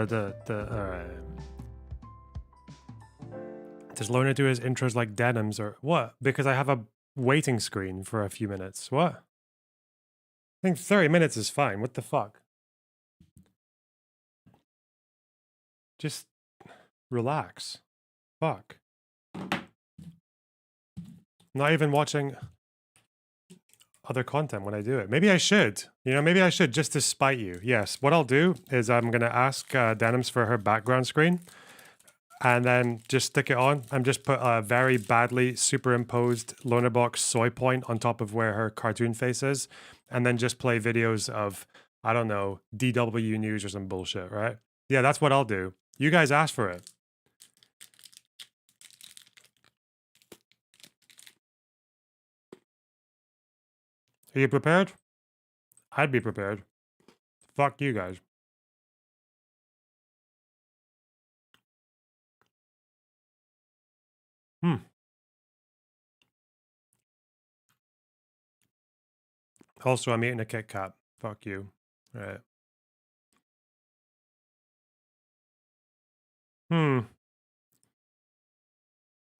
Alright. Does Lorna do his intros like denims or what? Because I have a waiting screen for a few minutes. What? I think 30 minutes is fine. What the fuck? Just relax. Fuck. Not even watching other content when I do it. Maybe I should. You know, maybe I should just to spite you. Yes. What I'll do is I'm going to ask Denims for her background screen and then just stick it on and just put a very badly superimposed Lorna Box soy point on top of where her cartoon face is and then just play videos of, I don't know, DW News or some bullshit, right? Yeah, that's what I'll do. You guys asked for it. Are you prepared? I'd be prepared. Fuck you guys. Also, I'm eating a Kit Kat. Fuck you. All right.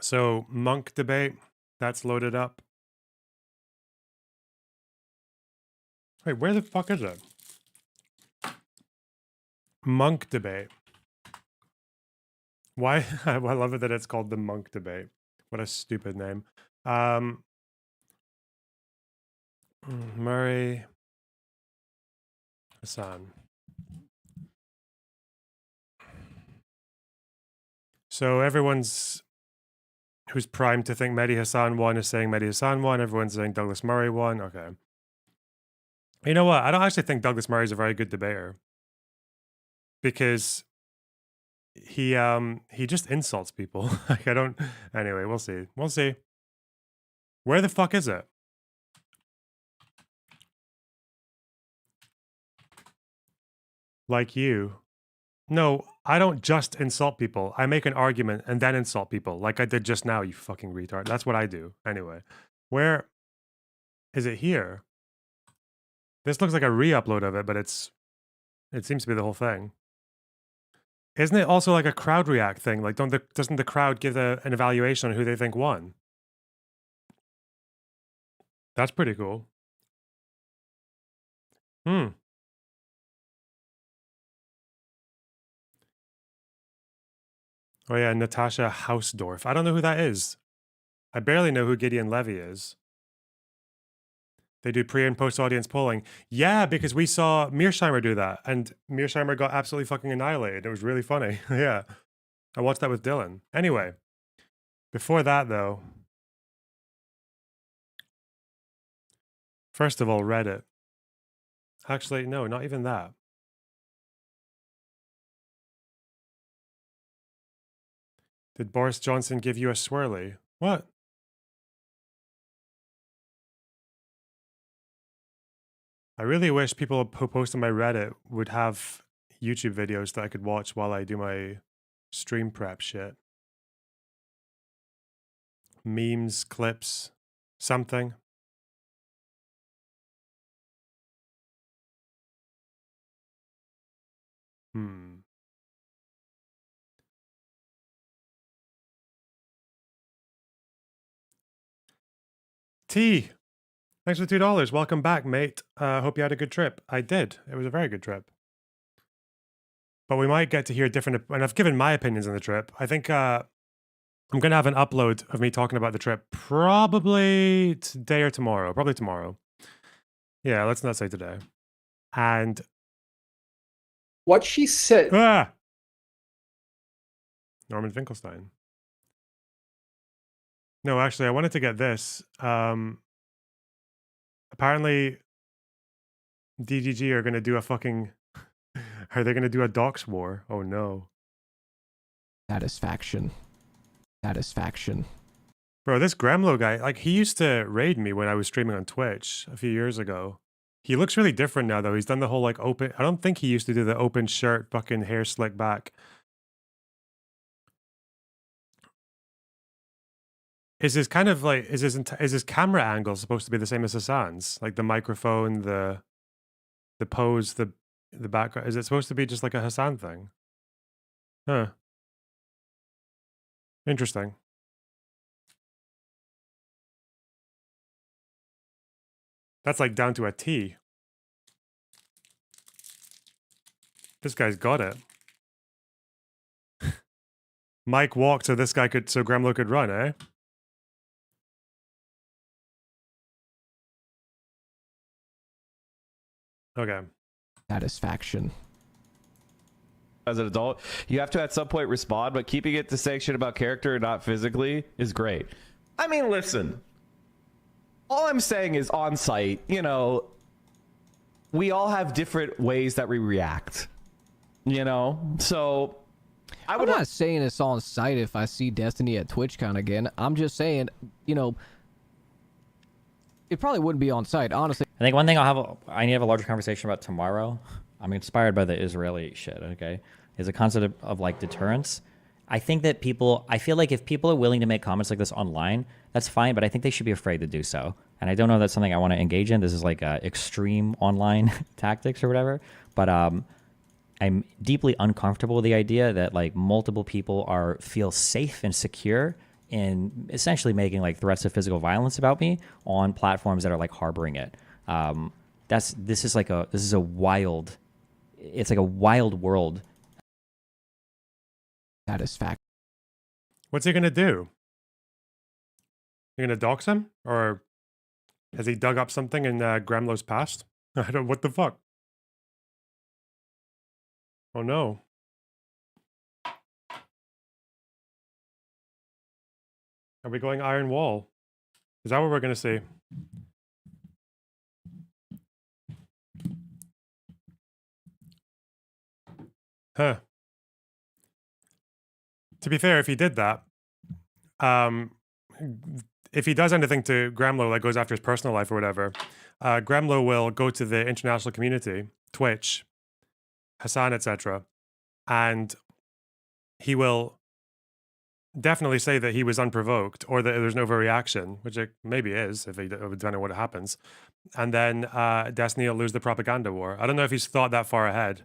So, Munk debate. That's loaded up. Wait, where the fuck is it? Munk debate. Why? I love it that it's called the Munk debate. What a stupid name. Murray. Hasan. So everyone's who's primed to think Mehdi Hasan won is saying Mehdi Hasan won. Everyone's saying Douglas Murray won. Okay. You know what? I don't actually think Douglas Murray is a very good debater. Because he just insults people. Like I don't anyway, we'll see. We'll see. Where the fuck is it? Like you. No, I don't just insult people. I make an argument and then insult people, like I did just now, you fucking retard. That's what I do. Anyway. Where is it here? This looks like a re-upload of it, but it seems to be the whole thing. Isn't it also like a crowd react thing? Like doesn't the crowd give an evaluation on who they think won? That's pretty cool. Oh yeah, Natasha Hausdorff. I don't know who that is. I barely know who Gideon Levy is. They do pre and post audience polling. Yeah, because we saw Mearsheimer do that, and Mearsheimer got absolutely fucking annihilated. It was really funny. Yeah. I watched that with Dylan. Anyway, before that though, first of all, Reddit. Actually, no, not even that. Did Boris Johnson give you a swirly? What? I really wish people who post on my Reddit would have YouTube videos that I could watch while I do my stream prep shit. Memes, clips, something. T, thanks for the $2. Welcome back, mate. Hope you had a good trip. I did. It was a very good trip. But we might get to hear different, and I've given my opinions on the trip. I think I'm gonna have an upload of me talking about the trip probably today or tomorrow. Probably tomorrow. Yeah, let's not say today. And What she said. Norman Finkelstein. No, actually, I wanted to get this. Apparently, DGG are gonna do a fucking. Are they gonna do a docs war? Oh no. Satisfaction. Satisfaction. Bro, this Gremlo guy, like, he used to raid me when I was streaming on Twitch a few years ago. He looks really different now, though. He's done the whole, like, open... I don't think he used to do the open shirt, fucking hair slick back. Is his kind of, like... Is his camera angle supposed to be the same as Hasan's? Like, the microphone, the pose, the background... Is it supposed to be just like a Hasan thing? Huh. Interesting. That's, like, down to a T. This guy's got it. Mike walked so this guy could... So Gremlo could run, eh? Okay. Satisfaction. As an adult, you have to at some point respond, but keeping it distinction about character and not physically is great. I mean, listen, all I'm saying is on site, you know, we all have different ways that we react, you know, so I'm not saying it's on site if I see Destiny at TwitchCon again. I'm just saying, you know, it probably wouldn't be on site, honestly. I think one thing I need to have a larger conversation about tomorrow. I'm inspired by the Israeli shit, okay? Is a concept of like deterrence. I think that I feel like if people are willing to make comments like this online, that's fine, but I think they should be afraid to do so. And I don't know if that's something I want to engage in. This is like extreme online tactics or whatever, but I'm deeply uncomfortable with the idea that like multiple people feel safe and secure in essentially making like threats of physical violence about me on platforms that are like harboring it. This is a wild, it's like a wild world. Satisfaction. What's he gonna do? You're gonna dox him? Or has he dug up something in Gremlo's past? I don't... What the fuck? Oh no. Are we going Iron Wall? Is that what we're gonna see? Huh. To be fair, if he did that, if he does anything to Gremlo, like goes after his personal life or whatever, Gremlo will go to the international community, Twitch, Hasan, etc., and he will definitely say that he was unprovoked or that there's no overreaction, which it maybe is, if he depending on what happens. And then Destiny will lose the propaganda war. I don't know if he's thought that far ahead.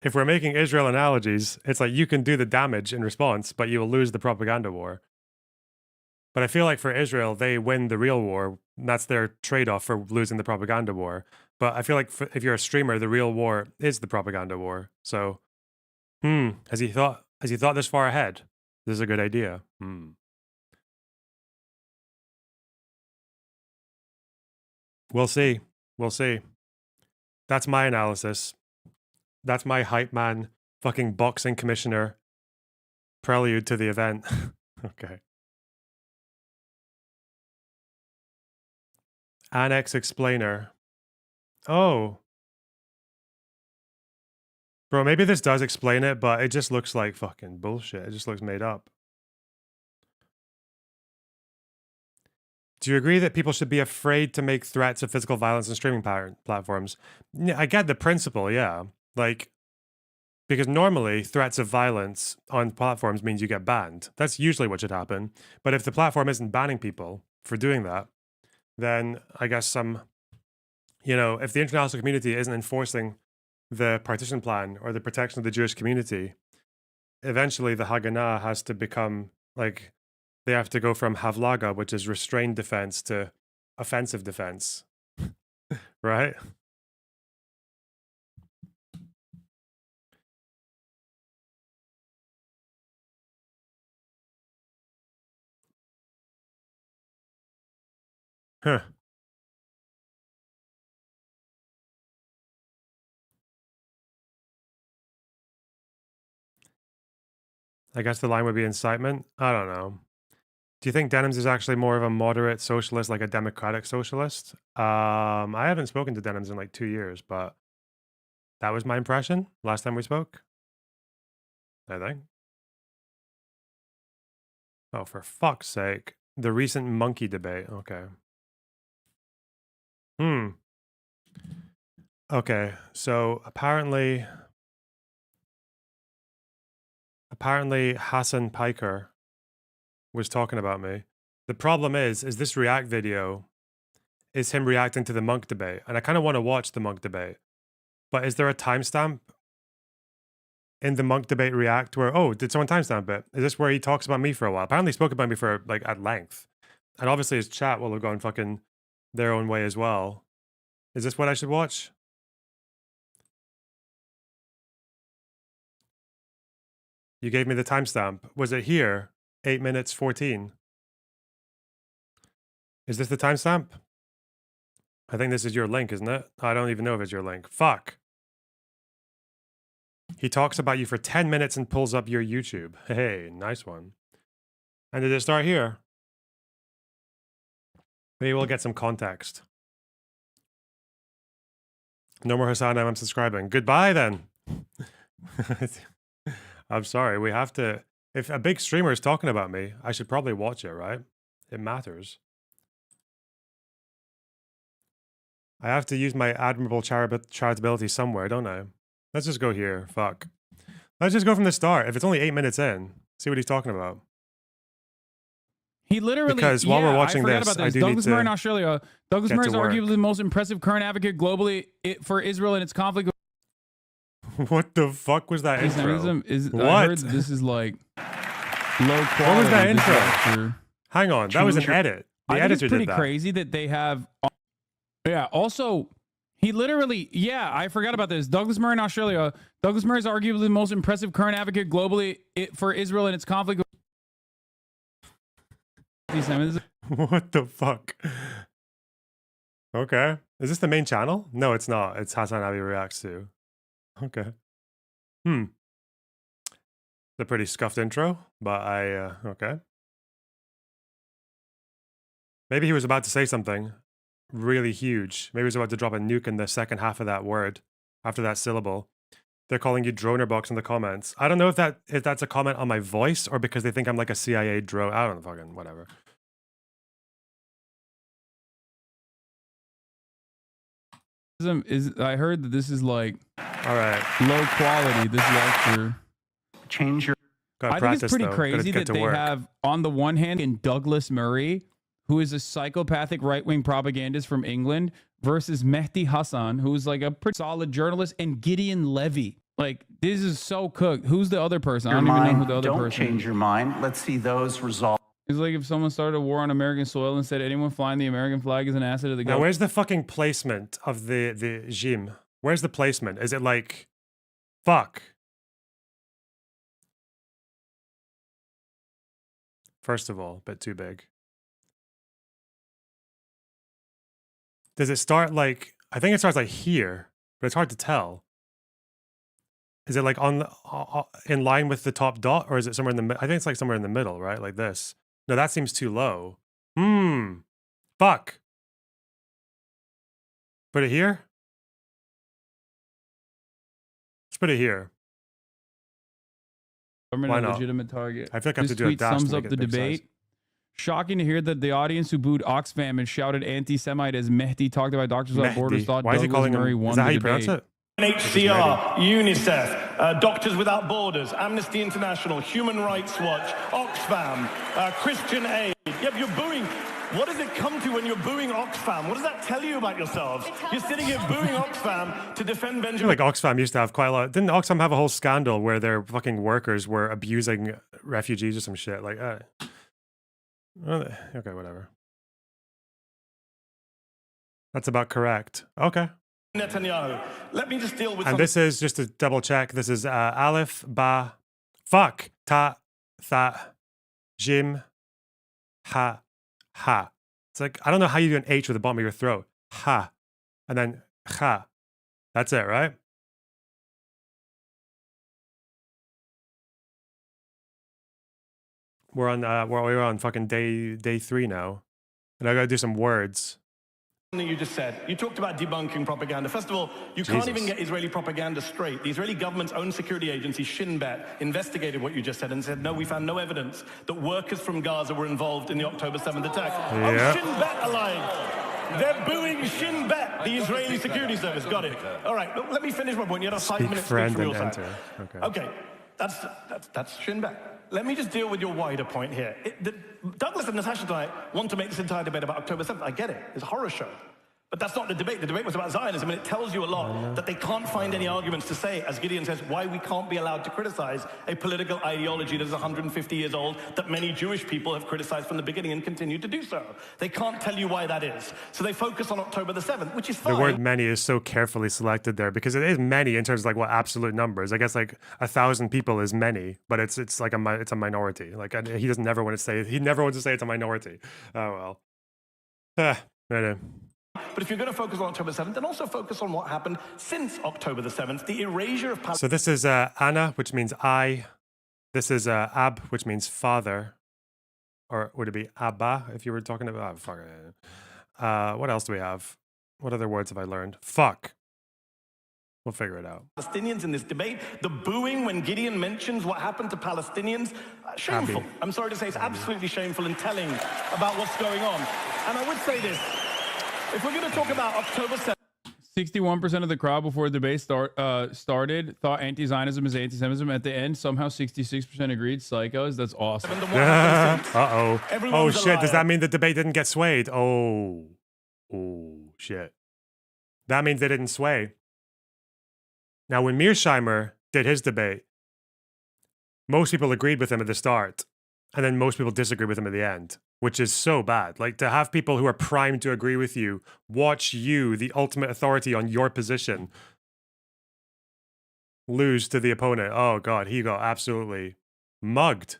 If we're making Israel analogies, it's like you can do the damage in response, but you will lose the propaganda war. But I feel like for Israel, they win the real war. And that's their trade-off for losing the propaganda war. But I feel like if you're a streamer, the real war is the propaganda war. So, has he thought this far ahead? This is a good idea. We'll see. We'll see. That's my analysis. That's my hype man, fucking boxing commissioner prelude to the event. Okay. Annex explainer. Oh. Bro, maybe this does explain it, but it just looks like fucking bullshit. It just looks made up. Do you agree that people should be afraid to make threats of physical violence on streaming platforms? Yeah, I get the principle, yeah. Like, because normally threats of violence on platforms means you get banned. That's usually what should happen. But if the platform isn't banning people for doing that, then I guess if the international community isn't enforcing the partition plan or the protection of the Jewish community, eventually the Haganah has to become like, they have to go from Havlaga, which is restrained defense, to offensive defense. Right? Huh. I guess the line would be incitement. I don't know. Do you think Denims is actually more of a moderate socialist, like a democratic socialist? I haven't spoken to Denims in like 2 years, but that was my impression last time we spoke. I think. Oh, for fuck's sake. The recent monkey debate. Okay. Okay, so apparently Hasan Piker was talking about me. The problem is this React video is him reacting to the Munk debate, and I kind of want to watch the Munk debate. But is there a timestamp in the Munk debate React where, oh, did someone timestamp it? Is this where he talks about me for a while? Apparently he spoke about me for like at length. And obviously his chat will have gone fucking their own way as well. Is this what I should watch? You gave me the timestamp. Was it here? 8 minutes 14. Is this the timestamp? I think this is your link, isn't it? I don't even know if it's your link. Fuck. He talks about you for 10 minutes and pulls up your YouTube. Hey, nice one. And did it start here? Maybe we'll get some context. No more Hasan, I'm subscribing. Goodbye then. I'm sorry, we have to... If a big streamer is talking about me, I should probably watch it, right? It matters. I have to use my admirable charitability somewhere, don't I? Let's just go here. Fuck. Let's just go from the start. If it's only 8 minutes in, see what he's talking about. He literally, because while we're watching I this, about I do Douglas need Murray in to Australia. Douglas Murray is work. arguably the most impressive current advocate globally for Israel and its conflict. What the fuck was that intro? I heard that this is like low quality. What was that intro? Lecture. Hang on, that was an edit. The I think editor it's pretty did that. crazy that they have. Yeah. Also, he literally. Yeah, I forgot about this. Douglas Murray in Australia. Douglas Murray is arguably the most impressive current advocate globally for Israel and its conflict. What the fuck? Okay. Is this the main channel? No, it's not. It's Hasan Abi Reacts to. Okay. It's a pretty scuffed intro, but okay. Maybe he was about to say something really huge. Maybe he was about to drop a nuke in the second half of that word, after that syllable. They're calling you droner box in the comments. I don't know if that's a comment on my voice or because they think I'm like a CIA drone. I don't know, fucking whatever. I heard that this is like all right, low quality. This lecture. Change your. Gotta I think practice, it's pretty though. crazy Gotta that get to they work. have on the one hand in Douglas Murray, who is a psychopathic right-wing propagandist from England, versus Mehdi Hasan, who's like a pretty solid journalist, and Gideon Levy. Like, this is so cooked. Who's the other person? I don't even know who the other Don't person change is. your mind. Let's see those resolve. It's like if someone started a war on American soil and said anyone flying the American flag is an asset of the Now, government. where's the fucking placement of the gym? Where's the placement? Is it like, fuck? First of all, a bit too big. Does it start like, I think it starts like here, but it's hard to tell. Is it like on in line with the top dot, or is it somewhere in the middle? I think it's like somewhere in the middle, right? Like this. No, that seems too low. Fuck. Put it here? Let's put it here. Government Why a not? legitimate target. I feel like I have This to do a tweet dash to sums make up it the big size. debate. Shocking to hear that the audience who booed Oxfam and shouted anti-Semite as Mehdi talked about Doctors Without Borders Mehdi. thought Why is he Douglas calling Murray him? won Is that how the you pronounce debate. it? HCR, UNICEF, Doctors Without Borders, Amnesty International, Human Rights Watch, Oxfam, Christian Aid. Yep, you're booing. What does it come to when you're booing Oxfam? What does that tell you about yourselves? You're sitting here booing Oxfam to defend I feel Benjamin. like Oxfam used to have quite a lot. Didn't Oxfam have a whole scandal where their fucking workers were abusing refugees or some shit? Like, okay, whatever. That's about correct. Okay. Netanyahu. Let me just deal with And something. this is, just to double check, this is Aleph, Ba, fuck, Ta, Tha, Jim, Ha, Ha. It's like, I don't know how you do an H with the bottom of your throat. Ha. And then ha. That's it, right? We're on fucking day 3 now. And I gotta do some words. That you just said. You talked about debunking propaganda. First of all, you can't even get Israeli propaganda straight. The Israeli government's own security agency, Shin Bet, investigated what you just said and said, no, we found no evidence that workers from Gaza were involved in the October 7th attack. Yeah. Oh, Shin Bet alive. They're booing Shin Bet, the Israeli security service. Got it. All right, let me finish my point. You had a 5-minute speech from your side. Okay, that's Shin Bet. Let me just deal with your wider point here. Douglas and Natasha tonight want to make this entire debate about October 7th. I get it. It's a horror show. But that's not the debate. The debate was about Zionism, and it tells you a lot that they can't find any arguments to say, as Gideon says, why we can't be allowed to criticize a political ideology that is 150 years old, that many Jewish people have criticized from the beginning and continue to do so. They can't tell you why that is. So they focus on October the 7th, which is fine. The word many is so carefully selected there because it is many in terms of like what absolute numbers. I guess like 1,000 people is many, but it's like it's a minority. Like he never want to say it's a minority. Oh well. Right. But if you're going to focus on October 7th, then also focus on what happened since October the 7th, the erasure of Palestine. So this is Anna, which means I. This is Ab, which means father. Or would it be Abba if you were talking about... what else do we have? What other words have I learned? Fuck. We'll figure it out. Palestinians in this debate, the booing when Gideon mentions what happened to Palestinians, shameful. Abby. I'm sorry to say it's absolutely shameful and telling about what's going on. And I would say this. If we're going to talk about October 7th, 61% of the crowd before the debate started thought anti-Zionism is anti-Semitism. At the end, somehow 66% agreed. Psychos. That's awesome. Uh-oh. Oh, Everyone's a shit. Does liar. that mean the debate didn't get swayed? Oh, shit. That means they didn't sway. Now, when Mearsheimer did his debate, most people agreed with him at the start. And then most people disagree with him at the end, which is so bad. Like to have people who are primed to agree with you watch you, the ultimate authority on your position, lose to the opponent. Oh God, he got absolutely mugged.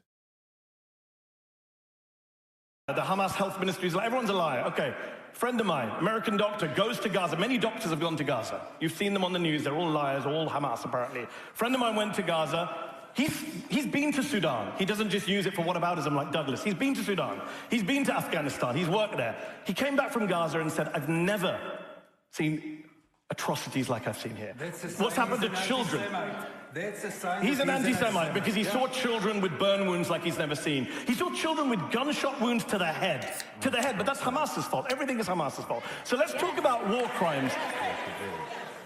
The Hamas health ministry is like, everyone's a liar. Okay, friend of mine, American doctor, goes to Gaza. Many doctors have gone to Gaza. You've seen them on the news. They're all liars, all Hamas apparently. Friend of mine went to Gaza. He's been to Sudan. He doesn't just use it for whataboutism like Douglas. He's been to Sudan. He's been to Afghanistan. He's worked there. He came back from Gaza and said, I've never seen atrocities like I've seen here. What's happened to children? He's an anti-Semite because he saw children with burn wounds like he's never seen. He saw children with gunshot wounds to the head. But that's Hamas's fault. Everything is Hamas's fault. So let's talk about war crimes.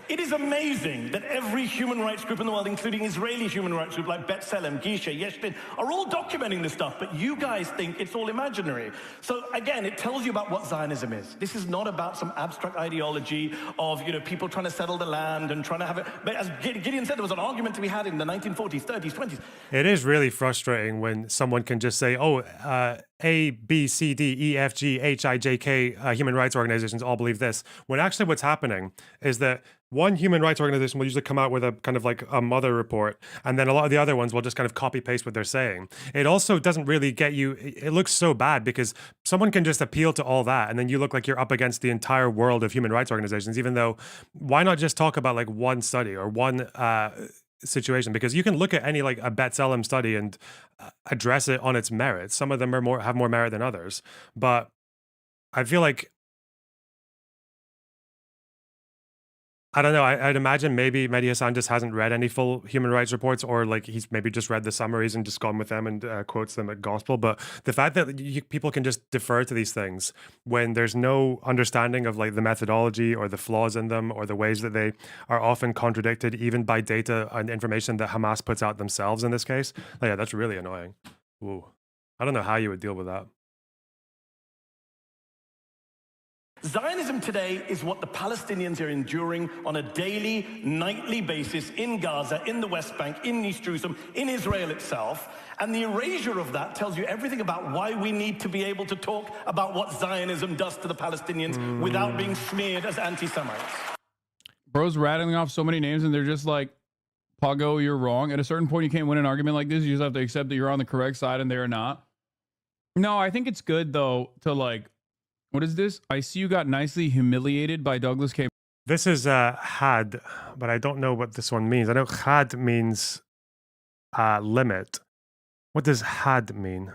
It is amazing that every human rights group in the world, including Israeli human rights groups like B'Tselem, Gisha, Yeshdin, are all documenting this stuff, but you guys think it's all imaginary. So again, it tells you about what Zionism is. This is not about some abstract ideology of, people trying to settle the land and trying to have it. But as Gideon said, there was an argument to be had in the 1940s, 30s, 20s. It is really frustrating when someone can just say, A, B, C, D, E, F, G, H, I, J, K human rights organizations all believe this. When actually what's happening is that one human rights organization will usually come out with a kind of like a mother report, and then a lot of the other ones will just kind of copy paste what they're saying. It also doesn't really get you, it looks so bad because someone can just appeal to all that, and then you look like you're up against the entire world of human rights organizations, even though, why not just talk about like one study or one situation? Because you can look at any like a B'Tselem study and address it on its merits. Some of them are have more merit than others, but I feel like, I don't know. I'd imagine maybe Mehdi Hasan just hasn't read any full human rights reports, or like he's maybe just read the summaries and just gone with them and quotes them at gospel. But the fact that people can just defer to these things when there's no understanding of like the methodology or the flaws in them or the ways that they are often contradicted even by data and information that Hamas puts out themselves in this case, yeah, that's really annoying. Ooh. I don't know how you would deal with that. Zionism today is what the Palestinians are enduring on a daily, nightly basis in Gaza, in the West Bank, in East Jerusalem, in Israel itself. And the erasure of that tells you everything about why we need to be able to talk about what Zionism does to the Palestinians without being smeared as anti-Semites. Bro's rattling off so many names and they're just like, Pago, you're wrong. At a certain point, you can't win an argument like this. You just have to accept that you're on the correct side and they're not. No, I think it's good, though, to like What is this? I see you got nicely humiliated by Douglas K. This is had, but I don't know what this one means. I know had means limit. What does had mean?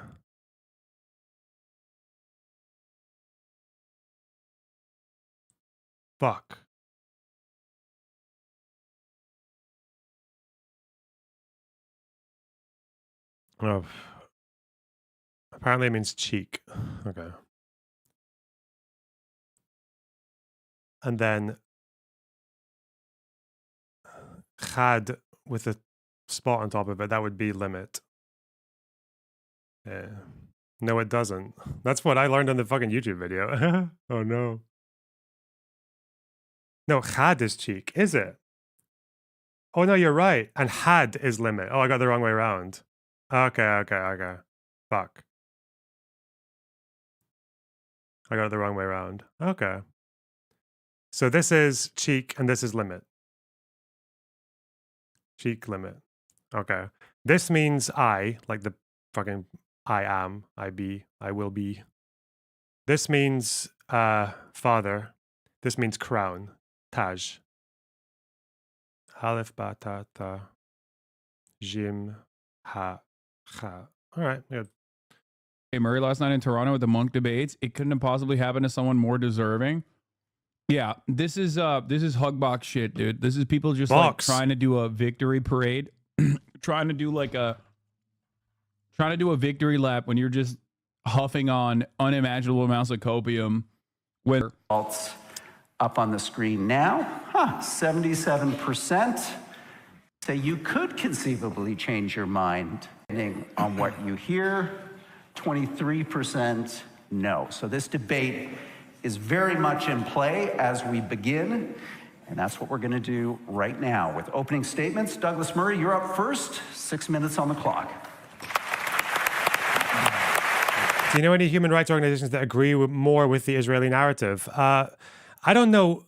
Fuck. Oh. Apparently it means cheek. Okay. And then had with a spot on top of it, that would be limit. Yeah. No, it doesn't. That's what I learned on the fucking YouTube video. Oh no. No, had is cheek, is it? Oh no, you're right. And had is limit. Oh, I got the wrong way around. Okay. Fuck. I got it the wrong way around. Okay. So this is cheek and this is limit. Cheek limit. Okay. This means I, like the fucking I am, I be, I will be. This means father. This means crown. Taj. Aleph ba ta ta. Jim ha ha. All right. Good. Murray last night in Toronto with the Munk debates. It couldn't have possibly happened to someone more deserving. Yeah, this is Hugbox shit, dude. This is people just like trying to do a victory parade, trying to do a victory lap when you're just huffing on unimaginable amounts of copium. When Results up on the screen now. 77% say you could conceivably change your mind depending on what you hear. 23% no. So this debate is very much in play as we begin, and that's what we're going to do right now with opening statements. Douglas Murray, you're up first. 6 minutes on the clock. Do you know any human rights organizations that agree more with the Israeli narrative? I don't know.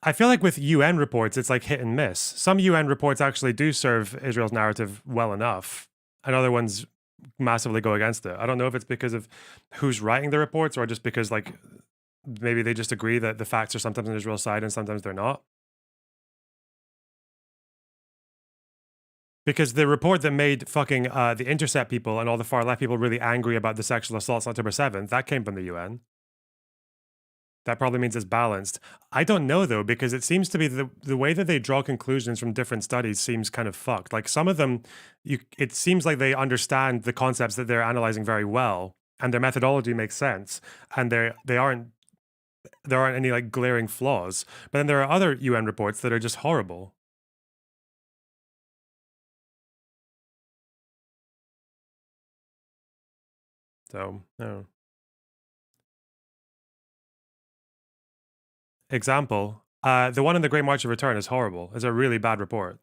I feel like with UN reports, it's like hit and miss. Some UN reports actually do serve Israel's narrative well enough, and other ones massively go against it. I don't know if it's because of who's writing the reports or just because like maybe they just agree that the facts are sometimes on Israel's side and sometimes they're not. Because the report that made fucking the Intercept people and all the far left people really angry about the sexual assaults on October 7th, that came from the UN. That probably means it's balanced. I don't know though, because it seems to be the way that they draw conclusions from different studies seems kind of fucked. Like some of them, it seems like they understand the concepts that they're analyzing very well, and their methodology makes sense, and there aren't any like glaring flaws. But then there are other UN reports that are just horrible. So, no. Example, the one in the Great March of Return is horrible. It's a really bad report.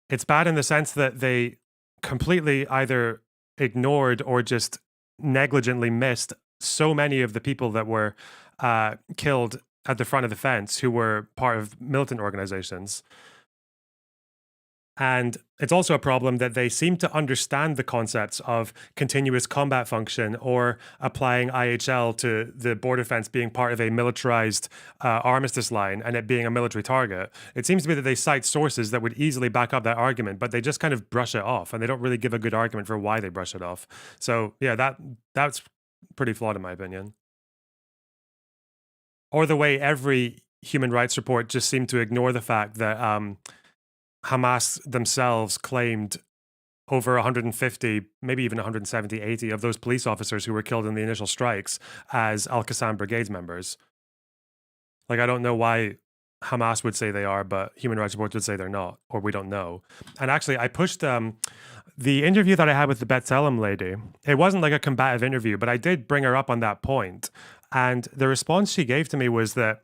It's bad in the sense that they completely either ignored or just negligently missed so many of the people that were killed at the front of the fence who were part of militant organizations. And it's also a problem that they seem to understand the concepts of continuous combat function or applying IHL to the border fence being part of a militarized armistice line and it being a military target. It seems to be that they cite sources that would easily back up that argument, but they just kind of brush it off and they don't really give a good argument for why they brush it off. So yeah, that's pretty flawed in my opinion. Or the way every human rights report just seemed to ignore the fact that Hamas themselves claimed over 150, maybe even 170, 80 of those police officers who were killed in the initial strikes as Al-Qassam Brigades members. Like, I don't know why Hamas would say they are, but human rights reports would say they're not, or we don't know. And actually, I pushed the interview that I had with the B'Tselem lady. It wasn't like a combative interview, but I did bring her up on that point. And the response she gave to me was that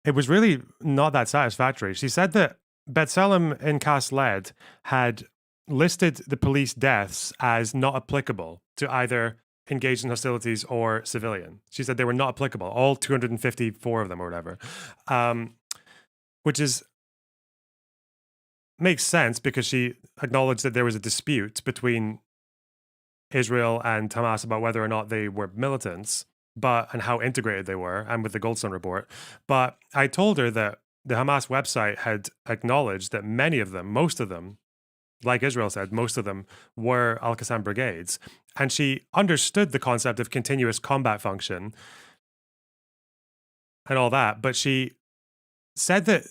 it was really not that satisfactory. She said that B'Tselem in Cas Led had listed the police deaths as not applicable to either engaged in hostilities or civilian. She said they were not applicable, all 254 of them or whatever, which makes sense because she acknowledged that there was a dispute between Israel and Hamas about whether or not they were militants, and how integrated they were, and with the Goldstone report. But I told her that the Hamas website had acknowledged that many of them, most of them, like Israel said, most of them were Al Qassam brigades. And she understood the concept of continuous combat function and all that, but she said that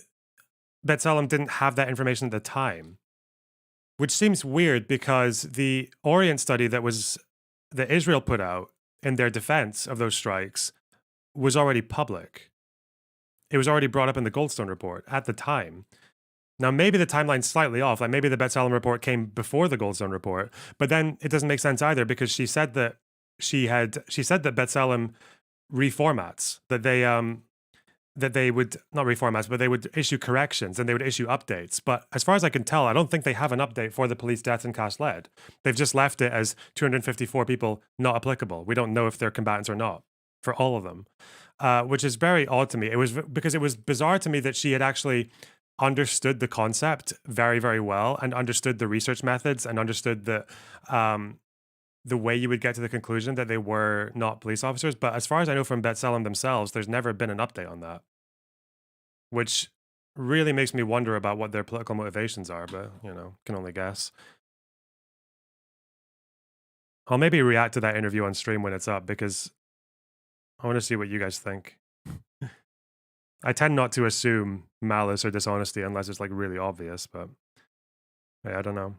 B'Tselem didn't have that information at the time, which seems weird because the Orient study that Israel put out in their defense of those strikes was already public. It was already brought up in the Goldstone report at the time. Now, maybe the timeline's slightly off. Like maybe the B'Tselem report came before the Goldstone report, but then it doesn't make sense either because she said that B'Tselem reformats, that they would not reformats, but they would issue corrections and they would issue updates. But as far as I can tell, I don't think they have an update for the police deaths in Cast Lead. They've just left it as 254 people not applicable. We don't know if they're combatants or not for all of them, which is very odd to me. It was because it was bizarre to me that she had actually understood the concept very, very well and understood the research methods and understood the way you would get to the conclusion that they were not police officers. But as far as I know from B'Tselem themselves, there's never been an update on that, which really makes me wonder about what their political motivations are, but, can only guess. I'll maybe react to that interview on stream when it's up because I want to see what you guys think. I tend not to assume malice or dishonesty unless it's like really obvious, but I don't know.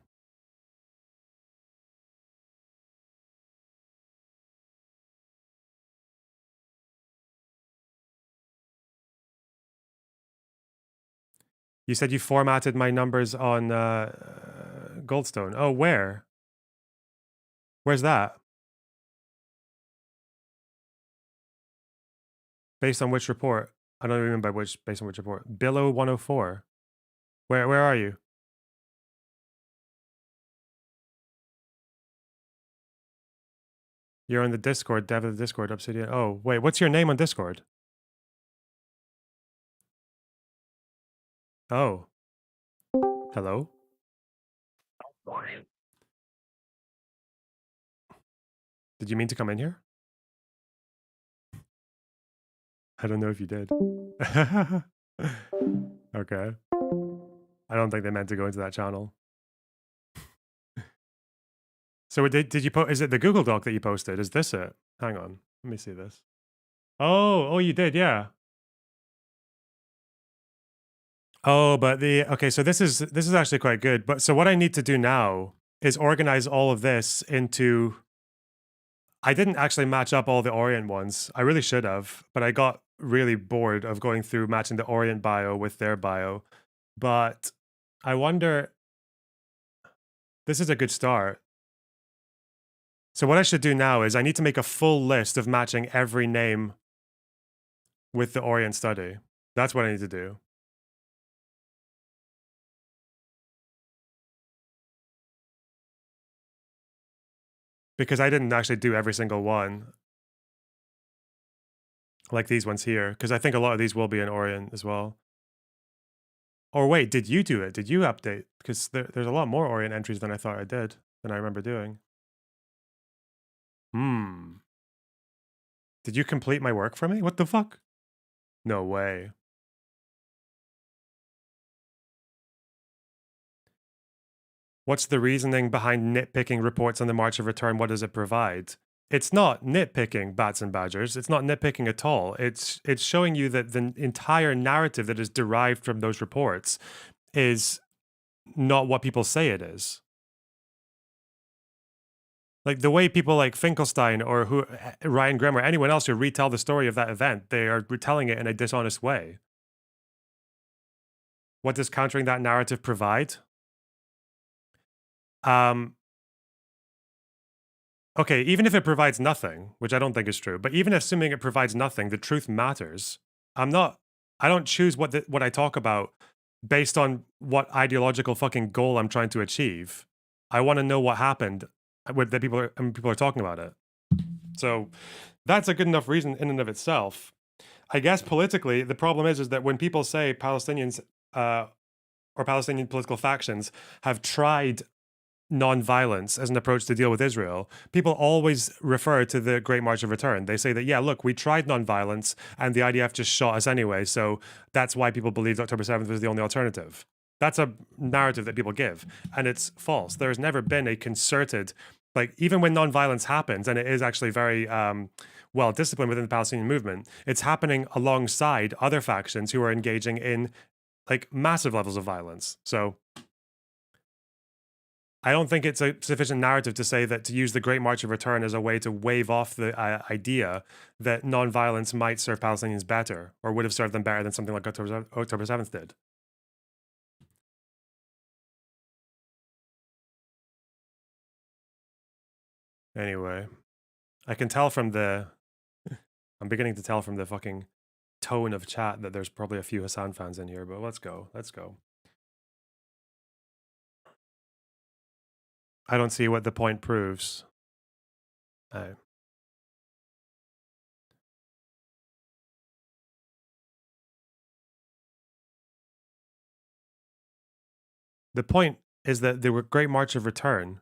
You said you formatted my numbers on Goldstone. Oh, where? Where's that? Based on which report? I don't even remember based on which report. Billow 104. Where are you? You're on the Discord, dev of the Discord, Obsidian. Oh, wait, what's your name on Discord? Oh. Hello? Did you mean to come in here? I don't know if you did. Okay. I don't think they meant to go into that channel. So did you post? Is it the Google Doc that you posted? Is this it? Hang on. Let me see this. Oh, you did, yeah. Oh, but okay, so this is actually quite good. But so what I need to do now is organize all of this into. I didn't actually match up all the Orient ones. I really should have, but I got really bored of going through matching the Orient bio with their bio. But I wonder. This is a good start. So what I should do now is I need to make a full list of matching every name with the Orient study. That's what I need to do. Because I didn't actually do every single one. Like these ones here. Because I think a lot of these will be in Orient as well. Or wait, did you do it? Did you update? Because there's a lot more Orient entries than I thought I did. Than I remember doing. Did you complete my work for me? What the fuck? No way. What's the reasoning behind nitpicking reports on the March of Return? What does it provide? It's not nitpicking, Bats and Badgers. It's not nitpicking at all. It's showing you that the entire narrative that is derived from those reports is not what people say it is. Like the way people like Finkelstein or Ryan Grimm or anyone else who retell the story of that event, they are retelling it in a dishonest way. What does countering that narrative provide? Okay, even if it provides nothing, which I don't think is true, but even assuming it provides nothing, the truth matters. I don't choose what I talk about based on what ideological fucking goal I'm trying to achieve. I want to know what happened that people are talking about it. So that's a good enough reason in and of itself. I guess politically, the problem is that when people say Palestinians or Palestinian political factions have tried non-violence as an approach to deal with Israel, people always refer to the Great March of Return. They say that, yeah, look, we tried non-violence and the IDF just shot us anyway, so that's why people believed October 7th was the only alternative. That's a narrative that people give, and it's false. There has never been a concerted, like, even when non-violence happens, and it is actually very well disciplined within the Palestinian movement, it's happening alongside other factions who are engaging in like massive levels of violence. So I don't think it's a sufficient narrative to say that to use the Great March of Return as a way to wave off the idea that non-violence might serve Palestinians better, or would have served them better than something like October 7th did. Anyway, I can tell from the... I'm beginning to tell from the fucking tone of chat that there's probably a few Hasan fans in here, but let's go. Let's go. I don't see what the point proves. The point is that the Great March of Return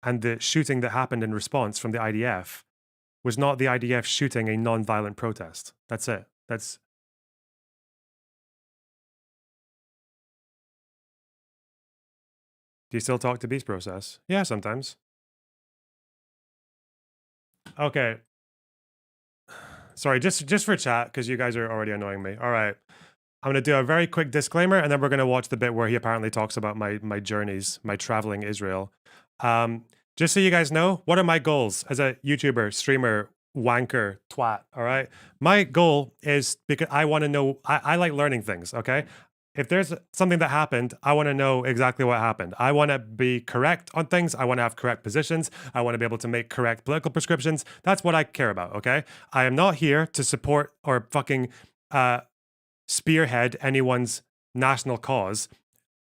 and the shooting that happened in response from the IDF was not the IDF shooting a non-violent protest. That's it. That's... Do you still talk to Beast Process? Yeah, sometimes. Okay. Sorry, just for chat, because you guys are already annoying me. All right. I'm going to do a very quick disclaimer, and then we're going to watch the bit where he apparently talks about my journeys, my traveling Israel. Just so you guys know, what are my goals as a YouTuber, streamer, wanker, twat, all right? My goal is, because I want to know, I like learning things, okay? If there's something that happened, I want to know exactly what happened. I want to be correct on things. I want to have correct positions. I want to be able to make correct political prescriptions. That's what I care about, okay? I am not here to support or fucking spearhead anyone's national cause.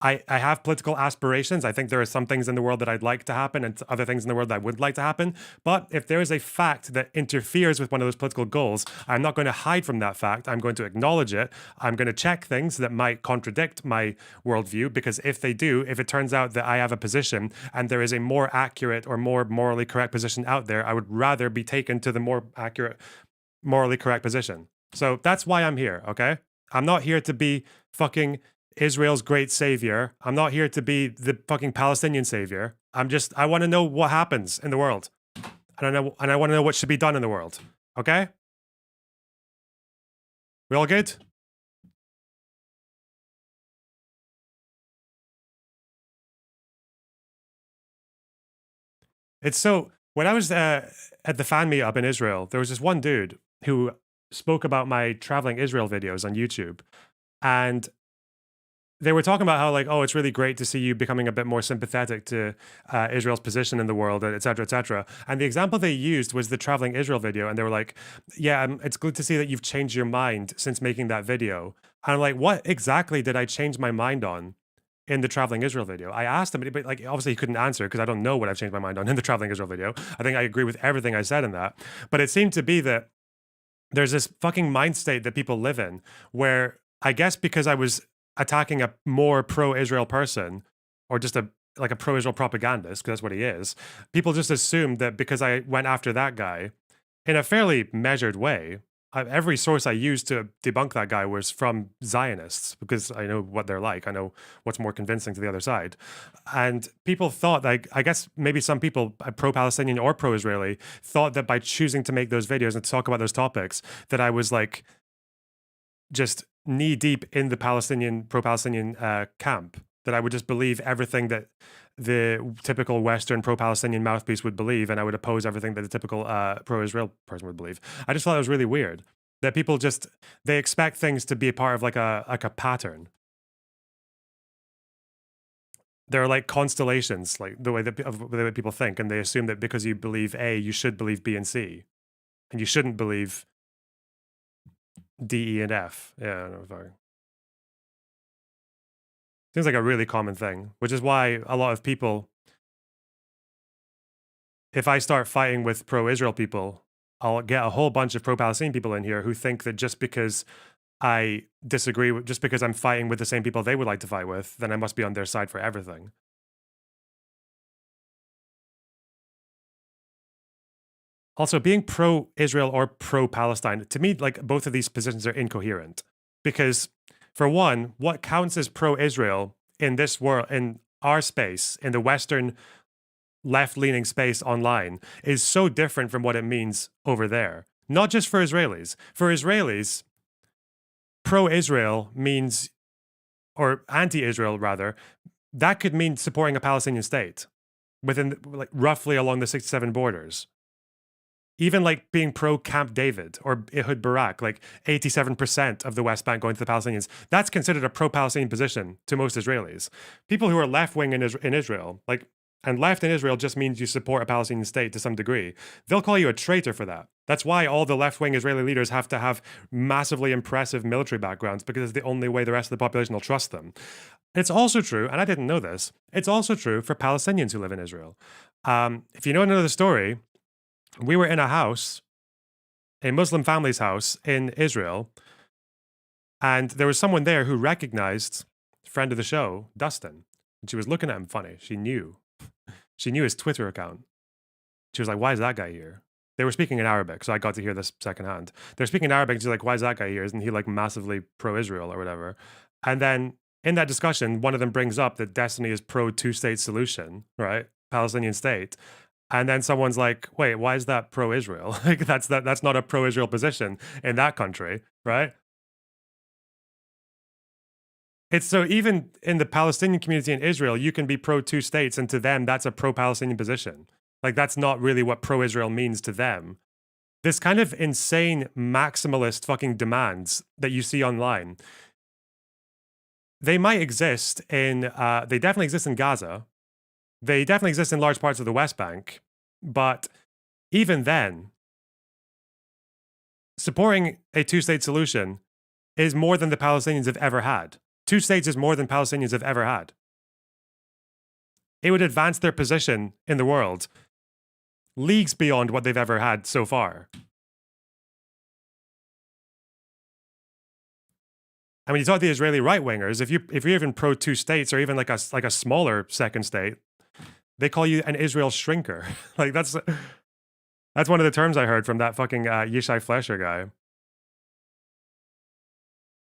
I have political aspirations. I think there are some things in the world that I'd like to happen and other things in the world that I would like to happen. But if there is a fact that interferes with one of those political goals, I'm not going to hide from that fact. I'm going to acknowledge it. I'm going to check things that might contradict my worldview, because if they do, if it turns out that I have a position and there is a more accurate or more morally correct position out there, I would rather be taken to the more accurate, morally correct position. So that's why I'm here, okay? I'm not here to be fucking Israel's great savior. I'm not here to be the fucking Palestinian savior. I want to know what happens in the world. And I want to know what should be done in the world. Okay? We all good? It's so... When I was at the fan meetup in Israel, there was this one dude who spoke about my traveling Israel videos on YouTube. And they were talking about how, like, oh, it's really great to see you becoming a bit more sympathetic to Israel's position in the world, et cetera, et cetera. And the example they used was the traveling Israel video. And they were like, yeah, it's good to see that you've changed your mind since making that video. And I'm like, what exactly did I change my mind on in the traveling Israel video? I asked him, but like, obviously he couldn't answer because I don't know what I've changed my mind on in the traveling Israel video. I think I agree with everything I said in that. But it seemed to be that there's this fucking mind state that people live in where, I guess because I was attacking a more pro-Israel person, or just a pro-Israel propagandist, because that's what he is, people just assumed that because I went after that guy in a fairly measured way, every source I used to debunk that guy was from Zionists, because I know what they're like. I know what's more convincing to the other side. And people thought, like, I guess maybe some people, pro-Palestinian or pro-Israeli, thought that by choosing to make those videos and to talk about those topics, that I was like just knee deep in the pro-Palestinian camp, that I would just believe everything that the typical Western pro-Palestinian mouthpiece would believe, and I would oppose everything that the typical pro-Israel person would believe. I just thought it was really weird that people just, they expect things to be a part of like a pattern. They're like constellations, like the way that people think, and they assume that because you believe A, you should believe B and C, and you shouldn't believe D, E, and F. Yeah, no, sorry. Seems like a really common thing, which is why a lot of people, if I start fighting with pro-Israel people, I'll get a whole bunch of pro-Palestinian people in here who think that just because I disagree with, just because I'm fighting with the same people they would like to fight with, then I must be on their side for everything. Also, being pro-Israel or pro-Palestine, to me, like both of these positions are incoherent. Because, for one, what counts as pro-Israel in this world, in our space, in the Western left-leaning space online, is so different from what it means over there. Not just for Israelis. For Israelis, pro-Israel means, or anti-Israel rather, that could mean supporting a Palestinian state within, like, roughly along the 67 borders. Even like being pro Camp David or Ehud Barak, like 87% of the West Bank going to the Palestinians, that's considered a pro-Palestinian position to most Israelis. People who are left-wing in Israel, like, and left in Israel just means you support a Palestinian state to some degree. They'll call you a traitor for that. That's why all the left-wing Israeli leaders have to have massively impressive military backgrounds, because it's the only way the rest of the population will trust them. It's also true, and I didn't know this, it's also true for Palestinians who live in Israel. If you know another story, we were in a house, a Muslim family's house in Israel, and there was someone there who recognized friend of the show, Dustin. And she was looking at him funny. She knew. She knew his Twitter account. She was like, why is that guy here? They were speaking in Arabic, so I got to hear this secondhand. They're speaking in Arabic, and she's like, why is that guy here? Isn't he like massively pro-Israel or whatever? And then in that discussion, one of them brings up that Destiny is pro-two-state solution, right? Palestinian state. And then someone's like, wait, why is that pro-Israel? Like that's not a pro-Israel position in that country, right? It's so even in the Palestinian community in Israel, you can be pro-two states, and to them, that's a pro-Palestinian position. Like that's not really what pro-Israel means to them. This kind of insane maximalist fucking demands that you see online, they might exist in, they definitely exist in Gaza. They definitely exist in large parts of the West Bank, but even then, supporting a two-state solution is more than the Palestinians have ever had. Two states is more than Palestinians have ever had. It would advance their position in the world leagues beyond what they've ever had so far. And when you talk to the Israeli right-wingers, if you're even pro two states or even like a smaller second state, they call you an Israel shrinker. Like that's one of the terms I heard from that fucking Yishai Flesher guy.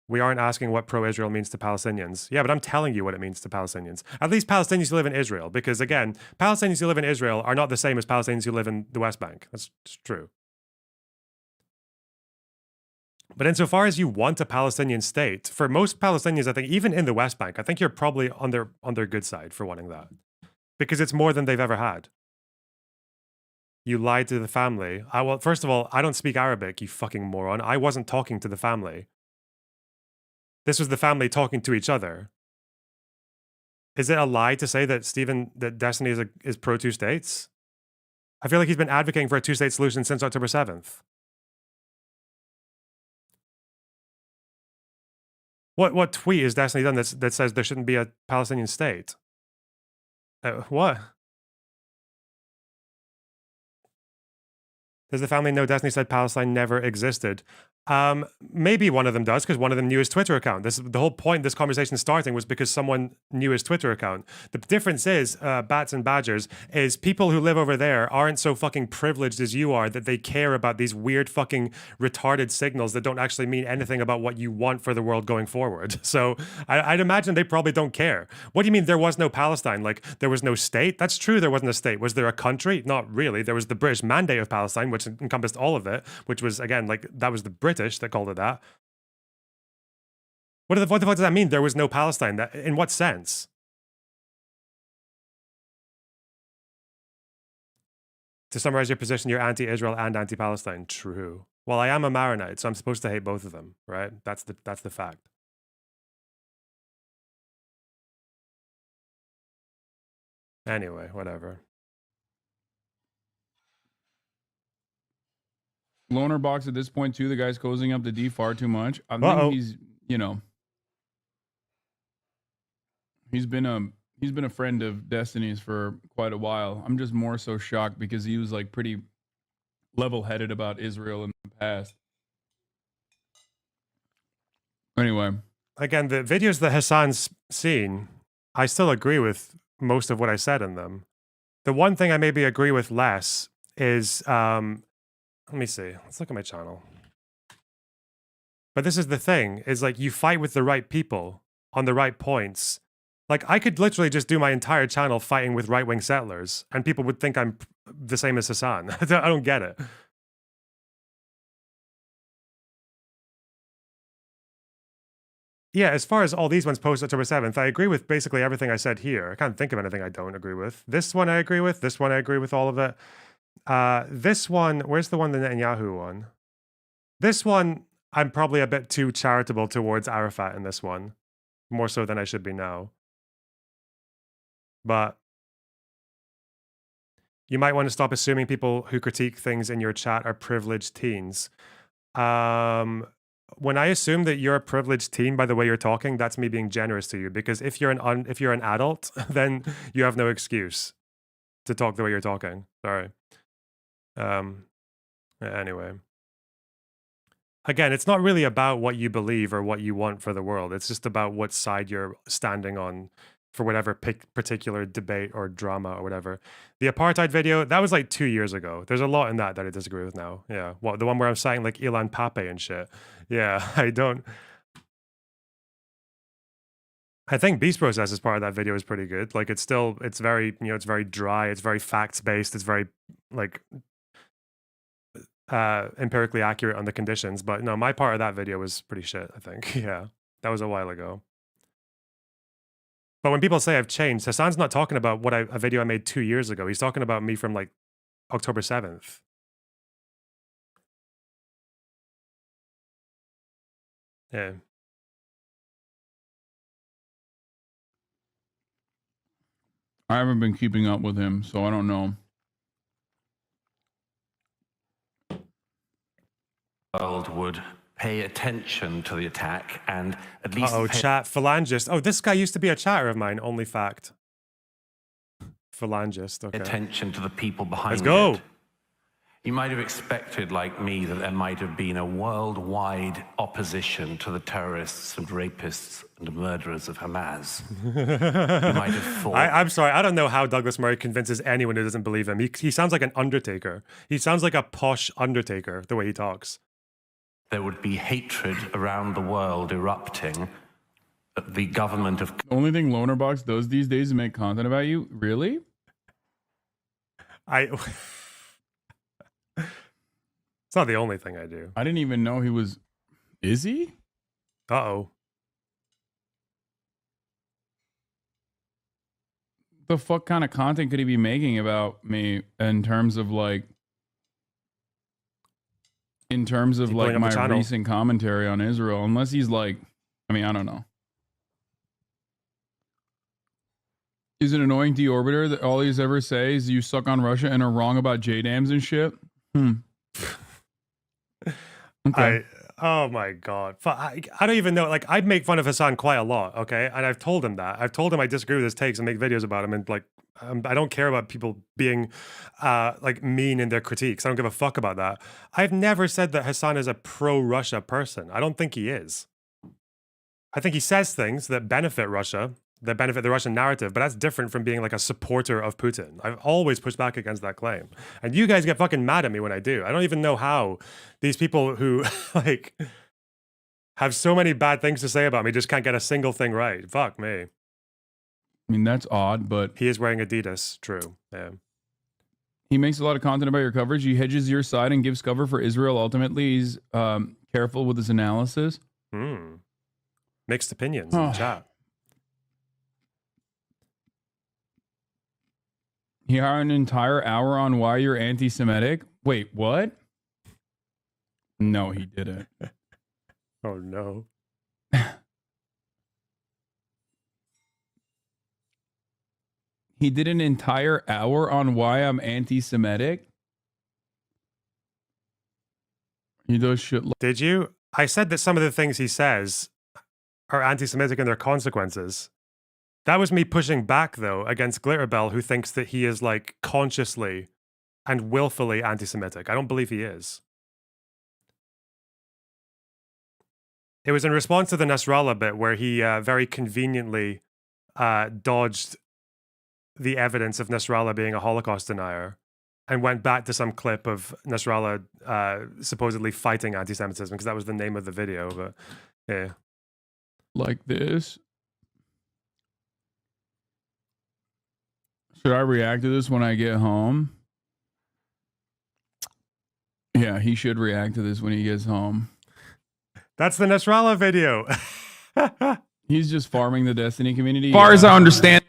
We aren't asking what pro-Israel means to Palestinians. Yeah, but I'm telling you what it means to Palestinians. At least Palestinians who live in Israel. Because again, Palestinians who live in Israel are not the same as Palestinians who live in the West Bank. That's true. But insofar as you want a Palestinian state, for most Palestinians, I think, even in the West Bank, I think you're probably on their good side for wanting that. Because it's more than they've ever had. You lied to the family. Well, first of all, I don't speak Arabic, you fucking moron. I wasn't talking to the family. This was the family talking to each other. Is it a lie to say that Destiny is pro two states? I feel like he's been advocating for a two-state solution since October 7th. What tweet has Destiny done that says there shouldn't be a Palestinian state? What? Does the family know Destiny said Palestine never existed? Maybe one of them does, because one of them knew his Twitter account. The whole point of this conversation starting was because someone knew his Twitter account. The difference is, Bats and Badgers, is people who live over there aren't so fucking privileged as you are that they care about these weird fucking retarded signals that don't actually mean anything about what you want for the world going forward. So I'd imagine they probably don't care. What do you mean there was no Palestine? Like, there was no state? That's true, there wasn't a state. Was there a country? Not really. There was the British Mandate of Palestine, which encompassed all of it, which was, again, like, that was the British that called it that. What the fuck does that mean? There was no Palestine. In what sense? To summarize your position, you're anti-Israel and anti-Palestine. True. Well, I am a Maronite, so I'm supposed to hate both of them, right? That's the fact. Anyway, whatever. Loner box at this point too. The guy's closing up the D far too much. I think he's, he's been a friend of Destiny's for quite a while. I'm just more so shocked because he was like pretty level-headed about Israel in the past. Anyway, again, the videos that Hasan's seen, I still agree with most of what I said in them. The one thing I maybe agree with less is Let me see. Let's look at my channel. But this is the thing, is like you fight with the right people on the right points. Like I could literally just do my entire channel fighting with right-wing settlers and people would think I'm the same as Hasan. I don't get it. Yeah, as far as all these ones post October 7th, I agree with basically everything I said here. I can't think of anything I don't agree with. This one I agree with. This one I agree with all of it. This one, where's the one, the Netanyahu one? This one, I'm probably a bit too charitable towards Arafat in this one. More so than I should be now. But you might want to stop assuming people who critique things in your chat are privileged teens. When I assume that you're a privileged teen by the way you're talking, that's me being generous to you. Because if you're an adult, then you have no excuse to talk the way you're talking. Sorry. Anyway. Again, it's not really about what you believe or what you want for the world. It's just about what side you're standing on for whatever particular debate or drama or whatever. The apartheid video, that was like 2 years ago. There's a lot in that I disagree with now. Yeah. What, the one where I'm citing like Ilan Pape and shit. Yeah, I think Beast Process as part of that video is pretty good. Like it's very, it's very dry. It's very facts based. It's very like empirically accurate on the conditions. But no, my part of that video was pretty shit, I think. Yeah, that was a while ago. But when people say I've changed, Hasan's not talking about a video I made 2 years ago. He's talking about me from like October 7th. Yeah. I haven't been keeping up with him, so I don't know. World would pay attention to the attack and at least chat phalangist. Oh, this guy used to be a chatter of mine. Only fact. Phalangist. Okay. attention to the people behind Let's go. it. You might have expected, like me, that there might have been a worldwide opposition to the terrorists and rapists and murderers of Hamas. You might have thought I'm sorry. I don't know how Douglas Murray convinces anyone who doesn't believe him. He sounds like an undertaker. He sounds like a posh undertaker, the way he talks. there would be hatred around the world erupting at the government of The only thing Lonerbox does these days is make content about you? Really? It's not the only thing I do. I didn't even know he was... Is he? Uh-oh. The fuck kind of content could he be making about me in terms of like... In terms of Keep like pulling up the my channel. recent commentary on Israel, unless he's like... I mean, I don't know. Is it annoying Deorbiter that all he's ever say is you suck on Russia and are wrong about JDAMs and shit? Okay. Oh my god. I don't even know. Like, I'd make fun of Hasan quite a lot, okay? And I've told him that. I've told him I disagree with his takes and make videos about him. And like, I don't care about people being like mean in their critiques. I don't give a fuck about that. I've never said that Hasan is a pro-Russia person. I don't think he is. I think he says things that benefit Russia, that benefit the Russian narrative, but that's different from being like a supporter of Putin. I've always pushed back against that claim. And you guys get fucking mad at me when I do. I don't even know how these people who like have so many bad things to say about me just can't get a single thing right. Fuck me. I mean, that's odd, but He is wearing Adidas. True. Yeah. he makes a lot of content about your coverage. He hedges your side and gives cover for Israel. Ultimately, he's careful with his analysis. Mixed opinions in the chat. He had an entire hour on why you're anti-Semitic. Wait, what? No, he didn't. Oh no. He did an entire hour on why I'm anti-Semitic. He does shit like Did you? I said that some of the things he says are anti-Semitic in their consequences. That was me pushing back, though, against Glitterbell, who thinks that he is, like, consciously and willfully anti-Semitic. I don't believe he is. It was in response to the Nasrallah bit where he very conveniently dodged the evidence of Nasrallah being a Holocaust denier and went back to some clip of Nasrallah supposedly fighting anti-Semitism because that was the name of the video. But yeah, like this. Should I react to this when I get home? Yeah, he should react to this when he gets home. that's the Nasrallah video. He's just farming the Destiny community. As far as I understand.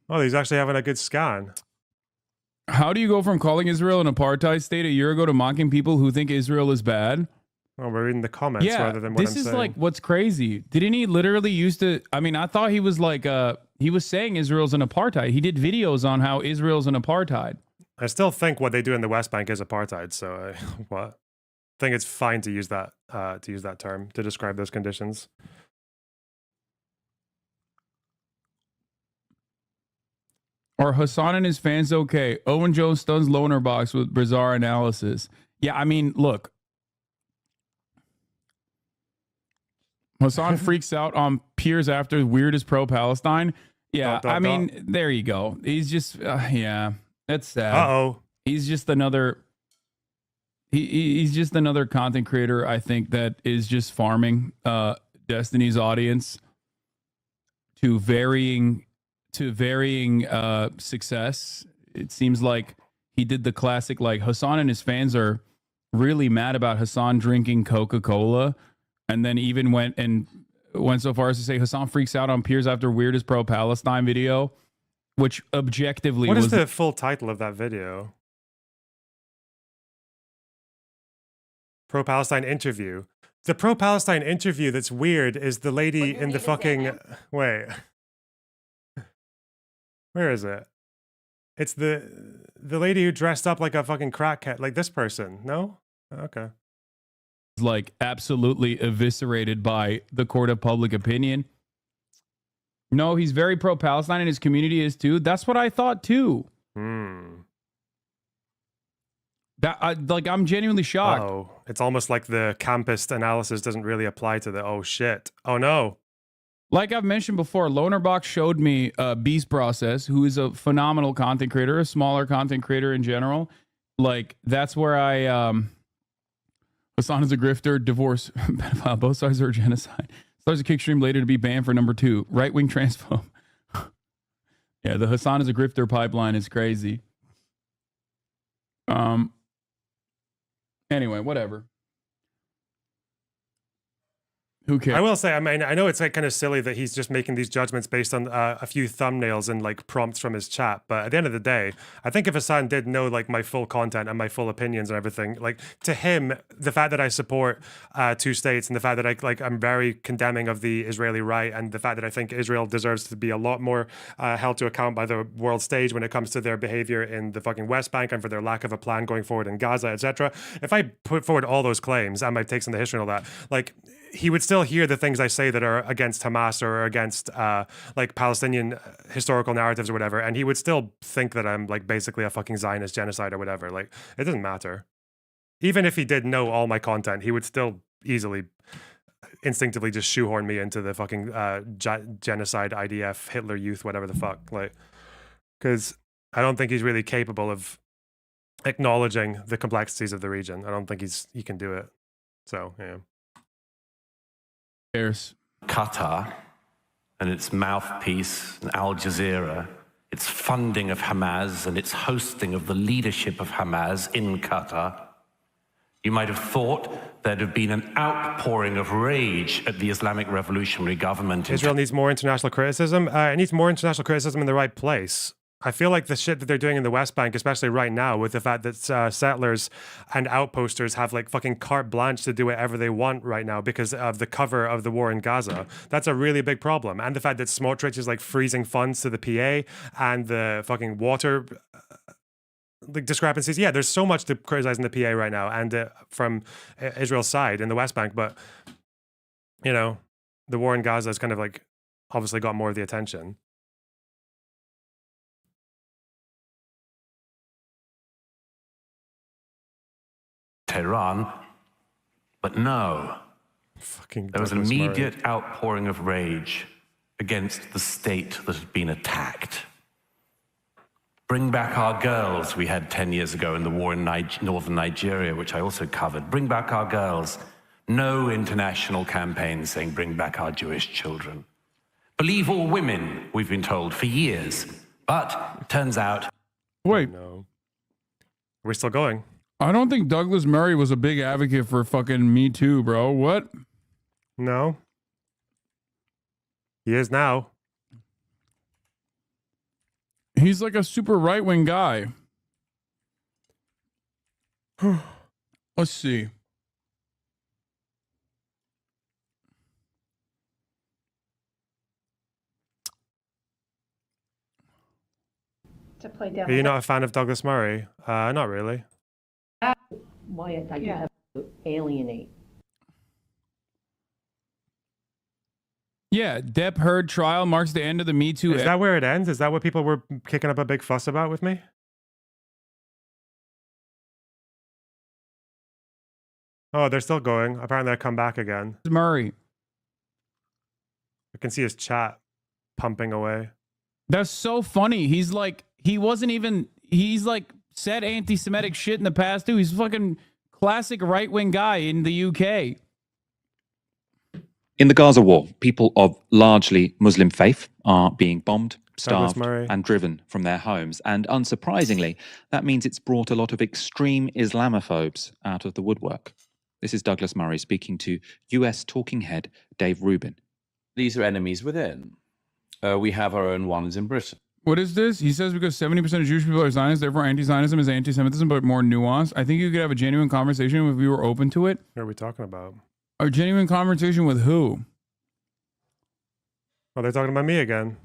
Oh, he's actually having a good scan. How do you go from calling Israel an apartheid state a year ago to mocking people who think Israel is bad? Oh, we're reading the comments rather than what I'm saying. This is like what's crazy. Didn't he literally used to? I mean, I thought he was like he was saying Israel's an apartheid. He did videos on how Israel's an apartheid. I still think what they do in the West Bank is apartheid. So I think it's fine to use that term to describe those conditions. Are Hasan and his fans okay? Owen Jones stuns loner box with bizarre analysis. Yeah, I mean, look. Hasan freaks out on peers after weirdest pro-Palestine. Yeah, I mean, there you go. He's just, yeah, that's sad. Uh-oh. He's just another, he's just another content creator, I think, that is just farming Destiny's audience to varying success. It seems like he did the classic, like Hasan and his fans are really mad about Hasan drinking Coca-Cola, and then even went so far as to say Hasan freaks out on peers after weirdest pro-Palestine video, which objectively what is the full title of that video? Pro-Palestine interview. The pro-Palestine interview that's weird is the lady in the fucking wait. Where is it? It's the lady who dressed up like a fucking crackhead, like this person. No? Okay. Like absolutely eviscerated by the court of public opinion. No, he's very pro-Palestine and his community is too. That's what I thought too. That I'm genuinely shocked. Oh, it's almost like the campus analysis doesn't really apply to the oh shit. Oh no. Like I've mentioned before, Lonerbox showed me Beast Process, who is a phenomenal content creator, a smaller content creator in general. Like that's where I Hasan is a grifter, divorce, pedophile, both sides are genocide. Starts a kick stream later to be banned for number 2. Right-wing transphobe. Yeah, the Hasan is a grifter pipeline is crazy. Anyway, whatever. Who cares? I will say, I mean, I know it's like kind of silly that he's just making these judgments based on a few thumbnails and like prompts from his chat. But at the end of the day, I think if Hasan did know like my full content and my full opinions and everything, like to him, the fact that I support 2 states and the fact that I'm very condemning of the Israeli right and the fact that I think Israel deserves to be a lot more held to account by the world stage when it comes to their behavior in the fucking West Bank and for their lack of a plan going forward in Gaza, etc. If I put forward all those claims and my takes on the history and all that, like he would still hear the things I say that are against Hamas or against like Palestinian historical narratives or whatever, and he would still think that I'm like basically a fucking Zionist genocide or whatever. Like it doesn't matter. Even if he did know all my content, he would still easily instinctively just shoehorn me into the fucking genocide, IDF, Hitler Youth, whatever the fuck. Like, because I don't think he's really capable of acknowledging the complexities of the region. I don't think he can do it. So yeah. Qatar and its mouthpiece, Al Jazeera, its funding of Hamas and its hosting of the leadership of Hamas in Qatar. You might have thought there'd have been an outpouring of rage at the Islamic Revolutionary Government. Israel needs more international criticism. It needs more international criticism in the right place. I feel like the shit that they're doing in the West Bank, especially right now, with the fact that settlers and outposters have like fucking carte blanche to do whatever they want right now because of the cover of the war in Gaza. That's a really big problem. And the fact that Smotrich is like freezing funds to the PA and the fucking water like discrepancies. Yeah, there's so much to criticize in the PA right now and from Israel's side in the West Bank. But, you know, the war in Gaza has kind of like obviously got more of the attention. Tehran, but no. Fucking there was an Douglas immediate Murray. outpouring of rage against the state that had been attacked. Bring back our girls, we had 10 years ago in the war in northern Nigeria, which I also covered. Bring back our girls. No international campaign saying bring back our Jewish children. Believe all women, we've been told for years. But it turns out... Wait, No. Are we still going? I don't think Douglas Murray was a big advocate for fucking Me Too, bro. What? No. He is now. He's like a super right-wing guy. Let's see. To play Are you devil. not a fan of Douglas Murray? Not really. Why I do have to alienate. Yeah, Depp Heard trial marks the end of the Me Too. Is that where it ends? Is that what people were kicking up a big fuss about with me? Oh, they're still going. Apparently I come back again. Murray. I can see his chat pumping away. That's so funny. He's like, he's like said anti-Semitic shit in the past too. He's a fucking classic right-wing guy in the UK. In the Gaza war, people of largely Muslim faith are being bombed, starved, Murray. and driven from their homes. And unsurprisingly, that means it's brought a lot of extreme Islamophobes out of the woodwork. This is Douglas Murray speaking to US talking head Dave Rubin. These are enemies within. We have our own ones in Britain. What is this? He says because 70% of Jewish people are Zionists, therefore anti-Zionism is anti-Semitism, but more nuanced. I think you could have a genuine conversation if we were open to it. What are we talking about? A genuine conversation with who? Oh, they're talking about me again.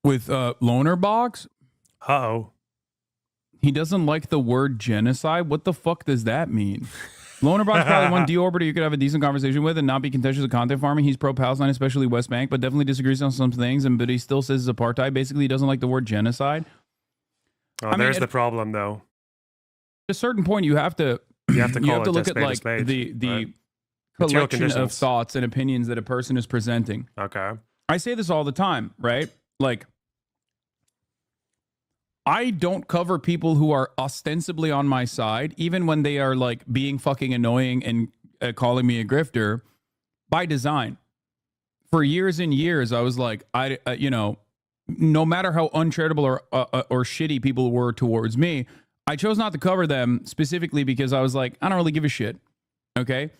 With Loner Box? Uh-oh. He doesn't like the word genocide? What the fuck does that mean? Loner Box probably one deorbiter you could have a decent conversation with and not be contentious of content farming. He's pro-Palestine, especially West Bank, but definitely disagrees on some things, but he still says it's apartheid. Basically, he doesn't like the word genocide. Oh, there's the problem, though. At a certain point, you have to call it look just at like spade, the right? collection of conditions. thoughts and opinions that a person is presenting. Okay. I say this all the time, right? Like, I don't cover people who are ostensibly on my side, even when they are like being fucking annoying and calling me a grifter, by design. For years and years, I was like, no matter how uncharitable or shitty people were towards me, I chose not to cover them specifically because I was like, I don't really give a shit. Okay.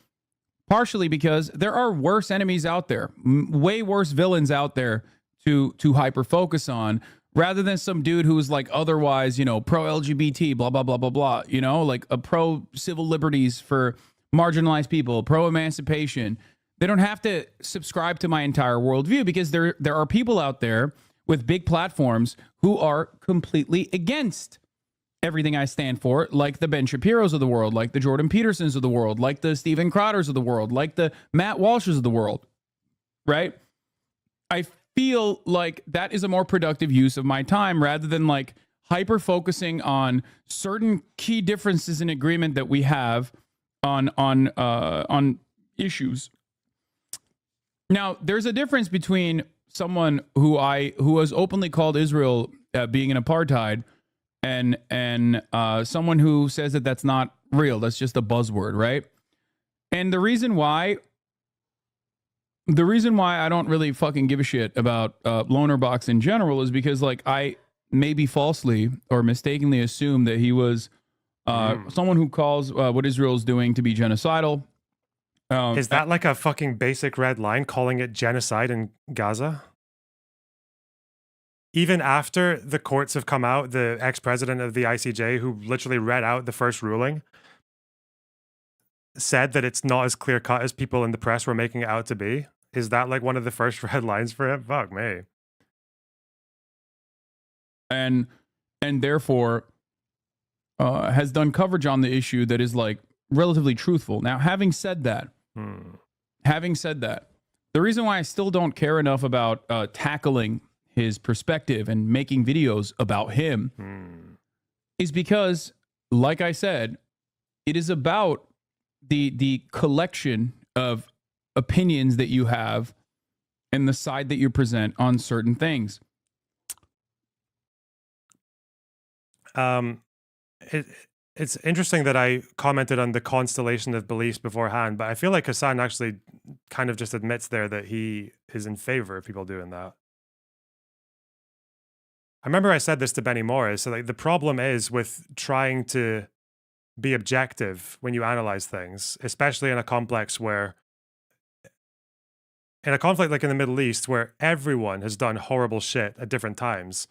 Partially because there are worse enemies out there, way worse villains out there to hyper focus on, rather than some dude who's like otherwise, pro LGBT, blah, blah, blah, blah, blah, like a pro civil liberties for marginalized people, pro emancipation. They don't have to subscribe to my entire worldview because there are people out there with big platforms who are completely against everything I stand for, like the Ben Shapiro's of the world, like the Jordan Petersons of the world, like the Steven Crowders of the world, like the Matt Walshes of the world, right? I feel like that is a more productive use of my time rather than like hyper focusing on certain key differences in agreement that we have on issues. Now, there's a difference between someone who has openly called Israel being an apartheid and someone who says that that's not real. That's just a buzzword, right? And the reason why I don't really fucking give a shit about Loner Box in general is because like I maybe falsely or mistakenly assume that he was someone who calls what Israel is doing to be genocidal. Is that like a fucking basic red line, calling it genocide in Gaza? Even after the courts have come out, the ex-president of the ICJ, who literally read out the first ruling, said that it's not as clear-cut as people in the press were making it out to be. Is that like one of the first red lines for him? Fuck me. And therefore has done coverage on the issue that is like relatively truthful. Now, having said that, the reason why I still don't care enough about tackling his perspective and making videos about him is because, like I said, it is about the collection of opinions that you have and the side that you present on certain things. It's interesting that I commented on the constellation of beliefs beforehand, but I feel like Hasan actually kind of just admits there that he is in favor of people doing that. I remember I said this to Benny Morris. So like the problem is with trying to be objective when you analyze things, especially in a conflict like in the Middle East, where everyone has done horrible shit at different times.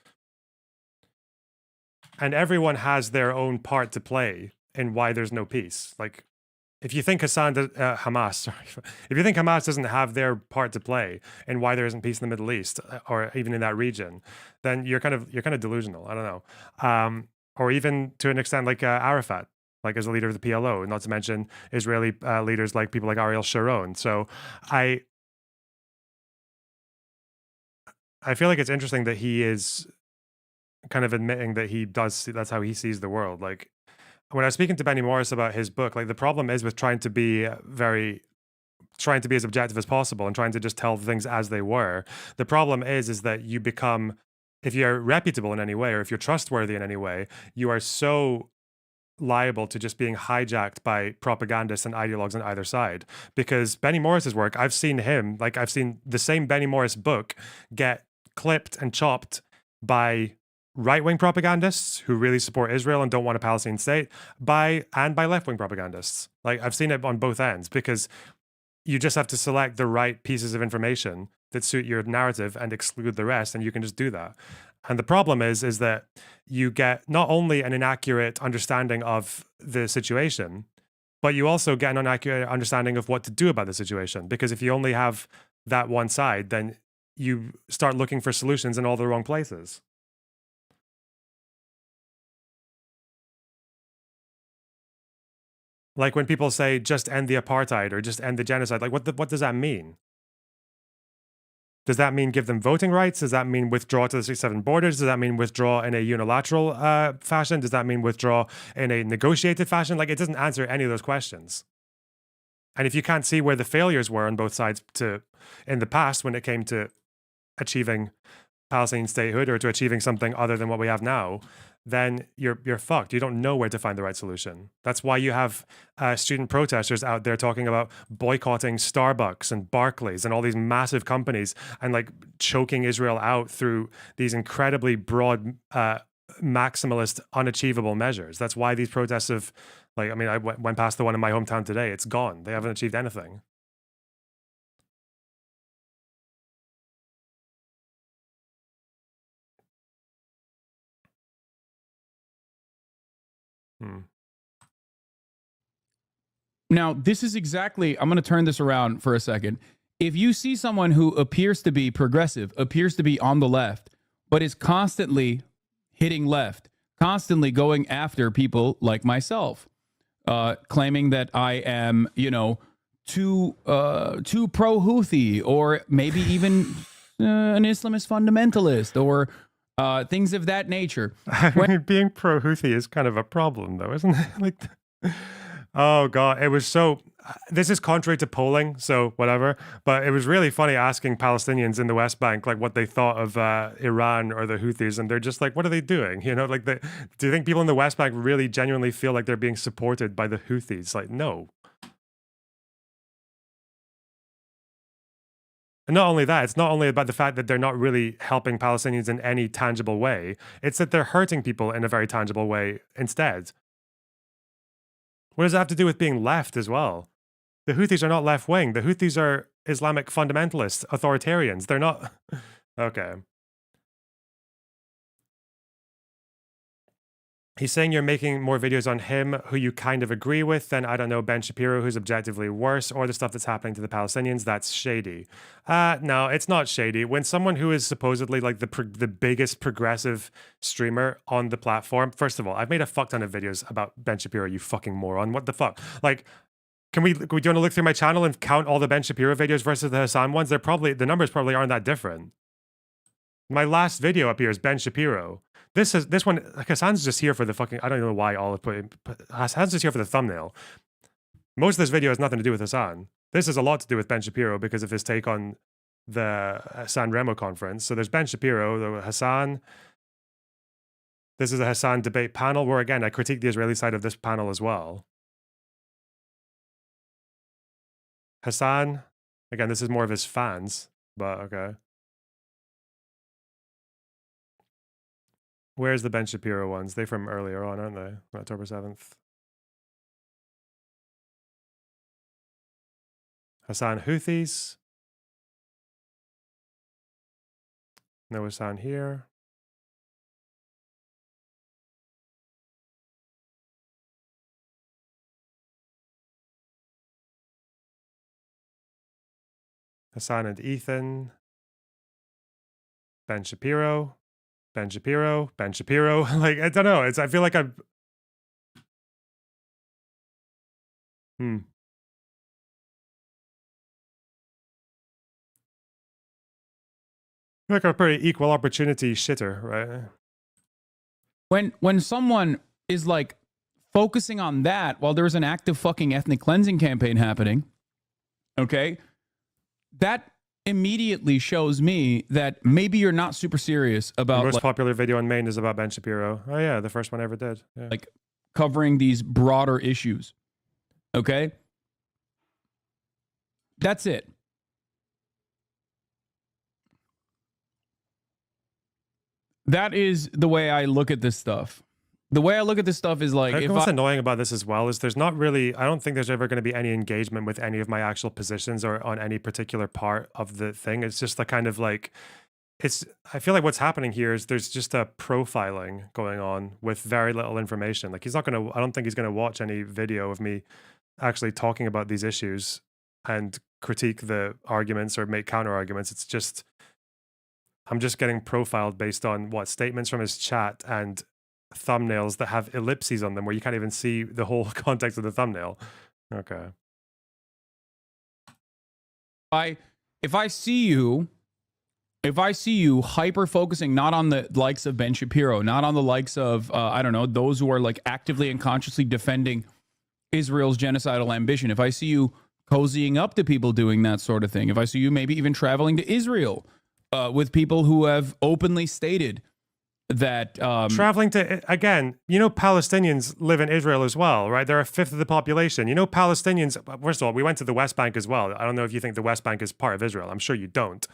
And everyone has their own part to play in why there's no peace. Like, if you think Hamas doesn't have their part to play in why there isn't peace in the Middle East or even in that region, then you're kind of delusional. I don't know, or even to an extent like Arafat, like as a leader of the PLO, not to mention Israeli leaders like people like Ariel Sharon. So I feel like it's interesting that he is kind of admitting that that's how he sees the world. Like when I was speaking to Benny Morris about his book, like the problem is with trying to be as objective as possible and trying to just tell things as they were. The problem is that you become, if you're reputable in any way or if you're trustworthy in any way, you are so liable to just being hijacked by propagandists and ideologues on either side. Because Benny Morris's work, I've seen the same Benny Morris book get clipped and chopped by right-wing propagandists who really support Israel and don't want a Palestinian state, by left-wing propagandists. Like I've seen it on both ends, because you just have to select the right pieces of information that suit your narrative and exclude the rest, and you can just do that. And the problem is that you get not only an inaccurate understanding of the situation, but you also get an inaccurate understanding of what to do about the situation. Because if you only have that one side, then you start looking for solutions in all the wrong places. Like when people say just end the apartheid or just end the genocide, like what does that mean? Does that mean give them voting rights? Does that mean withdraw to the 67 borders? Does that mean withdraw in a unilateral fashion? Does that mean withdraw in a negotiated fashion? Like it doesn't answer any of those questions. And if you can't see where the failures were on both sides in the past when it came to achieving Palestinian statehood or to achieving something other than what we have now, then you're fucked. You don't know where to find the right solution. That's why you have student protesters out there talking about boycotting Starbucks and Barclays and all these massive companies and like choking Israel out through these incredibly broad, maximalist, unachievable measures. That's why these protests have, like, I mean, I went past the one in my hometown today. It's gone. They haven't achieved anything. Now, this is exactly, I'm going to turn this around for a second. If you see someone who appears to be progressive, appears to be on the left, but is constantly hitting left, constantly going after people like myself, claiming that I am, too pro-Houthi, or maybe even an Islamist fundamentalist, or things of that nature. I mean, being pro-Houthi is kind of a problem, though, isn't it? Like, oh God, it was so. This is contrary to polling, so whatever. But it was really funny asking Palestinians in the West Bank like what they thought of Iran or the Houthis, and they're just like, "What are they doing?" You know, like, do you think people in the West Bank really genuinely feel like they're being supported by the Houthis? Like, no. And not only that, it's not only about the fact that they're not really helping Palestinians in any tangible way. It's that they're hurting people in a very tangible way instead. What does that have to do with being left as well? The Houthis are not left wing. The Houthis are Islamic fundamentalists, authoritarians. They're not. Okay. He's saying you're making more videos on him who you kind of agree with than, I don't know, Ben Shapiro, who's objectively worse, or the stuff that's happening to the Palestinians. That's shady. No, it's not shady. When someone who is supposedly like the biggest progressive streamer on the platform, first of all, I've made a fuck ton of videos about Ben Shapiro, you fucking moron. What the fuck? Like, do you want to look through my channel and count all the Ben Shapiro videos versus the Hasan ones? The numbers probably aren't that different. My last video up here is Ben Shapiro. This one, like, Hasan's just here for the fucking, I don't know why all of Hasan's just here for the thumbnail. Most of this video has nothing to do with Hasan. This has a lot to do with Ben Shapiro because of his take on the San Remo conference. So there's Ben Shapiro, the Hasan. This is a Hasan debate panel where, again, I critique the Israeli side of this panel as well. Hasan, again, this is more of his fans, but okay. Where's the Ben Shapiro ones? They're from earlier on, aren't they? October 7th. Hasan Houthis. No Hasan here. Hasan and Ethan. Ben Shapiro. Ben Shapiro. Ben Shapiro. Like, I don't know. I feel like I'm... Like a pretty equal opportunity shitter, right? When someone is like focusing on that while there's an active fucking ethnic cleansing campaign happening, okay, that immediately shows me that maybe you're not super serious about the most popular video in Maine is about Ben Shapiro. Oh yeah, the first one I ever did. Yeah. Like covering these broader issues. Okay? That's it. That is the way I look at this stuff. The way I look at this stuff is like, what's annoying about this as well is there's not really, I don't think there's ever going to be any engagement with any of my actual positions or on any particular part of the thing. It's just the kind of like, I feel like what's happening here is there's just a profiling going on with very little information. Like I don't think he's going to watch any video of me actually talking about these issues and critique the arguments or make counter arguments. It's just, I'm just getting profiled based on statements from his chat and thumbnails that have ellipses on them where you can't even see the whole context of the thumbnail. Okay. If I see you hyper focusing not on the likes of Ben Shapiro, not on the likes of I don't know, those who are like actively and consciously defending Israel's genocidal ambition, if I see you cozying up to people doing that sort of thing, if I see you maybe even traveling to Israel with people who have openly stated that traveling to, again, Palestinians live in Israel as well, right? They're a fifth of the population. Palestinians, first of all, we went to the West Bank as well. I don't know if you think the West Bank is part of Israel. I'm sure you don't,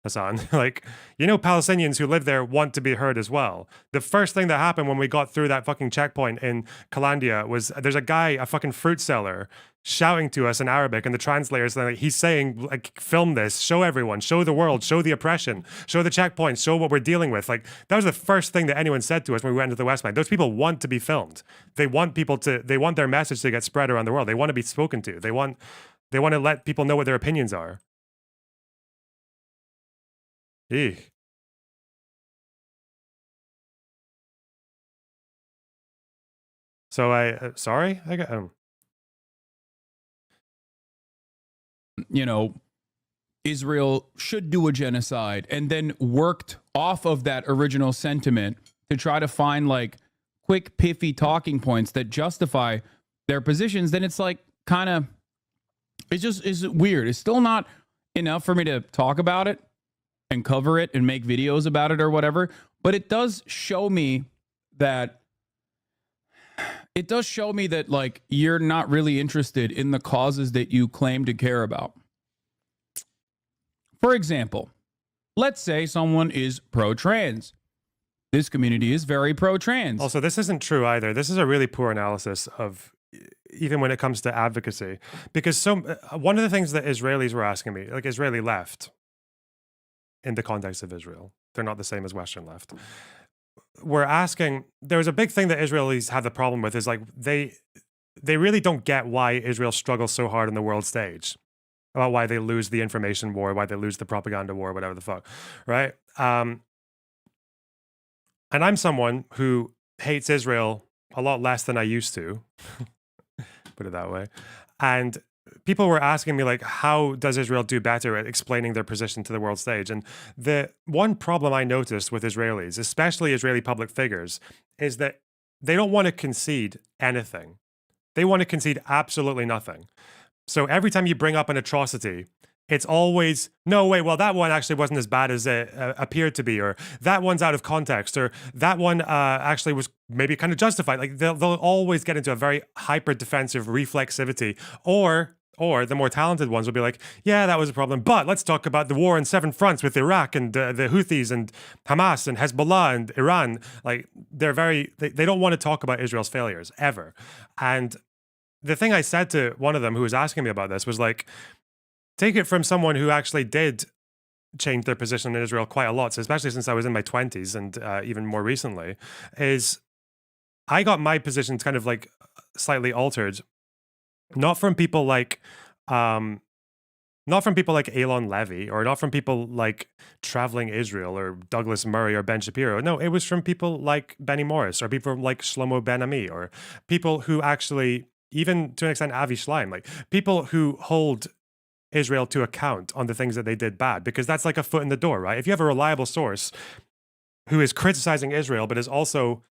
Hasan. Like, Palestinians who live there want to be heard as well. The first thing that happened when we got through that fucking checkpoint in Kalandia was there's a guy, a fucking fruit seller, shouting to us in Arabic, and the translators, like, he's saying, like, film this, show everyone, show the world, show the oppression, show the checkpoints, show what we're dealing with. Like, that was the first thing that anyone said to us when we went to the West Bank. Those people want to be filmed. They want their message to get spread around the world. They want to be spoken to. They want to let people know what their opinions are. Eek. So sorry? I got... Israel should do a genocide, and then worked off of that original sentiment to try to find like quick, piffy talking points that justify their positions, then it's like kind of, it's weird. It's still not enough for me to talk about it and cover it and make videos about it or whatever, but it does show me that like you're not really interested in the causes that you claim to care about. For example, let's say someone is pro-trans. This community is very pro-trans. Also, this isn't true either. This is a really poor analysis of, even when it comes to advocacy, because one of the things that Israelis were asking me, like Israeli left, in the context of Israel, they're not the same as Western left. We're asking, there's a big thing that Israelis have the problem with is like they really don't get why Israel struggles so hard on the world stage, about why they lose the information war, why they lose the propaganda war, whatever the fuck, right? And I'm someone who hates Israel a lot less than I used to, put it that way. And people were asking me, like, how does Israel do better at explaining their position to the world stage? And the one problem I noticed with Israelis, especially Israeli public figures, is that they don't want to concede anything. They want to concede absolutely nothing. So every time you bring up an atrocity, it's always, no, wait, well, that one actually wasn't as bad as it appeared to be, or that one's out of context, or that one actually was maybe kind of justified. Like they'll always get into a very hyper defensive reflexivity, or the more talented ones will be like, yeah, that was a problem, but let's talk about the war in 7 fronts with Iraq and the Houthis and Hamas and Hezbollah and Iran. Like they don't want to talk about Israel's failures ever. And the thing I said to one of them who was asking me about this was like, take it from someone who actually did change their position in Israel quite a lot, so especially since I was in my 20s and even more recently, is I got my positions kind of like slightly altered, not from people like Elon Levy, or not from people like Traveling Israel or Douglas Murray or Ben Shapiro. No, it was from people like Benny Morris or people like Shlomo Ben Ami, or people who actually, even to an extent, Avi Schleim, like people who hold Israel to account on the things that they did bad, because that's like a foot in the door, right? If you have a reliable source who is criticizing Israel, but is also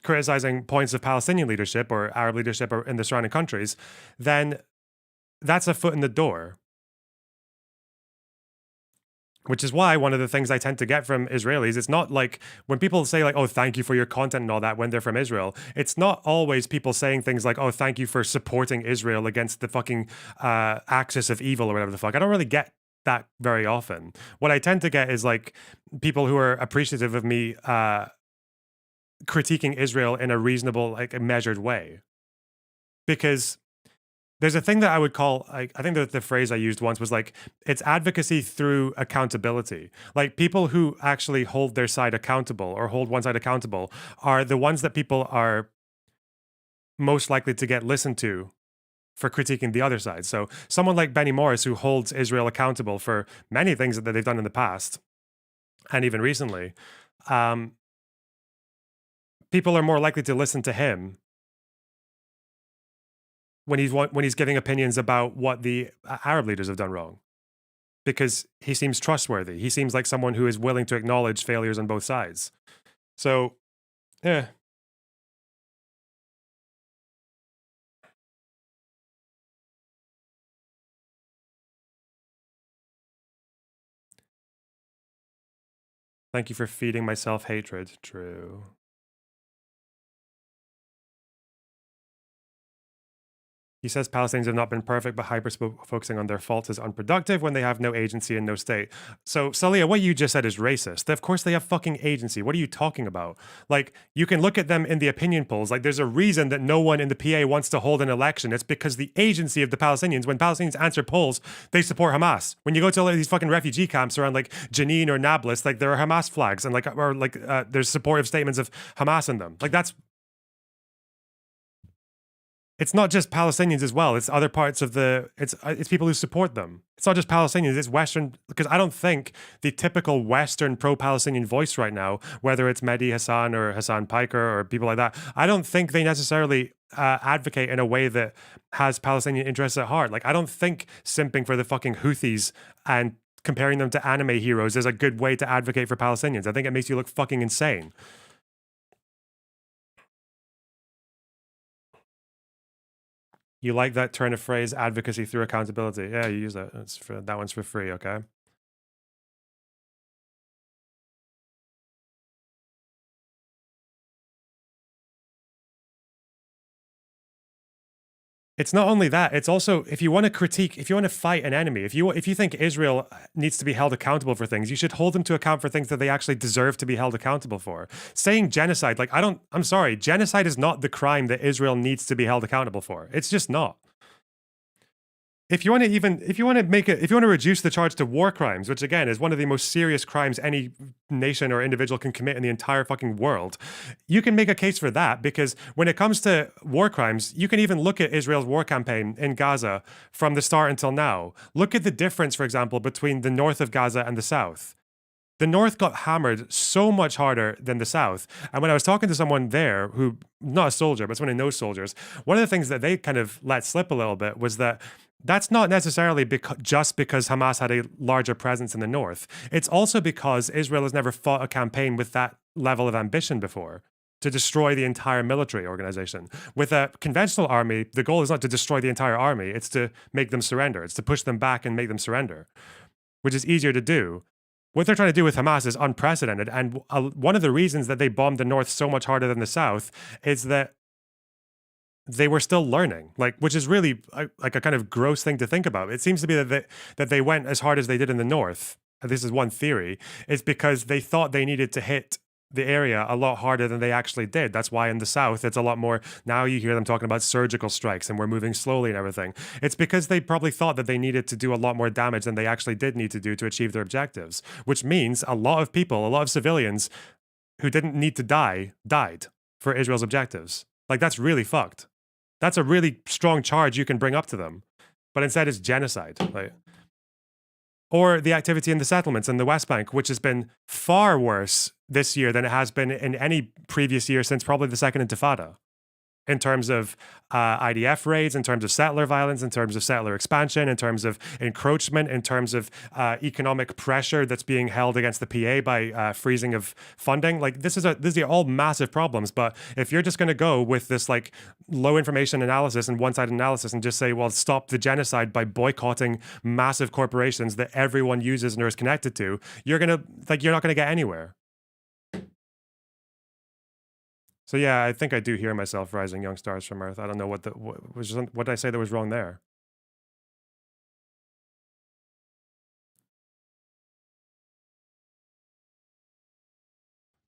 criticizing points of Palestinian leadership or Arab leadership or in the surrounding countries, then that's a foot in the door. Which is why one of the things I tend to get from Israelis, it's not like when people say like, oh, thank you for your content and all that when they're from Israel, it's not always people saying things like, oh, thank you for supporting Israel against the fucking axis of evil or whatever the fuck. I don't really get that very often. What I tend to get is like people who are appreciative of me critiquing Israel in a reasonable, like a measured way. Because there's a thing that I would call, I think that the phrase I used once was like, it's advocacy through accountability. Like people who actually hold their side accountable or hold one side accountable are the ones that people are most likely to get listened to for critiquing the other side. So someone like Benny Morris, who holds Israel accountable for many things that they've done in the past and even recently, people are more likely to listen to him when he's giving opinions about what the Arab leaders have done wrong, because he seems trustworthy. He seems like someone who is willing to acknowledge failures on both sides. So, yeah. Thank you for feeding my self-hatred. True. He says Palestinians have not been perfect, but hyper-focusing on their faults is unproductive when they have no agency and no state. So, Salia, what you just said is racist. Of course they have fucking agency. What are you talking about? Like, you can look at them in the opinion polls. Like, there's a reason that no one in the PA wants to hold an election. It's because the agency of the Palestinians, when Palestinians answer polls, they support Hamas. When you go to all these fucking refugee camps around, like, Jenin or Nablus, like, there are Hamas flags and, like, or, like, there's supportive statements of Hamas in them. Like, that's... It's not just Palestinians as well. It's other parts of the, it's people who support them. It's not just Palestinians, it's Western, because I don't think the typical Western pro-Palestinian voice right now, whether it's Mehdi Hasan or Hassan Piker or people like that, I don't think they necessarily advocate in a way that has Palestinian interests at heart. Like, I don't think simping for the fucking Houthis and comparing them to anime heroes is a good way to advocate for Palestinians. I think it makes you look fucking insane. You like that turn of phrase, advocacy through accountability. Yeah, you use that. That one's for free, okay? It's not only that, it's also, if you want to critique, if you want to fight an enemy, if you think Israel needs to be held accountable for things, you should hold them to account for things that they actually deserve to be held accountable for. Saying genocide, like, I'm sorry, genocide is not the crime that Israel needs to be held accountable for. It's just not. If you want to reduce the charge to war crimes, which again is one of the most serious crimes any nation or individual can commit in the entire fucking world, you can make a case for that, because when it comes to war crimes, you can even look at Israel's war campaign in Gaza from the start until now. Look at the difference, for example, between the north of Gaza and the south. The north got hammered so much harder than the south. And when I was talking to someone there who, not a soldier, but someone who knows soldiers, one of the things that they kind of let slip a little bit was that that's not necessarily just because Hamas had a larger presence in the north. It's also because Israel has never fought a campaign with that level of ambition before. to destroy the entire military organization. With a conventional army, the goal is not to destroy the entire army, it's to make them surrender. It's to push them back and make them surrender, which is easier to do. What they're trying to do with Hamas is unprecedented. And one of the reasons that they bombed the north so much harder than the south is that they were still learning, like, which is really like a kind of gross thing to think about. It seems to be that they went as hard as they did in the north. This is one theory. It's because they thought they needed to hit the area a lot harder than they actually did. That's why in the south, it's a lot more, now you hear them talking about surgical strikes and we're moving slowly and everything. It's because they probably thought that they needed to do a lot more damage than they actually did need to do to achieve their objectives, which means a lot of people, a lot of civilians who didn't need to die, died for Israel's objectives. Like, that's really fucked. That's a really strong charge you can bring up to them. But instead it's genocide. Like, or the activity in the settlements in the West Bank, which has been far worse this year than it has been in any previous year since probably the Second Intifada, in terms of IDF raids, in terms of settler violence, in terms of settler expansion, in terms of encroachment, in terms of economic pressure that's being held against the PA by freezing of funding. Like, these are all massive problems. But if you're just going to go with this like low information analysis and one-sided analysis and just say, well, stop the genocide by boycotting massive corporations that everyone uses and is connected to, you're not going to get anywhere. So yeah, I think I do hear myself, rising young stars from Earth. I don't know what did I say that was wrong there.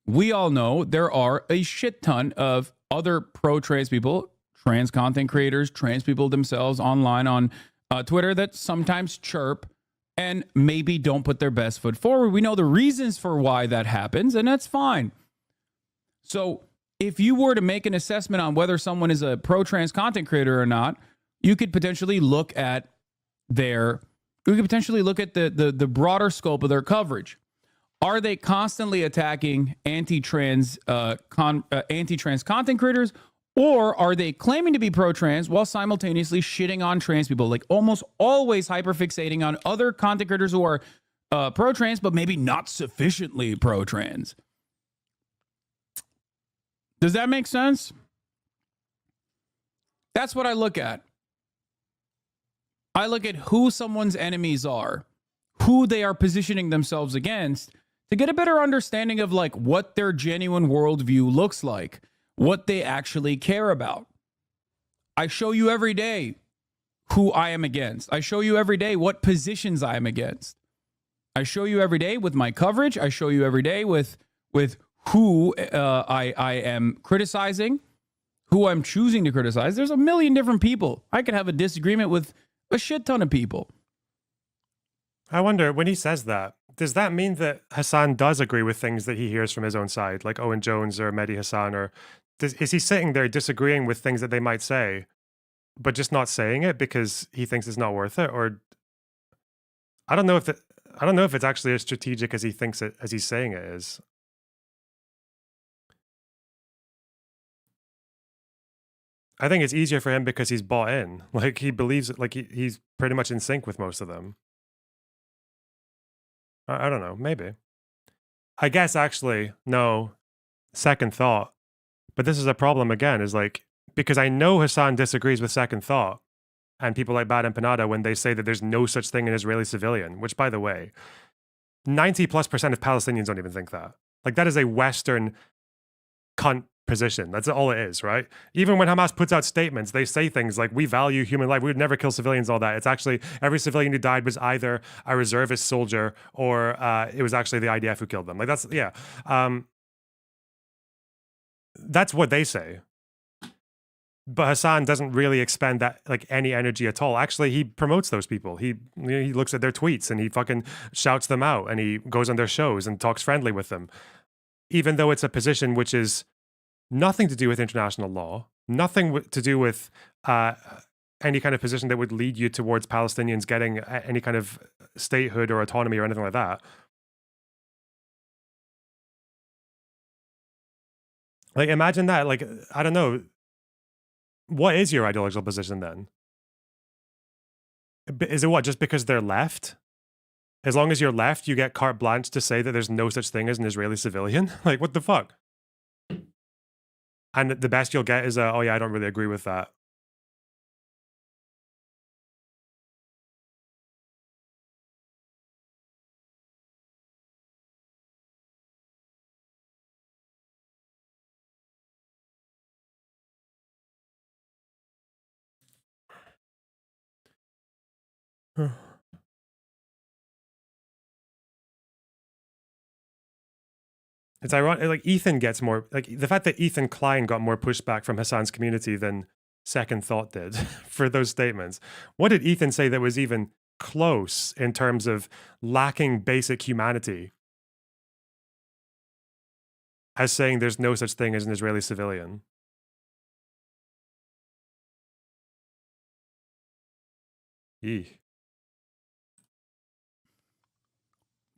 We all know there are a shit ton of other pro-trans people, trans content creators, trans people themselves online on Twitter that sometimes chirp and maybe don't put their best foot forward. We know the reasons for why that happens, and that's fine. So if you were to make an assessment on whether someone is a pro-trans content creator or not, you could potentially look at the broader scope of their coverage. Are they constantly attacking anti-trans content creators, or are they claiming to be pro-trans while simultaneously shitting on trans people? Like, almost always hyperfixating on other content creators who are pro-trans, but maybe not sufficiently pro-trans. Does that make sense? That's what I look at. I look at who someone's enemies are, who they are positioning themselves against, to get a better understanding of like what their genuine worldview looks like, what they actually care about. I show you every day who I am against. I show you every day what positions I am against. I show you every day with my coverage. I show you every day with who I am criticizing, who I'm choosing to criticize. There's a million different people. I could have a disagreement with a shit ton of people. I wonder, when he says that, does that mean that Hasan does agree with things that he hears from his own side, like Owen Jones or Mehdi Hasan, or is he sitting there disagreeing with things that they might say, but just not saying it because he thinks it's not worth it? Or I don't know if it's actually as strategic as he thinks it, as he's saying it is. I think it's easier for him because he's bought in. Like, he believes it, like he's pretty much in sync with most of them. I don't know, maybe. I guess actually, no, second thought. But this is a problem again, is like, because I know Hasan disagrees with second thought and people like Bad and Panada when they say that there's no such thing in Israeli civilian, which, by the way, 90+% of Palestinians don't even think that. Like, that is a Western cunt position. That's all it is, right? Even when Hamas puts out statements, they say things like, we value human life, we would never kill civilians, all that. It's actually, every civilian who died was either a reservist soldier or it was actually the IDF who killed them. Like, that's, yeah. That's what they say. But Hasan doesn't really expend that, like, any energy at all. Actually, he promotes those people. He looks at their tweets and he fucking shouts them out and he goes on their shows and talks friendly with them. Even though it's a position which is nothing to do with international law, nothing to do with any kind of position that would lead you towards Palestinians getting any kind of statehood or autonomy or anything like that. Like, imagine that. Like, I don't know. What is your ideological position then? Is it what, just because they're left? As long as you're left, you get carte blanche to say that there's no such thing as an Israeli civilian? Like, what the fuck? And the best you'll get is oh yeah, I don't really agree with that. It's ironic, like Ethan gets more, like the fact that Ethan Klein got more pushback from Hasan's community than Second Thought did for those statements. What did Ethan say that was even close in terms of lacking basic humanity as saying there's no such thing as an Israeli civilian? Eeh.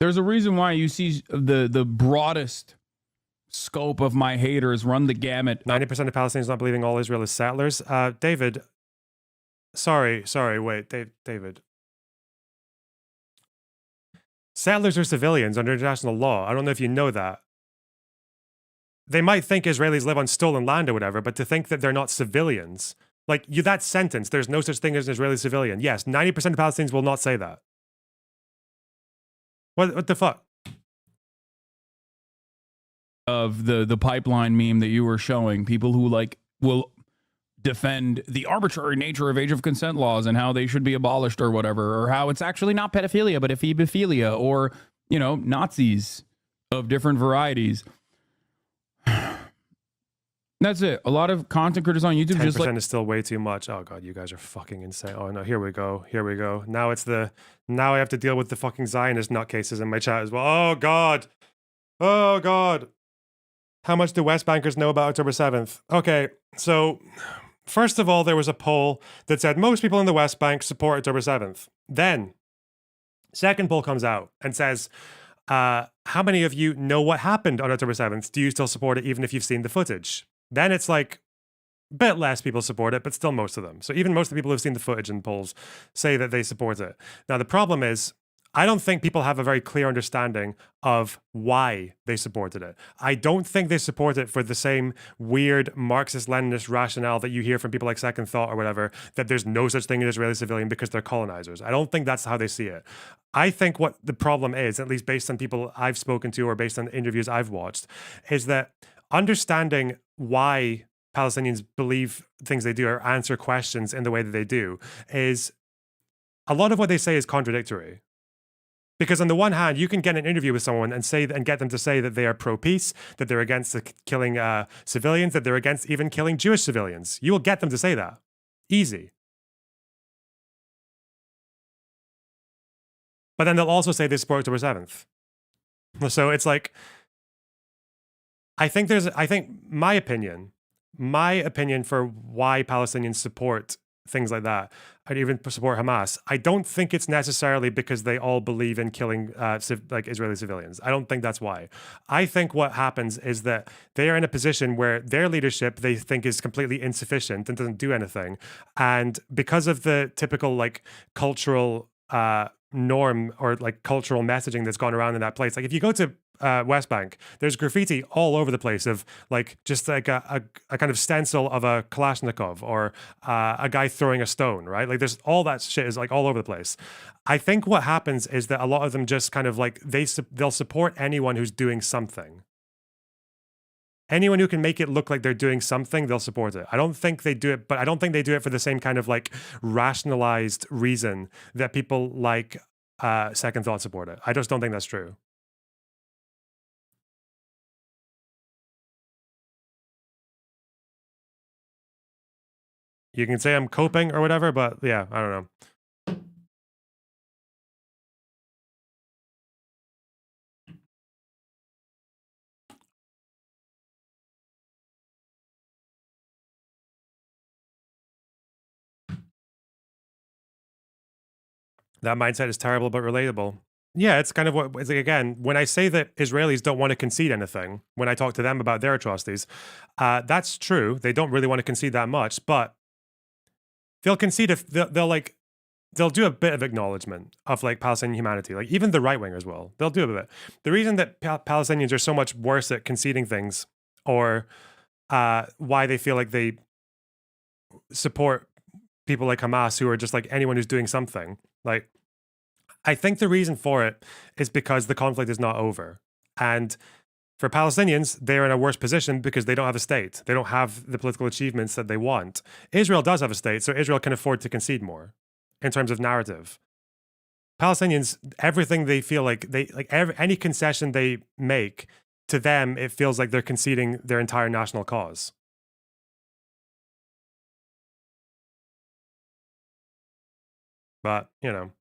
There's a reason why you see the broadest scope of my haters run the gamut. 90% of Palestinians not believing all Israel is settlers. David, sorry, wait, David. Settlers are civilians under international law. I don't know if you know that. They might think Israelis live on stolen land or whatever, but to think that they're not civilians, like that sentence, there's no such thing as an Israeli civilian. Yes, 90% of Palestinians will not say that. What the fuck? Of the pipeline meme that you were showing, people who like will defend the arbitrary nature of age of consent laws and how they should be abolished or whatever, or how it's actually not pedophilia but ephebophilia, or Nazis of different varieties. That's it. A lot of content creators on YouTube 10% just like is still way too much. Oh god, you guys are fucking insane. Oh no, here we go. Now I have to deal with the fucking Zionist nutcases in my chat as well. Oh god. How much do West Bankers know about October 7th? Okay, so first of all, there was a poll that said most people in the West Bank support October 7th. Then, second poll comes out and says, how many of you know what happened on October 7th? Do you still support it even if you've seen the footage? Then it's like a bit less people support it, but still most of them. So even most of the people who've seen the footage in polls say that they support it. Now, the problem is, I don't think people have a very clear understanding of why they supported it. I don't think they support it for the same weird Marxist-Leninist rationale that you hear from people like Second Thought or whatever, that there's no such thing as Israeli civilian because they're colonizers. I don't think that's how they see it. I think what the problem is, at least based on people I've spoken to or based on interviews I've watched, is that understanding why Palestinians believe things they do or answer questions in the way that they do is a lot of what they say is contradictory. Because on the one hand, you can get an interview with someone and get them to say that they are pro-peace, that they're against killing civilians, that they're against even killing Jewish civilians. You will get them to say that. Easy. But then they'll also say they support October 7th. So it's like, I think my opinion for why Palestinians support things like that, and even support Hamas, I don't think it's necessarily because they all believe in killing like Israeli civilians. I don't think that's why. I think what happens is that they are in a position where their leadership they think is completely insufficient and doesn't do anything, and because of the typical like cultural norm or like cultural messaging that's gone around in that place, like if you go to West Bank, there's graffiti all over the place of like just like a kind of stencil of a Kalashnikov or a guy throwing a stone, right? Like there's all that shit is like all over the place. I think what happens is that a lot of them just kind of like they'll support anyone who's doing something. Anyone who can make it look like they're doing something, they'll support it. I don't think they do it, but I don't think they do it for the same kind of like rationalized reason that people like Second Thought support it. I just don't think that's true. You can say I'm coping or whatever, but yeah, I don't know. That mindset is terrible but relatable. Yeah, it's kind of what it's like, again, when I say that Israelis don't want to concede anything, when I talk to them about their atrocities, that's true. They don't really want to concede that much, but they'll concede if they'll do a bit of acknowledgement of like Palestinian humanity. Like even the right wingers will. They'll do a bit. The reason that Palestinians are so much worse at conceding things or why they feel like they support people like Hamas, who are just like anyone who's doing something. Like, I think the reason for it is because the conflict is not over. And for Palestinians, they're in a worse position because they don't have a state. They don't have the political achievements that they want. Israel does have a state, so Israel can afford to concede more in terms of narrative. Palestinians, everything they feel like any concession they make, to them, it feels like they're conceding their entire national cause. But, you know.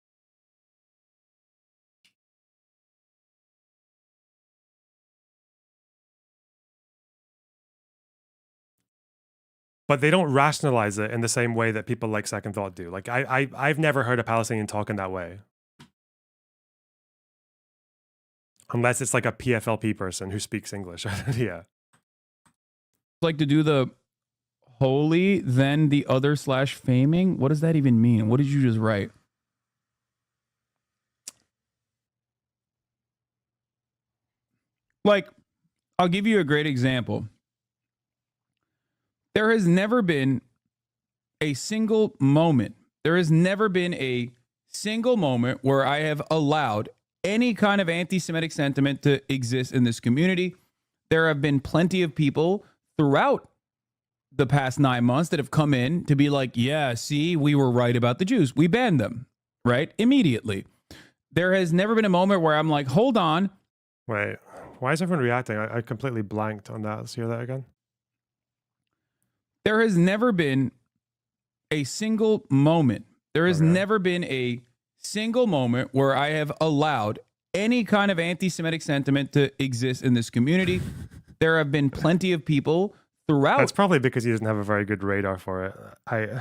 But they don't rationalize it in the same way that people like Second Thought do. Like, I've never heard a Palestinian talk in that way. Unless it's like a PFLP person who speaks English. Yeah. Like to do the holy, then the other / faming. What does that even mean? What did you just write? Like, I'll give you a great example. There has never been a single moment. There has never been a single moment where I have allowed any kind of anti-Semitic sentiment to exist in this community. There have been plenty of people throughout the past 9 months that have come in to be like, yeah, see, we were right about the Jews. We banned them, right? Immediately. There has never been a moment where I'm like, hold on. Wait, why is everyone reacting? I completely blanked on that. Let's hear that again. There has never been a single moment. There has never been a single moment where I have allowed any kind of anti-Semitic sentiment to exist in this community. There have been plenty of people throughout. That's probably because he doesn't have a very good radar for it.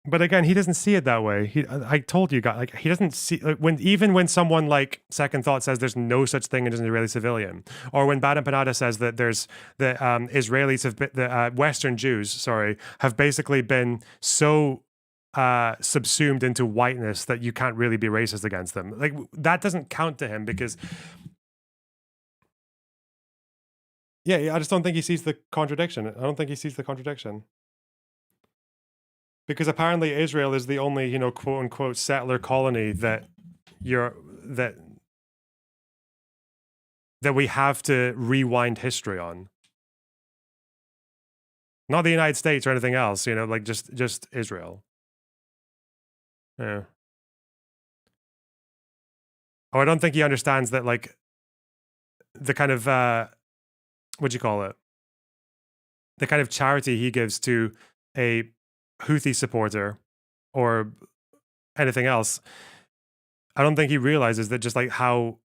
But again, he doesn't see it that way. I told you guys, like, he doesn't see, like, even when someone like Second Thought says there's no such thing as an Israeli civilian, or when Baden Panada says that there's the Israelis have been, the Western Jews, sorry, have basically been so subsumed into whiteness that you can't really be racist against them. Like, that doesn't count to him because, yeah, I just don't think he sees the contradiction. I don't think he sees the contradiction. Because apparently Israel is the only, you know, quote unquote settler colony that that we have to rewind history on. Not the United States or anything else, you know, like just Israel. Yeah. Oh, I don't think he understands that, like, the kind of what'd you call it? The kind of charity he gives to a Houthi supporter or anything else. I don't think he realizes that just like how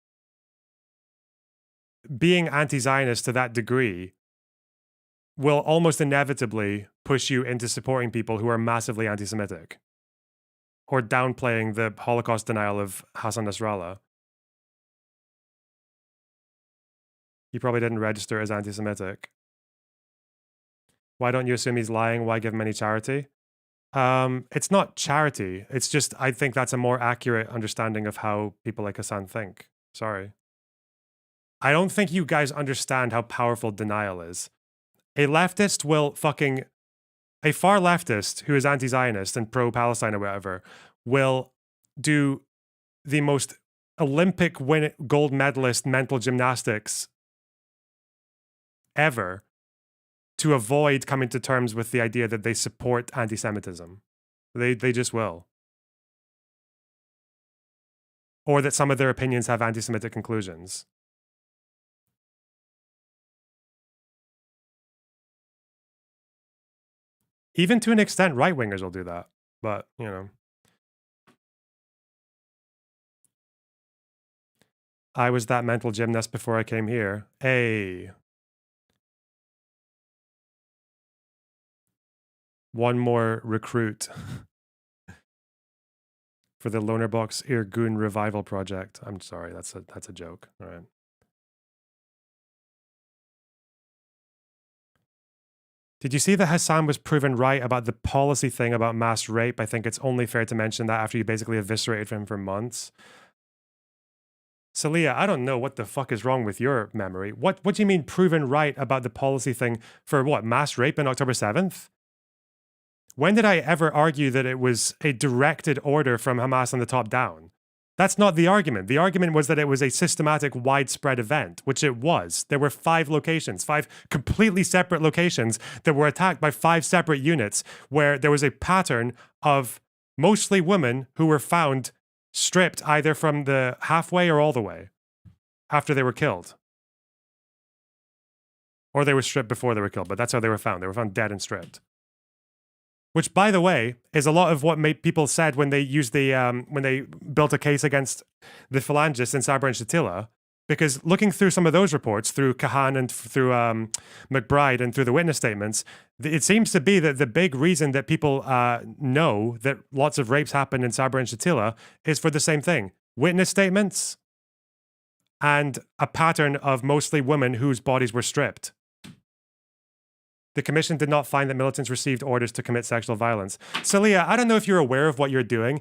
being anti-Zionist to that degree will almost inevitably push you into supporting people who are massively anti-Semitic or downplaying the Holocaust denial of Hasan Nasrallah. He probably didn't register as anti-Semitic. Why don't you assume he's lying? Why give him any charity? It's not charity. It's just, I think that's a more accurate understanding of how people like Hasan think. Sorry. I don't think you guys understand how powerful denial is. A leftist will fucking, a far leftist who is anti-Zionist and pro-Palestine or whatever will do the most Olympic gold medalist mental gymnastics ever to avoid coming to terms with the idea that they support anti-Semitism. They just will. Or that some of their opinions have anti-Semitic conclusions. Even to an extent, right-wingers will do that. But, you know. I was that mental gymnast before I came here. Hey. One more recruit for the Loner Box Irgun Revival Project. I'm sorry, that's a joke. All right. Did you see that Hasan was proven right about the policy thing about mass rape? I think it's only fair to mention that after you basically eviscerated him for months. Celia, I don't know what the fuck is wrong with your memory. What do you mean proven right about the policy thing for what, mass rape on October 7th? When did I ever argue that it was a directed order from Hamas on the top down? That's not the argument. The argument was that it was a systematic, widespread event, which it was. There were 5 locations, 5 completely separate locations that were attacked by 5 separate units, where there was a pattern of mostly women who were found stripped either from the halfway or all the way after they were killed. Or they were stripped before they were killed, but that's how they were found. They were found dead and stripped. Which, by the way, is a lot of what people said when they used the when they built a case against the phalangists in Sabra and Shatila. Because looking through some of those reports, through Kahan and through McBride and through the witness statements, it seems to be that the big reason that people know that lots of rapes happened in Sabra and Shatila is for the same thing: witness statements and a pattern of mostly women whose bodies were stripped. The commission did not find that militants received orders to commit sexual violence. Celia, I don't know if you're aware of what you're doing.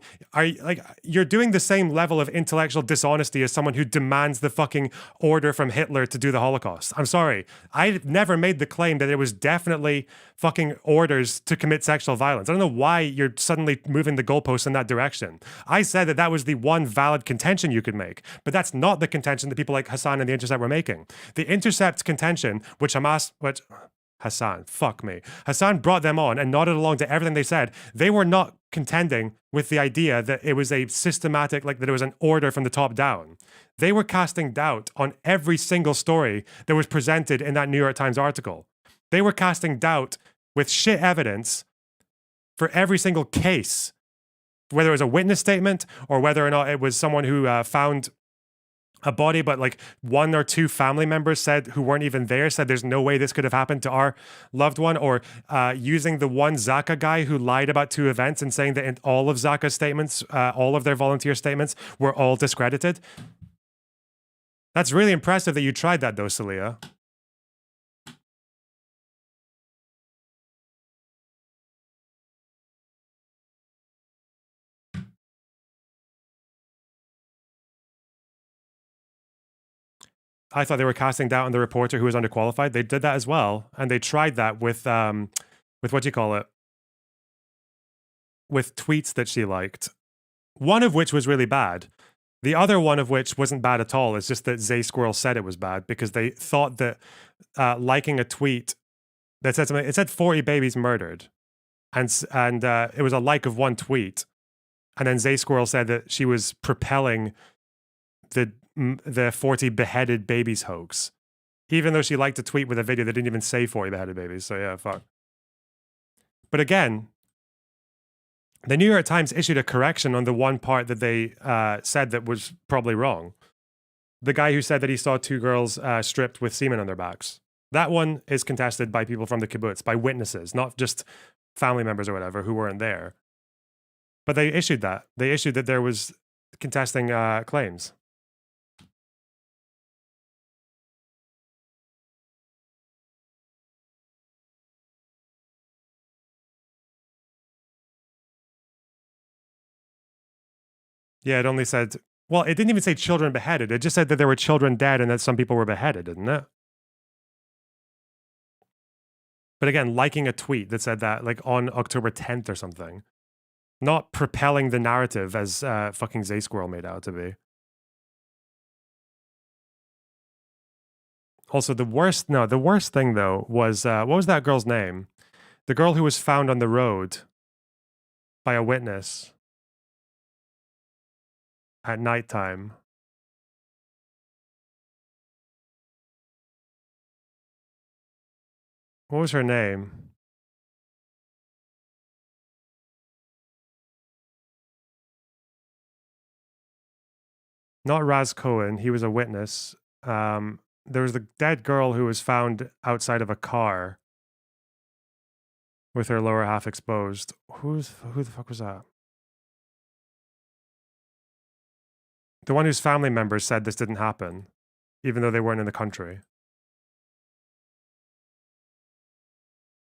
You're doing the same level of intellectual dishonesty as someone who demands the fucking order from Hitler to do the Holocaust. I'm sorry. I never made the claim that it was definitely fucking orders to commit sexual violence. I don't know why you're suddenly moving the goalposts in that direction. I said that that was the one valid contention you could make, but that's not the contention that people like Hasan and The Intercept were making. The Intercept's contention, which Hasan, fuck me. Hasan brought them on and nodded along to everything they said. They were not contending with the idea that it was a systematic, like that it was an order from the top down. They were casting doubt on every single story that was presented in that New York Times article. They were casting doubt with shit evidence for every single case, whether it was a witness statement or whether or not it was someone who found a body, but like 1 or 2 family members said who weren't even there, said there's no way this could have happened to our loved one, or using the one Zaka guy who lied about 2 events and saying that in all of Zaka's statements, all of their volunteer statements were all discredited. That's really impressive that you tried that though, Celia. I thought they were casting doubt on the reporter who was underqualified. They did that as well, and they tried that with what do you call it? With tweets that she liked. One of which was really bad. The other one of which wasn't bad at all. It's just that Zay Squirrel said it was bad because they thought that liking a tweet that said something. It said 40 babies murdered, and it was a like of one tweet, and then Zay Squirrel said that she was propelling the 40 beheaded babies hoax, even though she liked a tweet with a video that didn't even say 40 beheaded babies. So yeah, fuck. But again, the New York Times issued a correction on the one part that they said that was probably wrong. The guy who said that he saw 2 girls stripped with semen on their backs. That one is contested by people from the kibbutz, by witnesses, not just family members or whatever who weren't there. But they issued that. They issued that there was contesting claims. Yeah, it only said, well, it didn't even say children beheaded. It just said that there were children dead and that some people were beheaded, didn't it? But again, liking a tweet that said that like on October 10th or something. Not propelling the narrative as fucking Zay Squirrel made out to be. Also, the worst thing though was, what was that girl's name? The girl who was found on the road by a witness at nighttime. What was her name? Not Raz Cohen. He was a witness. There was the dead girl who was found outside of a car with her lower half exposed. Who the fuck was that? The one whose family members said this didn't happen, even though they weren't in the country.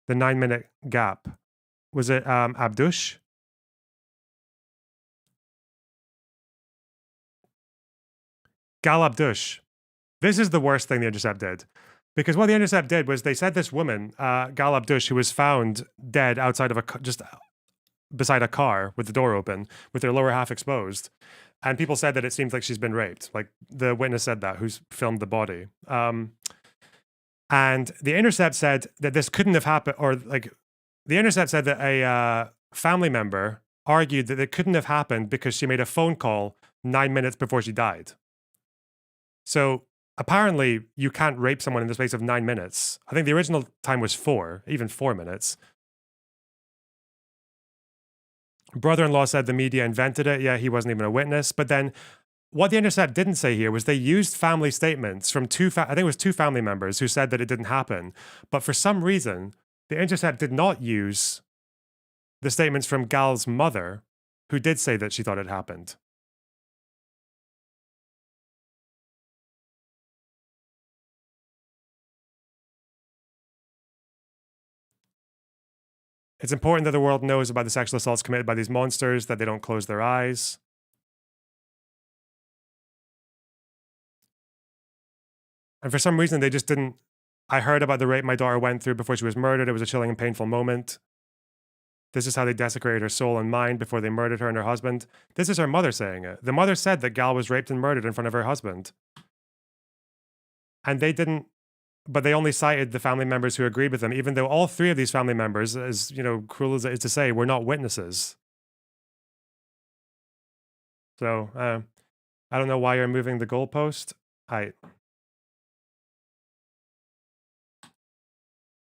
The 9-minute gap. Was it Abdush? Gal Abdush. This is the worst thing The Intercept did. Because what The Intercept did was they said this woman, Gal Abdush, who was found dead outside of just beside a car with the door open, with her lower half exposed. And people said that it seems like she's been raped. Like the witness said that, who's filmed the body. And The Intercept said that this couldn't have happened, or like The Intercept said that a family member argued that it couldn't have happened because she made a phone call 9 minutes before she died. So apparently you can't rape someone in the space of 9 minutes. I think the original time was 4, even 4 minutes. Brother-in-law said the media invented it. Yeah, he wasn't even a witness. But then what The Intercept didn't say here was they used family statements from I think it was 2 family members who said that it didn't happen. But for some reason, The Intercept did not use the statements from Gal's mother, who did say that she thought it happened. It's important that the world knows about the sexual assaults committed by these monsters, that they don't close their eyes. And for some reason, they just didn't. I heard about the rape my daughter went through before she was murdered. It was a chilling and painful moment. This is how they desecrated her soul and mind before they murdered her and her husband. This is her mother saying it. The mother said that Gal was raped and murdered in front of her husband. And they didn't, but they only cited the family members who agreed with them, even though all 3 of these family members, as cruel as it is to say, were not witnesses. So I don't know why you're moving the goalpost.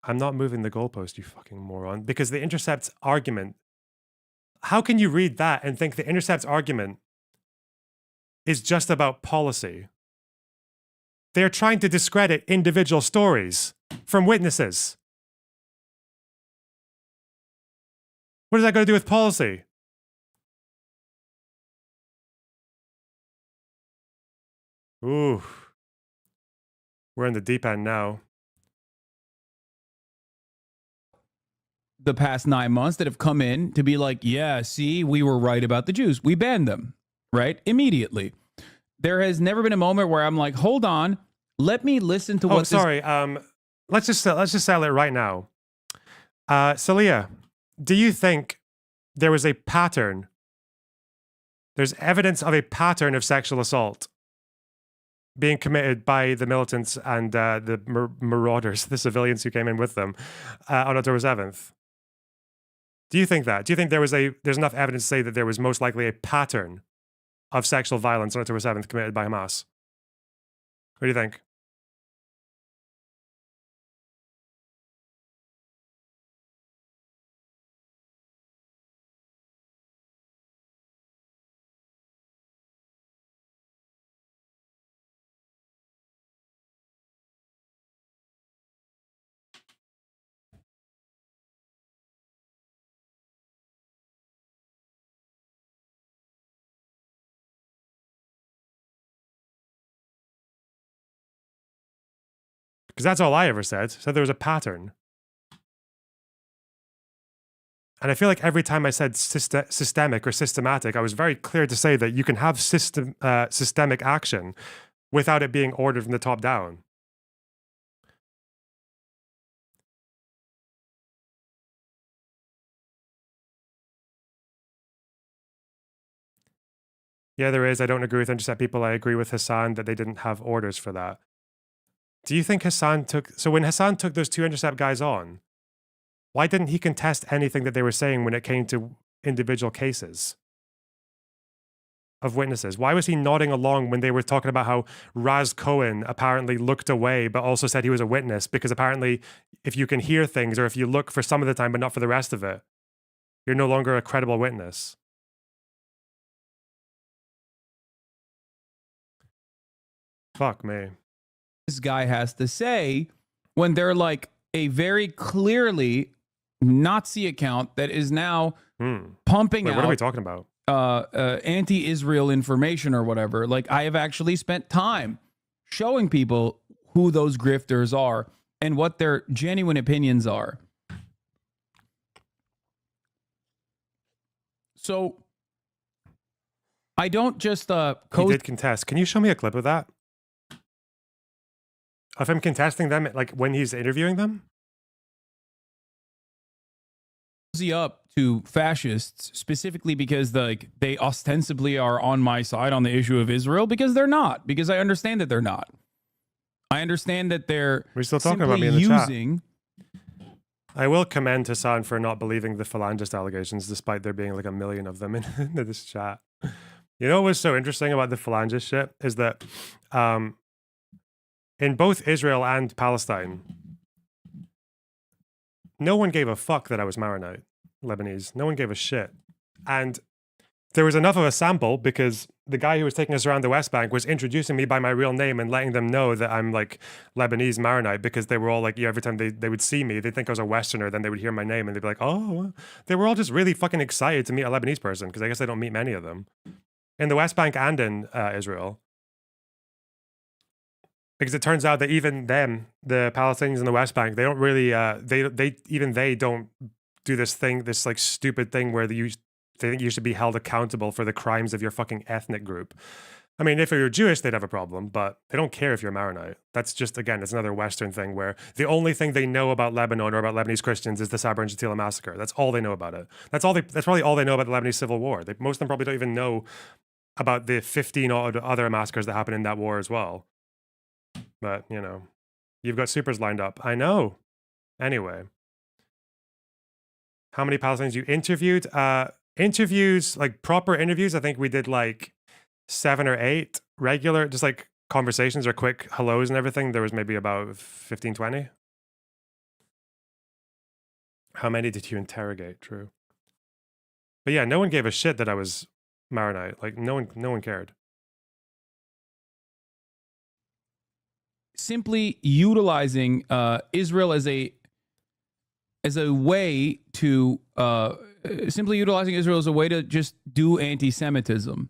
I'm not moving the goalpost, you fucking moron. Because The Intercept's argument, how can you read that and think The Intercept's argument is just about policy? They're trying to discredit individual stories from witnesses. What does that got to do with policy? Ooh. We're in the deep end now. The past 9 months that have come in to be like, yeah, see, we were right about the Jews. We banned them, right? Immediately. There has never been a moment where I'm like, hold on, let me listen to what. Oh, sorry. Let's just settle it right now. Celia, do you think there was a pattern? There's evidence of a pattern of sexual assault being committed by the militants and the marauders, the civilians who came in with them on October 7th. Do you think that? Do you think there's enough evidence to say that there was most likely a pattern of sexual violence on October 7th committed by Hamas? What do you think? Because that's all I ever said. Said there was a pattern. And I feel like every time I said systemic or systematic, I was very clear to say that you can have systemic action without it being ordered from the top down. Yeah, there is. I don't agree with Intercept people. I agree with Hasan that they didn't have orders for that. Do you think Hasan took... So when Hasan took those 2 Intercept guys on, why didn't he contest anything that they were saying when it came to individual cases of witnesses? Why was he nodding along when they were talking about how Raz Cohen apparently looked away but also said he was a witness? Because apparently if you can hear things or if you look for some of the time but not for the rest of it, you're no longer a credible witness. Fuck me. This guy has to say when they're like a very clearly Nazi account that is now pumping out. What are we talking about? Anti-Israel information or whatever. Like, I have actually spent time showing people who those grifters are and what their genuine opinions are. So I don't just He did contest. Can you show me a clip of that? Of him contesting them, like when he's interviewing them? cozy up to fascists specifically because they ostensibly are on my side on the issue of Israel, because they're not. Because I understand that they're not. I understand that they're We're still talking about simply me in the chat. using. I will commend Hasan for not believing the phalangist allegations, despite there being like a million of them in this chat. You know what was so interesting about the phalangist shit is that in both Israel and Palestine, no one gave a fuck that I was Maronite, Lebanese. No one gave a shit. And there was enough of a sample because the guy who was taking us around the West Bank was introducing me by my real name and letting them know that I'm like Lebanese Maronite, because they were all like, yeah, every time they would see me, they'd think I was a Westerner, then they would hear my name and they'd be like, oh, well. They were all just really fucking excited to meet a Lebanese person, because I guess I don't meet many of them. In the West Bank and in Israel. Because it turns out that even them, the Palestinians in the West Bank, they don't really, they don't do this thing, this like stupid thing where they think you should be held accountable for the crimes of your fucking ethnic group. I mean, if you're Jewish, they'd have a problem, but they don't care if you're Maronite. That's just, again, it's another Western thing where the only thing they know about Lebanon or about Lebanese Christians is the Sabra and Shatila massacre. That's all they know about it. That's probably all they know about the Lebanese Civil War. Most of them probably don't even know about the 15 other massacres that happened in that war as well. But, you know, you've got supers lined up. I know. Anyway. How many Palestinians you interviewed? Interviews, like proper interviews, I think we did like 7 or 8 regular, just like conversations or quick hellos and everything. There was maybe about 15, 20. How many did you interrogate? True. But yeah, no one gave a shit that I was Maronite. Like no one cared. Simply utilizing Israel as a way to simply utilizing Israel as a way to just do anti-Semitism.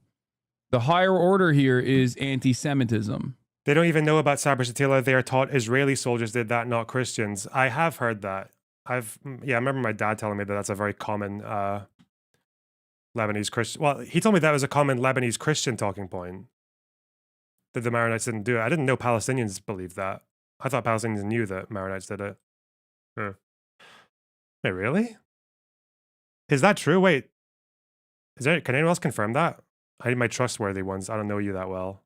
The higher order here is anti-Semitism. They don't even know about Sabra Shatila. They are taught Israeli soldiers did that, not Christians. I have heard that. I remember my dad telling me that that's a very common Lebanese Christian. Well, he told me that was a common Lebanese Christian talking point. That the Maronites didn't do it. I didn't know Palestinians believed that. I thought Palestinians knew that Maronites did it. Huh. Wait, really? Is that true? Wait. Can anyone else confirm that? I need my trustworthy ones. I don't know you that well.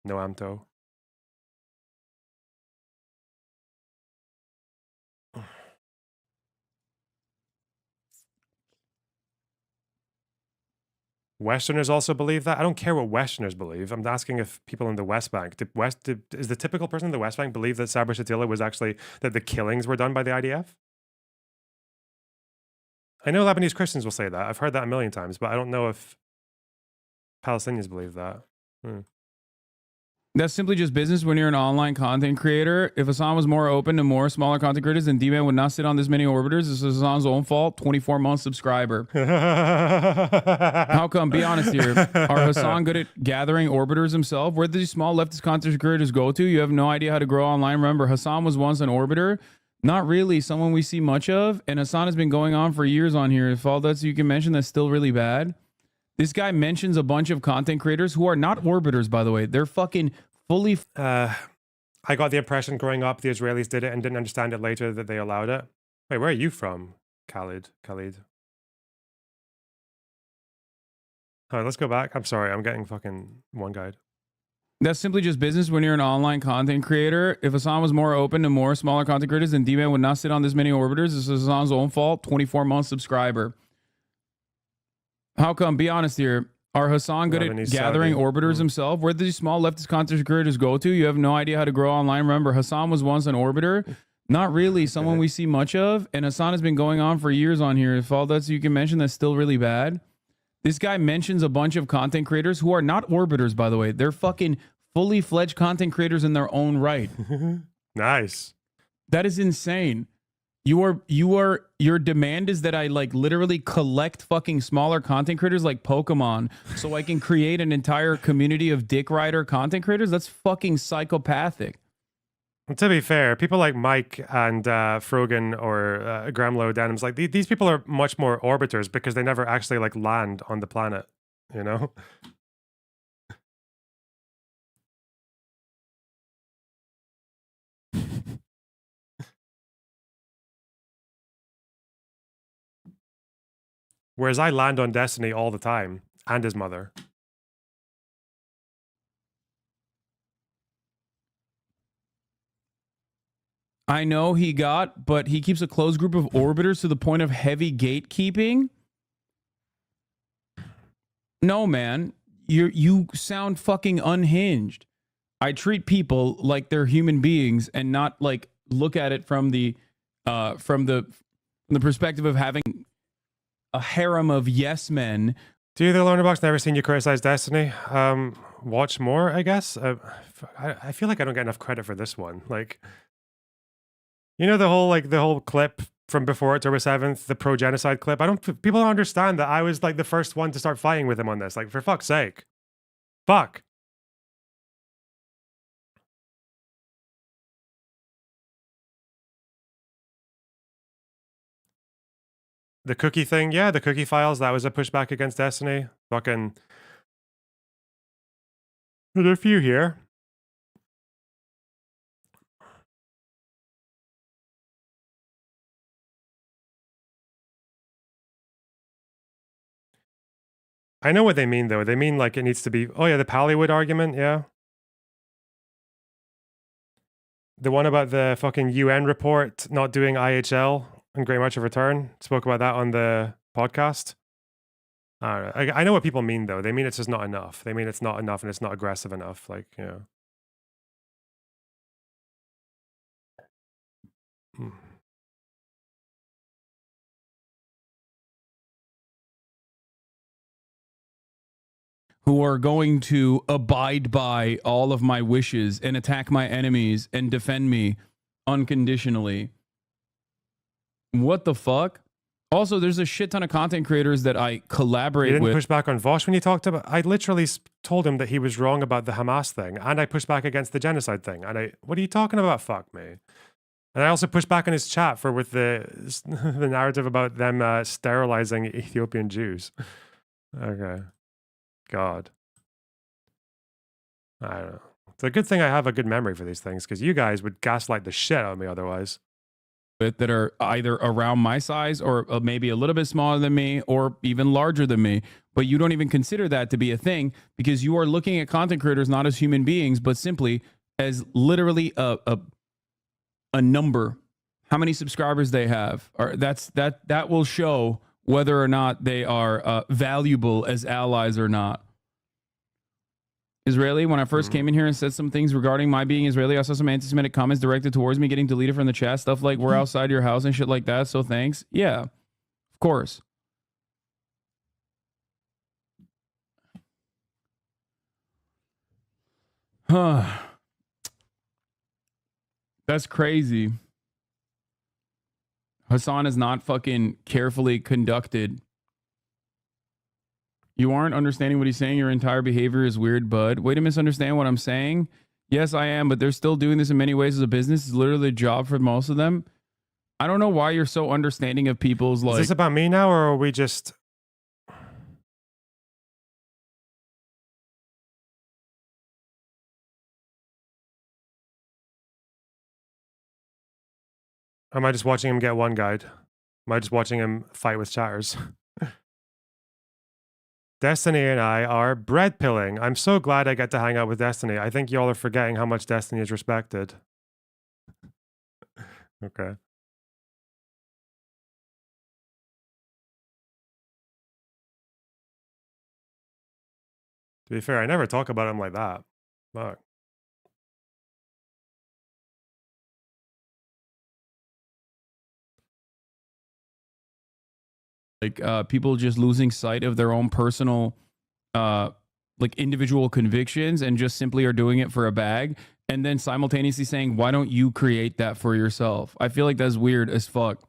No Amto. Westerners also believe that? I don't care what Westerners believe. I'm asking if people in the West Bank, is the typical person in the West Bank believe that Sabra Shatila was actually, that the killings were done by the IDF? I know Lebanese Christians will say that. I've heard that a million times, but I don't know if Palestinians believe that. That's simply just business when you're an online content creator. If Hasan was more open to more smaller content creators, then D-Man would not sit on this many orbiters. This is Hasan's own fault. 24-month subscriber. How come? Be honest here. Are Hasan good at gathering orbiters himself? Where do these small leftist content creators go to? You have no idea how to grow online. Remember, Hasan was once an orbiter. Not really someone we see much of. And Hasan has been going on for years on here. If all that's you can mention, that's still really bad. This guy mentions a bunch of content creators who are not orbiters, by the way. They're fucking fully... I got the impression growing up the Israelis did it and didn't understand it later that they allowed it. Wait, where are you from, Khalid? All right, let's go back. I'm sorry, I'm getting fucking one guide. That's simply just business when you're an online content creator. If Hasan was more open to more smaller content creators, then D-Man would not sit on this many orbiters. This is Hasan's own fault. 24-month subscriber. How come? Be honest here. Are Hasan good at gathering orbiters himself? Where do these small leftist content creators go to? You have no idea how to grow online. Remember, Hasan was once an orbiter. Not really someone we see much of. And Hasan has been going on for years on here. If all that's you can mention, that's still really bad. This guy mentions a bunch of content creators who are not orbiters, by the way. They're fucking fully fledged content creators in their own right. Nice. That is insane. Your demand is that I like literally collect fucking smaller content creators like Pokemon so I can create an entire community of dick rider content creators? That's fucking psychopathic. To be fair, people like Mike and Frogan or Gramlo Denims, like these people are much more orbiters because they never actually like land on the planet, you know? Whereas I land on Destiny all the time, and his mother. I know he got, but he keeps a close group of orbiters to the point of heavy gatekeeping. No, man, you sound fucking unhinged. I treat people like they're human beings and not like look at it from the perspective of having a harem of yes men. Do you, the Loner Box, never seen you criticize Destiny? Watch more, I guess. I feel like I don't get enough credit for this one. Like, you know, the whole clip from before October 7th, the pro-genocide clip. People don't understand that I was like the first one to start fighting with him on this. Like, for fuck's sake. Fuck. The cookie thing, yeah, the cookie files, that was a pushback against Destiny. Fucking... There are a few here. I know what they mean, though. They mean, like, it needs to be... Oh, yeah, the Pallywood argument, yeah. The one about the fucking UN report not doing IHL and Great March of Return. Spoke about that on the podcast. I know what people mean, though. They mean it's just not enough. They mean it's not enough and it's not aggressive enough. Like, you know. Who are going to abide by all of my wishes and attack my enemies and defend me unconditionally. What the fuck? Also, there's a shit ton of content creators that I collaborate You didn't with. push back on Vosh when you talked about... I literally told him that he was wrong about the Hamas thing, and I pushed back against the genocide thing. And what are you talking about? Fuck me. And I also pushed back on his chat with the narrative about them sterilizing Ethiopian Jews. Okay. God. I don't know. It's a good thing I have a good memory for these things, because you guys would gaslight the shit out of me otherwise. That are either around my size or maybe a little bit smaller than me or even larger than me. But you don't even consider that to be a thing because you are looking at content creators not as human beings, but simply as literally a number. How many subscribers they have. Or that will show whether or not they are valuable as allies or not. Israeli, when I first came in here and said some things regarding my being Israeli, I saw some anti-Semitic comments directed towards me getting deleted from the chat. Stuff like, we're outside your house and shit like that. So thanks. Yeah, of course. That's crazy. Hasan is not fucking carefully conducted. You aren't understanding what he's saying. Your entire behavior is weird, bud. Way to misunderstand what I'm saying. Yes, I am, but they're still doing this in many ways as a business. It's literally a job for most of them. I don't know why you're so understanding of people's like... Is this about me now, or are we just... Am I just watching him get one guide? Am I just watching him fight with chatters? Destiny and I are bread pilling. I'm so glad I get to hang out with Destiny. I think y'all are forgetting how much Destiny is respected. Okay. To be fair, I never talk about him like that. Fuck. Like people just losing sight of their own personal like individual convictions and just simply are doing it for a bag and then simultaneously saying, why don't you create that for yourself? I feel like that's weird as fuck.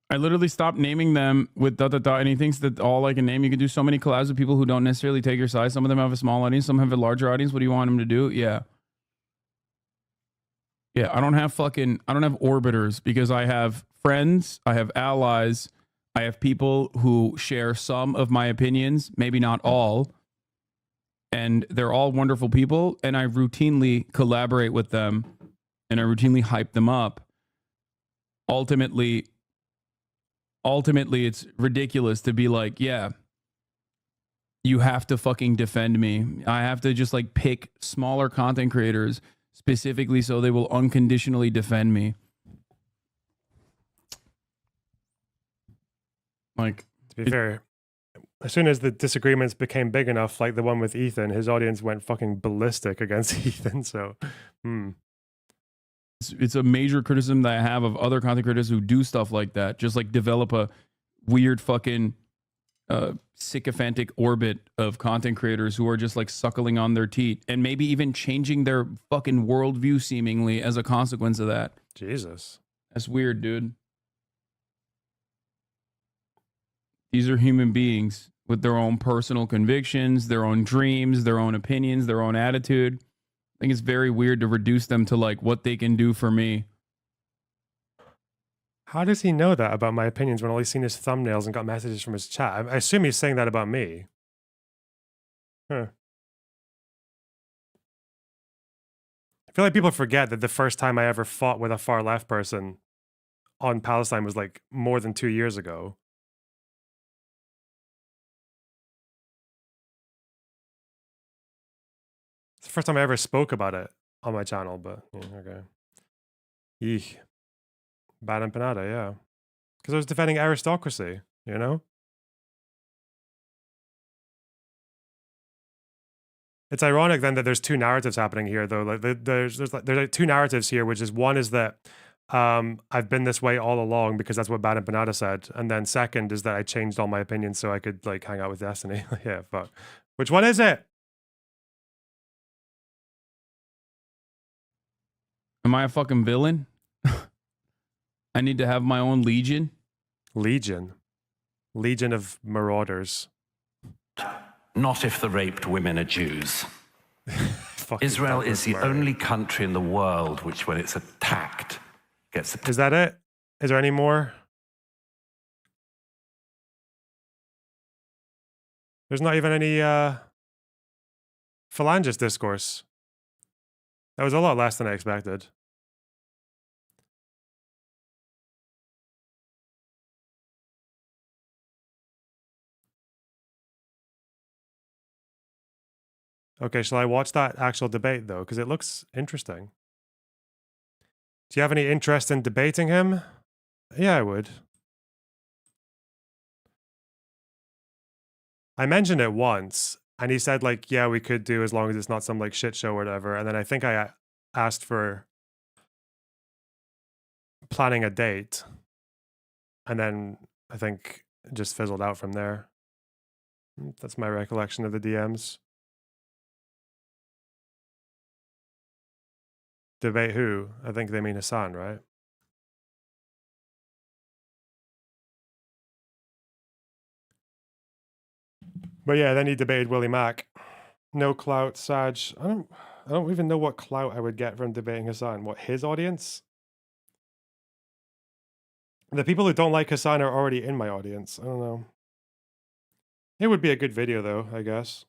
I literally stopped naming them with ... and he thinks that all I can name, you can do so many collabs with people who don't necessarily take your size. Some of them have a small audience, some have a larger audience. What do you want them to do? Yeah. Yeah, I don't have orbiters because I have friends, I have allies, I have people who share some of my opinions, maybe not all. And they're all wonderful people, and I routinely collaborate with them and I routinely hype them up. ultimately it's ridiculous to be like, yeah, you have to fucking defend me. I have to just like pick smaller content creators specifically so they will unconditionally defend me. Like, To be fair, as soon as the disagreements became big enough, like the one with Ethan, his audience went fucking ballistic against Ethan. So, it's a major criticism that I have of other content creators who do stuff like that. Just like develop a weird fucking sycophantic orbit of content creators who are just like suckling on their teat and maybe even changing their fucking worldview seemingly as a consequence of that. Jesus. That's weird, dude. These are human beings with their own personal convictions, their own dreams, their own opinions, their own attitude. I think it's very weird to reduce them to like what they can do for me. How does he know that about my opinions when all he's seen is thumbnails and got messages from his chat? I assume he's saying that about me. Huh. I feel like people forget that the first time I ever fought with a far left person on Palestine was like more than 2 years ago. It's the first time I ever spoke about it on my channel, but yeah, okay. Eek. Bad empanada, yeah. Because I was defending aristocracy, you know? It's ironic then that there's two narratives happening here, though. Like there's like two narratives here, which is one is that I've been this way all along because that's what Bad Empanada said, and then second is that I changed all my opinions so I could like hang out with Destiny. Yeah, fuck. Which one is it? Am I a fucking villain? I need to have my own legion. Legion of marauders. Not if the raped women are Jews. Israel is the only country in the world which, when it's attacked, gets attacked. Is that it? Is there any more? There's not even any phalangist discourse. That was a lot less than I expected. Okay, shall I watch that actual debate, though? Because it looks interesting. Do you have any interest in debating him? Yeah, I would. I mentioned it once, and he said, like, yeah, we could do as long as it's not some, like, shit show or whatever. And then I think I asked for planning a date. And then I think it just fizzled out from there. That's my recollection of the DMs. Debate who? I think they mean Hasan, right? But yeah, then he debated Willie Mack. No clout, Sag. I don't even know what clout I would get from debating Hasan. What, his audience? The people who don't like Hasan are already in my audience. I don't know. It would be a good video though, I guess.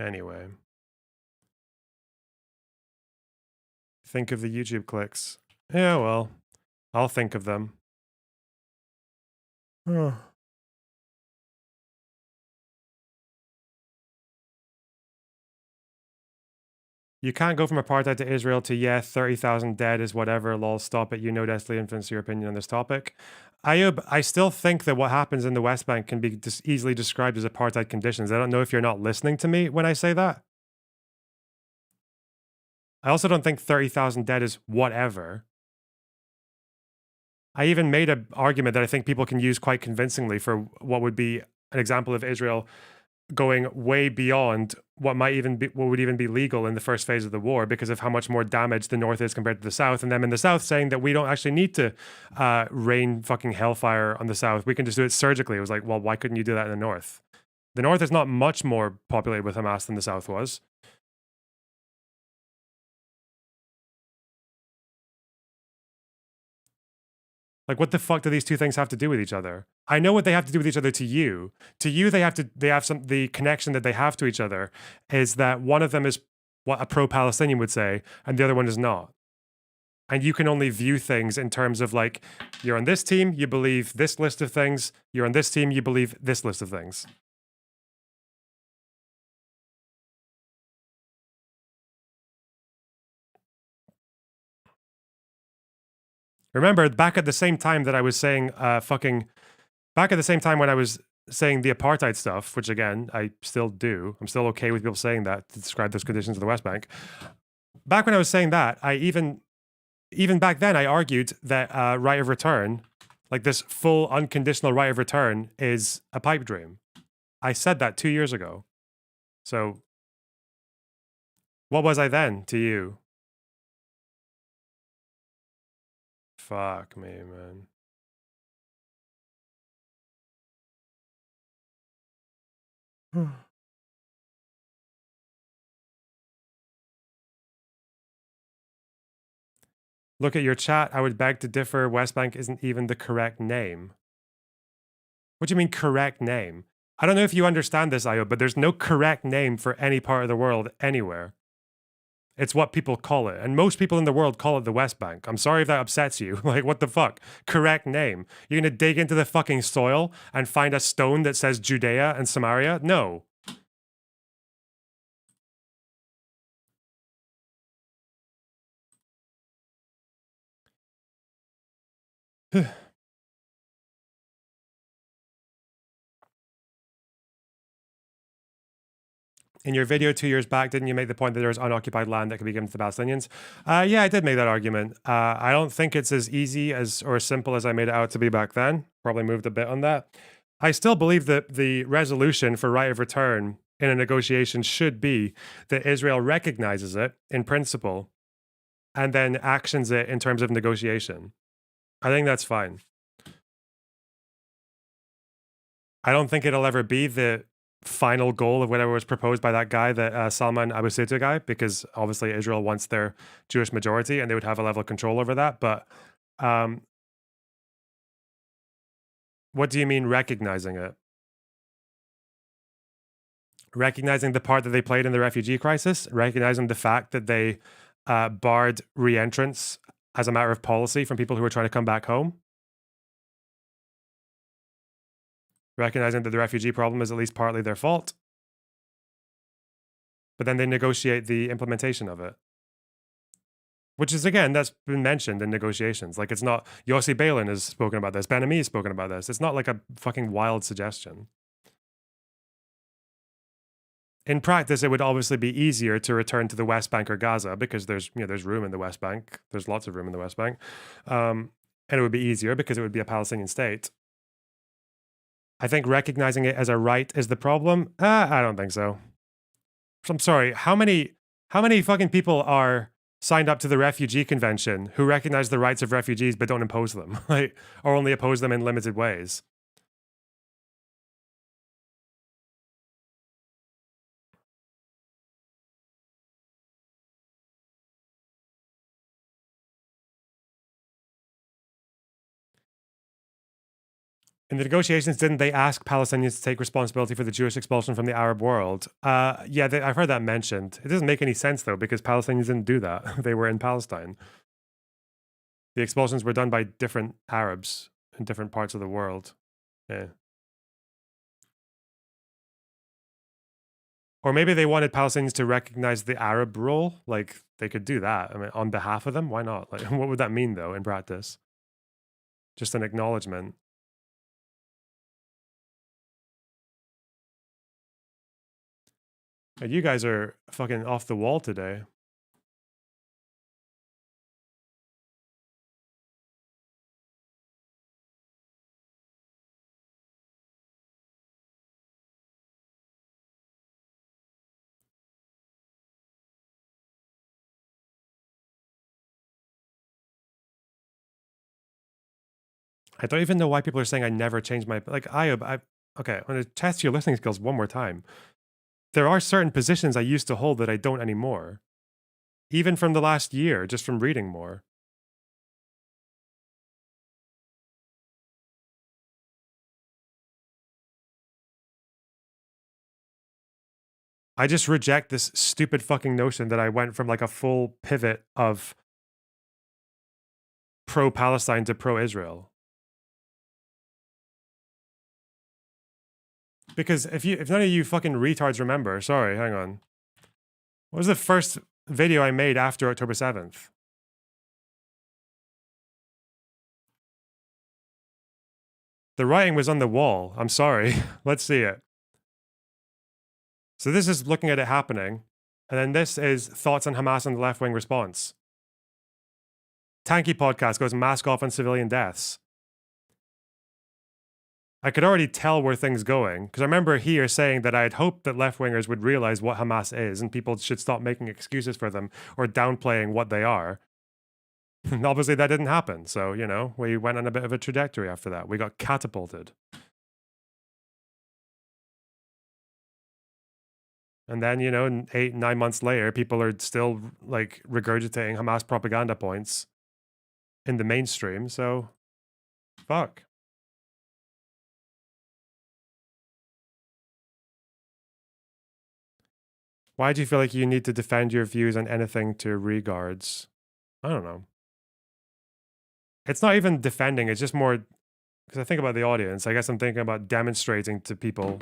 Anyway. Think of the YouTube clicks. Yeah, well, I'll think of them. Huh. You can't go from apartheid to Israel to, yeah, 30,000 dead is whatever, lol, stop it. You know Destiny influence your opinion on this topic. Ayub, I still think that what happens in the West Bank can be easily described as apartheid conditions. I don't know if you're not listening to me when I say that. I also don't think 30,000 dead is whatever. I even made an argument that I think people can use quite convincingly for what would be an example of Israel going way beyond what would even be legal in the first phase of the war because of how much more damage the North is compared to the South, and them in the South saying that we don't actually need to rain fucking hellfire on the South. We can just do it surgically. It was like, well, why couldn't you do that in the North? The North is not much more populated with Hamas than the South was. Like, what the fuck do these two things have to do with each other? I know what they have to do with each other to you. To you, they have the connection that they have to each other is that one of them is what a pro-Palestinian would say, and the other one is not. And you can only view things in terms of like, you're on this team, you believe this list of things. You're on this team, you believe this list of things. Remember, back at the same time that I was saying back at the same time when I was saying the apartheid stuff, which again, I still do. I'm still okay with people saying that to describe those conditions of the West Bank. Back when I was saying that, I even back then, I argued that right of return, like this full unconditional right of return, is a pipe dream. I said that 2 years ago. So what was I then to you? Fuck me, man. Look at your chat. I would beg to differ. West Bank isn't even the correct name. What do you mean correct name? I don't know if you understand this, Io, but there's no correct name for any part of the world anywhere. It's what people call it. And most people in the world call it the West Bank. I'm sorry if that upsets you. Like, what the fuck? Correct name. You're going to dig into the fucking soil and find a stone that says Judea and Samaria? No. In your video 2 years back, didn't you make the point that there was unoccupied land that could be given to the Palestinians? Yeah, I did make that argument. I don't think it's as easy as or as simple as I made it out to be back then. Probably moved a bit on that. I still believe that the resolution for right of return in a negotiation should be that Israel recognizes it in principle and then actions it in terms of negotiation. I think that's fine. I don't think it'll ever be the final goal of whatever was proposed by that guy, that Salman Abu Sita guy, because obviously Israel wants their Jewish majority and they would have a level of control over that. But what do you mean recognizing it? Recognizing the part that they played in the refugee crisis, recognizing the fact that they barred re-entrance as a matter of policy from people who were trying to come back home. Recognizing that the refugee problem is at least partly their fault. But then they negotiate the implementation of it. Which is, again, that's been mentioned in negotiations. Like, it's not, Yossi Beilin has spoken about this, Ben Ami has spoken about this. It's not like a fucking wild suggestion. In practice, it would obviously be easier to return to the West Bank or Gaza because there's room in the West Bank. There's lots of room in the West Bank. And it would be easier because it would be a Palestinian state. I think recognizing it as a right is the problem. I don't think so. I'm sorry. How many fucking people are signed up to the refugee convention who recognize the rights of refugees but don't impose them, like, or only oppose them in limited ways? In the negotiations, didn't they ask Palestinians to take responsibility for the Jewish expulsion from the Arab world? Yeah, I've heard that mentioned. It doesn't make any sense, though, because Palestinians didn't do that. They were in Palestine. The expulsions were done by different Arabs in different parts of the world. Yeah. Or maybe they wanted Palestinians to recognize the Arab role. Like, they could do that. I mean, on behalf of them, why not? Like, what would that mean, though, in practice? Just an acknowledgement. You guys are fucking off the wall today. I don't even know why people are saying I never changed my, like, okay, I'm going to test your listening skills one more time. There are certain positions I used to hold that I don't anymore. Even from the last year, just from reading more. I just reject this stupid fucking notion that I went from like a full pivot of pro-Palestine to pro-Israel. Because if none of you fucking retards remember, sorry, hang on. What was the first video I made after October 7th? The writing was on the wall. I'm sorry. Let's see it. So this is looking at it happening. And then this is thoughts on Hamas and the left-wing response. Tanky podcast goes mask off on civilian deaths. I could already tell where things going, because I remember here saying that I had hoped that left-wingers would realize what Hamas is and people should stop making excuses for them or downplaying what they are. And obviously that didn't happen. So, you know, we went on a bit of a trajectory after that. We got catapulted. And then, you know, 8-9 months later, people are still like regurgitating Hamas propaganda points in the mainstream. So, fuck. Why do you feel like you need to defend your views on anything to regards? I don't know. It's not even defending, it's just more, because I think about the audience, I guess I'm thinking about demonstrating to people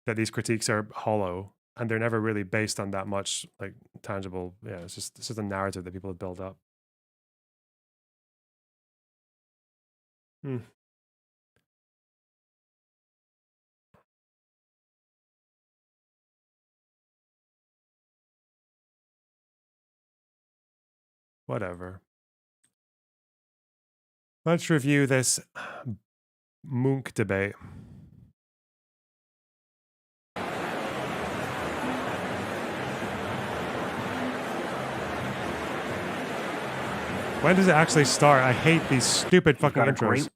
that these critiques are hollow and they're never really based on that much like tangible, yeah, it's just a narrative that people have built up. Whatever. Let's review this Munk debate. When does it actually start? I hate these stupid fucking intros.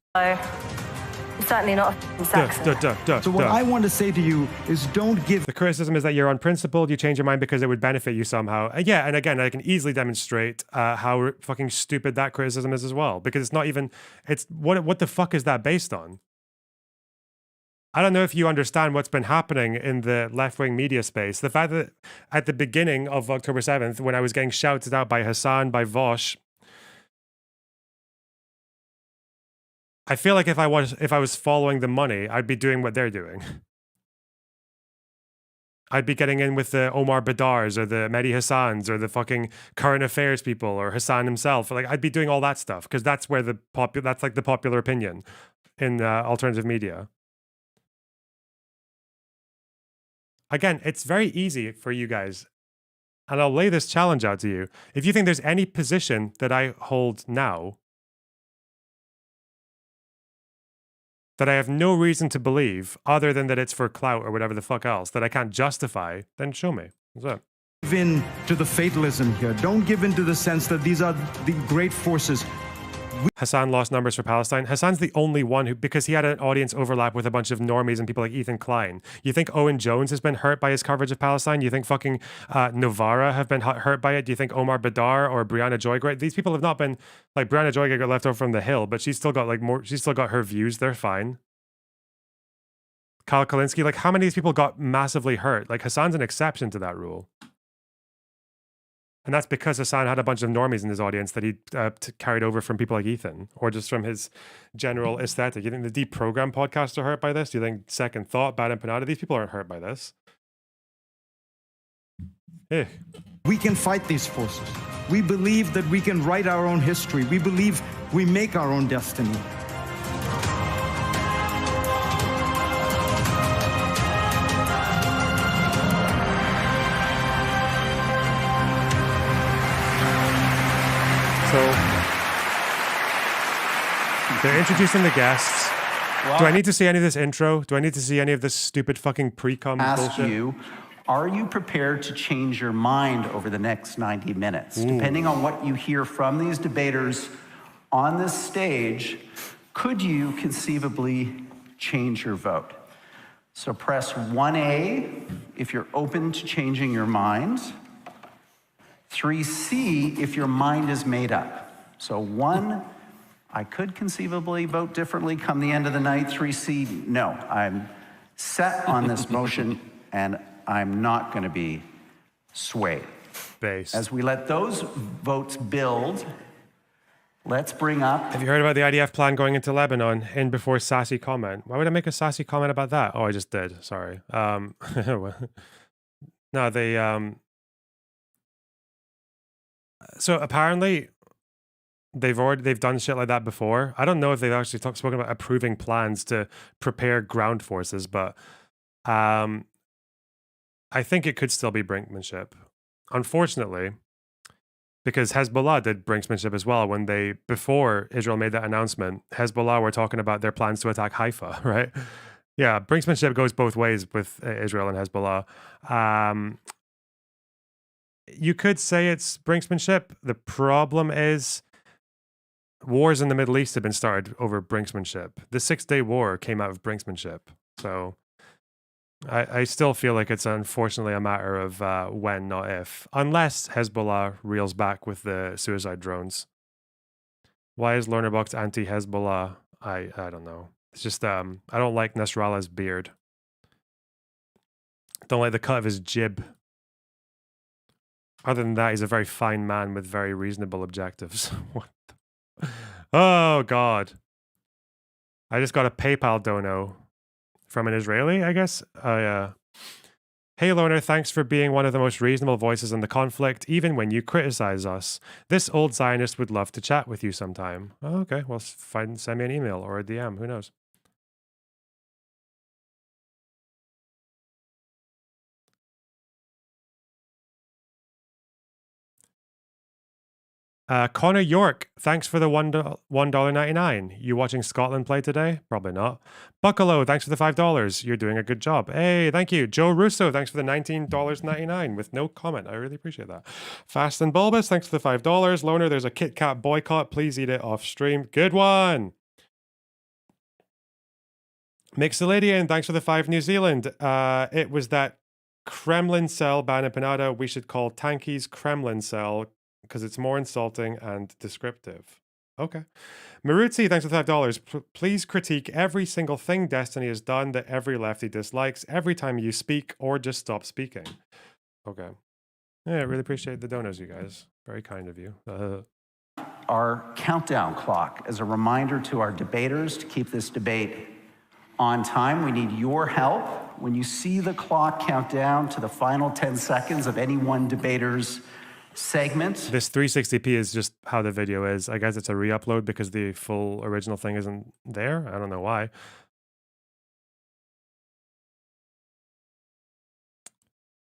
Certainly not a Saxon. So what I want to say to you is don't give... The criticism is that you're unprincipled, you change your mind because it would benefit you somehow. Yeah, and again, I can easily demonstrate how fucking stupid that criticism is as well. Because it's not even... It's what the fuck is that based on? I don't know if you understand what's been happening in the left-wing media space. The fact that at the beginning of October 7th, when I was getting shouted out by Hasan, by Vosh, I feel like if I was following the money, I'd be doing what they're doing. I'd be getting in with the Omar Badars or the Mehdi Hassans or the fucking current affairs people or Hasan himself. Like I'd be doing all that stuff because that's where that's like the popular opinion in alternative media. Again, it's very easy for you guys, and I'll lay this challenge out to you. If you think there's any position that I hold now that I have no reason to believe other than that it's for clout or whatever the fuck else that I can't justify, then show me. What's up? Give in to the fatalism here. Don't give in to the sense that these are the great forces. Hasan lost numbers for Palestine. Hasan's the only one who, because he had an audience overlap with a bunch of normies and people like Ethan Klein. You think Owen Jones has been hurt by his coverage of Palestine? You think fucking Novara have been hurt by it? Do you think Omar Badar or Brianna Joy? These people have not been, like Brianna Joy got left over from the Hill, but she's still got like more, she's still got her views. They're fine. Kyle Kalinske, like how many of these people got massively hurt? Like Hasan's an exception to that rule. And that's because Hasan had a bunch of normies in his audience that he carried over from people like Ethan, or just from his general aesthetic. You think the Deep Program podcasts are hurt by this? Do you think Second Thought, Bad Empanada, these people aren't hurt by this? Hey. We can fight these forces. We believe that we can write our own history. We believe we make our own destiny. So they're introducing the guests. Do I need to see any of this intro? Do I need to see any of this stupid fucking pre-com bullshit? You, are you prepared to change your mind over the next 90 minutes? Depending on what you hear from these debaters on this stage, could you conceivably change your vote? So press 1A if you're open to changing your mind. 3C if your mind is made up. So 1, I could conceivably vote differently come the end of the night. 3C, no. I'm set on this motion and I'm not going to be swayed. Base. As we let those votes build, let's bring up... Have you heard about the IDF plan going into Lebanon? In before sassy comment. Why would I make a sassy comment about that? Oh, I just did. Sorry. No, they... So apparently, they've done shit like that before. I don't know if they've actually spoken about approving plans to prepare ground forces, but I think it could still be brinkmanship. Unfortunately, because Hezbollah did brinksmanship as well when before Israel made that announcement, Hezbollah were talking about their plans to attack Haifa, right? Yeah, brinksmanship goes both ways with Israel and Hezbollah. You could say it's brinksmanship. The problem is wars in the Middle East have been started over brinksmanship. The 6-Day War came out of brinksmanship. So I still feel like it's unfortunately a matter of when, not if. Unless Hezbollah reels back with the suicide drones. Why is Lornerbox anti-Hezbollah? I don't know. It's just I don't like Nasrallah's beard. Don't like the cut of his jib. Other than that, he's a very fine man with very reasonable objectives. What the... Oh, God. I just got a PayPal dono from an Israeli, I guess. Hey, Loner, thanks for being one of the most reasonable voices in the conflict, even when you criticize us. This old Zionist would love to chat with you sometime. Oh, okay, well, send me an email or a DM. Who knows? Connor York, thanks for the $1.99. You watching Scotland play today? Probably not. Buckalo, thanks for the $5. You're doing a good job. Hey, thank you. Joe Russo, thanks for the $19.99 with no comment. I really appreciate that. Fast and Bulbous, thanks for the $5. Loner, there's a Kit Kat boycott. Please eat it off stream. Good one. Mixolydian, thanks for the 5 New Zealand. It was that Kremlin cell ban empanada we should call Tanky's Kremlin cell because it's more insulting and descriptive. Okay. Maruzzi, thanks for $5. Please critique every single thing Destiny has done that every lefty dislikes every time you speak or just stop speaking. Okay. Yeah, I really appreciate the donos, you guys. Very kind of you. Our countdown clock as a reminder to our debaters to keep this debate on time. We need your help. When you see the clock count down to the final 10 seconds of any one debater's segment. This 360p is just how the video is. I guess it's a re-upload because the full original thing isn't there. I don't know why.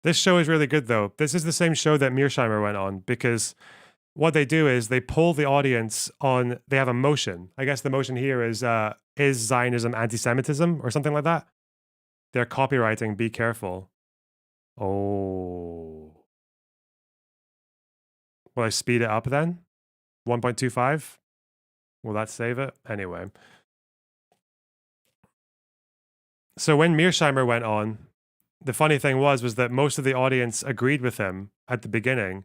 This show is really good though. This is the same show that Mearsheimer went on because what they do is they pull the audience on, they have a motion. I guess the motion here is Zionism anti-Semitism or something like that? They're copywriting, be careful. Oh. Will I speed it up then? 1.25? Will that save it? Anyway. So when Mearsheimer went on, the funny thing was that most of the audience agreed with him at the beginning,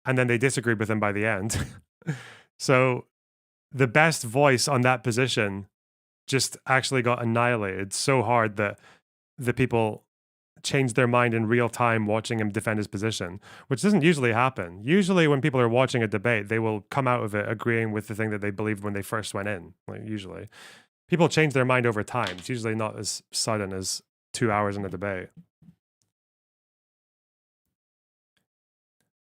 and then they disagreed with him by the end. So the best voice on that position just actually got annihilated so hard that the people changed their mind in real time watching him defend his position, which doesn't usually happen. Usually when people are watching a debate, they will come out of it agreeing with the thing that they believed when they first went in. Like usually. People change their mind over time. It's usually not as sudden as 2 hours in a debate.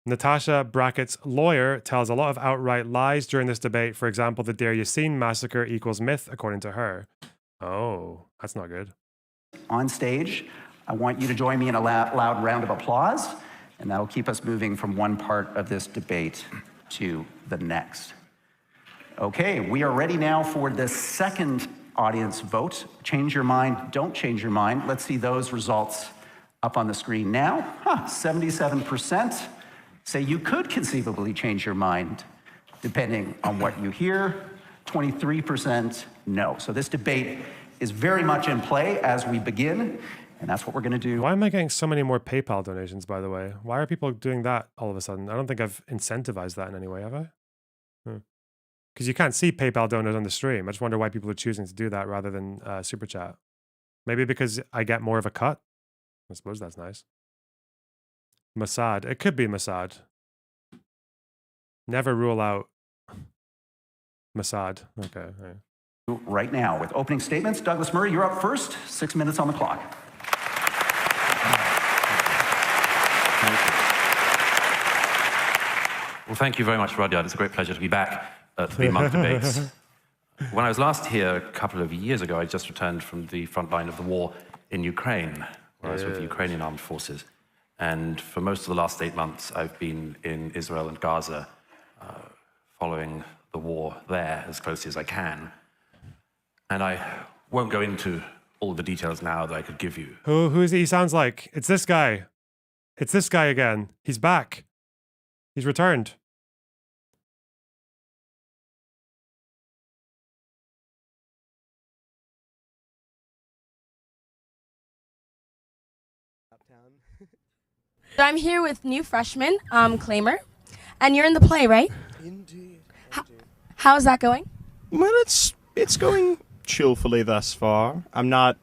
Natasha Brackett's lawyer tells a lot of outright lies during this debate. For example, the Deir Yassin massacre equals myth, according to her. Oh, that's not good. On stage, I want you to join me in a loud round of applause, and that'll keep us moving from one part of this debate to the next. Okay, we are ready now for the second audience vote. Change your mind, don't change your mind. Let's see those results up on the screen now. 77% say you could conceivably change your mind depending on what you hear. 23% no. So this debate is very much in play as we begin, and that's what we're going to do. Why am I getting so many more PayPal donations, by the way? Why are people doing that all of a sudden? I don't think I've incentivized that in any way, have I? Because you can't see PayPal donors on the stream. I just wonder why people are choosing to do that rather than Super Chat. Maybe because I get more of a cut? I suppose that's nice. Mossad. It could be Mossad. Never rule out Mossad. Okay. All right. Right now with opening statements. Douglas Murray, you're up first. 6 minutes on the clock. Well, thank you very much, Rudyard. It's a great pleasure to be back at the Munk debates. When I was last here a couple of years ago, I just returned from the front line of the war in Ukraine, where I was with the Ukrainian armed forces. And for most of the last 8 months, I've been in Israel and Gaza, following the war there as closely as I can. And I won't go into all the details now that I could give you. Who is he? He sounds like it's this guy. It's this guy again. He's back. He's returned. So I'm here with new freshman, Claimer, and you're in the play, right? Indeed. How's that going? Well, it's going chillfully thus far. I'm not.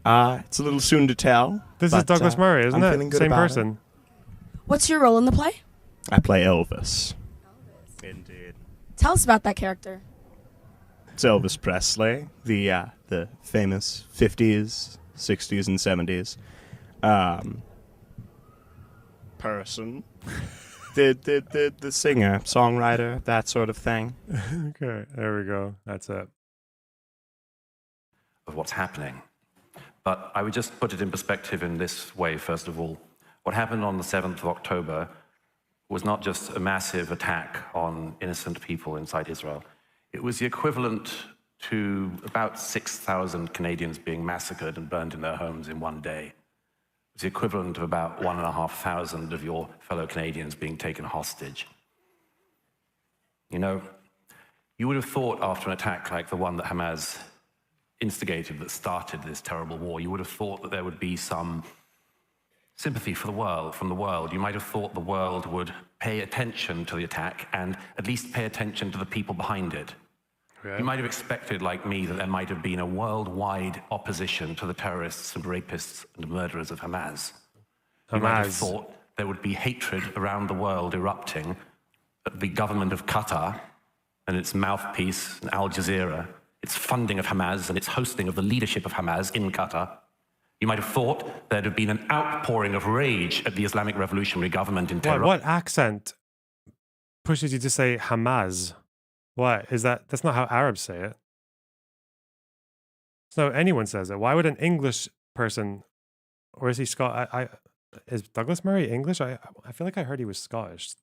It's a little soon to tell. This is Douglas Murray, isn't it? Same person. What's your role in the play? I play Elvis. Indeed. Tell us about that character. It's Elvis Presley, the famous 50s, 60s, and 70s person. the singer, songwriter, that sort of thing. Okay, there we go. That's it. Of what's happening. But I would just put it in perspective in this way, first of all. What happened on the 7th of October was not just a massive attack on innocent people inside Israel. It was the equivalent to about 6,000 Canadians being massacred and burned in their homes in one day. It was the equivalent of about 1,500 of your fellow Canadians being taken hostage. You know, you would have thought after an attack like the one that Hamas instigated, that started this terrible war, you would have thought that there would be some sympathy for the world, from the world. You might have thought the world would pay attention to the attack and at least pay attention to the people behind it. Okay. You might have expected, like me, that there might have been a worldwide opposition to the terrorists and rapists and murderers of Hamas. You might have thought there would be hatred around the world erupting at the government of Qatar and its mouthpiece, Al Jazeera, its funding of Hamas and its hosting of the leadership of Hamas in Qatar. You might have thought there'd have been an outpouring of rage at the Islamic Revolutionary government in Tehran. What accent pushes you to say Hamas? What is that? That's not how Arabs say it. So anyone says it. Why would an English person, or is he Scottish? Is Douglas Murray English? I feel like I heard he was Scottish,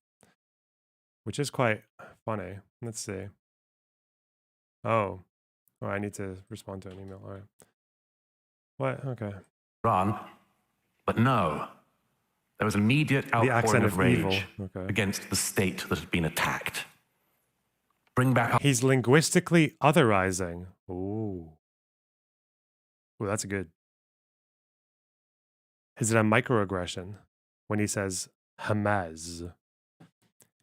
which is quite funny. Let's see. Oh, I need to respond to an email. All right. What? Okay. Iran, but no. There was immediate outpouring of rage against the state that had been attacked. Bring back... He's linguistically otherizing. Ooh. Ooh, that's good. Is it a microaggression when he says Hamas?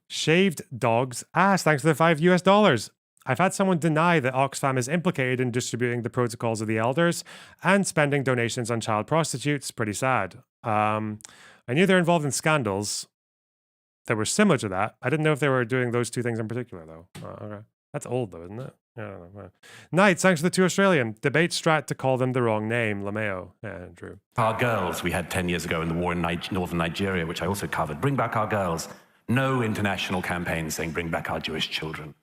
Shaved dog's ass. Thanks for the $5 US. I've had someone deny that Oxfam is implicated in distributing the protocols of the elders and spending donations on child prostitutes. Pretty sad. I knew they're involved in scandals that were similar to that. I didn't know if they were doing those two things in particular, though. Okay. That's old, though, isn't it? I don't know. Knights, thanks for the 2 Australian. Debate strat to call them the wrong name. LeMayo. Yeah, true. Our girls we had 10 years ago in the war in northern Nigeria, which I also covered. Bring back our girls. No international campaign saying bring back our Jewish children.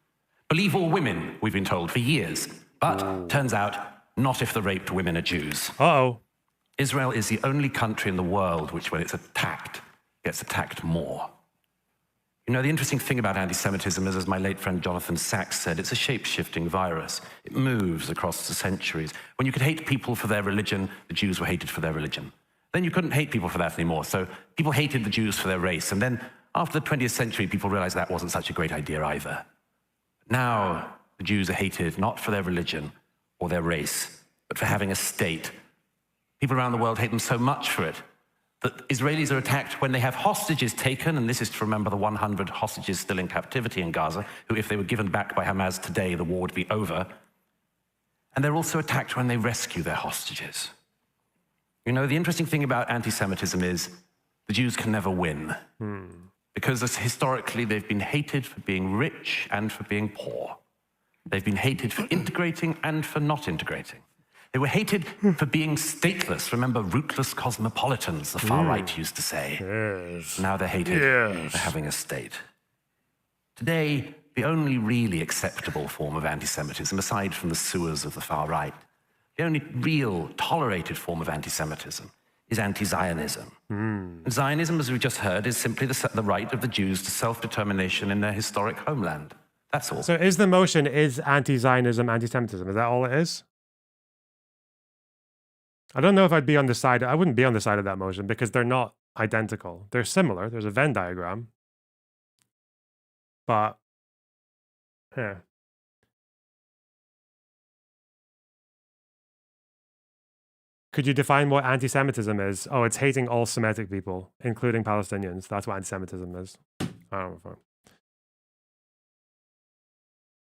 Believe all women, we've been told for years. But turns out, not if the raped women are Jews. Uh-oh. Israel is the only country in the world which, when it's attacked, gets attacked more. You know, the interesting thing about anti-Semitism is, as my late friend Jonathan Sachs said, it's a shape-shifting virus. It moves across the centuries. When you could hate people for their religion, the Jews were hated for their religion. Then you couldn't hate people for that anymore, so people hated the Jews for their race. And then, after the 20th century, people realized that wasn't such a great idea either. Now, the Jews are hated not for their religion or their race, but for having a state. People around the world hate them so much for it that Israelis are attacked when they have hostages taken, and this is to remember the 100 hostages still in captivity in Gaza, who, if they were given back by Hamas today, the war would be over. And they're also attacked when they rescue their hostages. You know, the interesting thing about anti-Semitism is the Jews can never win. Because historically they've been hated for being rich and for being poor. They've been hated for integrating and for not integrating. They were hated for being stateless. Remember, rootless cosmopolitans, the far right used to say. Yes. Now they're hated for having a state. Today, the only really acceptable form of anti-Semitism, aside from the sewers of the far right, the only real tolerated form of anti-Semitism is anti-Zionism. And Zionism, as we just heard, is simply the right of the Jews to self-determination in their historic homeland. That's all. So is the motion, is anti-Zionism anti-Semitism? Is that all it is? I don't know if I'd be on the side. I wouldn't be on the side of that motion because they're not identical. They're similar. There's a Venn diagram. But, yeah. Could you define what anti-Semitism is? Oh, it's hating all Semitic people, including Palestinians. That's what anti-Semitism is. I don't know.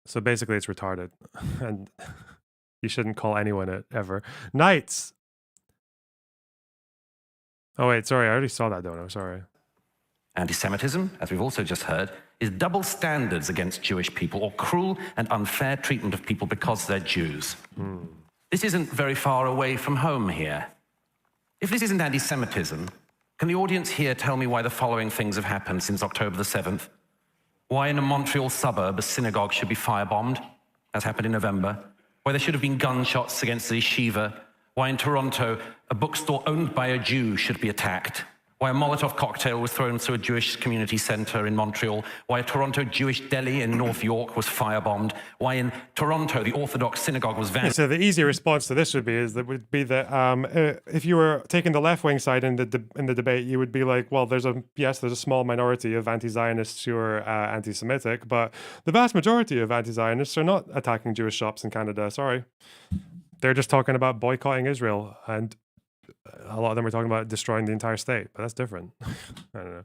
So basically it's retarded. And you shouldn't call anyone it ever. Knights! Oh wait, sorry, I already saw that, don't I? Sorry. Anti-Semitism, as we've also just heard, is double standards against Jewish people or cruel and unfair treatment of people because they're Jews. This isn't very far away from home here. If this isn't anti-Semitism, can the audience here tell me why the following things have happened since October the 7th? Why in a Montreal suburb a synagogue should be firebombed, as happened in November? Why there should have been gunshots against the yeshiva? Why in Toronto a bookstore owned by a Jew should be attacked? Why a Molotov cocktail was thrown through a Jewish community centre in Montreal? Why a Toronto Jewish deli in North York was firebombed? Why in Toronto the Orthodox synagogue was vandalized? So the easy response to this would be that if you were taking the left wing side in the debate, you would be like, well, there's a small minority of anti-Zionists who are anti-Semitic, but the vast majority of anti-Zionists are not attacking Jewish shops in Canada. Sorry, they're just talking about boycotting Israel, and a lot of them are talking about destroying the entire state, but that's different. I don't know.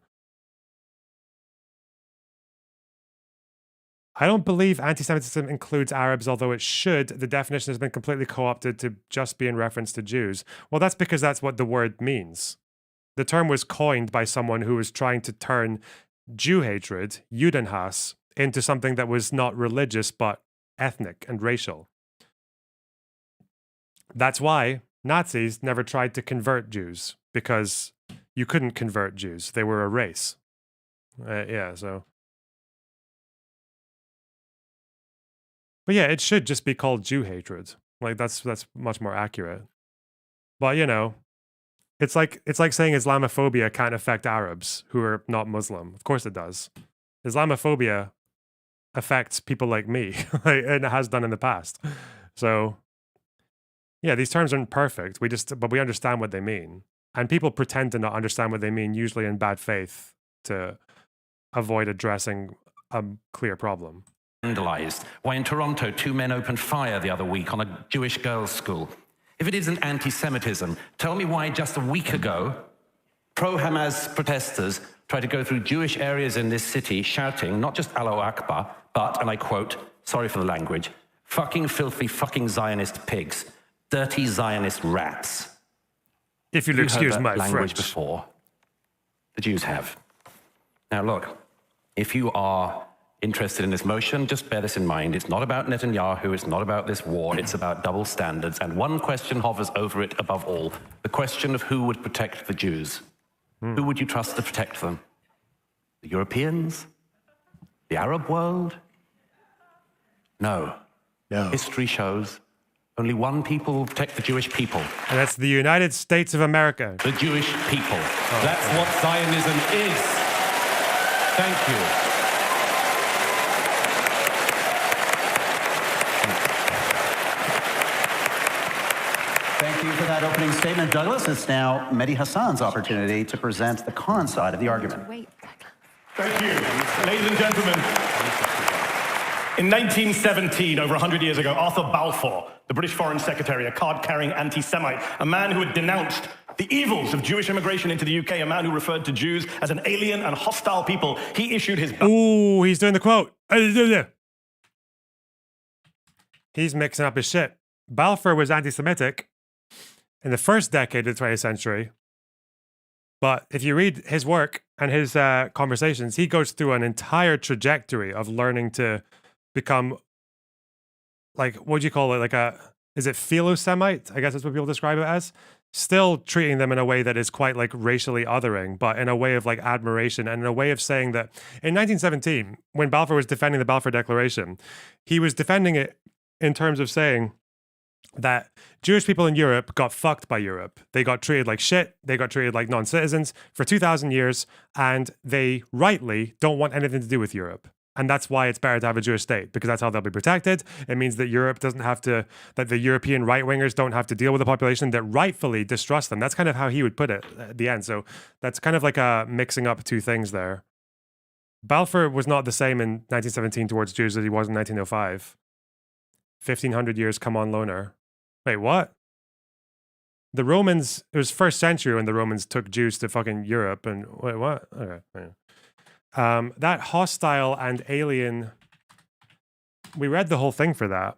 I don't believe anti-Semitism includes Arabs, although it should. The definition has been completely co-opted to just be in reference to Jews. Well, that's because that's what the word means. The term was coined by someone who was trying to turn Jew hatred, Judenhass, into something that was not religious, but ethnic and racial. That's why Nazis never tried to convert Jews, because you couldn't convert Jews. They were a race. So. But yeah, it should just be called Jew hatred. Like that's much more accurate. But you know, it's like saying Islamophobia can't affect Arabs who are not Muslim. Of course it does. Islamophobia affects people like me, and it has done in the past. So yeah, these terms aren't perfect. But we understand what they mean. And people pretend to not understand what they mean, usually in bad faith, to avoid addressing a clear problem. Vandalized. Why in Toronto 2 men opened fire the other week on a Jewish girls' school? If it isn't anti-Semitism, tell me why just a week ago, pro-Hamas protesters tried to go through Jewish areas in this city shouting, not just Allahu Akbar, but, and I quote, sorry for the language, fucking filthy fucking Zionist pigs. Dirty Zionist rats. If you'll excuse my language French. Before. The Jews have. Now look, if you are interested in this motion, just bear this in mind. It's not about Netanyahu, it's not about this war, it's about double standards. And one question hovers over it above all. The question of who would protect the Jews. Who would you trust to protect them? The Europeans? The Arab world? No. History shows only one people will protect the Jewish people. And that's the United States of America. The Jewish people. That's what Zionism is. Thank you. Thank you for that opening statement, Douglas. It's now Mehdi Hasan's opportunity to present the con side of the argument. Thank you. Ladies and gentlemen, In 1917, over 100 years ago, Arthur Balfour, the British Foreign Secretary, a card-carrying anti-Semite, a man who had denounced the evils of Jewish immigration into the UK, a man who referred to Jews as an alien and hostile people, he issued his... Ooh, he's doing the quote. He's mixing up his shit. Balfour was anti-Semitic in the first decade of the 20th century. But if you read his work and his conversations, he goes through an entire trajectory of learning to become, like, what do you call it? Like is it philo-Semite? I guess that's what people describe it as. Still treating them in a way that is quite like racially othering, but in a way of like admiration and in a way of saying that in 1917, when Balfour was defending the Balfour Declaration, he was defending it in terms of saying that Jewish people in Europe got fucked by Europe. They got treated like shit. They got treated like non-citizens for 2,000 years, and they rightly don't want anything to do with Europe. And that's why it's better to have a Jewish state, because that's how they'll be protected. It means that Europe doesn't have to, that the European right-wingers don't have to deal with a population that rightfully distrust them. That's kind of how he would put it at the end. So that's kind of like a mixing up two things there. Balfour was not the same in 1917 towards Jews as he was in 1905. 1,500 years, come on, loner. Wait, what? The Romans, it was first century when the Romans took Jews to fucking Europe and, wait, what? Okay. Yeah. That hostile and alien, we read the whole thing for that.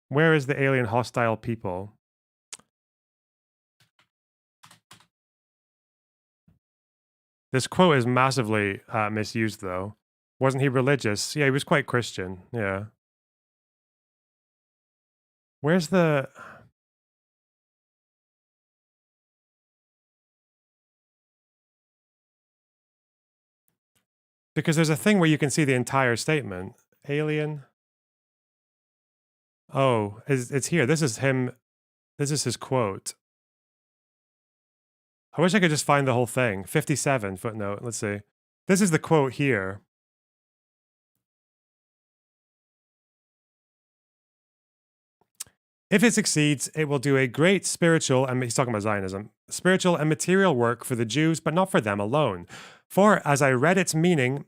Where is the alien hostile people? This quote is massively misused, though. Wasn't he religious? Yeah, he was quite Christian. Yeah. Where's the... Because there's a thing where you can see the entire statement. Alien. Oh, it's here. This is him. This is his quote. I wish I could just find the whole thing. 57 footnote. Let's see. This is the quote here. If it succeeds, it will do a great spiritual, and he's talking about Zionism, spiritual and material work for the Jews, but not for them alone. For, as I read its meaning,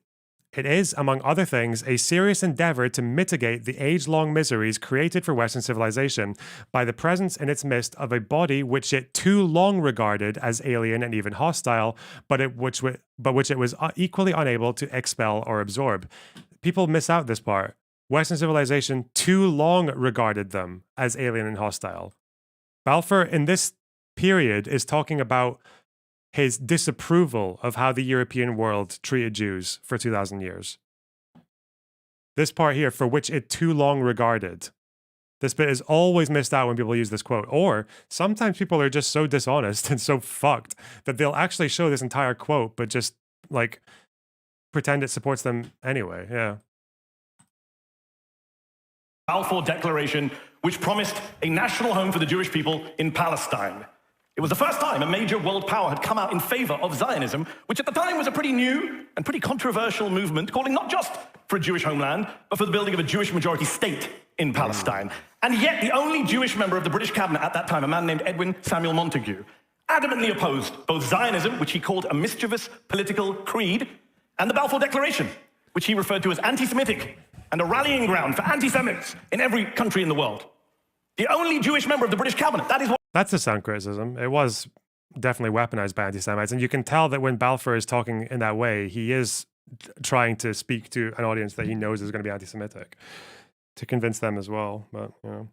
it is, among other things, a serious endeavor to mitigate the age-long miseries created for Western civilization by the presence in its midst of a body which it too long regarded as alien and even hostile, but which it was equally unable to expel or absorb. People miss out this part. Western civilization too long regarded them as alien and hostile. Balfour, in this period, is talking about his disapproval of how the European world treated Jews for 2,000 years. This part here, for which it too long regarded. This bit is always missed out when people use this quote. Or sometimes people are just so dishonest and so fucked that they'll actually show this entire quote, but just like pretend it supports them anyway. Yeah. Balfour Declaration, which promised a national home for the Jewish people in Palestine. It was the first time a major world power had come out in favor of Zionism, which at the time was a pretty new and pretty controversial movement, calling not just for a Jewish homeland, but for the building of a Jewish majority state in Palestine. And yet the only Jewish member of the British cabinet at that time, a man named Edwin Samuel Montagu, adamantly opposed both Zionism, which he called a mischievous political creed, and the Balfour Declaration, which he referred to as anti-Semitic and a rallying ground for anti-Semites in every country in the world. The only Jewish member of the British cabinet, that is what... That's a sound criticism. It was definitely weaponized by anti-Semites. And you can tell that when Balfour is talking in that way, he is trying to speak to an audience that he knows is going to be anti-Semitic to convince them as well. But, you know.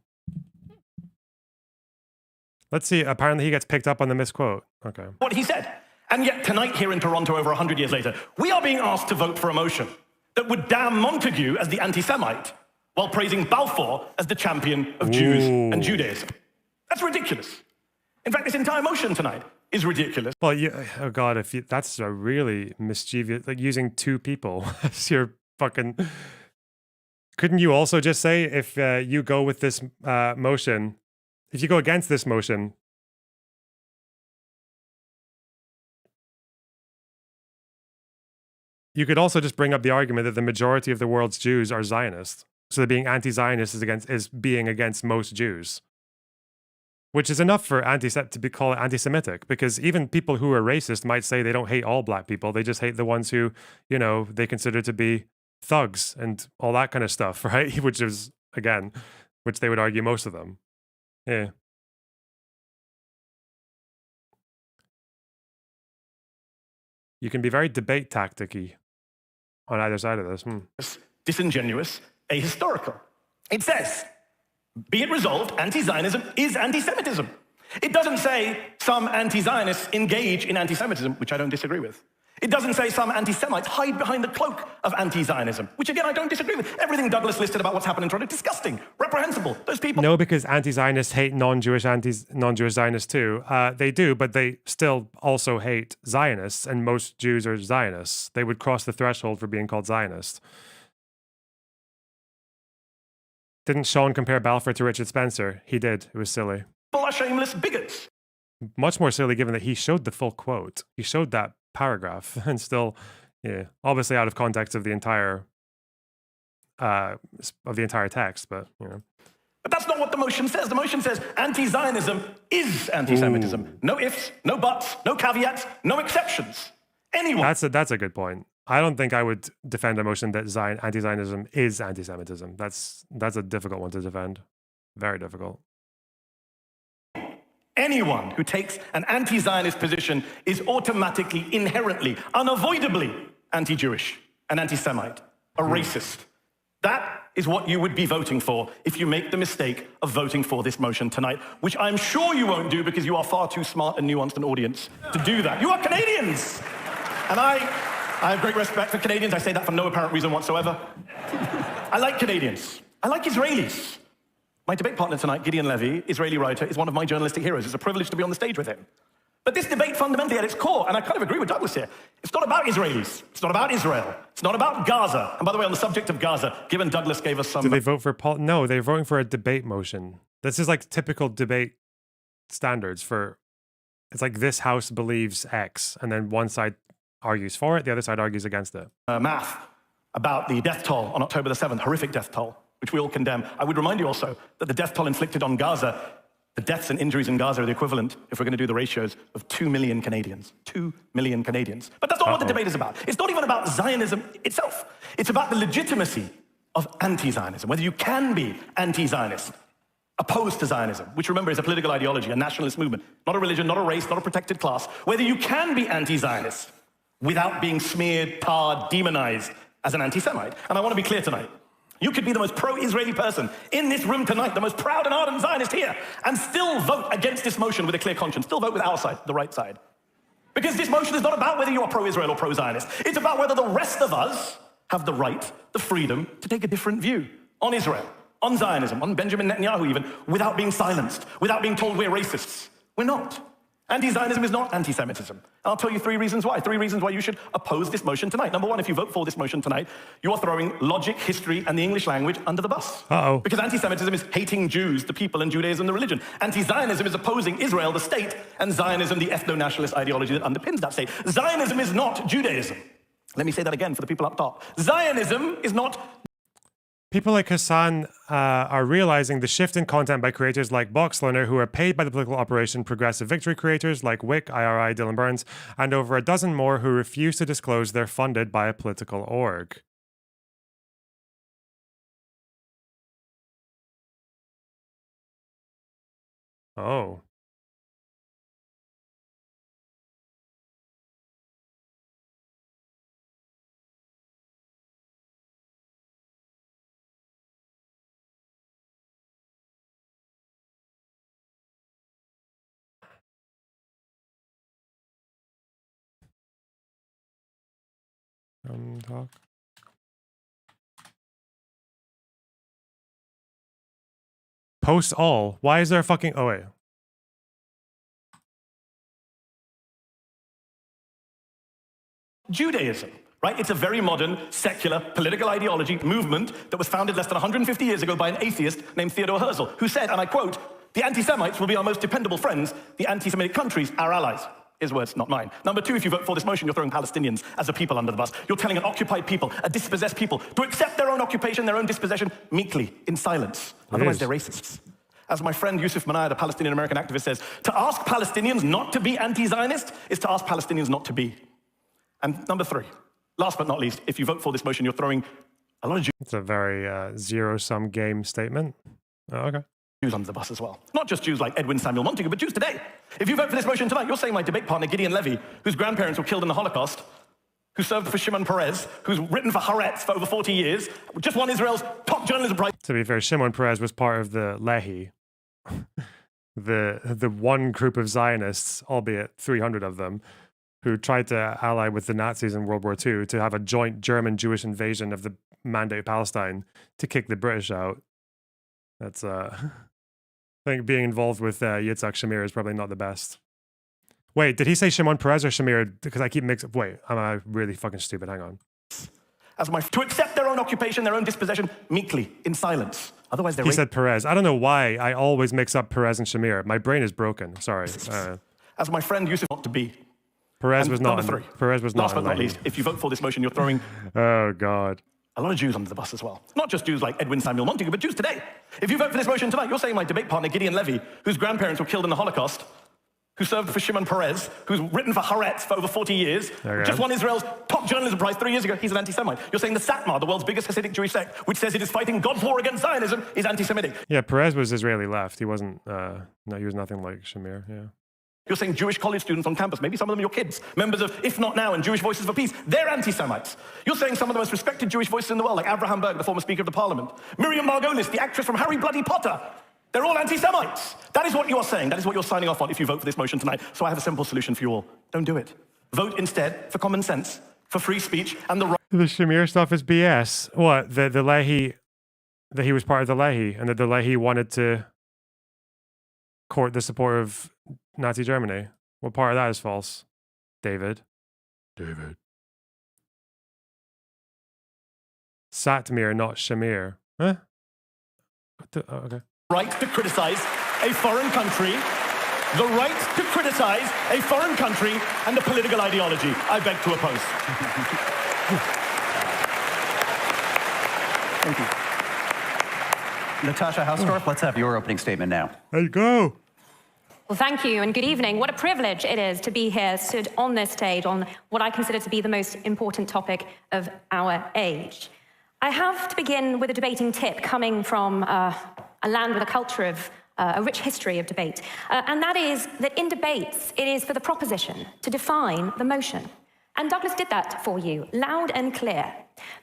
Let's see. Apparently he gets picked up on the misquote. Okay. What he said. And yet tonight here in Toronto, over 100 years later, we are being asked to vote for a motion that would damn Montagu as the anti-Semite while praising Balfour as the champion of Jews and Judaism. That's ridiculous. In fact, this entire motion tonight is ridiculous. Well, oh God, that's a really mischievous, like using two people as your fucking... Couldn't you also just say if you go with this motion, if you go against this motion, you could also just bring up the argument that the majority of the world's Jews are Zionists. So that being anti-Zionist is being against most Jews. Which is enough for to call it anti-Semitic, because even people who are racist might say they don't hate all black people. They just hate the ones who, you know, they consider to be thugs and all that kind of stuff, right? Which is, again, which they would argue most of them. Yeah. You can be very debate tactic-y on either side of this. Disingenuous, ahistorical. It says, be it resolved, anti-Zionism is anti-Semitism. It doesn't say some anti-Zionists engage in anti-Semitism, which I don't disagree with. It doesn't say some anti-Semites hide behind the cloak of anti-Zionism, which again, I don't disagree with. Everything Douglas listed about what's happened in Toronto, disgusting, reprehensible. Those people... No, because anti-Zionists hate non-Jewish Zionists too. They do, but they still also hate Zionists, and most Jews are Zionists. They would cross the threshold for being called Zionist. Didn't Sean compare Balfour to Richard Spencer? He did. It was silly. People are shameless bigots. Much more silly given that he showed the full quote. He showed that paragraph and still, yeah, obviously out of context of the entire text, but you know. But that's not what the motion says. The motion says anti-Zionism is anti-Semitism. Ooh. No ifs, no buts, no caveats, no exceptions. Anyone. That's a good point. I don't think I would defend a motion that anti-Zionism is anti-Semitism. That's a difficult one to defend. Very difficult. Anyone who takes an anti-Zionist position is automatically, inherently, unavoidably anti-Jewish, an anti-Semite, a racist. That is what you would be voting for if you make the mistake of voting for this motion tonight, which I'm sure you won't do because you are far too smart and nuanced an audience to do that. You are Canadians! And I have great respect for Canadians. I say that for no apparent reason whatsoever. I like Canadians. I like Israelis. My debate partner tonight, Gideon Levy, Israeli writer, is one of my journalistic heroes. It's a privilege to be on the stage with him. But this debate fundamentally at its core, and I kind of agree with Douglas here, it's not about Israelis. It's not about Israel. It's not about Gaza. And by the way, on the subject of Gaza, given Douglas gave us some... Did they vote for Paul? No, they're voting for a debate motion. This is like typical debate standards for... It's like this house believes X, and then one side argues for it, the other side argues against it. Math about the death toll on October the 7th, horrific death toll, which we all condemn. I would remind you also that the death toll inflicted on Gaza, the deaths and injuries in Gaza are the equivalent, if we're going to do the ratios, of 2 million Canadians. 2 million Canadians. But that's not what the debate is about. It's not even about Zionism itself. It's about the legitimacy of anti-Zionism, whether you can be anti-Zionist, opposed to Zionism, which remember is a political ideology, a nationalist movement, not a religion, not a race, not a protected class, whether you can be anti-Zionist without being smeared, tarred, demonized as an anti-Semite. And I want to be clear tonight. You could be the most pro-Israeli person in this room tonight, the most proud and ardent Zionist here, and still vote against this motion with a clear conscience. Still vote with our side, the right side. Because this motion is not about whether you are pro-Israel or pro-Zionist. It's about whether the rest of us have the right, the freedom to take a different view on Israel, on Zionism, on Benjamin Netanyahu even, without being silenced, without being told we're racists. We're not. Anti-Zionism is not anti-Semitism. I'll tell you 3 reasons why. 3 reasons why you should oppose this motion tonight. Number 1, if you vote for this motion tonight, you are throwing logic, history, and the English language under the bus. Uh-oh. Because anti-Semitism is hating Jews, the people, and Judaism, the religion. Anti-Zionism is opposing Israel, the state, and Zionism, the ethno-nationalist ideology that underpins that state. Zionism is not Judaism. Let me say that again for the people up top. Zionism is not... People like Hasan are realizing the shift in content by creators like Boxlearner, who are paid by the political operation Progressive Victory creators like Wick, IRI, Dylan Burns, and over a dozen more who refuse to disclose they're funded by a political org. Oh. Talk. Post all. Why is there a fucking... Oh, wait. Judaism, right? It's a very modern, secular, political ideology movement that was founded less than 150 years ago by an atheist named Theodore Herzl, who said, and I quote, "The anti-Semites will be our most dependable friends, the anti-Semitic countries our allies." His words, not mine. Number 2, if you vote for this motion, you're throwing Palestinians as a people under the bus. You're telling an occupied people, a dispossessed people, to accept their own occupation, their own dispossession, meekly, in silence. Otherwise, they're racists. As my friend Yusuf Manaya, the Palestinian-American activist, says, to ask Palestinians not to be anti-Zionist is to ask Palestinians not to be. And number 3, last but not least, if you vote for this motion, you're throwing A lot of It's a very zero-sum game statement. Oh, okay. Jews under the bus as well. Not just Jews like Edwin Samuel Montagu, but Jews today. If you vote for this motion tonight, you're saying my debate partner, Gideon Levy, whose grandparents were killed in the Holocaust, who served for Shimon Peres, who's written for Haaretz for over 40 years, just won Israel's top journalism prize. To be fair, Shimon Peres was part of the Lehi, the one group of Zionists, albeit 300 of them, who tried to ally with the Nazis in World War II to have a joint German-Jewish invasion of the Mandate Palestine to kick the British out. That's I think being involved with Yitzhak Shamir is probably not the best. Wait, did he say Shimon Peres or Shamir? Because I keep mixing. Wait, am I really fucking stupid? Hang on. To accept their own occupation, their own dispossession, meekly, in silence. Otherwise, they're... He said Perez. I don't know why I always mix up Perez and Shamir. My brain is broken. Sorry. As my friend Yusuf ought to be. Perez And was not. number 3. Perez was not. Last but not least, if you vote for this motion, you're throwing... Oh, God. A lot of Jews under the bus as well. Not just Jews like Edwin Samuel Montagu, but Jews today. If you vote for this motion tonight, you're saying my debate partner, Gideon Levy, whose grandparents were killed in the Holocaust, who served for Shimon Peres, who's written for Haaretz for over 40 years, just won Israel's top journalism prize 3 years ago. He's an anti-Semite. You're saying the Satmar, the world's biggest Hasidic Jewish sect, which says it is fighting God's war against Zionism, is anti-Semitic. Yeah, Perez was Israeli left. He wasn't. No, he was nothing like Shamir. Yeah. You're saying Jewish college students on campus, maybe some of them your kids, members of If Not Now and Jewish Voices for Peace, they're anti-Semites. You're saying some of the most respected Jewish voices in the world, like Abraham Berg, the former Speaker of the Parliament, Miriam Margolis, the actress from Harry Bloody Potter, they're all anti-Semites. That is what you are saying. That is what you're signing off on if you vote for this motion tonight. So I have a simple solution for you all. Don't do it. Vote instead for common sense, for free speech, and the right... The Shamir stuff is BS. What? The Lehi, that he was part of the Lehi, and that the Lehi wanted to court the support of Nazi Germany. What part of that is false? David. Satmir, not Shamir. Huh? Oh, okay. Right to criticize a foreign country, the right to criticize a foreign country and a political ideology. I beg to oppose. Thank you. Natasha Hausdorff, let's have your opening statement now. There you go. Well, thank you and good evening. What a privilege it is to be here, stood on this stage on what I consider to be the most important topic of our age. I have to begin with a debating tip coming from a land with a culture of a rich history of debate. And that is that in debates, it is for the proposition to define the motion. And Douglas did that for you, loud and clear.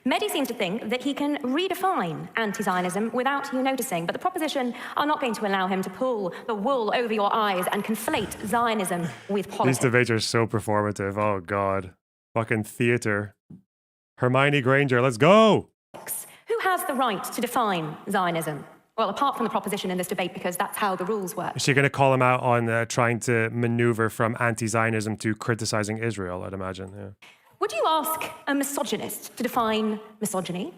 Mehdi seems to think that he can redefine anti-Zionism without you noticing, but the proposition are not going to allow him to pull the wool over your eyes and conflate Zionism with politics. These debates are so performative. Oh, God. Fucking theater. Hermione Granger, let's go! Who has the right to define Zionism? Well, apart from the proposition in this debate, because that's how the rules work. Is she going to call him out on trying to maneuver from anti-Zionism to criticizing Israel, I'd imagine, yeah. Would you ask a misogynist to define misogyny?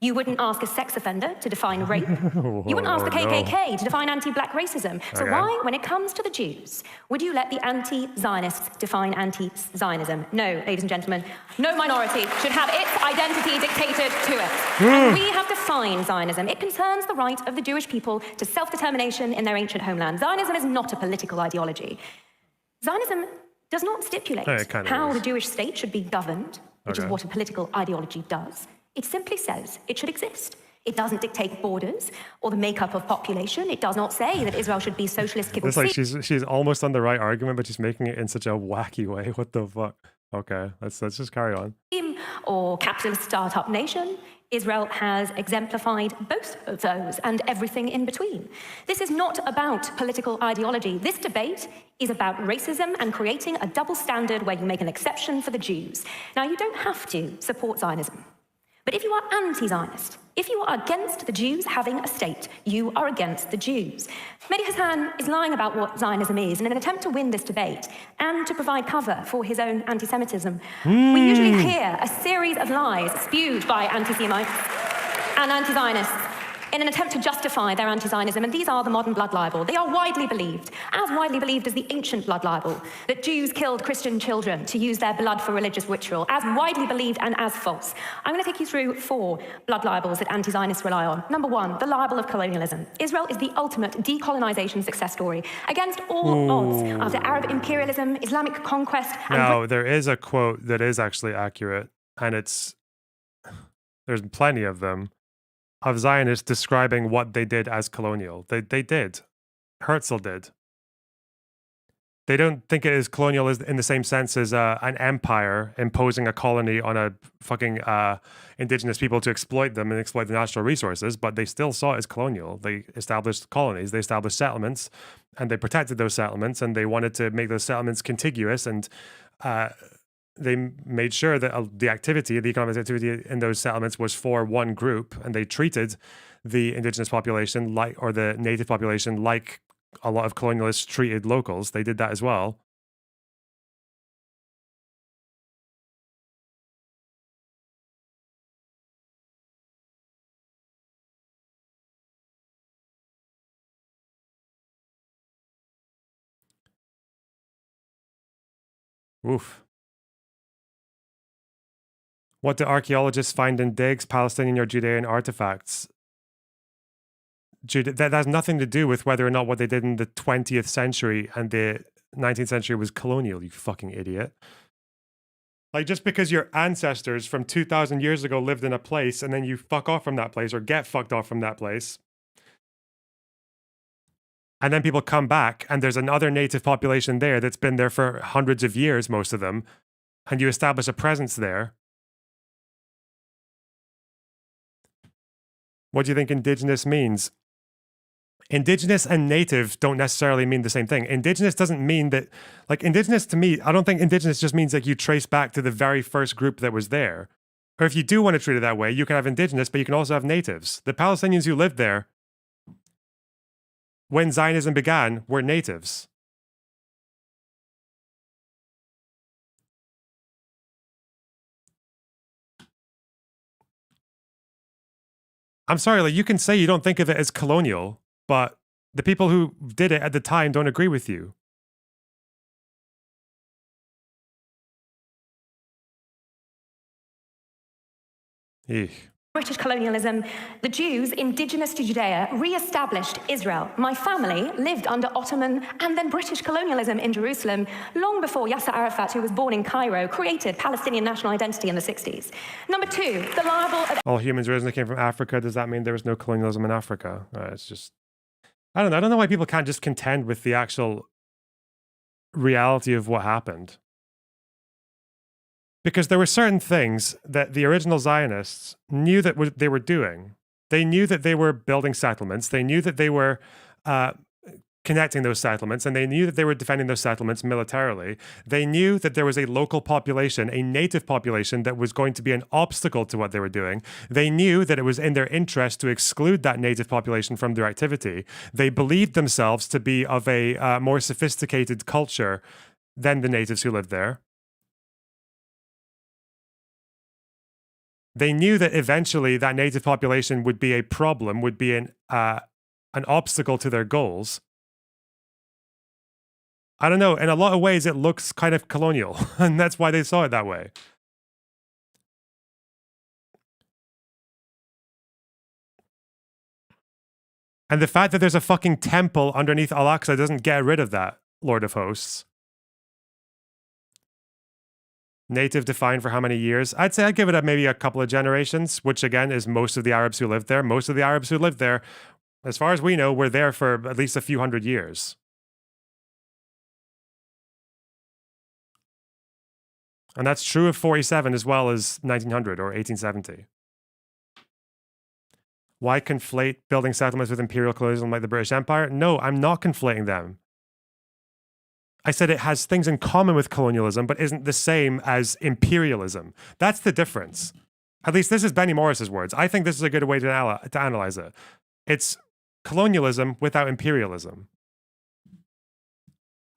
You wouldn't ask a sex offender to define rape. You wouldn't ask the KKK to define anti-black racism. So why, when it comes to the Jews, would you let the anti-Zionists define anti-Zionism? No, ladies and gentlemen, no minority should have its identity dictated to it. And we have defined Zionism. It concerns the right of the Jewish people to self-determination in their ancient homeland. Zionism is not a political ideology. Zionism does not stipulate how the Jewish state should be governed, which is what a political ideology does. It simply says it should exist. It doesn't dictate borders or the makeup of population. It does not say that Israel should be socialist. It's like she's almost on the right argument, but she's making it in such a wacky way. What the fuck? Okay, let's just carry on. Or capitalist startup nation. Israel has exemplified both of those and everything in between. This is not about political ideology. This debate is about racism and creating a double standard where you make an exception for the Jews. Now, you don't have to support Zionism. But if you are anti-Zionist, if you are against the Jews having a state, you are against the Jews. Mehdi Hasan is lying about what Zionism is in an attempt to win this debate and to provide cover for his own anti-Semitism. We usually hear a series of lies spewed by anti-Semites and anti-Zionists in an attempt to justify their anti-Zionism, and these are the modern blood libel. They are widely believed as the ancient blood libel, that Jews killed Christian children to use their blood for religious ritual, as widely believed and as false. I'm going to take you through 4 blood libels that anti-Zionists rely on. Number 1, the libel of colonialism. Israel is the ultimate decolonization success story, against all odds, after Arab imperialism, Islamic conquest, and... Now, there is a quote that is actually accurate, and it's there's plenty of them, of Zionists describing what they did as colonial. They did. Herzl did. They don't think it is colonial in the same sense as an empire imposing a colony on a fucking indigenous people to exploit them and exploit the natural resources, but they still saw it as colonial. They established colonies, they established settlements, and they protected those settlements, and they wanted to make those settlements contiguous, and they made sure that the economic activity in those settlements was for one group, and they treated the indigenous population or the native population like a lot of colonialists treated locals. They did that as well. Oof. What do archaeologists find in digs, Palestinian or Judean artifacts? That has nothing to do with whether or not what they did in the 20th century and the 19th century was colonial, you fucking idiot. Like, just because your ancestors from 2,000 years ago lived in a place and then you fuck off from that place or get fucked off from that place, and then people come back and there's another native population there that's been there for hundreds of years, most of them, and you establish a presence there. What do you think indigenous means? Indigenous and native don't necessarily mean the same thing. Indigenous doesn't mean that, like, indigenous to me, I don't think indigenous just means like you trace back to the very first group that was there. Or if you do want to treat it that way, you can have indigenous, but you can also have natives. The Palestinians who lived there when Zionism began were natives. I'm sorry, like, you can say you don't think of it as colonial, but the people who did it at the time don't agree with you. Eek. British colonialism, the Jews, indigenous to Judea, re-established Israel. My family lived under Ottoman and then British colonialism in Jerusalem long before Yasser Arafat, who was born in Cairo, created Palestinian national identity in the 60s. Number two, the liable... All humans originally came from Africa. Does that mean there was no colonialism in Africa? It's just... I don't know. I don't know why people can't just contend with the actual reality of what happened. Because there were certain things that the original Zionists knew that they were doing. They knew that they were building settlements. They knew that they were connecting those settlements, and they knew that they were defending those settlements militarily. They knew that there was a local population, a native population, that was going to be an obstacle to what they were doing. They knew that it was in their interest to exclude that native population from their activity. They believed themselves to be of a more sophisticated culture than the natives who lived there. They knew that eventually that native population would be a problem, would be an obstacle to their goals. I don't know. In a lot of ways, it looks kind of colonial, and that's why they saw it that way. And the fact that there's a fucking temple underneath Al-Aqsa doesn't get rid of that, Lord of Hosts. Native defined for how many years? I'd say I'd give it maybe a couple of generations, which again is most of the Arabs who lived there. Most of the Arabs who lived there, as far as we know, were there for at least a few hundred years. And that's true of 47 as well as 1900 or 1870. Why conflate building settlements with imperial colonialism like the British Empire? No, I'm not conflating them. I said it has things in common with colonialism, but isn't the same as imperialism. That's the difference. At least this is Benny Morris's words. I think this is a good way to analyze it. It's colonialism without imperialism.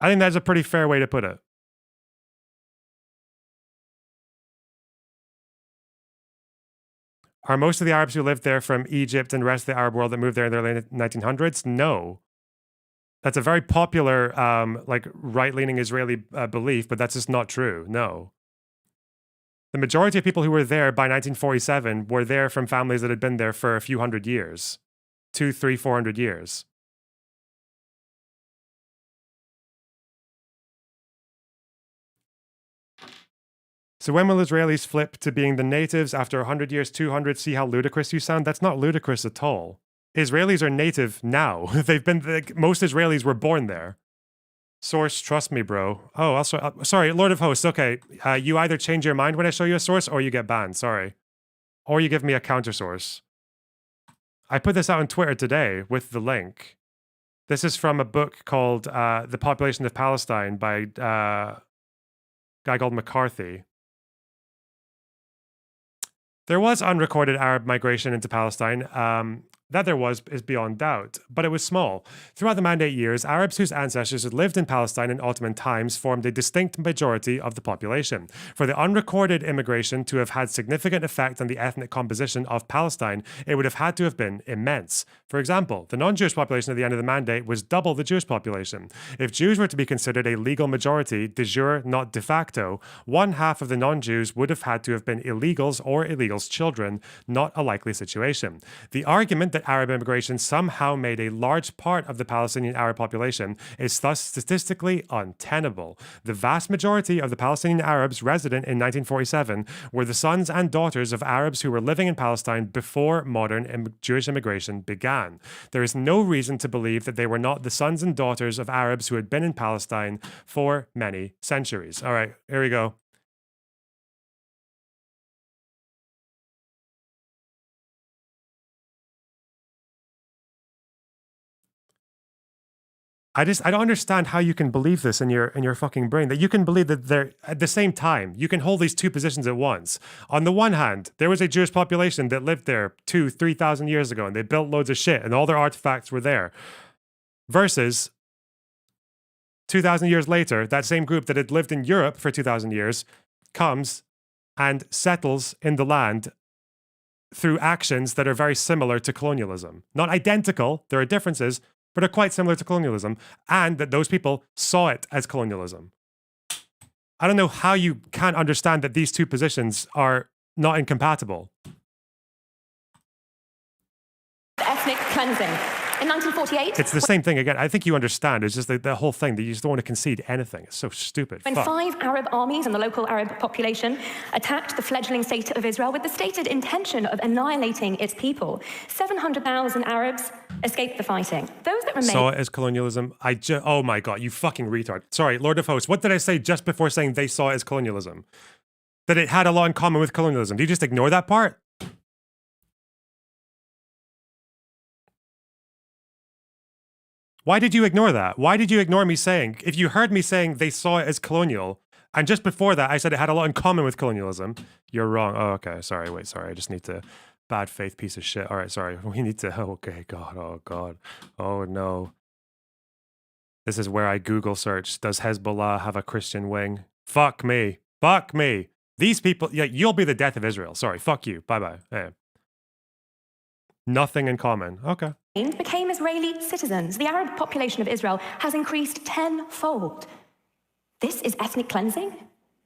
I think that's a pretty fair way to put it. Are most of the Arabs who lived there from Egypt and the rest of the Arab world that moved there in the late 1900s? No. That's a very popular, like, right-leaning Israeli belief, but that's just not true. No. The majority of people who were there by 1947 were there from families that had been there for a few hundred years. 200, 300, 400 years. So when will Israelis flip to being the natives after 100 years, 200? See how ludicrous you sound? That's not ludicrous at all. Israelis are native now. They've been, most Israelis were born there. Source, trust me, bro. Oh, also, sorry, Lord of Hosts. Okay, you either change your mind when I show you a source or you get banned. Sorry. Or you give me a counter source. I put this out on Twitter today with the link. This is from a book called The Population of Palestine by a guy called McCarthy. There was unrecorded Arab migration into Palestine. That there was is beyond doubt, but it was small. Throughout the Mandate years, Arabs whose ancestors had lived in Palestine in Ottoman times formed a distinct majority of the population. For the unrecorded immigration to have had significant effect on the ethnic composition of Palestine, it would have had to have been immense. For example, the non-Jewish population at the end of the Mandate was double the Jewish population. If Jews were to be considered a legal majority, de jure, not de facto, one half of the non-Jews would have had to have been illegals or illegals' children, not a likely situation. The argument that Arab immigration somehow made a large part of the Palestinian Arab population is thus statistically untenable. The vast majority of the Palestinian Arabs resident in 1947 were the sons and daughters of Arabs who were living in Palestine before modern Jewish immigration began. There is no reason to believe that they were not the sons and daughters of Arabs who had been in Palestine for many centuries. All right, here we go. I don't understand how you can believe this in your fucking brain, that you can believe that they're at the same time. You can hold these two positions at once. On the one hand, there was a Jewish population that lived there 2,000-3,000 years ago, and they built loads of shit, and all their artifacts were there. Versus 2,000 years later, that same group that had lived in Europe for 2,000 years comes and settles in the land through actions that are very similar to colonialism. Not identical, there are differences, but are quite similar to colonialism, and that those people saw it as colonialism. I don't know how you can't understand that these two positions are not incompatible. Ethnic cleansing. In 1948... It's the same thing again. I think you understand. It's just the whole thing that you just don't want to concede anything. It's so stupid. When 5 Arab armies and the local Arab population attacked the fledgling state of Israel with the stated intention of annihilating its people, 700,000 Arabs escaped the fighting. Those that remained... Saw it as colonialism. Oh my God, you fucking retard. Sorry, Lord of Hosts. What did I say just before saying they saw it as colonialism? That it had a lot in common with colonialism. Do you just ignore that part? Why did you ignore that? Why did you ignore me saying, if you heard me saying they saw it as colonial, and just before that I said it had a lot in common with colonialism, you're wrong. Oh, okay. Sorry, wait, sorry. I just need to... Bad faith piece of shit. All right, sorry. We need to... Okay, God, oh God. Oh no. This is where I Google search, does Hezbollah have a Christian wing? Fuck me. Fuck me. These people... Yeah, you'll be the death of Israel. Sorry, fuck you. Bye-bye. Yeah. Nothing in common. Okay. Became Israeli citizens. The Arab population of Israel has increased tenfold. This is ethnic cleansing?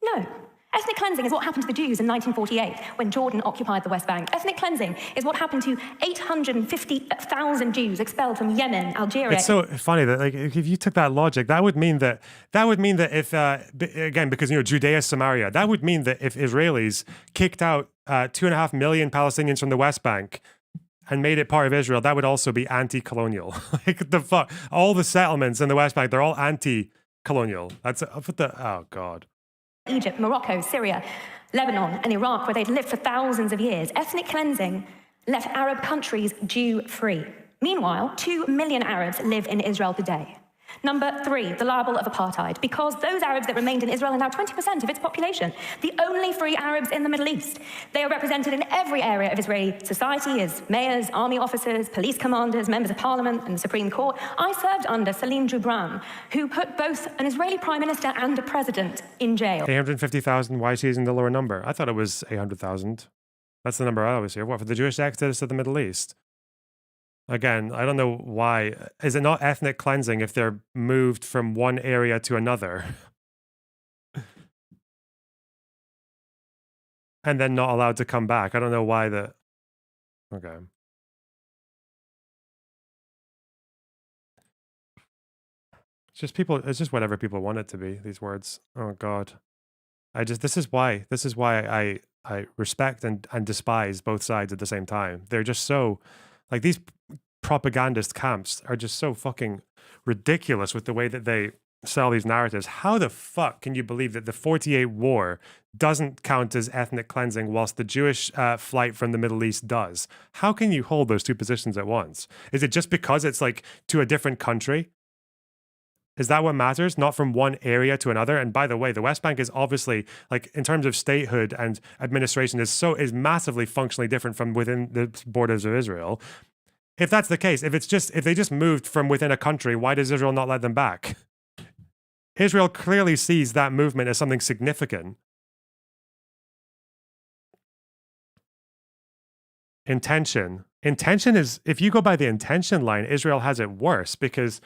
No. Ethnic cleansing is what happened to the Jews in 1948 when Jordan occupied the West Bank. Ethnic cleansing is what happened to 850,000 Jews expelled from Yemen, Algeria. It's so funny that, like, if you took that logic, that would mean that if again, because Judea, Samaria, that would mean that if Israelis kicked out 2.5 million Palestinians from the West Bank and made it part of Israel, that would also be anti-colonial. Like the fuck, all the settlements in the West Bank, they're all anti-colonial. That's what the... Oh God. Egypt, Morocco, Syria, Lebanon, and Iraq, where they'd lived for thousands of years. Ethnic cleansing left Arab countries Jew-free. Meanwhile, 2 million Arabs live in Israel today. Number 3, the libel of apartheid, because those Arabs that remained in Israel are now 20% of its population, the only free Arabs in the Middle East. They are represented in every area of Israeli society as mayors, army officers, police commanders, members of parliament, and the Supreme Court. I served under Salim Gibran, who put both an Israeli prime minister and a president in jail. 850,000, why is he using the lower number? I thought it was 800,000. That's the number I always hear. What, for the Jewish exodus to the Middle East? Again, I don't know why. Is it not ethnic cleansing if they're moved from one area to another? And then not allowed to come back? I don't know why the... Okay. It's just whatever people want it to be, these words. Oh God. This is why I respect and despise both sides at the same time. They're just so, like, these propagandist camps are just so fucking ridiculous with the way that they sell these narratives. How the fuck can you believe that the 48 war doesn't count as ethnic cleansing whilst the Jewish flight from the Middle East does? How can you hold those two positions at once? Is it just because it's like to a different country? Is that what matters? Not from one area to another? And by the way, the West Bank is obviously, like, in terms of statehood and administration, is massively functionally different from within the borders of Israel. If that's the case, if they just moved from within a country, why does Israel not let them back? Israel clearly sees that movement as something significant. Intention is, if you go by the intention line, Israel has it worse, because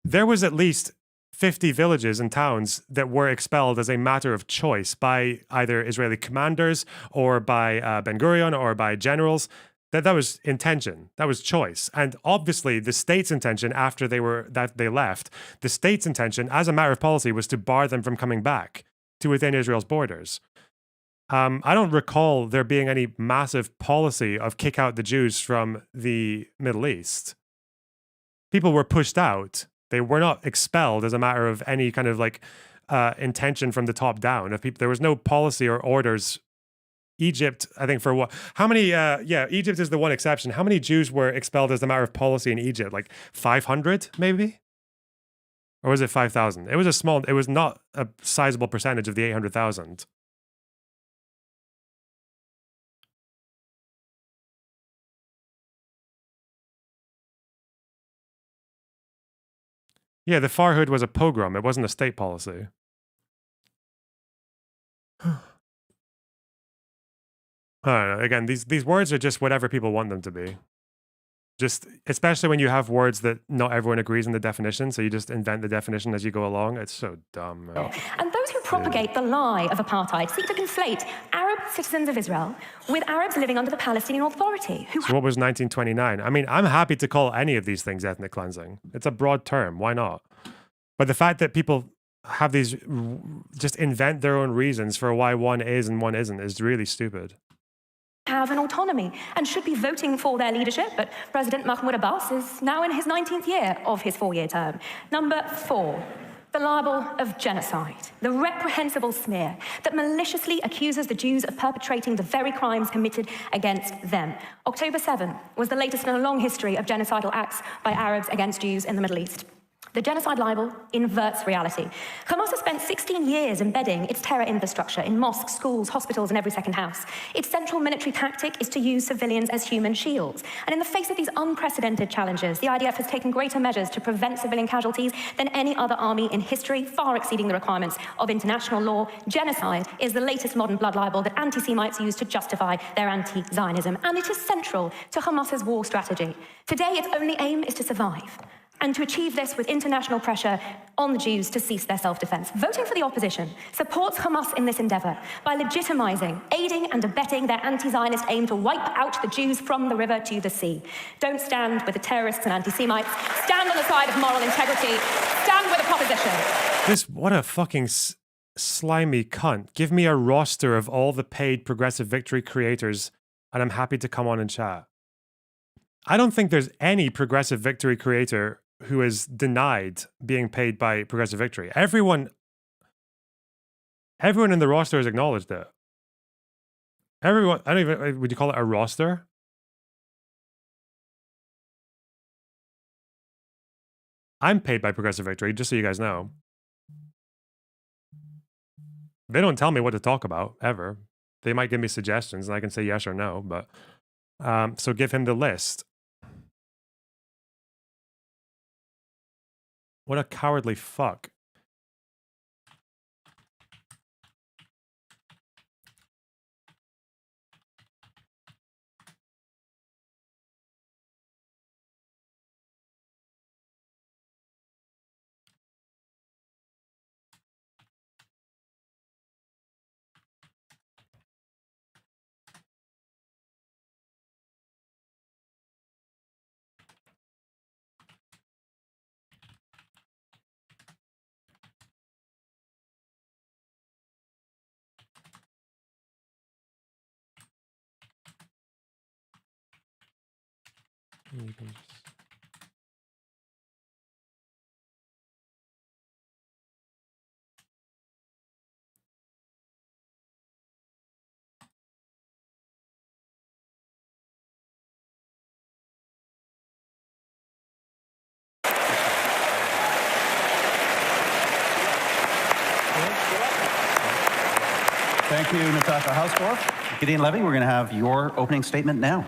there was at least 50 villages and towns that were expelled as a matter of choice by either Israeli commanders or by Ben Gurion or by generals. That was intention. That was choice. And obviously the state's intention after they left, the state's intention as a matter of policy was to bar them from coming back to within Israel's borders. I don't recall there being any massive policy of kick out the Jews from the Middle East. People were pushed out. They were not expelled as a matter of any kind of like intention from the top down. There was no policy or orders. Egypt, I think, for what? How many? Egypt is the one exception. How many Jews were expelled as a matter of policy in Egypt? Like 500, maybe? Or was it 5,000? It was not a sizable percentage of the 800,000. Yeah, the Farhud was a pogrom. It wasn't a state policy. I don't know. Again, these words are just whatever people want them to be. Just, especially when you have words that not everyone agrees on the definition, so you just invent the definition as you go along. It's so dumb, man. And those who propagate the lie of apartheid seek to conflate Arab citizens of Israel with Arabs living under the Palestinian Authority. So what was 1929? I mean, I'm happy to call any of these things ethnic cleansing. It's a broad term. Why not? But the fact that people have these, just invent their own reasons for why one is and one isn't, is really stupid. Have an autonomy and should be voting for their leadership, but President Mahmoud Abbas is now in his 19th year of his 4-year term. Number 4, the libel of genocide, the reprehensible smear that maliciously accuses the Jews of perpetrating the very crimes committed against them. October 7 was the latest in a long history of genocidal acts by Arabs against Jews in the Middle East. The genocide libel inverts reality. Hamas has spent 16 years embedding its terror infrastructure in mosques, schools, hospitals, and every second house. Its central military tactic is to use civilians as human shields. And in the face of these unprecedented challenges, the IDF has taken greater measures to prevent civilian casualties than any other army in history, far exceeding the requirements of international law. Genocide is the latest modern blood libel that anti-Semites use to justify their anti-Zionism, and it is central to Hamas's war strategy. Today, its only aim is to survive, and to achieve this with international pressure on the Jews to cease their self-defense. Voting for the opposition supports Hamas in this endeavor by legitimizing, aiding and abetting their anti-Zionist aim to wipe out the Jews from the river to the sea. Don't stand with the terrorists and anti-Semites. Stand on the side of moral integrity. Stand with the proposition. What a fucking slimy cunt. Give me a roster of all the paid Progressive Victory creators and I'm happy to come on and chat. I don't think there's any Progressive Victory creator who is denied being paid by Progressive Victory. Everyone in the roster has acknowledged it. Everyone, I don't even, would you call it a roster? I'm paid by Progressive Victory, just so you guys know. They don't tell me what to talk about, ever. They might give me suggestions and I can say yes or no, but so give him the list. What a cowardly fuck. You can just... Thank you, Natasha Hausdorff. Gideon Levy, we're going to have your opening statement now.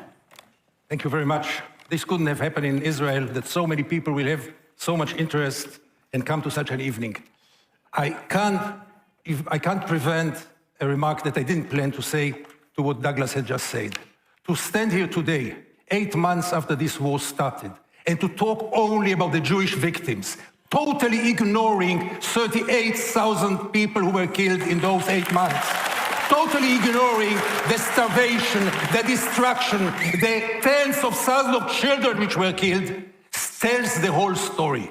Thank you very much. This couldn't have happened in Israel, that so many people will have so much interest and come to such an evening. I can't prevent a remark that I didn't plan to say to what Douglas had just said. To stand here today, 8 months after this war started, and to talk only about the Jewish victims, totally ignoring 38,000 people who were killed in those 8 months. Totally ignoring the starvation, the destruction, the tens of thousands of children which were killed, tells the whole story.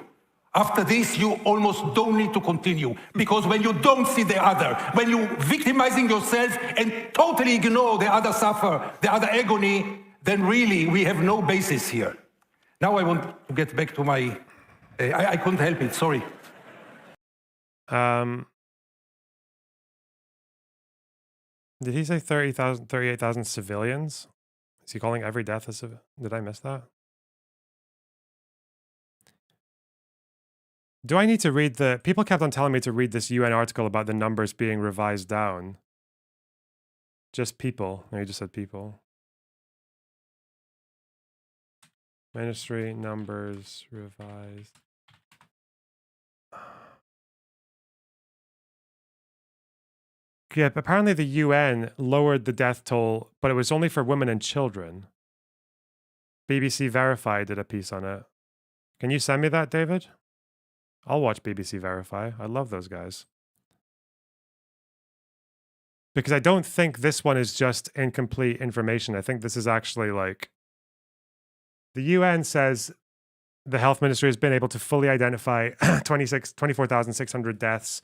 After this, you almost don't need to continue, because when you don't see the other, when you're victimizing yourself and totally ignore the other suffer, the other agony, then really we have no basis here. Now I want to get back to my... I couldn't help it, sorry. Did he say 38,000 civilians? Is he calling every death a civilian? Did I miss that? Do I need to read the... People kept on telling me to read this UN article about the numbers being revised down. Just people. No, you just said people. Ministry numbers revised. Yeah, apparently the UN lowered the death toll, but it was only for women and children. BBC Verify did a piece on it. Can you send me that, David? I'll watch BBC Verify. I love those guys. Because I don't think this one is just incomplete information. I think this is actually like... The UN says the health ministry has been able to fully identify 24,600 deaths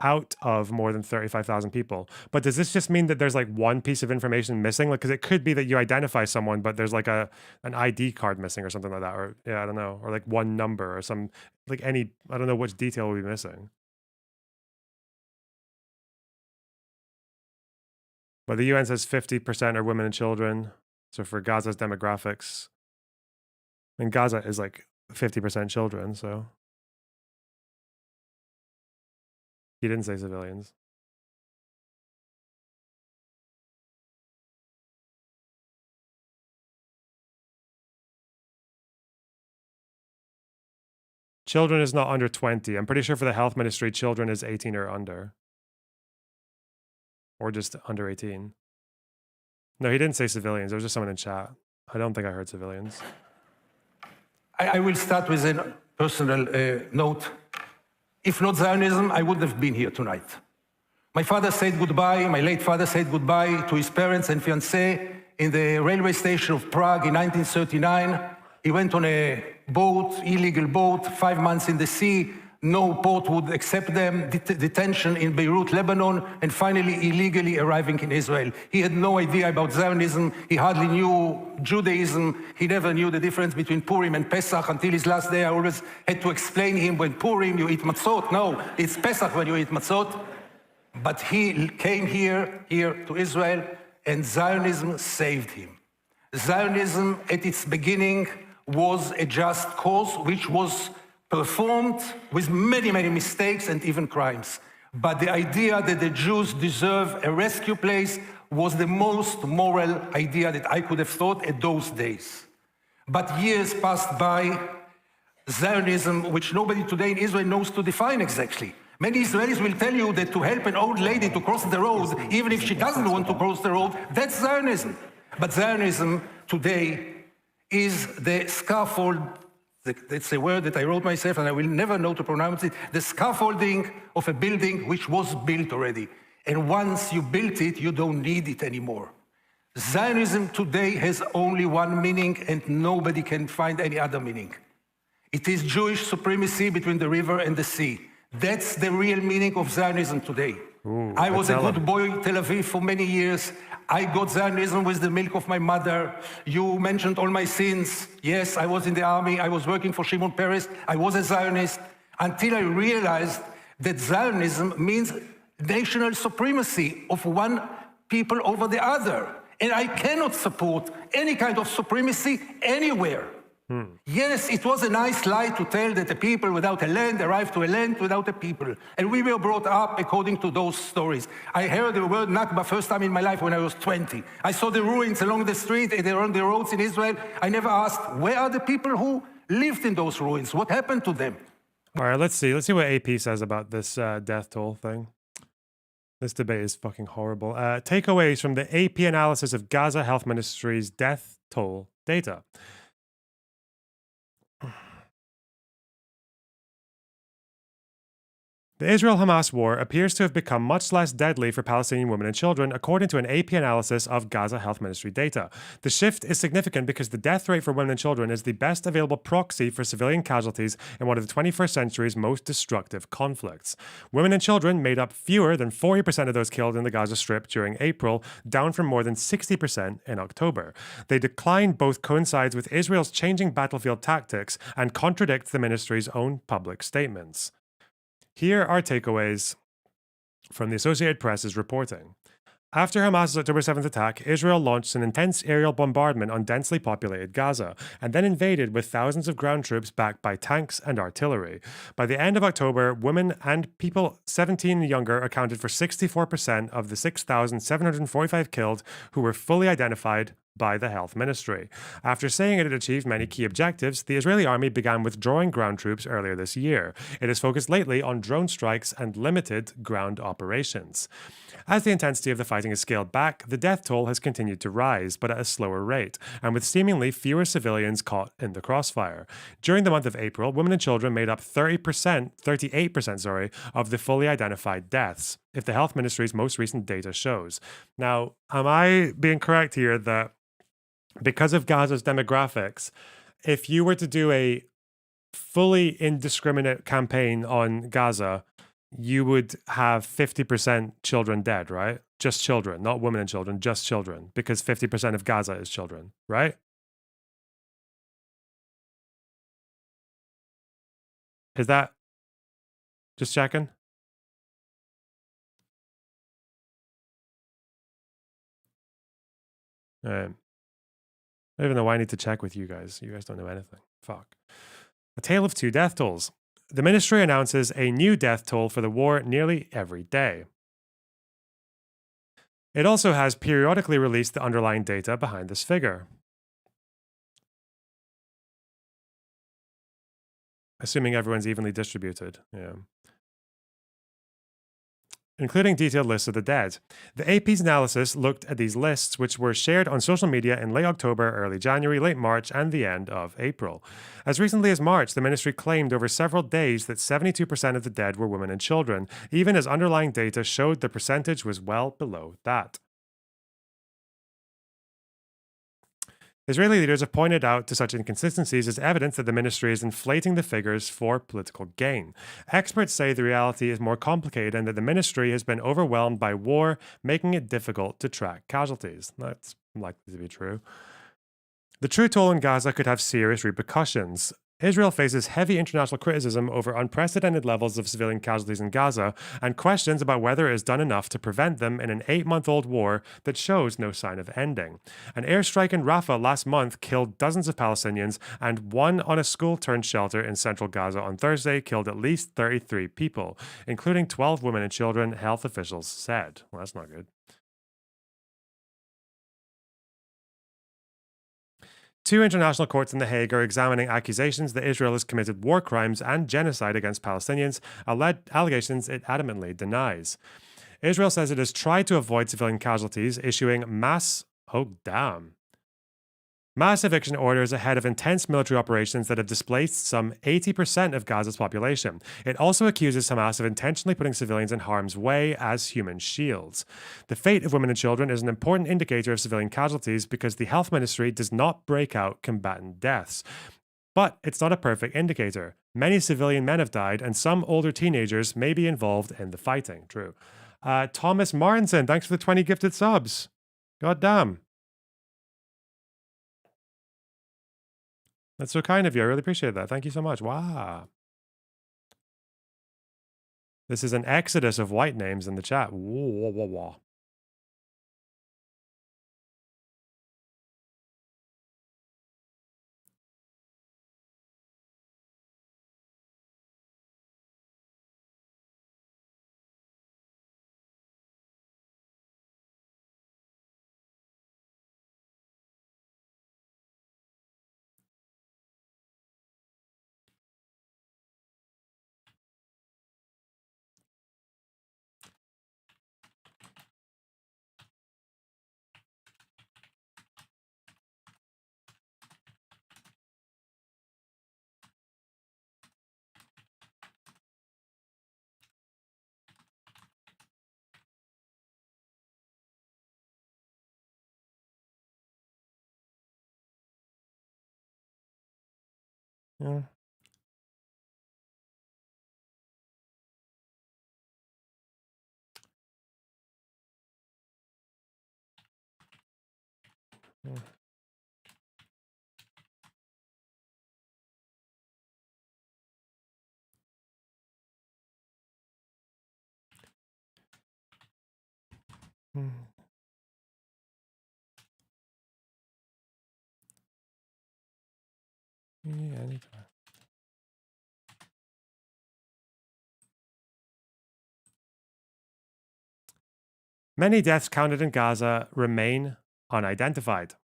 out of more than 35,000 people. But does this just mean that there's like one piece of information missing? Like, because it could be that you identify someone, but there's like an ID card missing or something like that. Or yeah, I don't know. Or like one number or some, like any, I don't know which detail will be missing. But the UN says 50% are women and children. So for Gaza's demographics, and Gaza is like 50% children, so. He didn't say civilians. Children is not under 20. I'm pretty sure for the health ministry, children is 18 or under. Or just under 18. No, he didn't say civilians. There was just someone in chat. I don't think I heard civilians. I will start with a personal note. If not Zionism, I wouldn't have been here tonight. My father said goodbye, my late father said goodbye to his parents and fiancée in the railway station of Prague in 1939. He went on a boat, illegal boat, 5 months in the sea. No port would accept them, detention in Beirut, Lebanon, and finally illegally arriving in Israel. He had no idea about Zionism. He hardly knew Judaism. He never knew the difference between Purim and Pesach until his last day. I always had to explain to him, when Purim you eat matzot. No, it's Pesach when you eat matzot. But he came here to Israel, and Zionism saved him. Zionism at its beginning was a just cause, which was performed with many, many mistakes and even crimes. But the idea that the Jews deserve a rescue place was the most moral idea that I could have thought at those days. But years passed by, Zionism, which nobody today in Israel knows to define exactly. Many Israelis will tell you that to help an old lady to cross the road, even if she doesn't want to cross the road, that's Zionism. But Zionism today is the scaffold. That's a word that I wrote myself, and I will never know to pronounce it. The scaffolding of a building which was built already. And once you built it, you don't need it anymore. Zionism today has only one meaning, and nobody can find any other meaning. It is Jewish supremacy between the river and the sea. That's the real meaning of Zionism today. Ooh, I was a tell good him. boy in Tel Aviv for many years. I got Zionism with the milk of my mother. You mentioned all my sins. Yes, I was in the army. I was working for Shimon Peres. I was a Zionist until I realized that Zionism means national supremacy of one people over the other. And I cannot support any kind of supremacy anywhere. Yes, it was a nice lie to tell that the people without a land arrived to a land without a people. And we were brought up according to those stories. I heard the word Nakba first time in my life when I was 20. I saw the ruins along the street and around the roads in Israel. I never asked, where are the people who lived in those ruins? What happened to them? All right, let's see. Let's see what AP says about this death toll thing. This debate is fucking horrible. Takeaways from the AP analysis of Gaza Health Ministry's death toll data. The Israel-Hamas war appears to have become much less deadly for Palestinian women and children, according to an AP analysis of Gaza Health Ministry data. The shift is significant because the death rate for women and children is the best available proxy for civilian casualties in one of the 21st century's most destructive conflicts. Women and children made up fewer than 40% of those killed in the Gaza Strip during April, down from more than 60% in October. The decline both coincides with Israel's changing battlefield tactics and contradicts the ministry's own public statements. Here are takeaways from the Associated Press's reporting. After Hamas's October 7th attack, Israel launched an intense aerial bombardment on densely populated Gaza, and then invaded with thousands of ground troops backed by tanks and artillery. By the end of October, women and people 17 and younger accounted for 64% of the 6,745 killed who were fully identified by the health ministry. After saying it had achieved many key objectives, the Israeli army began withdrawing ground troops earlier this year. It has focused lately on drone strikes and limited ground operations. As the intensity of the fighting is scaled back, the death toll has continued to rise, but at a slower rate, and with seemingly fewer civilians caught in the crossfire. During the month of April, women and children made up 38% of the fully identified deaths, if the health ministry's most recent data shows. Now, am I being correct here that because of Gaza's demographics, if you were to do a fully indiscriminate campaign on Gaza, you would have 50% children dead, right? Just children, not women and children, just children, because 50% of Gaza is children, right? Is that just checking? All right. I don't even know why I need to check with you guys. You guys don't know anything. Fuck. A tale of two death tolls. The ministry announces a new death toll for the war nearly every day. It also has periodically released the underlying data behind this figure. Assuming everyone's evenly distributed. Yeah. Including detailed lists of the dead. The AP's analysis looked at these lists, which were shared on social media in late October, early January, late March, and the end of April. As recently as March, the ministry claimed over several days that 72% of the dead were women and children, even as underlying data showed the percentage was well below that. Israeli leaders have pointed out to such inconsistencies as evidence that the ministry is inflating the figures for political gain. Experts say the reality is more complicated and that the ministry has been overwhelmed by war, making it difficult to track casualties. That's likely to be true. The true toll in Gaza could have serious repercussions. Israel faces heavy international criticism over unprecedented levels of civilian casualties in Gaza and questions about whether it has done enough to prevent them in an 8-month-old war that shows no sign of ending. An airstrike in Rafah last month killed dozens of Palestinians, and one on a school-turned-shelter in central Gaza on Thursday killed at least 33 people, including 12 women and children, health officials said. Well, that's not good. Two international courts in The Hague are examining accusations that Israel has committed war crimes and genocide against Palestinians, allegations it adamantly denies. Israel says it has tried to avoid civilian casualties, issuing mass eviction orders ahead of intense military operations that have displaced some 80% of Gaza's population. It also accuses Hamas of intentionally putting civilians in harm's way as human shields. The fate of women and children is an important indicator of civilian casualties because the health ministry does not break out combatant deaths. But it's not a perfect indicator. Many civilian men have died, and some older teenagers may be involved in the fighting. True. Thomas Martinson, thanks for the 20 gifted subs. God damn. That's so kind of you. I really appreciate that. Thank you so much. Wow. This is an exodus of white names in the chat. Whoa, whoa, whoa, whoa. Yeah. Yeah. Hmm. Yeah, anytime. Many deaths counted in Gaza remain unidentified.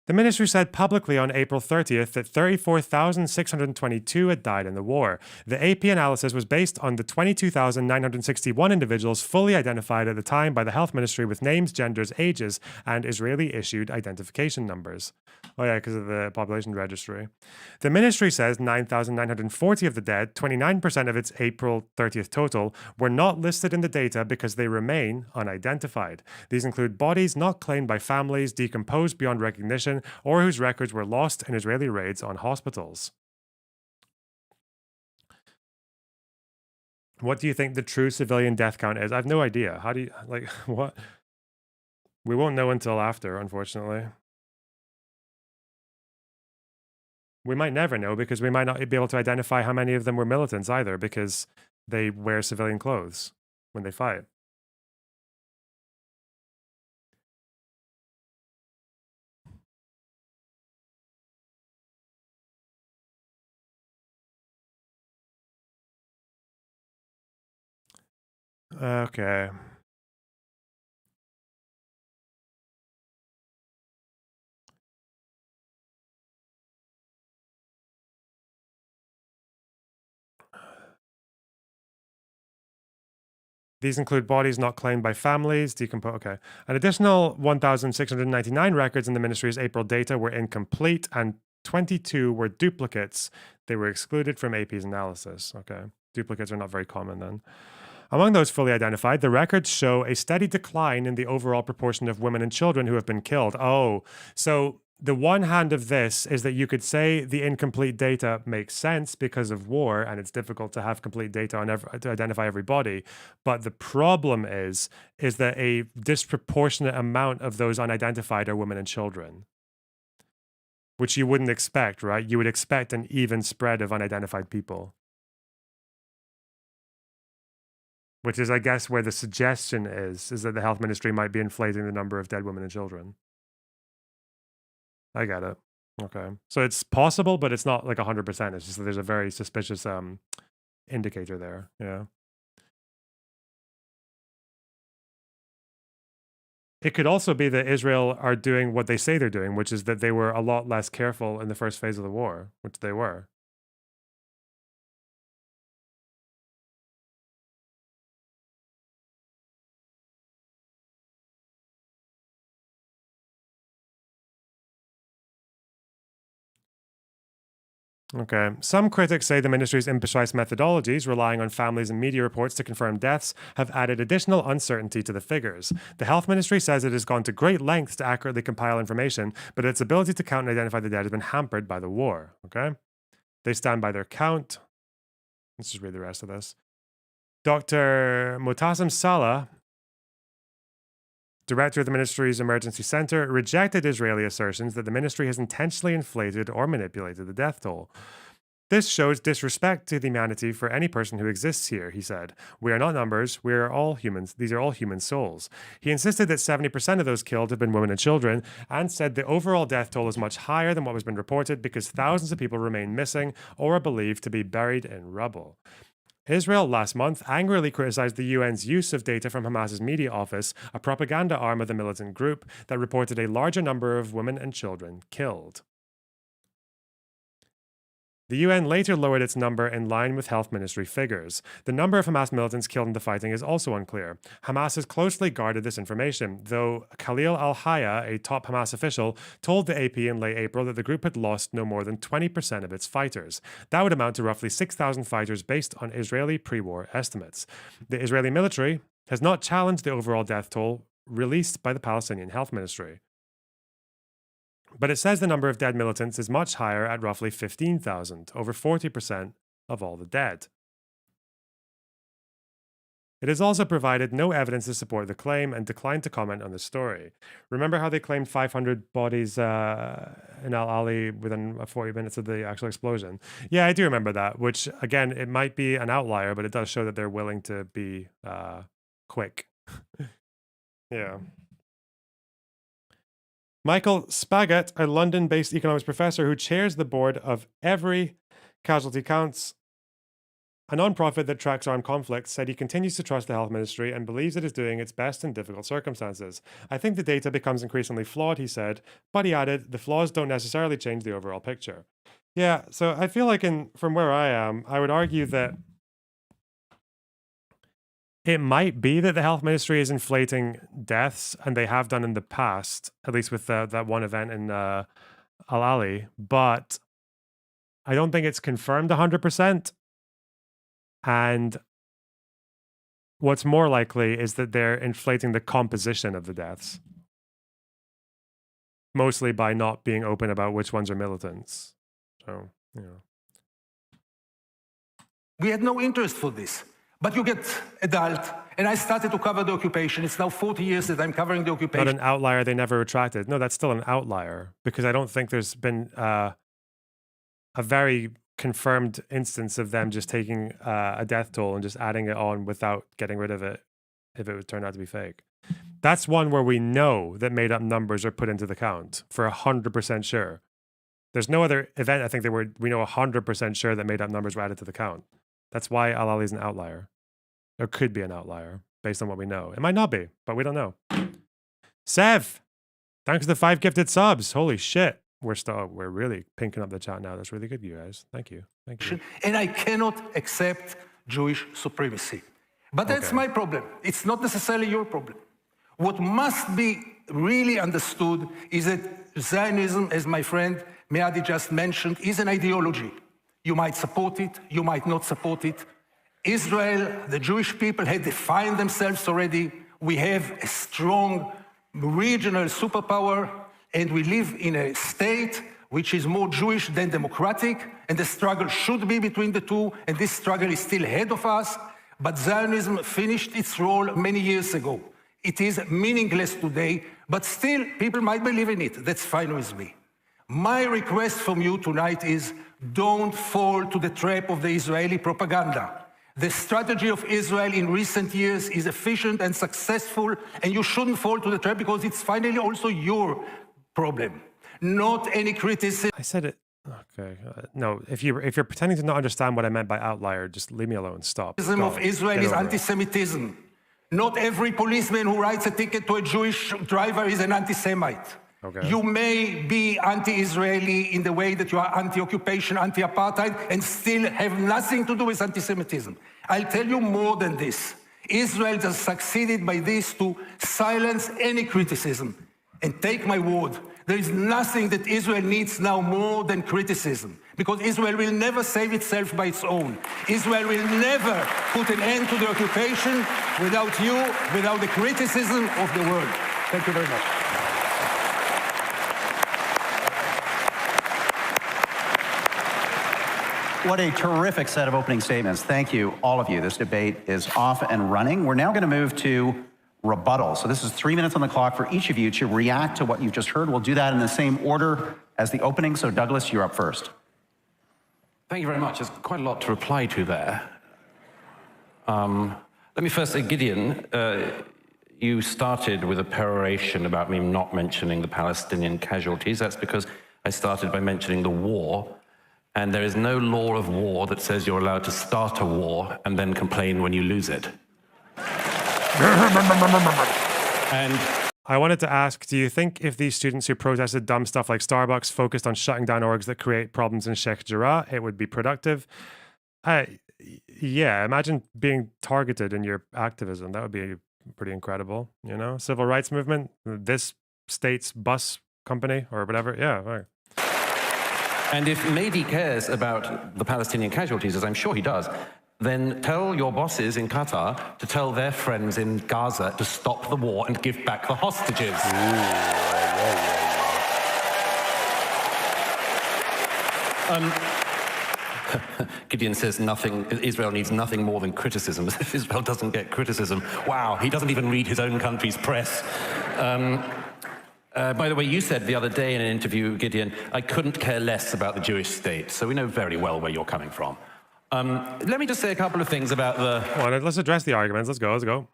The ministry said publicly on April 30th that 34,622 had died in the war. The AP analysis was based on the 22,961 individuals fully identified at the time by the health ministry with names, genders, ages, and Israeli-issued identification numbers. Oh yeah, because of the population registry. The ministry says 9,940 of the dead, 29% of its April 30th total, were not listed in the data because they remain unidentified. These include bodies not claimed by families, decomposed beyond recognition, or whose records were lost in Israeli raids on hospitals. What do you think the true civilian death count is? I have no idea. How do you, like, what? We won't know until after, unfortunately. We might never know because we might not be able to identify how many of them were militants either because they wear civilian clothes when they fight. Okay. These include bodies not claimed by families, decomposed. Okay. An additional 1,699 records in the ministry's April data were incomplete, and 22 were duplicates. They were excluded from AP's analysis. Okay. Duplicates are not very common then. Among those fully identified, the records show a steady decline in the overall proportion of women and children who have been killed. Oh, so the one hand of this is that you could say the incomplete data makes sense because of war and it's difficult to have complete data on to identify everybody. But the problem is that a disproportionate amount of those unidentified are women and children, which you wouldn't expect, right? You would expect an even spread of unidentified people. Which is, I guess, where the suggestion is that the health ministry might be inflating the number of dead women and children. I get it. Okay. So it's possible, but it's not like 100%. It's just that there's a very suspicious indicator there. Yeah. It could also be that Israel are doing what they say they're doing, which is that they were a lot less careful in the first phase of the war, which they were. Okay. Some critics say the ministry's imprecise methodologies, relying on families and media reports to confirm deaths, have added additional uncertainty to the figures. The health ministry says it has gone to great lengths to accurately compile information, but its ability to count and identify the dead has been hampered by the war. Okay. They stand by their count. Let's just read the rest of this. Dr. Motassem Salah, director of the ministry's emergency center, rejected Israeli assertions that the ministry has intentionally inflated or manipulated the death toll. This shows disrespect to the humanity for any person who exists here, he said. We are not numbers, we are all humans. These are all human souls. He insisted that 70% of those killed have been women and children, and said the overall death toll is much higher than what has been reported because thousands of people remain missing or are believed to be buried in rubble. Israel last month angrily criticized the UN's use of data from Hamas's media office, a propaganda arm of the militant group that reported a larger number of women and children killed. The UN later lowered its number in line with health ministry figures. The number of Hamas militants killed in the fighting is also unclear. Hamas has closely guarded this information, though Khalil al-Haya, a top Hamas official, told the AP in late April that the group had lost no more than 20% of its fighters. That would amount to roughly 6,000 fighters based on Israeli pre-war estimates. The Israeli military has not challenged the overall death toll released by the Palestinian Health Ministry. But it says the number of dead militants is much higher at roughly 15,000, over 40% of all the dead. It has also provided no evidence to support the claim and declined to comment on the story. Remember how they claimed 500 bodies in Al-Ali within 40 minutes of the actual explosion? Yeah, I do remember that, which, again, it might be an outlier, but it does show that they're willing to be quick. Yeah. Michael Spagat, a London-based economics professor who chairs the board of Every Casualty Counts, a non-profit that tracks armed conflicts, said he continues to trust the health ministry and believes it is doing its best in difficult circumstances. I think the data becomes increasingly flawed, he said, but he added, the flaws don't necessarily change the overall picture. Yeah, so I feel like from where I am, I would argue that it might be that the health ministry is inflating deaths, and they have done in the past, at least with that one event in Al-Ali, but I don't think it's confirmed 100%. And what's more likely is that they're inflating the composition of the deaths, mostly by not being open about which ones are militants. So, you know. We had no interest for this. But you get adult, and I started to cover the occupation. It's now 40 years that I'm covering the occupation. Not an outlier they never retracted. No, that's still an outlier, because I don't think there's been a very confirmed instance of them just taking a death toll and just adding it on without getting rid of it if it would turn out to be fake. That's one where we know that made up numbers are put into the count for 100% sure. There's no other event I think that we know 100% sure that made up numbers were added to the count. That's why Al-Ali is an outlier. Or could be an outlier, based on what we know. It might not be, but we don't know. Sev, thanks for the 5 gifted subs. Holy shit. We're really pinking up the chat now. That's really good, you guys. Thank you. Thank you. And I cannot accept Jewish supremacy. But that's my problem. It's not necessarily your problem. What must be really understood is that Zionism, as my friend Meadi just mentioned, is an ideology. You might support it, you might not support it. Israel, the Jewish people had defined themselves already. We have a strong regional superpower, and we live in a state which is more Jewish than democratic, and the struggle should be between the two, and this struggle is still ahead of us. But Zionism finished its role many years ago. It is meaningless today, but still people might believe in it. That's fine with me. My request from you tonight is don't fall to the trap of the Israeli propaganda. The strategy of Israel in recent years is efficient and successful, and you shouldn't fall to the trap because it's finally also your problem, not any criticism. I said it. Okay. No, if you're pretending to not understand what I meant by outlier, just leave me alone. Stop. Criticism of Israel is anti-Semitism. Not every policeman who writes a ticket to a Jewish driver is an anti-Semite. Okay. You may be anti-Israeli in the way that you are anti-occupation, anti-apartheid, and still have nothing to do with anti-Semitism. I'll tell you more than this. Israel has succeeded by this to silence any criticism. And take my word, there is nothing that Israel needs now more than criticism, because Israel will never save itself by its own. Israel will never put an end to the occupation without you, without the criticism of the world. Thank you very much. What a terrific set of opening statements. Thank you, all of you. This debate is off and running. We're now going to move to rebuttal. So this is 3 minutes on the clock for each of you to react to what you've just heard. We'll do that in the same order as the opening. So Douglas, you're up first. Thank you very much. There's quite a lot to reply to there. Let me first say, Gideon, you started with a peroration about me not mentioning the Palestinian casualties. That's because I started by mentioning the war. And there is no law of war that says you're allowed to start a war and then complain when you lose it. And I wanted to ask, do you think if these students who protested dumb stuff like Starbucks focused on shutting down orgs that create problems in Sheikh Jarrah, it would be productive? Yeah, imagine being targeted in your activism. That would be pretty incredible, you know? Civil rights movement, this state's bus company or whatever. Yeah, right. And if Mehdi cares about the Palestinian casualties, as I'm sure he does, then tell your bosses in Qatar to tell their friends in Gaza to stop the war and give back the hostages. Gideon says Israel needs nothing more than criticism. Israel doesn't get criticism. Wow, he doesn't even read his own country's press. By the way, you said the other day in an interview, Gideon, I couldn't care less about the Jewish state, so we know very well where you're coming from. Let me just say a couple of things about the... Well, let's address the arguments. Let's go.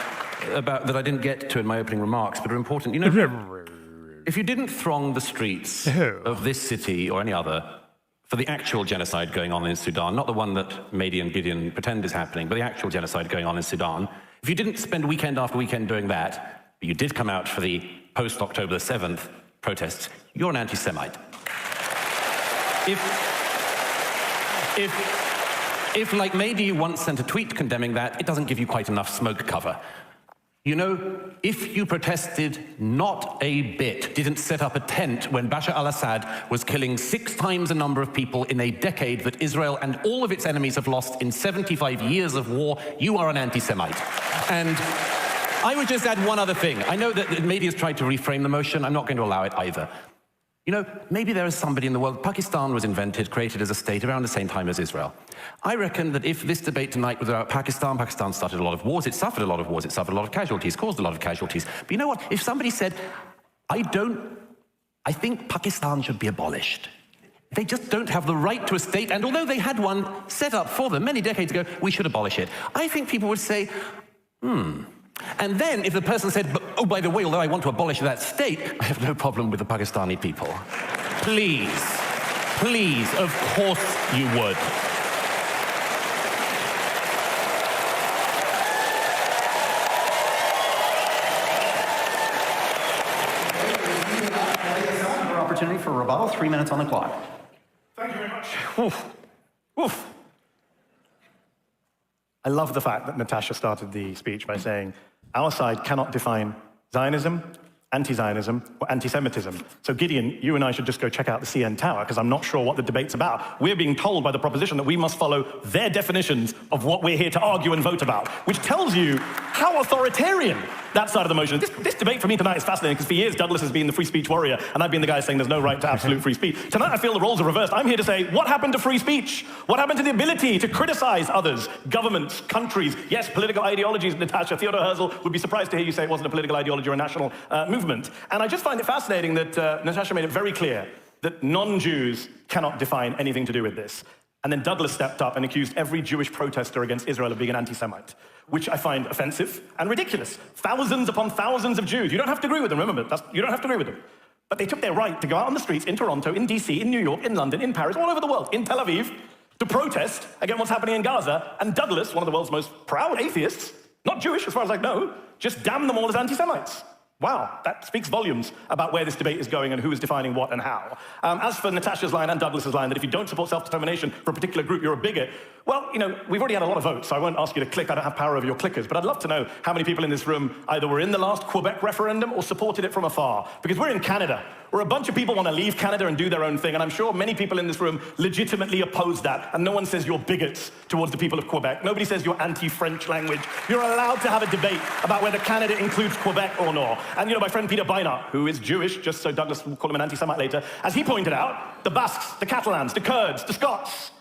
About that I didn't get to in my opening remarks, but are important. You know, if you didn't throng the streets of this city or any other for the actual genocide going on in Sudan, not the one that Mehdi and Gideon pretend is happening, but the actual genocide going on in Sudan, if you didn't spend weekend after weekend doing that, but you did come out for the post-October 7th protests, you're an anti-Semite. If, like Mehdi once sent a tweet condemning that, it doesn't give you quite enough smoke cover. You know, if you protested not a bit, didn't set up a tent when Bashar al-Assad was killing 6 times the number of people in a decade that Israel and all of its enemies have lost in 75 years of war, you are an anti-Semite. And I would just add one other thing. I know that Mehdi has tried to reframe the motion. I'm not going to allow it either. You know, maybe there is somebody in the world. Pakistan was invented, created as a state around the same time as Israel. I reckon that if this debate tonight was about Pakistan, Pakistan started a lot of wars, it suffered a lot of wars, it suffered a lot of casualties, caused a lot of casualties. But you know what? If somebody said, I think Pakistan should be abolished. They just don't have the right to a state, and although they had one set up for them many decades ago, we should abolish it. I think people would say, And then if the person said, oh, by the way, although I want to abolish that state, I have no problem with the Pakistani people. Please, of course you would. Opportunity for rebuttal, 3 minutes on the clock. Thank you very much. Oof. I love the fact that Natasha started the speech by saying, our side cannot define Zionism, anti-Zionism, or anti-Semitism. So Gideon, you and I should just go check out the CN Tower, because I'm not sure what the debate's about. We're being told by the proposition that we must follow their definitions of what we're here to argue and vote about, which tells you how authoritarian that side of the motion. This debate for me tonight is fascinating, because for years Douglas has been the free speech warrior, and I've been the guy saying there's no right to absolute free speech. Tonight I feel the roles are reversed. I'm here to say, what happened to free speech? What happened to the ability to criticize others, governments, countries, yes, political ideologies, Natasha. Theodore Herzl would be surprised to hear you say it wasn't a political ideology or a national movement. And I just find it fascinating that Natasha made it very clear that non-Jews cannot define anything to do with this. And then Douglas stepped up and accused every Jewish protester against Israel of being an anti-Semite, which I find offensive and ridiculous. Thousands upon thousands of Jews. You don't have to agree with them, remember. You don't have to agree with them. But they took their right to go out on the streets in Toronto, in DC, in New York, in London, in Paris, all over the world, in Tel Aviv, to protest against what's happening in Gaza. And Douglas, one of the world's most proud atheists, not Jewish as far as I know, just damned them all as anti-Semites. Wow, that speaks volumes about where this debate is going and who is defining what and how. As for Natasha's line and Douglas's line, that if you don't support self-determination for a particular group, you're a bigot, well, you know, we've already had a lot of votes, so I won't ask you to click. I don't have power over your clickers, but I'd love to know how many people in this room either were in the last Quebec referendum or supported it from afar. Because we're in Canada, where a bunch of people want to leave Canada and do their own thing, and I'm sure many people in this room legitimately oppose that, and no one says you're bigots towards the people of Quebec. Nobody says you're anti-French language. You're allowed to have a debate about whether Canada includes Quebec or not. And, you know, my friend Peter Beinart, who is Jewish, just so Douglas will call him an anti-Semite later, as he pointed out, the Basques, the Catalans, the Kurds, the Scots,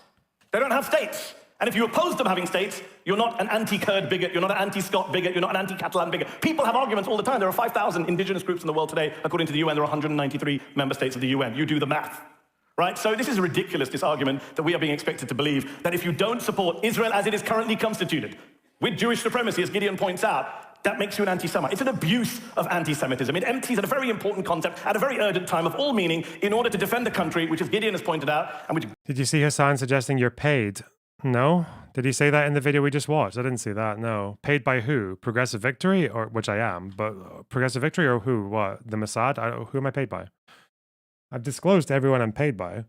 They don't have states. And if you oppose them having states, you're not an anti-Kurd bigot, you're not an anti-Scot bigot, you're not an anti-Catalan bigot. People have arguments all the time. There are 5,000 indigenous groups in the world today. According to the UN, there are 193 member states of the UN. You do the math. Right? So this is ridiculous, this argument that we are being expected to believe that if you don't support Israel as it is currently constituted, with Jewish supremacy, as Gideon points out, that makes you an anti-Semite. It's an abuse of anti-Semitism. It empties at a very important concept, at a very urgent time of all meaning, in order to defend the country, which, as Gideon has pointed out, and which... Did you see Hasan suggesting you're paid? No? Did he say that in the video we just watched? I didn't see that, no. Paid by who? Progressive Victory? Or which I am, but Progressive Victory or who? What? The Mossad? Who am I paid by? I've disclosed to everyone I'm paid by.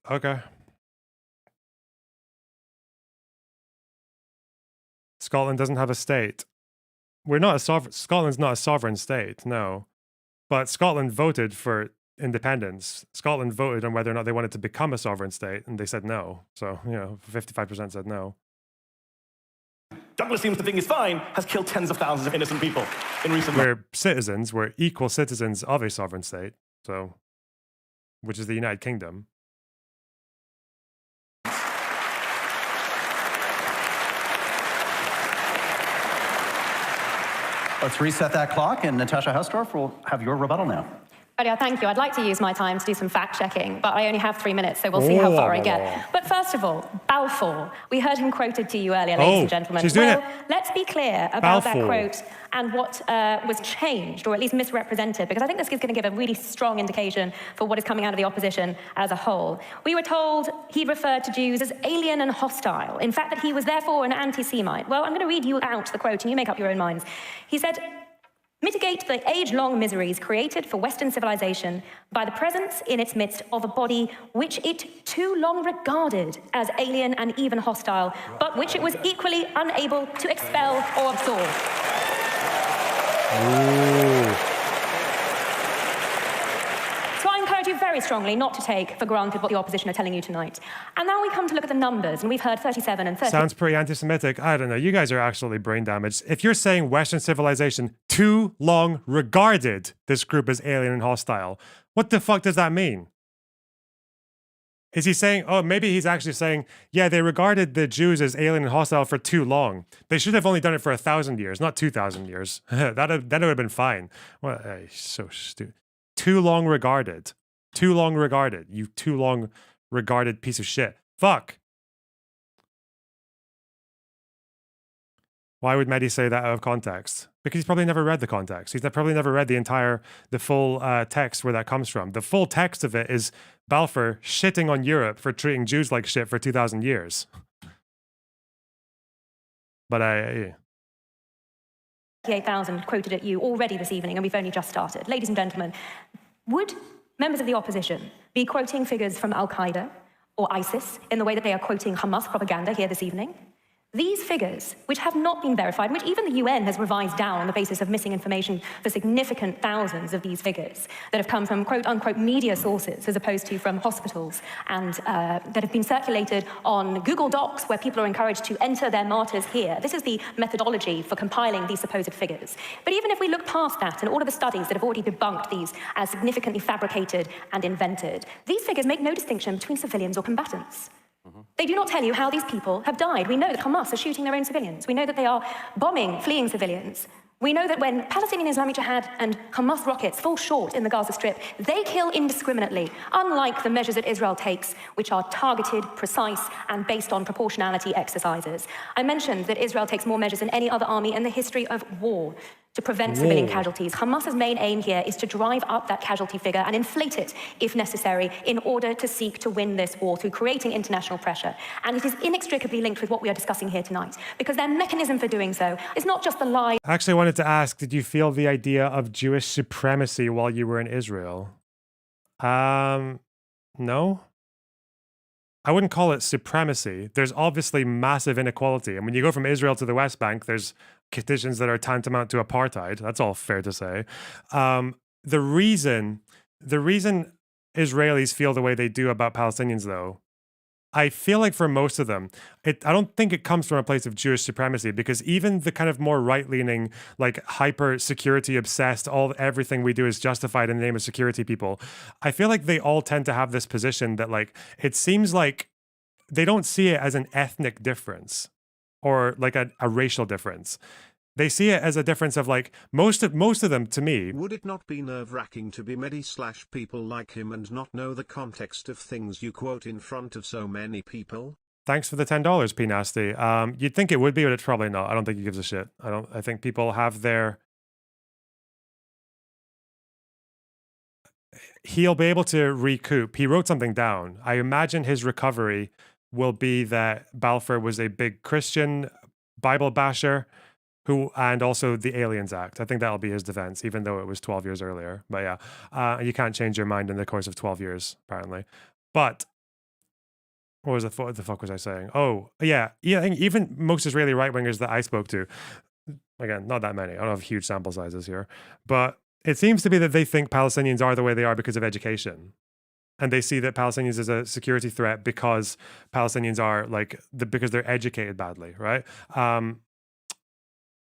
Okay. Scotland doesn't have a state. We're not a sovereign. Scotland's not a sovereign state, no. But Scotland voted for independence. Scotland voted on whether or not they wanted to become a sovereign state, and they said no. So, 55% said no. Douglas seems to think is fine, has killed tens of thousands of innocent people in recent months. We're citizens. We're equal citizens of a sovereign state. So, which is the United Kingdom. Let's reset that clock, and Natasha Hustorf will have your rebuttal now. Yeah, thank you. I'd like to use my time to do some fact-checking, but I only have 3 minutes, so we'll see how far I get. But first of all, Balfour. We heard him quoted to you earlier, ladies and gentlemen. She's doing it. Let's be clear about that quote and what was changed, or at least misrepresented, because I think this is going to give a really strong indication for what is coming out of the opposition as a whole. We were told he referred to Jews as alien and hostile. In fact, that he was therefore an anti-Semite. Well, I'm going to read you out the quote, and you make up your own minds. He said, "Mitigate the age-long miseries created for Western civilization by the presence in its midst of a body which it too long regarded as alien and even hostile, but which it was equally unable to expel or absorb." So I encourage you very strongly not to take for granted what the opposition are telling you tonight. And now we come to look at the numbers, and we've heard 37 and 30. Sounds pretty anti-Semitic. I don't know. You guys are actually brain damaged. If you're saying Western civilization too long regarded this group as alien and hostile, what the fuck does that mean? Is he saying, oh, maybe he's actually saying, yeah, they regarded the Jews as alien and hostile for too long. They should have only done it for 1,000 years, not 2,000 years. That would have been fine. Well, so stupid. Too long regarded. Too long regarded. You too long regarded piece of shit. Fuck. Why would Mehdi say that out of context? Because he's probably never read the context. He's probably never read the full text where that comes from. The full text of it is Balfour shitting on Europe for treating Jews like shit for 2,000 years. But 38,000 quoted at you already this evening, and we've only just started. Ladies and gentlemen, would members of the opposition be quoting figures from Al-Qaeda or ISIS in the way that they are quoting Hamas propaganda here this evening? These figures, which have not been verified, which even the UN has revised down on the basis of missing information for significant thousands of these figures that have come from quote-unquote media sources as opposed to from hospitals, and that have been circulated on Google Docs where people are encouraged to enter their martyrs here. This is the methodology for compiling these supposed figures. But even if we look past that and all of the studies that have already debunked these as significantly fabricated and invented, these figures make no distinction between civilians or combatants. They do not tell you how these people have died. We know that Hamas are shooting their own civilians. We know that they are bombing fleeing civilians. We know that when Palestinian Islamic Jihad and Hamas rockets fall short in the Gaza Strip, they kill indiscriminately, unlike the measures that Israel takes, which are targeted, precise, and based on proportionality exercises. I mentioned that Israel takes more measures than any other army in the history of war to prevent civilian casualties. Hamas's main aim here is to drive up that casualty figure and inflate it, if necessary, in order to seek to win this war through creating international pressure. And it is inextricably linked with what we are discussing here tonight, because their mechanism for doing so is not just the lie. I actually wanted to ask, did you feel the idea of Jewish supremacy while you were in Israel? No? I wouldn't call it supremacy. There's obviously massive inequality. And when you go from Israel to the West Bank, there's conditions that are tantamount to apartheid. That's all fair to say. The reason Israelis feel the way they do about Palestinians, though, I feel like for most of them, I don't think it comes from a place of Jewish supremacy, because even the kind of more right-leaning, like hyper security obsessed, everything we do is justified in the name of security people, I feel like they all tend to have this position that like it seems like they don't see it as an ethnic difference or like a racial difference. They see it as a difference of like most of them to me. Would it not be nerve-wracking to be Mehdi/people like him and not know the context of things you quote in front of so many people? Thanks for the $10, P Nasty. You'd think it would be, but it's probably not. I don't think he gives a shit. I think people have their. He'll be able to recoup. He wrote something down. I imagine his recovery will be that Balfour was a big Christian Bible basher. And also the Aliens Act. I think that'll be his defense, even though it was 12 years earlier. But yeah, you can't change your mind in the course of 12 years, apparently. But what the fuck was I saying? Oh, yeah. I think even most Israeli right-wingers that I spoke to, again, not that many. I don't have huge sample sizes here. But it seems to be that they think Palestinians are the way they are because of education. And they see that Palestinians is a security threat because Palestinians are because they're educated badly, right?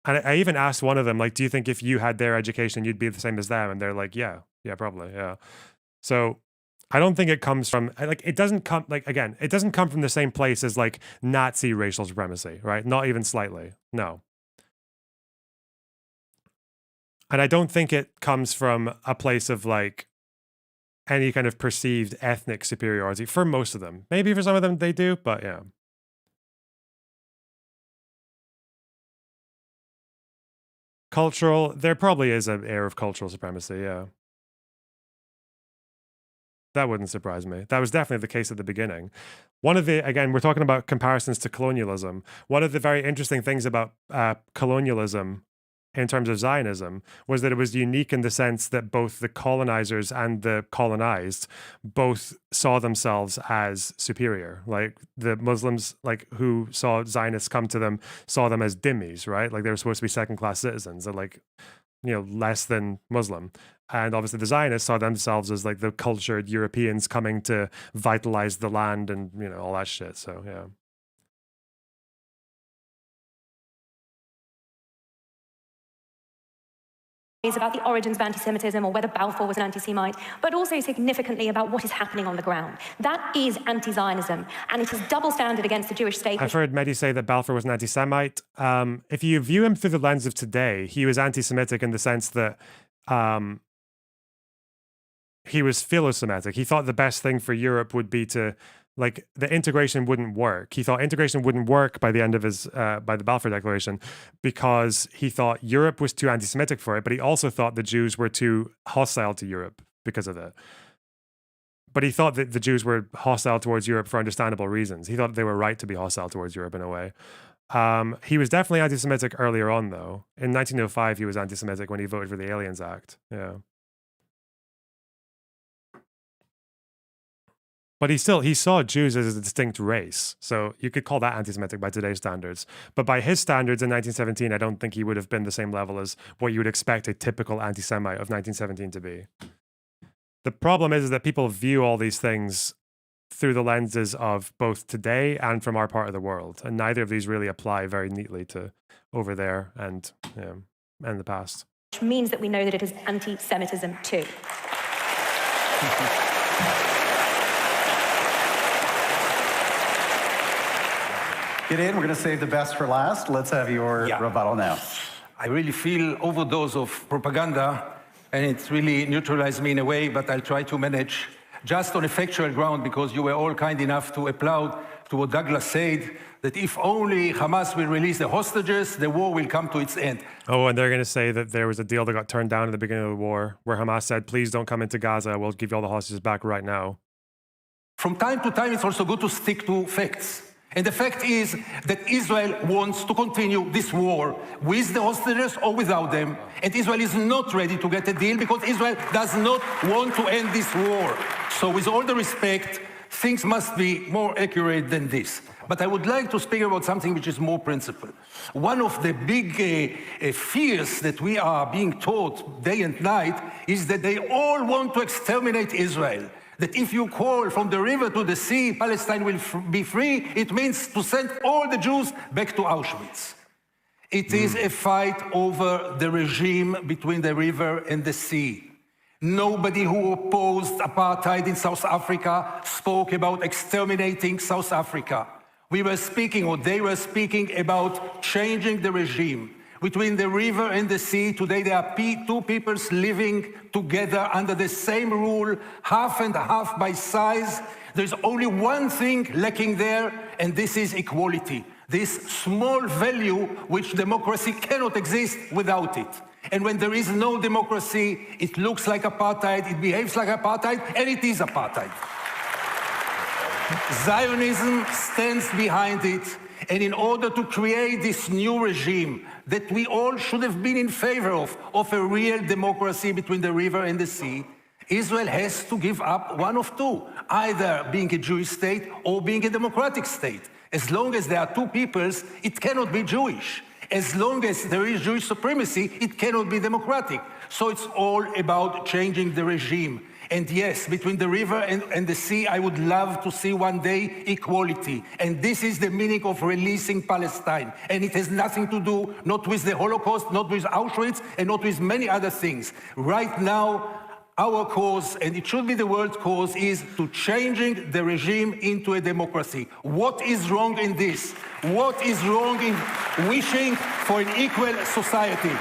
And I even asked one of them, like, do you think if you had their education, you'd be the same as them? And they're like, yeah, probably, yeah. So I don't think it comes from, it doesn't come from the same place as like Nazi racial supremacy, right? Not even slightly, no. And I don't think it comes from a place of like any kind of perceived ethnic superiority for most of them. Maybe for some of them they do, but yeah. Cultural, there probably is an air of cultural supremacy, yeah. That wouldn't surprise me. That was definitely the case at the beginning. Again, we're talking about comparisons to colonialism. One of the very interesting things about colonialism in terms of Zionism was that it was unique in the sense that both the colonizers and the colonized both saw themselves as superior. Like the Muslims, like who saw Zionists come to them, saw them as dhimmis, right? Like they were supposed to be second-class citizens, or like, less than Muslim. And obviously the Zionists saw themselves as like the cultured Europeans coming to vitalize the land and, all that shit. So, yeah. Is about the origins of anti-Semitism or whether Balfour was an anti-Semite, but also significantly about what is happening on the ground. That is anti-Zionism, and it is double standard against the Jewish state. I've heard Mehdi say that Balfour was an anti-Semite. If you view him through the lens of today, he was anti-Semitic in the sense that he was philo-Semitic. He thought the best thing for Europe would be to, like, the integration wouldn't work. He thought integration wouldn't work by the end of his, by the Balfour Declaration, because he thought Europe was too anti-Semitic for it, but he also thought the Jews were too hostile to Europe because of it. But he thought that the Jews were hostile towards Europe for understandable reasons. He thought they were right to be hostile towards Europe in a way. He was definitely anti-Semitic earlier on, though. In 1905, he was anti-Semitic when he voted for the Aliens Act. Yeah. But he saw Jews as a distinct race. So you could call that anti-Semitic by today's standards. But by his standards in 1917, I don't think he would have been the same level as what you would expect a typical anti-Semite of 1917 to be. The problem is that people view all these things through the lenses of both today and from our part of the world. And neither of these really apply very neatly to over there and the past. Which means that we know that it is anti-Semitism too. Get in, we're going to save the best for last. Let's have your rebuttal now. I really feel overdose of propaganda, and it's really neutralized me in a way, but I'll try to manage just on a factual ground, because you were all kind enough to applaud to what Douglas said, that if only Hamas will release the hostages, the war will come to its end. Oh, and they're going to say that there was a deal that got turned down at the beginning of the war, where Hamas said, please don't come into Gaza, we'll give you all the hostages back right now. From time to time, it's also good to stick to facts. And the fact is that Israel wants to continue this war with the hostages or without them. And Israel is not ready to get a deal because Israel does not want to end this war. So with all the respect, things must be more accurate than this. But I would like to speak about something which is more principled. One of the big fears that we are being taught day and night is that they all want to exterminate Israel. that if you call from the river to the sea, Palestine will be free, it means to send all the Jews back to Auschwitz. It is a fight over the regime between the river and the sea. Nobody who opposed apartheid in South Africa spoke about exterminating South Africa. We were speaking, or they were speaking, about changing the regime. Between the river and the sea, today there are two peoples living together under the same rule, half and half by size. There's only one thing lacking there, and this is equality. This small value which democracy cannot exist without it. And when there is no democracy, it looks like apartheid, it behaves like apartheid, and it is apartheid. Zionism stands behind it, and in order to create this new regime that we all should have been in favor of a real democracy between the river and the sea, Israel has to give up one of two, either being a Jewish state or being a democratic state. As long as there are two peoples, it cannot be Jewish. As long as there is Jewish supremacy, it cannot be democratic. So it's all about changing the regime. And yes, between the river and the sea, I would love to see one day equality. And this is the meaning of releasing Palestine. And it has nothing to do, not with the Holocaust, not with Auschwitz, and not with many other things. Right now, our cause, and it should be the world cause, is to changing the regime into a democracy. What is wrong in this? What is wrong in wishing for an equal society?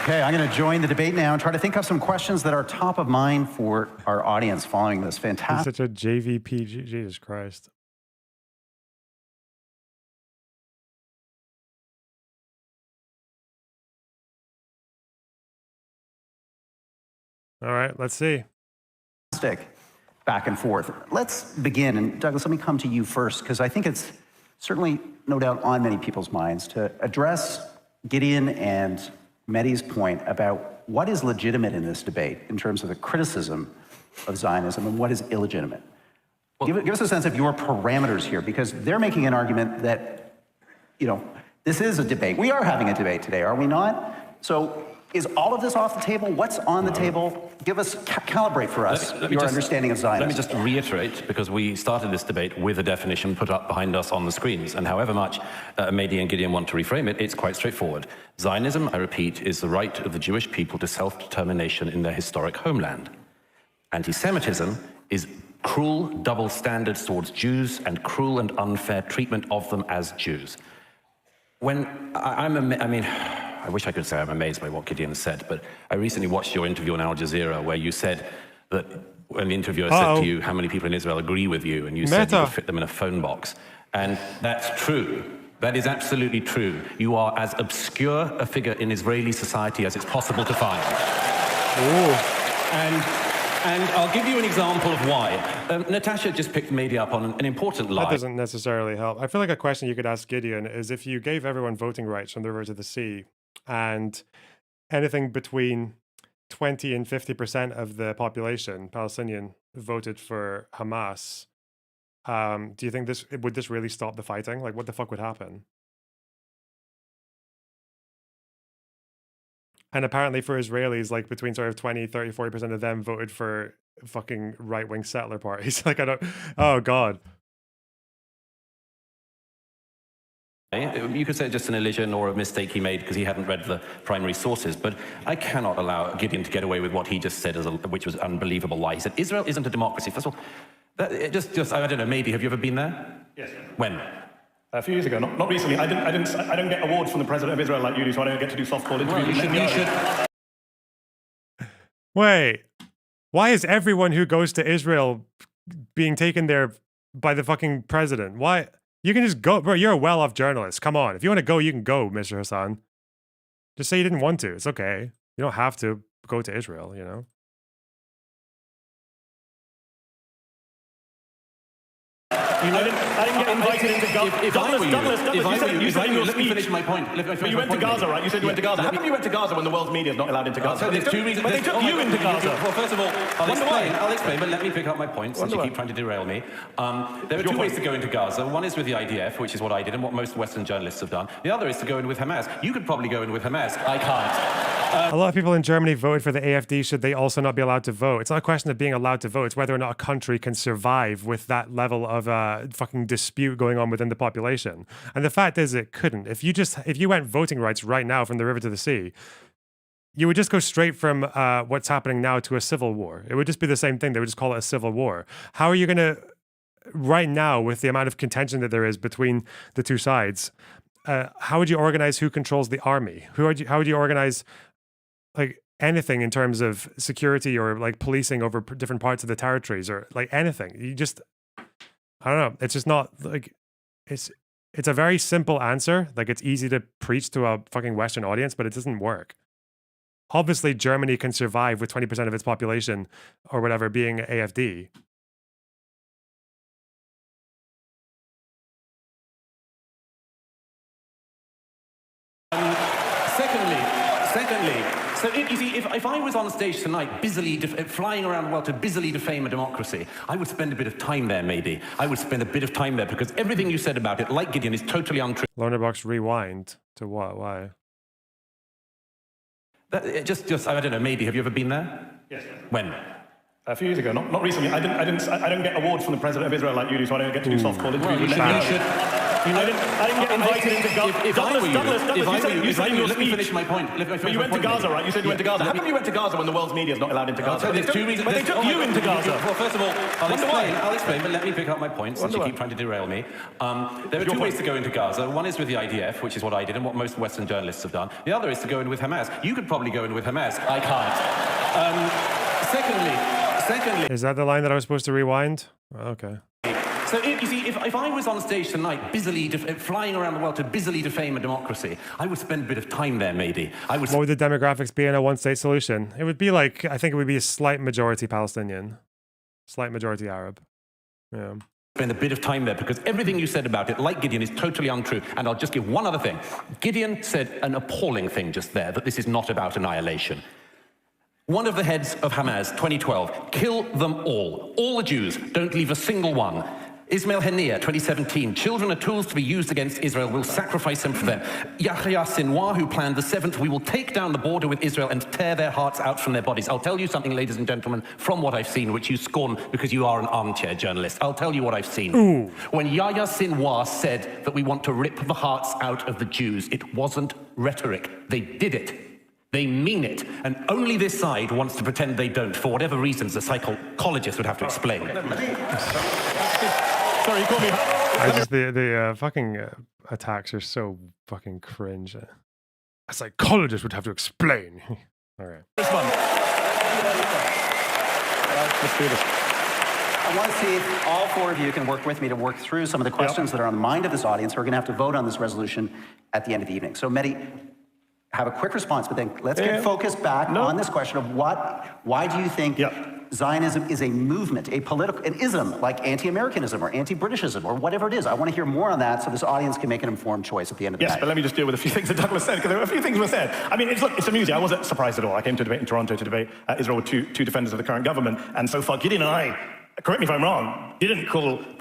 Okay, I'm going to join the debate now and try to think of some questions that are top of mind for our audience following this fantastic. He's such a JVP, Jesus Christ. All right, let's see. Back and forth. Let's begin, and Douglas, let me come to you first, because I think it's certainly, no doubt, on many people's minds to address Gideon and Mehdi's point about what is legitimate in this debate in terms of the criticism of Zionism and what is illegitimate. Give us a sense of your parameters here, because they're making an argument that, you know, this is a debate. We are having a debate today, are we not? So is all of this off the table? What's on the table? Give us, calibrate for us your understanding of Zionism. Let me just reiterate, because we started this debate with a definition put up behind us on the screens, and however much Mehdi and Gideon want to reframe it, it's quite straightforward. Zionism, I repeat, is the right of the Jewish people to self-determination in their historic homeland. Anti-Semitism is cruel double standards towards Jews and cruel and unfair treatment of them as Jews. When I wish I could say I'm amazed by what Gideon said, but I recently watched your interview on Al Jazeera where you said that when the interviewer said to you how many people in Israel agree with you, and you said you would fit them in a phone box. And that's true. That is absolutely true. You are as obscure a figure in Israeli society as it's possible to find. And I'll give you an example of why. Natasha just picked Mehdi up on an important lie. That doesn't necessarily help. I feel like a question you could ask Gideon is if you gave everyone voting rights from the river to the sea, and anything between 20 and 50% of the population, Palestinian, voted for Hamas, do you think would this really stop the fighting? Like, what the fuck would happen? And apparently for Israelis, like between sort of 20, 30, 40% of them voted for fucking right-wing settler parties. Like, oh God. You could say it's just an illusion or a mistake he made because he hadn't read the primary sources, but I cannot allow Gideon to get away with what he just said, which was an unbelievable lie. He said, Israel isn't a democracy. First of all, I don't know, maybe, have you ever been there? Yes. When? A few years ago, not recently. I don't get awards from the president of Israel like you do, so I don't get to do softball interviews. Well, Wait, why is everyone who goes to Israel being taken there by the fucking president? Why? You can just go, bro. You're a well-off journalist. Come on. If you want to go, you can go, Mr. Hasan. Just say you didn't want to. It's okay. You don't have to go to Israel, you know? I didn't get invited into Gaza. Douglas, let me finish my point. But you went to Gaza, right? You said you went to Gaza. How come you went to Gaza when the world's media is not allowed into Gaza? There's two reasons. But they took you into Gaza. Well, first of all, I'll explain, but let me pick up my point since you keep trying to derail me. There are two ways to go into Gaza. One is with the IDF, which is what I did and what most Western journalists have done. The other is to go in with Hamas. You could probably go in with Hamas. I can't. A lot of people in Germany voted for the AfD. Should they also not be allowed to vote? It's not a question of being allowed to vote. It's whether or not a country can survive with that level of fucking dispute going on within the population. And the fact is, it couldn't. If you went voting rights right now from the river to the sea, you would just go straight from what's happening now to a civil war. It would just be the same thing. They would just call it a civil war. How are you going to, right now, with the amount of contention that there is between the two sides, how would you organize who controls the army? How would you organize like anything in terms of security or like policing over different parts of the territories or like anything? You just, I don't know. It's just not like, it's a very simple answer. Like it's easy to preach to a fucking Western audience, but it doesn't work. Obviously, Germany can survive with 20% of its population or whatever being AfD. Secondly, so you see, if I was on stage tonight busily flying around the world to busily defame a democracy, I would spend a bit of time there, maybe. I would spend a bit of time there because everything you said about it, like Gideon, is totally untrue. Lonerbox rewind to what? Why? Just, I don't know, maybe. Have you ever been there? Yes. When? A few years ago, not recently. I don't get awards from the president of Israel like you do, so I don't get to do softball interviews. I didn't get invited into Gaza. Let me finish my point. But you went to Gaza, right? You said you went to Gaza. How come you went to Gaza when the world's media is not allowed into Gaza? There's two reasons. But they took you into Gaza. Well, first of all, I'll explain, but let me pick up my point since you keep trying to derail me. There are two ways to go into Gaza. One is with the IDF, which is what I did and what most Western journalists have done. The other is to go in with Hamas. You could probably go in with Hamas. I can't. Secondly... Is that the line that I was supposed to rewind? Okay. So, you see, if I was on stage tonight busily flying around the world to busily defame a democracy, I would spend a bit of time there, maybe. What would the demographics be in a one-state solution? It would be like, I think it would be a slight majority Palestinian, slight majority Arab. Yeah. Spend a bit of time there because everything you said about it, like Gideon, is totally untrue. And I'll just give one other thing. Gideon said an appalling thing just there, that this is not about annihilation. One of the heads of Hamas, 2012, kill them all the Jews, don't leave a single one. Ismail Haniyeh, 2017, children are tools to be used against Israel, we'll sacrifice them for them. Yahya Sinwar, who planned the 7th, we will take down the border with Israel and tear their hearts out from their bodies. I'll tell you something, ladies and gentlemen, from what I've seen, which you scorn because you are an armchair journalist. I'll tell you what I've seen. Ooh. When Yahya Sinwar said that we want to rip the hearts out of the Jews, it wasn't rhetoric. They did it. They mean it, and only this side wants to pretend they don't, for whatever reasons the psychologist would have to explain. Sorry, you called me. The fucking attacks are so fucking cringe. A psychologist would have to explain. All right. This one. Let's do this. I want to see if all four of you can work with me to work through some of the questions that are on the mind of this audience. We're going to have to vote on this resolution at the end of the evening. So, Mehdi, have a quick response, but then let's get focused back on this question of why do you think Zionism is a movement, an ism, like anti-Americanism or anti-Britishism or whatever it is? I want to hear more on that so this audience can make an informed choice at the end of the night. Yes, but let me just deal with a few things that Douglas said, because a few things were said. I mean, it's amusing. I wasn't surprised at all. I came to a debate in Toronto to debate Israel with two defenders of the current government, and so far Gideon and I, correct me if I'm wrong, we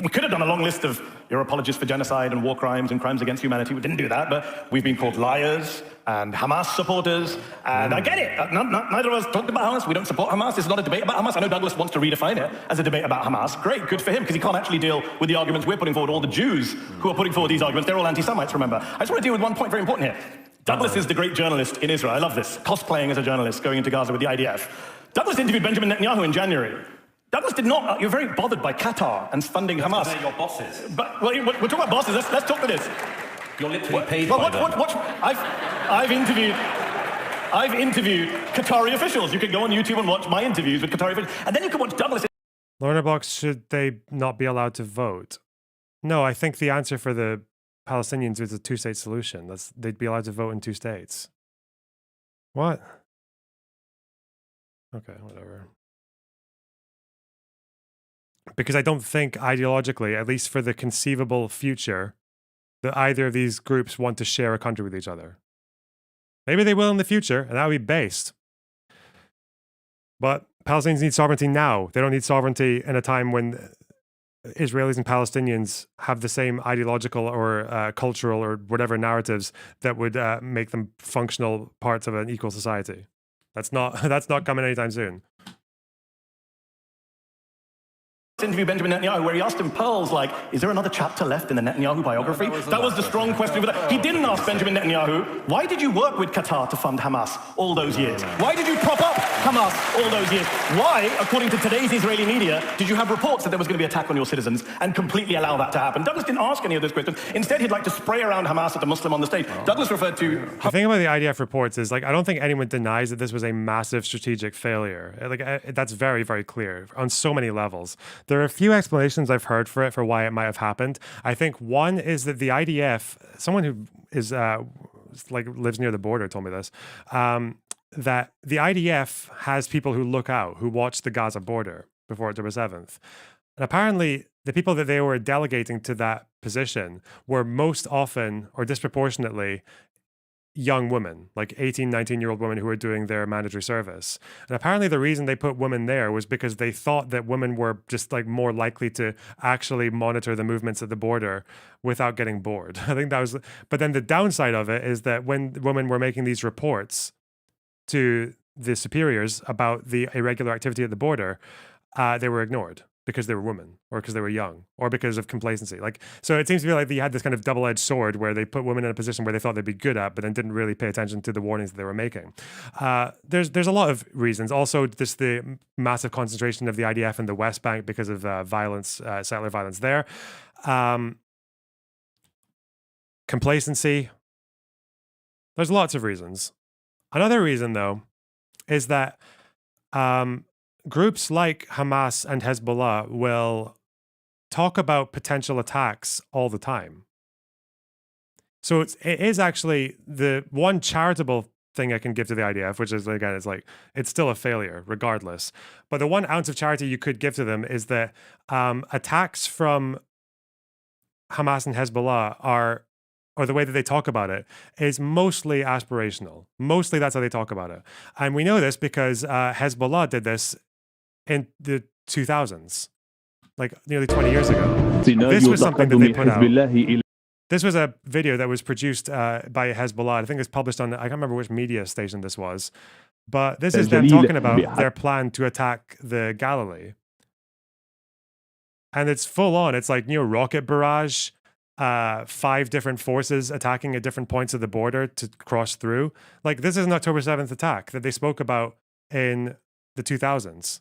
could have done a long list of you're apologists for genocide and war crimes and crimes against humanity. We didn't do that, but we've been called liars and Hamas supporters, and I get it. Neither of us talked about Hamas. We don't support Hamas. This is not a debate about Hamas. I know Douglas wants to redefine it as a debate about Hamas. Great, good for him, because he can't actually deal with the arguments we're putting forward. All the Jews who are putting forward these arguments, they're all anti-Semites, remember. I just want to deal with one point very important here. Douglas is the great journalist in Israel. I love this. Cosplaying as a journalist, going into Gaza with the IDF. Douglas interviewed Benjamin Netanyahu in January. Douglas did not. You're very bothered by Qatar and funding Hamas. They're your bosses. But we're talking about bosses. Let's talk to this. You're literally paid by them. I've interviewed Qatari officials. You can go on YouTube and watch my interviews with Qatari officials, and then you can watch Douglas. Lonerbox, should they not be allowed to vote? No, I think the answer for the Palestinians is a two-state solution. They'd be allowed to vote in two states. What? Okay, whatever. Because I don't think ideologically, at least for the conceivable future, that either of these groups want to share a country with each other. Maybe they will in the future, and that would be based. But Palestinians need sovereignty now. They don't need sovereignty in a time when Israelis and Palestinians have the same ideological or cultural or whatever narratives that would make them functional parts of an equal society. That's not coming anytime soon. Interview Benjamin Netanyahu where he asked him pearls like, is there another chapter left in the Netanyahu biography? That was the strong question. He didn't ask Benjamin Netanyahu, why did you work with Qatar to fund Hamas all those years? Why did you prop up Hamas all those years? Why, according to today's Israeli media, did you have reports that there was going to be an attack on your citizens and completely allow that to happen? Douglas didn't ask any of those questions. Instead, he'd like to spray around Hamas at the Muslim on the stage. Douglas referred to... The thing about the IDF reports is, like, I don't think anyone denies that this was a massive strategic failure. Like, that's very, very clear on so many levels. There are a few explanations I've heard for it, for why it might have happened. I think one is that the IDF, someone who is like lives near the border told me this, that the IDF has people who look out, who watch the Gaza border before October 7th. And apparently the people that they were delegating to that position were most often or disproportionately young women, like 18, 19-year-old women who were doing their mandatory service. And apparently the reason they put women there was because they thought that women were just like more likely to actually monitor the movements at the border without getting bored. I think that was, but then the downside of it is that when women were making these reports to the superiors about the irregular activity at the border, they were ignored because they were women or because they were young or because of complacency. Like, so it seems to me like they had this kind of double-edged sword where they put women in a position where they thought they'd be good at, but then didn't really pay attention to the warnings that they were making. There's a lot of reasons. Also, just the massive concentration of the IDF in the West Bank because of violence, settler violence there. Complacency. There's lots of reasons. Another reason, though, is that groups like Hamas and Hezbollah will talk about potential attacks all the time. So it is actually the one charitable thing I can give to the IDF, which is, again, it's like, it's still a failure regardless. But the 1 ounce of charity you could give to them is that attacks from Hamas and Hezbollah are, or the way that they talk about it, is mostly aspirational. Mostly that's how they talk about it. And we know this because Hezbollah did this in the 2000s, like nearly 20 years ago. This was something that they put out. This was a video that was produced by Hezbollah. I think it's published on, I can't remember which media station this was, but this is them talking about their plan to attack the Galilee. And it's full on. It's like, rocket barrage, 5 different forces attacking at different points of the border to cross through. Like, this is an October 7th attack that they spoke about in the 2000s.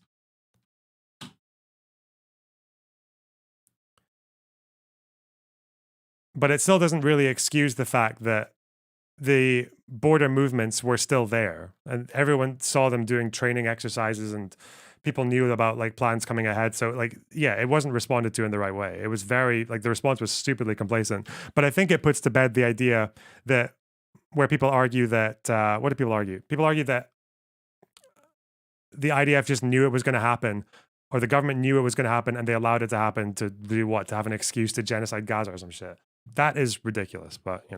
But it still doesn't really excuse the fact that the border movements were still there and everyone saw them doing training exercises and people knew about like plans coming ahead. So like, yeah, it wasn't responded to in the right way. It was very, like, the response was stupidly complacent. But I think it puts to bed the idea that where people argue that, what do people argue? People argue that the IDF just knew it was going to happen, or the government knew it was going to happen and they allowed it to happen to do what? To have an excuse to genocide Gaza or some shit. That is ridiculous, but hey.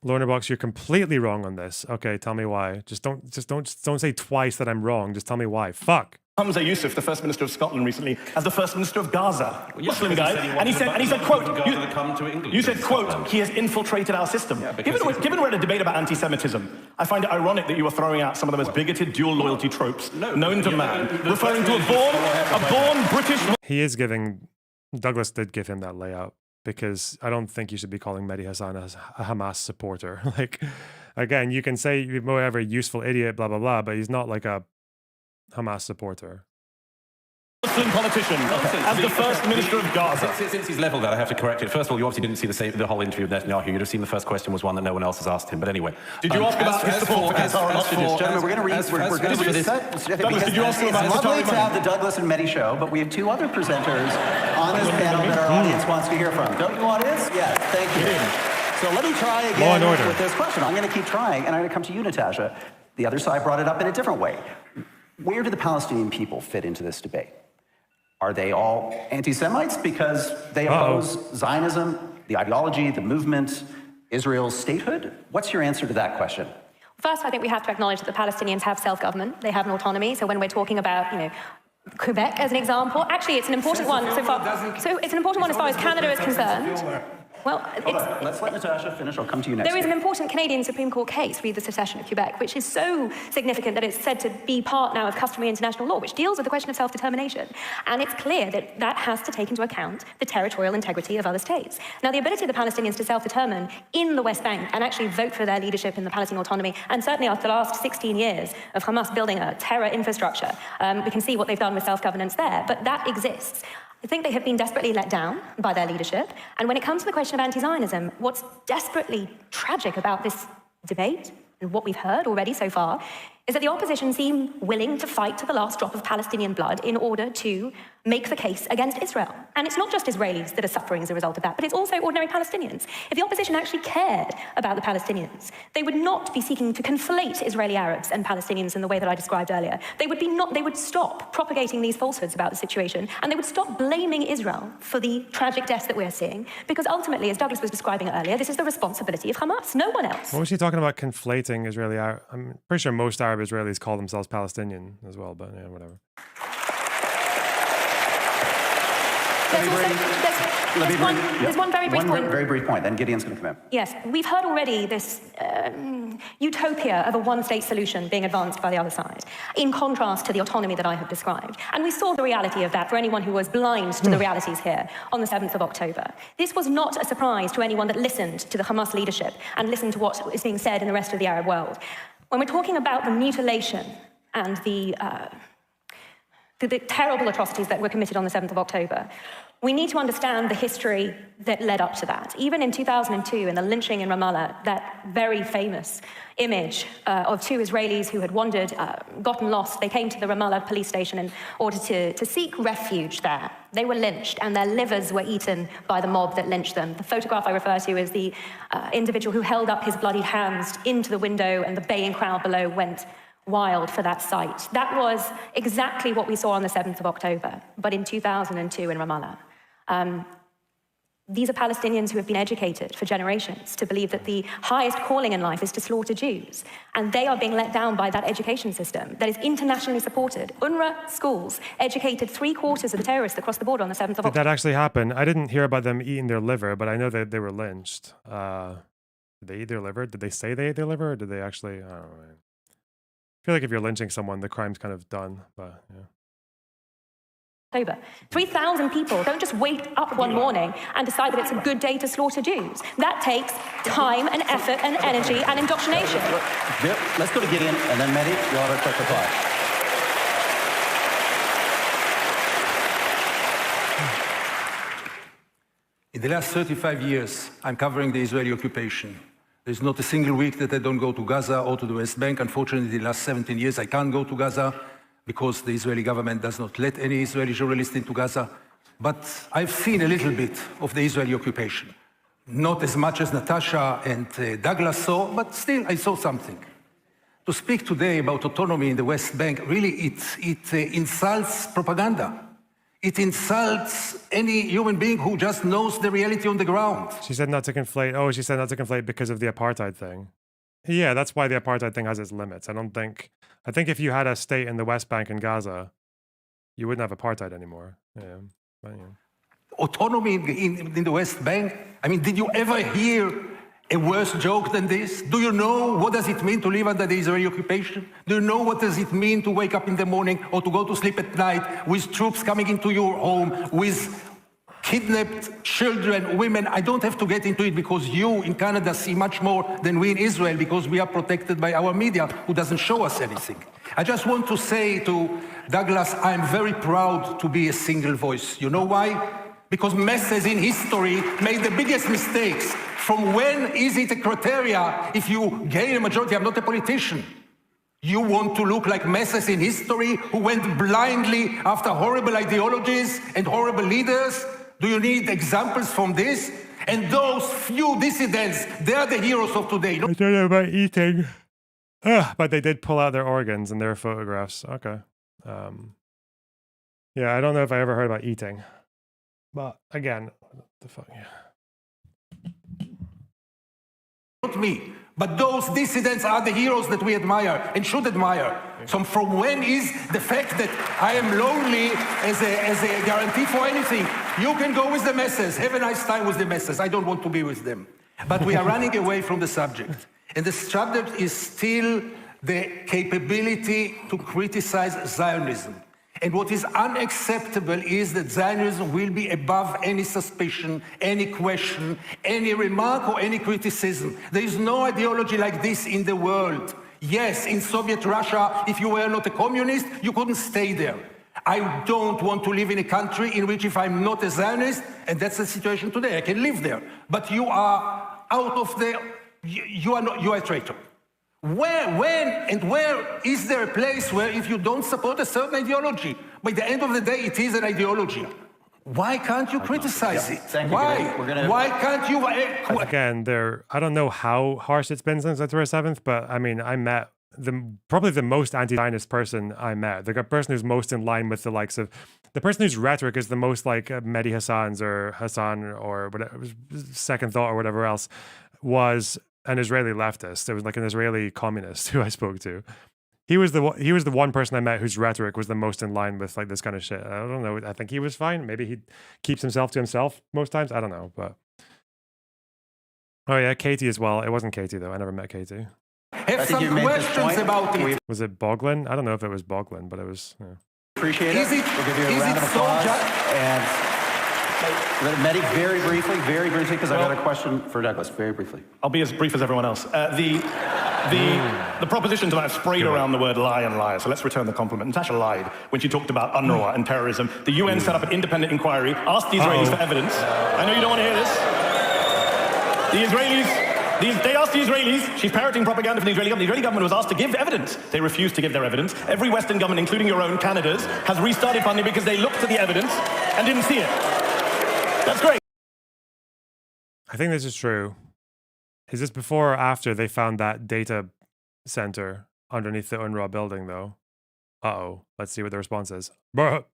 Lorna Box, you're completely wrong on this. Okay, tell me why. Just don't say twice that I'm wrong. Just tell me why. Fuck. Hamza Yusuf, the First Minister of Scotland recently, as the First Minister of Gaza. Muslim guy. And he said, quote, you said, quote, he has infiltrated our system. Given we're in a debate about anti-Semitism, I find it ironic that you are throwing out some of the most bigoted dual loyalty tropes known to man, referring to a born British... He is giving... Douglas did give him that layout, because I don't think you should be calling Mehdi Hasan a Hamas supporter. Like, again, you can say you're whatever, useful idiot, blah, blah, blah, but he's not like a Hamas supporter. Muslim politician, as the First Minister of Gaza. Since he's leveled that, I have to correct it. First of all, you obviously didn't see the whole interview of Netanyahu. You'd have seen the first question was one that no one else has asked him. But anyway. Did you ask about his support for Qatar and hostages? Gentlemen, we're going to read... We're going to this. Douglas, did you ask about it's lovely to have the Douglas and Mehdi show, but we have 2 other presenters on this panel that our audience wants to hear from. Don't you, audience? Yes, thank you. So let me try again with this question. I'm going to keep trying, and I'm going to come to you, Natasha. The other side brought it up in a different way. Where do the Palestinian people fit into this debate? Are they all anti-Semites because they oppose Zionism, the ideology, the movement, Israel's statehood? What's your answer to that question? First, I think we have to acknowledge that the Palestinians have self-government. They have an autonomy. So when we're talking about, Quebec as an example, actually it's an important one so far. So it's an important one as far as Canada is concerned. Well, let's let Natasha finish. I'll come to you next. There is an important Canadian Supreme Court case, read the secession of Quebec, which is so significant that it's said to be part now of customary international law, which deals with the question of self-determination. And it's clear that that has to take into account the territorial integrity of other states. Now, the ability of the Palestinians to self-determine in the West Bank and actually vote for their leadership in the Palestinian autonomy, and certainly after the last 16 years of Hamas building a terror infrastructure, we can see what they've done with self-governance there, but that exists. I think they have been desperately let down by their leadership. And when it comes to the question of anti-Zionism, what's desperately tragic about this debate, and what we've heard already so far, is that the opposition seem willing to fight to the last drop of Palestinian blood in order to make the case against Israel. And it's not just Israelis that are suffering as a result of that, but it's also ordinary Palestinians. If the opposition actually cared about the Palestinians, they would not be seeking to conflate Israeli Arabs and Palestinians in the way that I described earlier. They would stop propagating these falsehoods about the situation, and they would stop blaming Israel for the tragic deaths that we're seeing, because ultimately, as Douglas was describing earlier, this is the responsibility of Hamas, no one else. What was he talking about conflating Israeli Arab? I'm pretty sure most Arab Israelis call themselves Palestinian as well, but yeah, whatever. There's one very brief point. Very brief point, then Gideon's going to come in. Yes, we've heard already this utopia of a one-state solution being advanced by the other side, in contrast to the autonomy that I have described. And we saw the reality of that for anyone who was blind to the realities here on the 7th of October. This was not a surprise to anyone that listened to the Hamas leadership and listened to what is being said in the rest of the Arab world. When we're talking about the mutilation and the terrible atrocities that were committed on the 7th of October, we need to understand the history that led up to that. Even in 2002, in the lynching in Ramallah, that very famous image of two Israelis who had wandered, gotten lost, they came to the Ramallah police station in order to seek refuge there. They were lynched, and their livers were eaten by the mob that lynched them. The photograph I refer to is the individual who held up his bloodied hands into the window, and the baying crowd below went wild for that sight. That was exactly what we saw on the 7th of October, but in 2002 in Ramallah. These are Palestinians who have been educated for generations to believe that the highest calling in life is to slaughter Jews, and they are being let down by that education system that is internationally supported. UNRWA schools educated 3/4 of the terrorists across the border on the 7th of October. Did that actually happen? I didn't hear about them eating their liver, but I know that they were lynched. Did they eat their liver? Did they say they ate their liver, or did they actually? I don't know. I feel like if you're lynching someone, the crime's kind of done, but yeah. 3,000 people don't just wake up one morning and decide that it's a good day to slaughter Jews. That takes time and effort and energy and indoctrination. Let's go to Gideon, and then Mehdi, you'll have a quick reply. In the last 35 years, I'm covering the Israeli occupation. There's not a single week that I don't go to Gaza or to the West Bank. Unfortunately, the last 17 years, I can't go to Gaza because the Israeli government does not let any Israeli journalist into Gaza. But I've seen a little bit of the Israeli occupation. Not as much as Natasha and Douglas saw, but still I saw something. To speak today about autonomy in the West Bank, really it insults propaganda. It insults any human being who just knows the reality on the ground. She said not to conflate. Oh, she said not to conflate because of the apartheid thing. Yeah, that's why the apartheid thing has its limits. I think if you had a state in the West Bank and Gaza, you wouldn't have apartheid anymore. Yeah, but, yeah. Autonomy in the West Bank? I mean, did you ever hear a worse joke than this? Do you know what does it mean to live under the Israeli occupation? Do you know what does it mean to wake up in the morning or to go to sleep at night with troops coming into your home, with kidnapped children, women? I don't have to get into it because you in Canada see much more than we in Israel because we are protected by our media who doesn't show us anything. I just want to say to Douglas, I'm very proud to be a single voice. You know why? Because messes in history made the biggest mistakes. From when is it a criteria if you gain a majority? I'm not a politician. You want to look like messes in history who went blindly after horrible ideologies and horrible leaders? Do you need examples from this? And those few dissidents, they are the heroes of today. I don't know about eating. But they did pull out their organs in their photographs. Okay. Yeah, I don't know if I ever heard about eating. But again, what the fuck, yeah. Not me, But those dissidents are the heroes that we admire and should admire. So from when is the fact that I am lonely as a guarantee for anything? You can go with the masses. Have a nice time with the masses. I don't want to be with them. But we are running away from the subject. And the subject is still the capability to criticize Zionism. And what is unacceptable is that Zionism will be above any suspicion, any question, any remark, or any criticism. There is no ideology like this in the world. Yes, in Soviet Russia, if you were not a communist, you couldn't stay there. I don't want to live in a country in which if I'm not a Zionist, and that's the situation today, I can live there. But you are out of the, you are a traitor. Where is there a place where if you don't support a certain ideology, by the end of the day, it is an ideology? Why can't you criticize it? Why? Why can't you? Again, I don't know how harsh it's been since October 7th, but I mean, I met probably the most anti-Zionist person I met. The person who's most in line with the likes of, the person whose rhetoric is the most like Mehdi Hasan's or Hasan or whatever, Second Thought or whatever else, was an Israeli leftist. It was like an Israeli communist who I spoke to. He was the one person I met whose rhetoric was the most in line with like this kind of shit. I don't know. I think he was fine. Maybe he keeps himself to himself most times. I don't know. But oh yeah, Katie as well. It wasn't Katie though. I never met Katie. Have some questions about it. Was it Boglin? I don't know if it was Boglin, but it was. Yeah. Appreciate it. We'll give you a round of applause. And Mehdi, very briefly, because I got a question for Douglas. Very briefly. I'll be as brief as everyone else. The propositions that I've sprayed around the word lie and liar, so let's return the compliment. Natasha lied when she talked about UNRWA and terrorism. The UN set up an independent inquiry, asked the Israelis for evidence. I know you don't want to hear this. They asked the Israelis, she's parroting propaganda from the Israeli government. The Israeli government was asked to give evidence. They refused to give their evidence. Every Western government, including your own, Canada's, has restarted funding because they looked at the evidence and didn't see it. That's great. I think this is true. Is this before or after they found that data center underneath the UNRWA building, though? Uh-oh. Let's see what the response is. Bruh.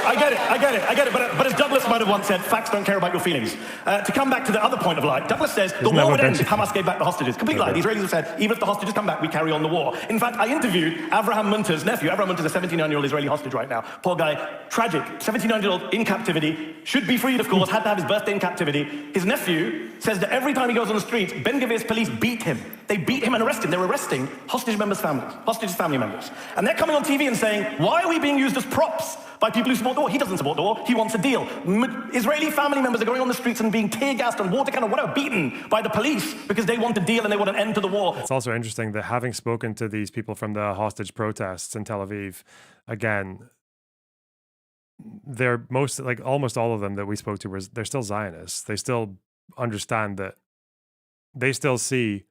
I get it. But as Douglas might have once said, facts don't care about your feelings. To come back to the other point of lie, Douglas says the war would end if Hamas gave back the hostages. Complete lie. The Israelis have said, even if the hostages come back, we carry on the war. In fact, I interviewed Avraham Munter's nephew. Avraham Munter's a 79-year-old Israeli hostage right now. Poor guy, tragic. 79-year-old in captivity, should be freed, of course, had to have his birthday in captivity. His nephew says that every time he goes on the streets, Ben Gvir's police beat him. They beat him and arrest him. They're arresting hostage family members. And they're coming on TV and saying, why are we being used as props by people who support the war? He doesn't support the war. He wants a deal. Israeli family members are going on the streets and being tear gassed and water cannoned, whatever, beaten by the police because they want a deal and they want an end to the war. It's also interesting that having spoken to these people from the hostage protests in Tel Aviv, again, they're almost all of them that we spoke to they're still Zionists. They still understand that they still see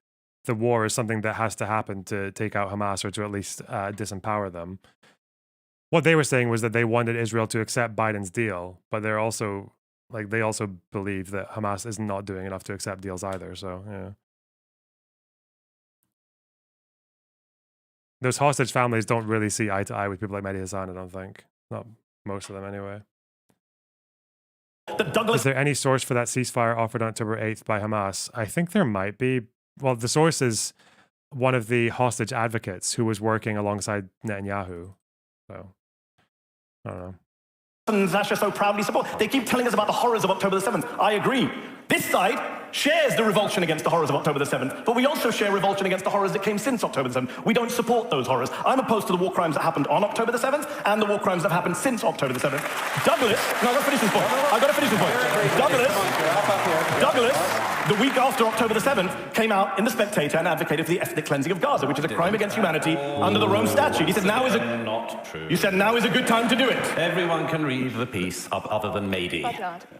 the war as something that has to happen to take out Hamas or to at least disempower them. What they were saying was that they wanted Israel to accept Biden's deal, but they're also they also believe that Hamas is not doing enough to accept deals either. So yeah, those hostage families don't really see eye to eye with people like Mehdi Hasan. I don't think, not most of them anyway. Is there any source for that ceasefire offered on October 8th by Hamas? I think there might be. Well, the source is one of the hostage advocates who was working alongside Netanyahu. So, I don't know. And Zasha so proudly support. They keep telling us about the horrors of October the 7th. I agree. This side shares the revulsion against the horrors of October the 7th, but we also share revulsion against the horrors that came since October the 7th. We don't support those horrors. I'm opposed to the war crimes that happened on October the 7th and the war crimes that happened since October the 7th. Douglas, no, I've got to finish this point. Douglas, the week after October the 7th, came out in The Spectator and advocated for the ethnic cleansing of Gaza, which is a crime against humanity under the Rome Statute. He said now is not true. You said now is a good time to do it. Everyone can read the piece other than Mehdi.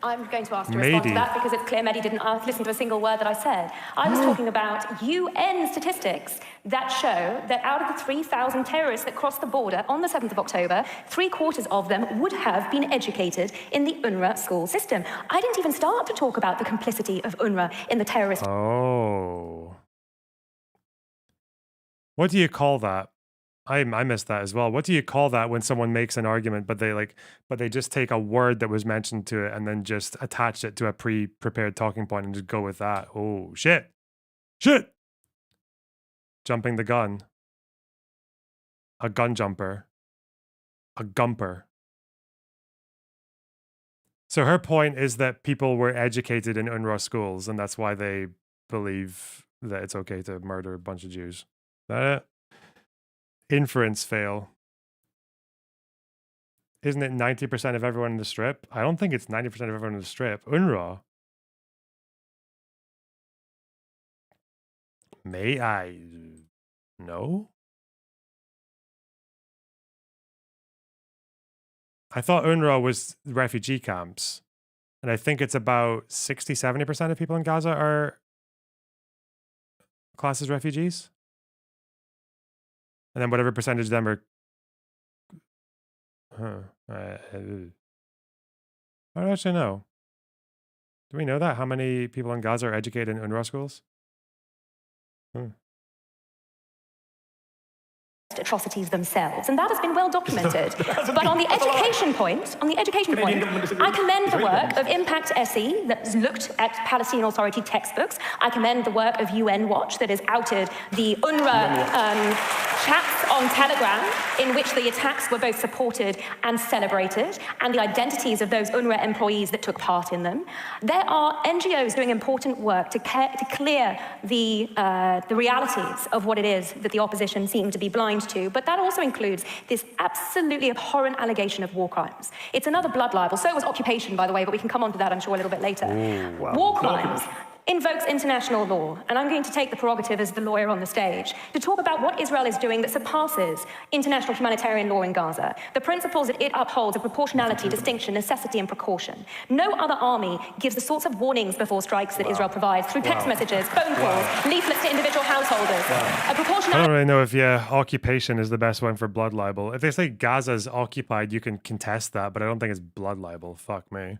I'm going to ask to respond to that because it's clear Mehdi didn't listen to a single word that I said. I was talking about UN statistics that show that out of the 3,000 terrorists that crossed the border on the 7th of October, 3/4 of them would have been educated in the UNRWA school system. I didn't even start to talk about the complicity of UNRWA in the terrorist. Oh. What do you call that? I missed that as well. What do you call that when someone makes an argument, but they just take a word that was mentioned to it and then just attach it to a pre-prepared talking point and just go with that? Oh shit! Shit! Jumping the gun. A gun jumper. A gumper. So her point is that people were educated in UNRWA schools, and that's why they believe that it's okay to murder a bunch of Jews. Is that it? Inference fail. Isn't it 90% of everyone in the strip? I don't think it's 90% of everyone in the strip. UNRWA. May I know? I thought UNRWA was refugee camps. And I think it's about 60, 70% of people in Gaza are classed as refugees. And then whatever percentage of them are... I don't actually know. Do we know that? How many people in Gaza are educated in UNRWA schools? Atrocities themselves, and that has been well documented. But on the education point, I commend the work of Impact SE that's looked at Palestinian Authority textbooks. I commend the work of UN Watch that has outed the UNRWA chats on Telegram in which the attacks were both supported and celebrated, and the identities of those UNRWA employees that took part in them. There are NGOs doing important work to clear the realities of what it is that the opposition seem to be blind to, but that also includes this absolutely abhorrent allegation of war crimes. It's another blood libel. So was occupation, by the way, but we can come on to that, I'm sure, a little bit later. Ooh, wow. War crimes invokes international law, and I'm going to take the prerogative as the lawyer on the stage to talk about what Israel is doing that surpasses international humanitarian law in Gaza. The principles that it upholds are proportionality, distinction, necessity, and precaution. No other army gives the sorts of warnings before strikes that Israel provides through text messages, phone calls, leaflets to individual householders. I don't really know if, occupation is the best one for blood libel. If they say Gaza's occupied, you can contest that, but I don't think it's blood libel. Fuck me.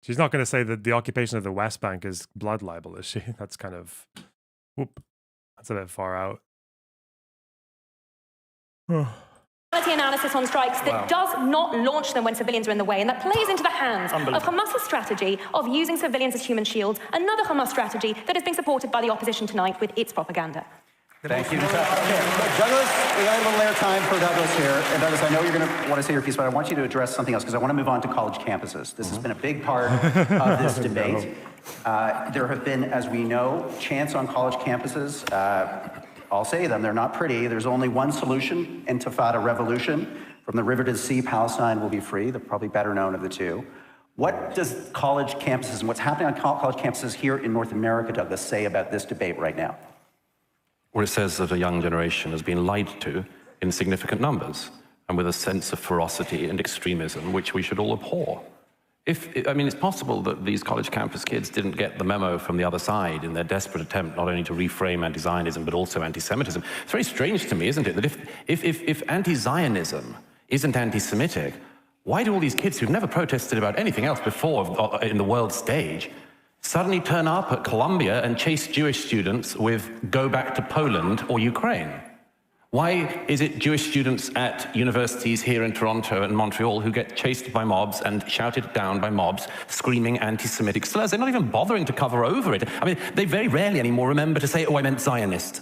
She's not going to say that the occupation of the West Bank is blood libel, is she? That's kind of... Whoop. That's a bit far out. Analysis on strikes that does not launch them when civilians are in the way, and that plays into the hands of Hamas's strategy of using civilians as human shields, another Hamas strategy that is being supported by the opposition tonight with its propaganda. Thank you, Natasha. Douglas, we got a little air time for Douglas here. And Douglas, I know you're going to want to say your piece, but I want you to address something else because I want to move on to college campuses. This has been a big part of this debate. There have been, as we know, chants on college campuses. I'll say them, they're not pretty. There's only one solution, Intifada revolution. From the river to the sea, Palestine will be free, the probably better known of the two. What does college campuses and what's happening on college campuses here in North America, Douglas, say about this debate right now? Well, it says that a young generation has been lied to in significant numbers and with a sense of ferocity and extremism, which we should all abhor. It's possible that these college campus kids didn't get the memo from the other side in their desperate attempt not only to reframe anti-Zionism, but also anti-Semitism. It's very strange to me, isn't it, that if anti-Zionism isn't anti-Semitic, why do all these kids who've never protested about anything else before in the world stage suddenly turn up at Columbia and chase Jewish students with "Go back to Poland" or Ukraine? Why is it Jewish students at universities here in Toronto and Montreal who get chased by mobs and shouted down by mobs screaming anti-Semitic slurs? They're not even bothering to cover over it. They very rarely anymore remember to say, "Oh, I meant Zionist."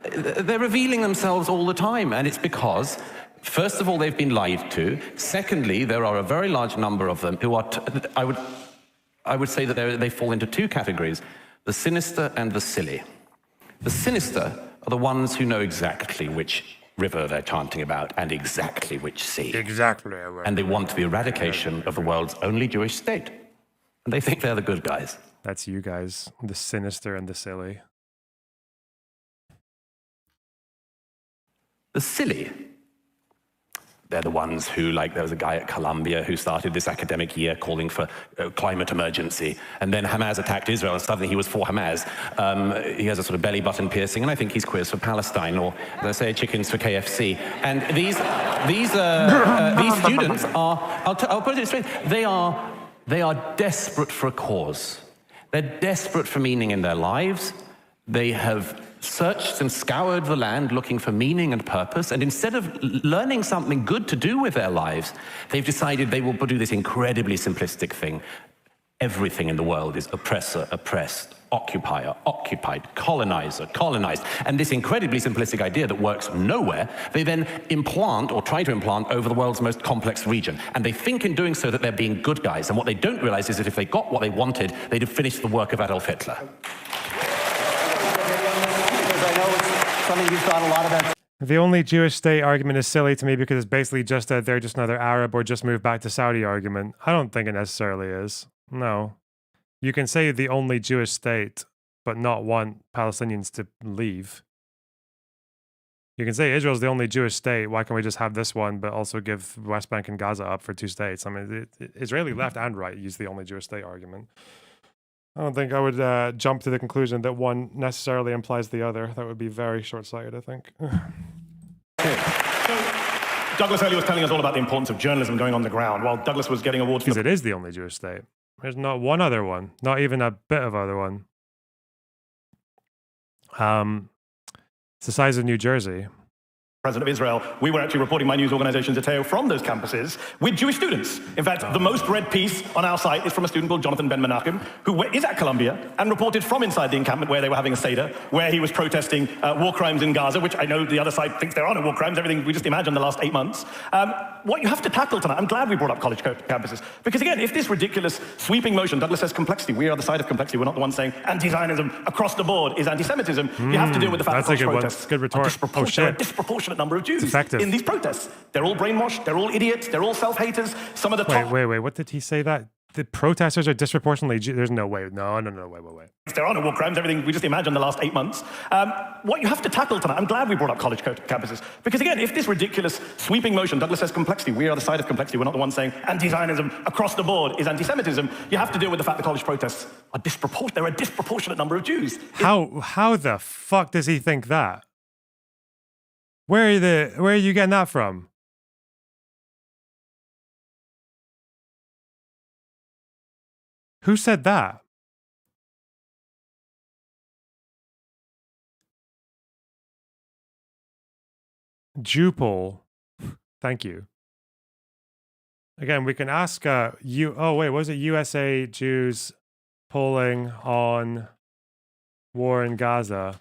They're revealing themselves all the time, and it's because, first of all, they've been lied to. Secondly, there are a very large number of them who are, I would say that they fall into two categories, the sinister and the silly. The sinister are the ones who know exactly which river they're chanting about and exactly which sea. Exactly. And they want the eradication of the world's only Jewish state. And they think they're the good guys. That's you guys, the sinister and the silly. The silly, they're the ones who, like, there was a guy at Columbia who started this academic year calling for climate emergency, and then Hamas attacked Israel, and suddenly he was for Hamas. He has a sort of belly button piercing, and I think he's queers for Palestine, or, as I say, chickens for KFC. And these students are, I'll put it straight, they are desperate for a cause. They're desperate for meaning in their lives. They have searched and scoured the land looking for meaning and purpose, and instead of learning something good to do with their lives, they've decided they will do this incredibly simplistic thing. Everything in the world is oppressor, oppressed, occupier, occupied, colonizer, colonized. And this incredibly simplistic idea that works nowhere, they then implant or try to implant over the world's most complex region. And they think in doing so that they're being good guys. And what they don't realize is that if they got what they wanted, they'd have finished the work of Adolf Hitler. The only Jewish state argument is silly to me because it's basically just a they're just another Arab or just moved back to Saudi argument. I don't think it necessarily is. No. You can say the only Jewish state, but not want Palestinians to leave. You can say Israel's the only Jewish state. Why can't we just have this one, but also give West Bank and Gaza up for 2 states? I mean, Israeli left and right use the only Jewish state argument. I don't think I would jump to the conclusion that one necessarily implies the other. That would be very short-sighted, I think. Douglas earlier was telling us all about the importance of journalism going on the ground, while Douglas was getting awards for... Because it is the only Jewish state. There's not one other one. Not even a bit of other one. It's the size of New Jersey. President of Israel, we were actually reporting my news organization Zateo from those campuses with Jewish students. In fact, the most read piece on our site is from a student called Jonathan Ben Menachem, who is at Columbia and reported from inside the encampment where they were having a Seder, where he was protesting war crimes in Gaza, which I know the other side thinks there are no war crimes, everything we just imagined the last 8 months. What you have to tackle tonight, I'm glad we brought up college campuses, because again, if this ridiculous sweeping motion, Douglas says complexity, we are the side of complexity, we're not the ones saying anti-Zionism across the board is anti-Semitism, you have to deal with the fact that college protests good retort. there are a disproportionate number of Jews in these protests. They're all brainwashed, they're all idiots, they're all self-haters. Some of the top... Wait, what did he say that? The protesters are disproportionately Jews? There's no way. No, wait. There are no war crimes, everything we just imagined the last 8 months. What you have to tackle tonight, I'm glad we brought up college campuses, because again, if this ridiculous sweeping motion, Douglas says complexity, we are the side of complexity, we're not the ones saying anti-Zionism across the board is anti-Semitism, you have to deal with the fact that college protests are disproportionate. There are a disproportionate number of Jews. How the fuck does he think that? Where are you getting that from? Who said that? Jupol. Thank you. Again, we can ask oh wait, was it USA Jews polling on war in Gaza?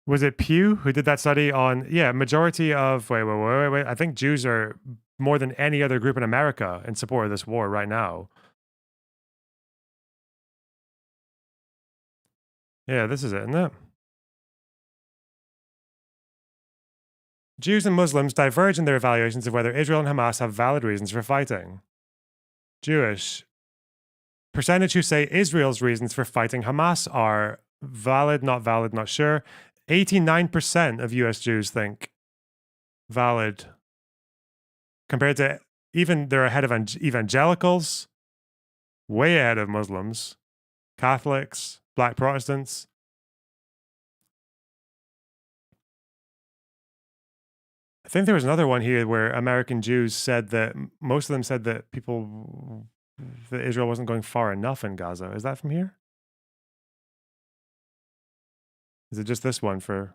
Was it Pew who did that study on, majority of, wait. I think Jews are more than any other group in America in support of this war right now. Yeah, this is it, isn't it? Jews and Muslims diverge in their evaluations of whether Israel and Hamas have valid reasons for fighting. Jewish. Percentage who say Israel's reasons for fighting Hamas are valid, not sure. 89% of US Jews think valid. Compared to, even they're ahead of evangelicals, way ahead of Muslims, Catholics, Black Protestants. I think there was another one here where American Jews said that, most of them said that that Israel wasn't going far enough in Gaza. Is that from here? Is it just this one for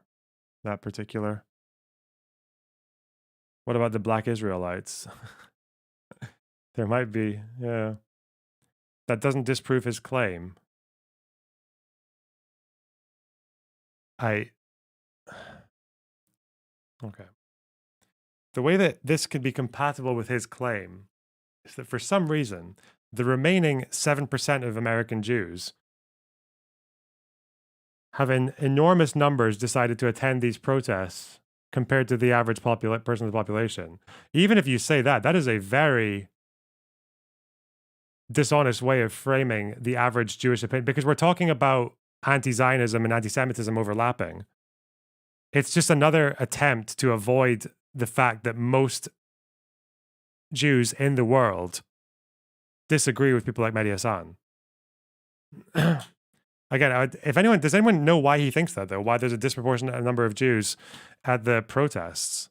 that particular? What about the Black Israelites? There might be, yeah. That doesn't disprove his claim. Okay. The way that this could be compatible with his claim is that for some reason, the remaining 7% of American Jews have in enormous numbers decided to attend these protests compared to the average person in the population. Even if you say that, that is a very dishonest way of framing the average Jewish opinion, because we're talking about anti-Zionism and anti-Semitism overlapping. It's just another attempt to avoid the fact that most Jews in the world disagree with people like Mehdi Hasan. Again, does anyone know why he thinks that, though? Why there's a disproportionate number of Jews at the protests?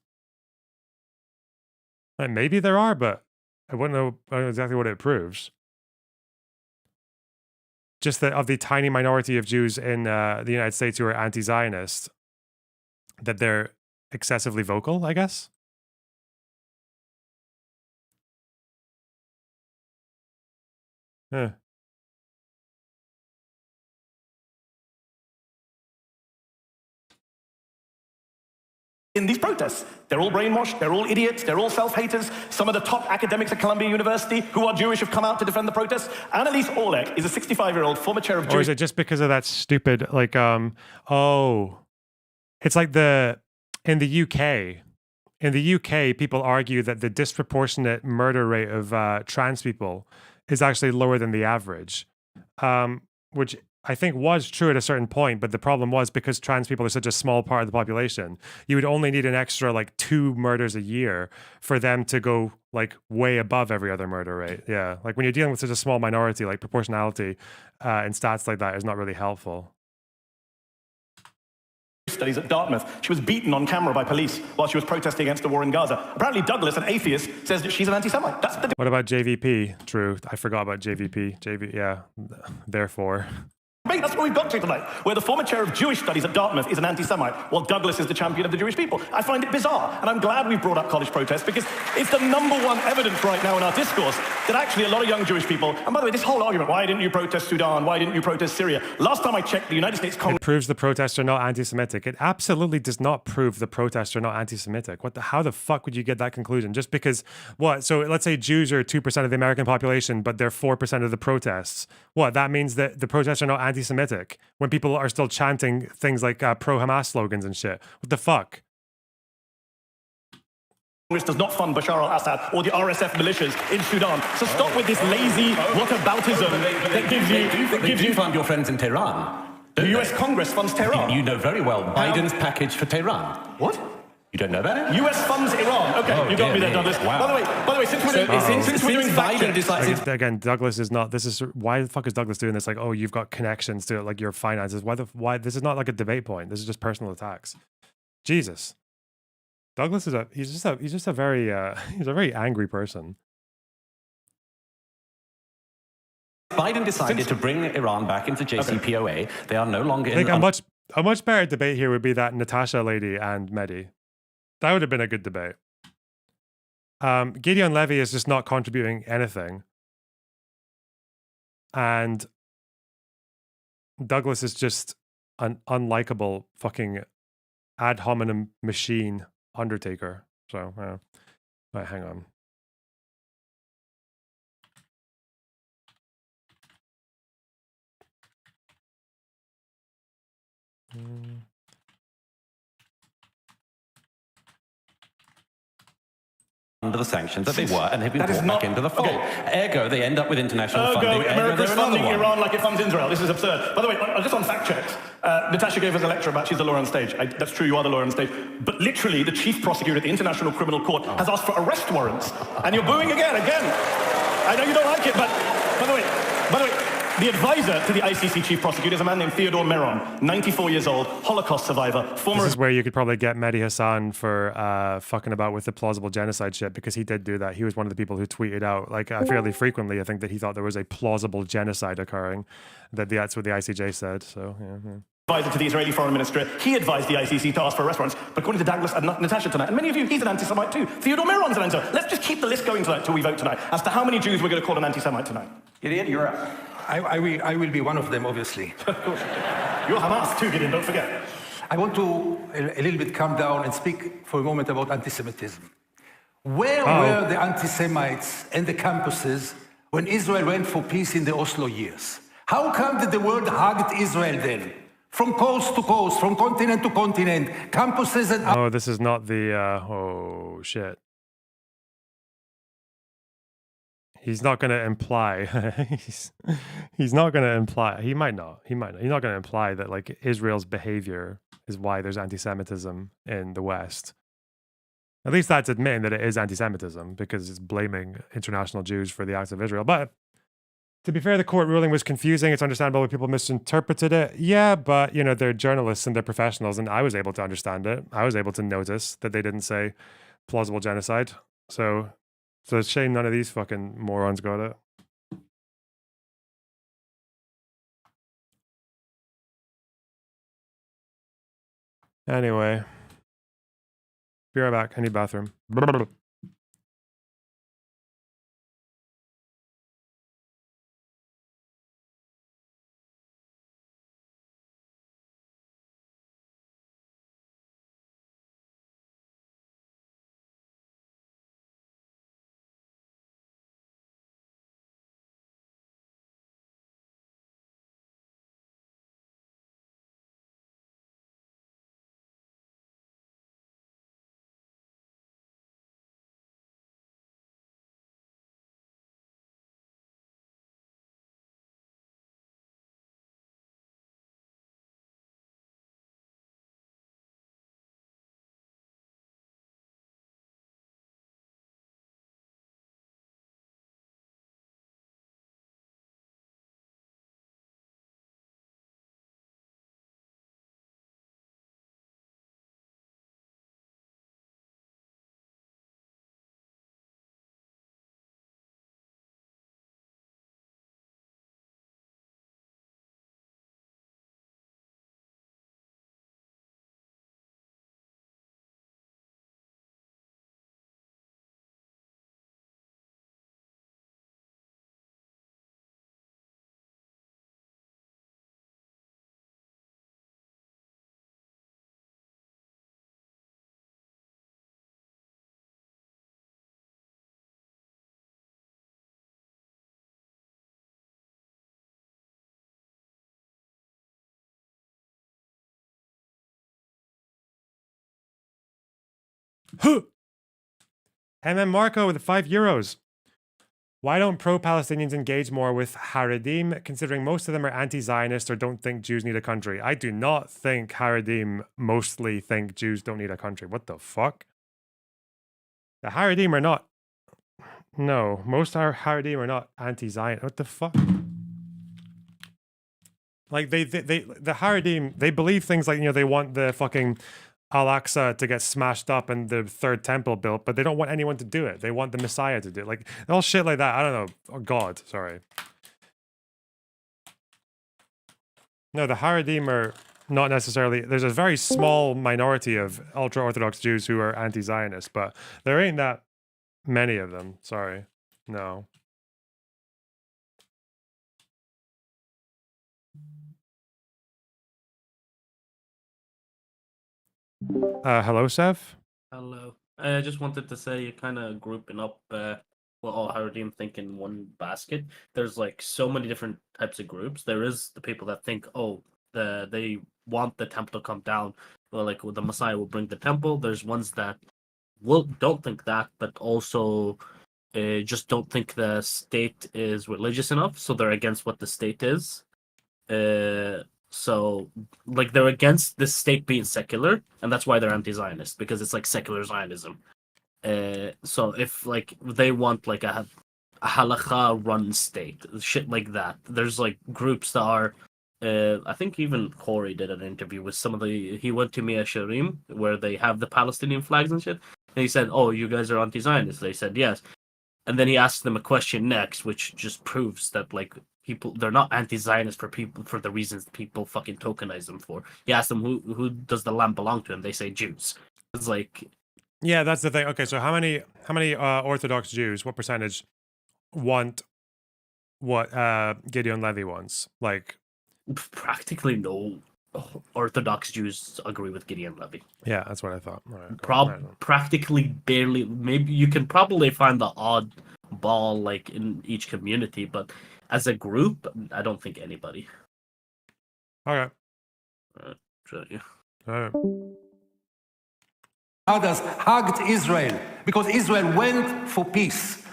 Maybe there are, but I don't know exactly what it proves. Just that of the tiny minority of Jews in the United States who are anti-Zionist, that they're excessively vocal, I guess? Huh. In these protests. They're all brainwashed, they're all idiots, they're all self-haters. Some of the top academics at Columbia University who are Jewish have come out to defend the protests. Annalise Orlek is a 65-year-old former chair of Or Jewish... is it just because of that stupid, like, oh, it's like in the UK, people argue that the disproportionate murder rate of trans people is actually lower than the average, which I think was true at a certain point, but the problem was because trans people are such a small part of the population, you would only need an extra like 2 murders a year for them to go like way above every other murder rate. Yeah, like when you're dealing with such a small minority, like proportionality and stats like that is not really helpful. Studies at Dartmouth. She was beaten on camera by police while she was protesting against the war in Gaza. Apparently Douglas, an atheist, says that she's an anti-Semite. That's the What about JVP? True, I forgot about JVP. Yeah, therefore. That's what we've got to tonight, where the former chair of Jewish studies at Dartmouth is an anti-Semite, while Douglas is the champion of the Jewish people. I find it bizarre, and I'm glad we've brought up college protests, because it's the #1 evidence right now in our discourse that actually a lot of young Jewish people, and by the way, this whole argument, why didn't you protest Sudan, why didn't you protest Syria? Last time I checked, the United States Congress... It proves the protests are not anti-Semitic. It absolutely does not prove the protests are not anti-Semitic. How the fuck would you get that conclusion? Just because, what? So let's say Jews are 2% of the American population, but they're 4% of the protests. What? That means that the protests are not anti-Semitic when people are still chanting things like pro-Hamas slogans and shit. What the fuck? Congress does not fund Bashar al-Assad or the RSF militias in Sudan. So stop with this lazy whataboutism that gives you fund your friends in Tehran. The US Congress funds Tehran. You know very well Biden's package for Tehran. What? You don't know about it? US funds Iran. Okay, you got me there, Douglas. Wow. By the way, since we're doing fact checks, again, Douglas is not. This is why the fuck is Douglas doing this? Like, oh, you've got connections to like your finances. Why? This is not like a debate point. This is just personal attacks. Jesus, Douglas is he's just a very he's a very angry person. Biden decided to bring Iran back into JCPOA. They are no longer in. I think a much better debate here would be that Natasha lady and Mehdi. That would have been a good debate. Gideon Levy is just not contributing anything. And Douglas is just an unlikable fucking ad hominem machine undertaker. So, right, hang on. Under the sanctions that they were, and they've been brought back into the fold. Ergo, they end up with international funding. America's funding Iran like it funds Israel. This is absurd. By the way, just on fact checks, Natasha gave us a lecture about she's the lawyer on stage. That's true, you are the lawyer on stage. But literally, the chief prosecutor at the International Criminal Court has asked for arrest warrants. And you're booing again. I know you don't like it, but by the way, the advisor to the ICC chief prosecutor is a man named Theodore Meron, 94 years old, Holocaust survivor, former... This is where you could probably get Mehdi Hasan for fucking about with the plausible genocide shit, because he did do that. He was one of the people who tweeted out, like, fairly frequently, I think, that he thought there was a plausible genocide occurring. That's what the ICJ said, so, yeah. Advisor to the Israeli foreign minister, he advised the ICC to ask for arrest warrants. But according to Douglas and Natasha tonight, and many of you, he's an anti-Semite too. Theodore Meron's an anti-Semite. Let's just keep the list going tonight till we vote tonight as to how many Jews we're going to call an anti-Semite tonight. Gideon, you're up. I will be one of them, obviously. Of course. You're Hamas too, Gideon, don't forget. I want to a little bit calm down and speak for a moment about anti-Semitism. Where were the anti-Semites and the campuses when Israel went for peace in the Oslo years? How come that the world hugged Israel then? From coast to coast, from continent to continent, campuses and... Oh, this is not the... oh, shit. He's not going to imply... he's not going to imply... He might not. He's not going to imply that, like, Israel's behavior is why there's anti-Semitism in the West. At least that's admitting that it is anti-Semitism, because it's blaming international Jews for the acts of Israel. But... to be fair, the court ruling was confusing. It's understandable when people misinterpreted it. Yeah, but, you know, they're journalists and they're professionals, and I was able to understand it. I was able to notice that they didn't say plausible genocide. So it's a shame none of these fucking morons got it. Anyway. Be right back. I need bathroom. Marco with the €5. Why don't pro-Palestinians engage more with Haredim, considering most of them are anti-Zionist or don't think Jews need a country? I do not think Haredim mostly think Jews don't need a country. What the fuck? The Haredim are not... No, most Haredim are not anti-Zionist. What the fuck? Like, the Haredim, they believe things like, you know, they want the fucking Al-Aqsa to get smashed up and the third temple built, but they don't want anyone to do it. They want the Messiah to do it. Like, all shit like that. I don't know. Oh, God, sorry. No, the Haredim are not necessarily... There's a very small minority of ultra-Orthodox Jews who are anti-Zionist, but there ain't that many of them. Sorry. No. Hello, Sev? Hello. I just wanted to say you're kind of grouping up what all Haredim think in one basket. There's like so many different types of groups. There is the people that think, oh, they want the temple to come down. Well, like the Messiah will bring the temple. There's ones that don't think that, but also just don't think the state is religious enough, so they're against what the state is. So, like, they're against the state being secular, and that's why they're anti-Zionist, because it's like secular Zionism. So if like they want like a halakha-run state, shit like that, there's like groups that are. I think even Corey did an interview with some of the. He went to Mia Sharim, where they have the Palestinian flags and shit, and he said, "Oh, you guys are anti-Zionist." They said yes, and then he asked them a question next, which just proves that like people, they're not anti-Zionist for the reasons people fucking tokenize them for. He asked them who does the land belong to, and they say Jews. It's like, yeah, that's the thing. Okay, so how many Orthodox Jews, what percentage want what Gideon Levy wants? Like, practically no Orthodox Jews agree with Gideon Levy. Yeah, that's what I thought. Right, practically barely. Maybe you can probably find the odd ball like in each community, but as a group, I don't think anybody. Okay. Yeah. All right. Others hugged Israel because Israel went for peace.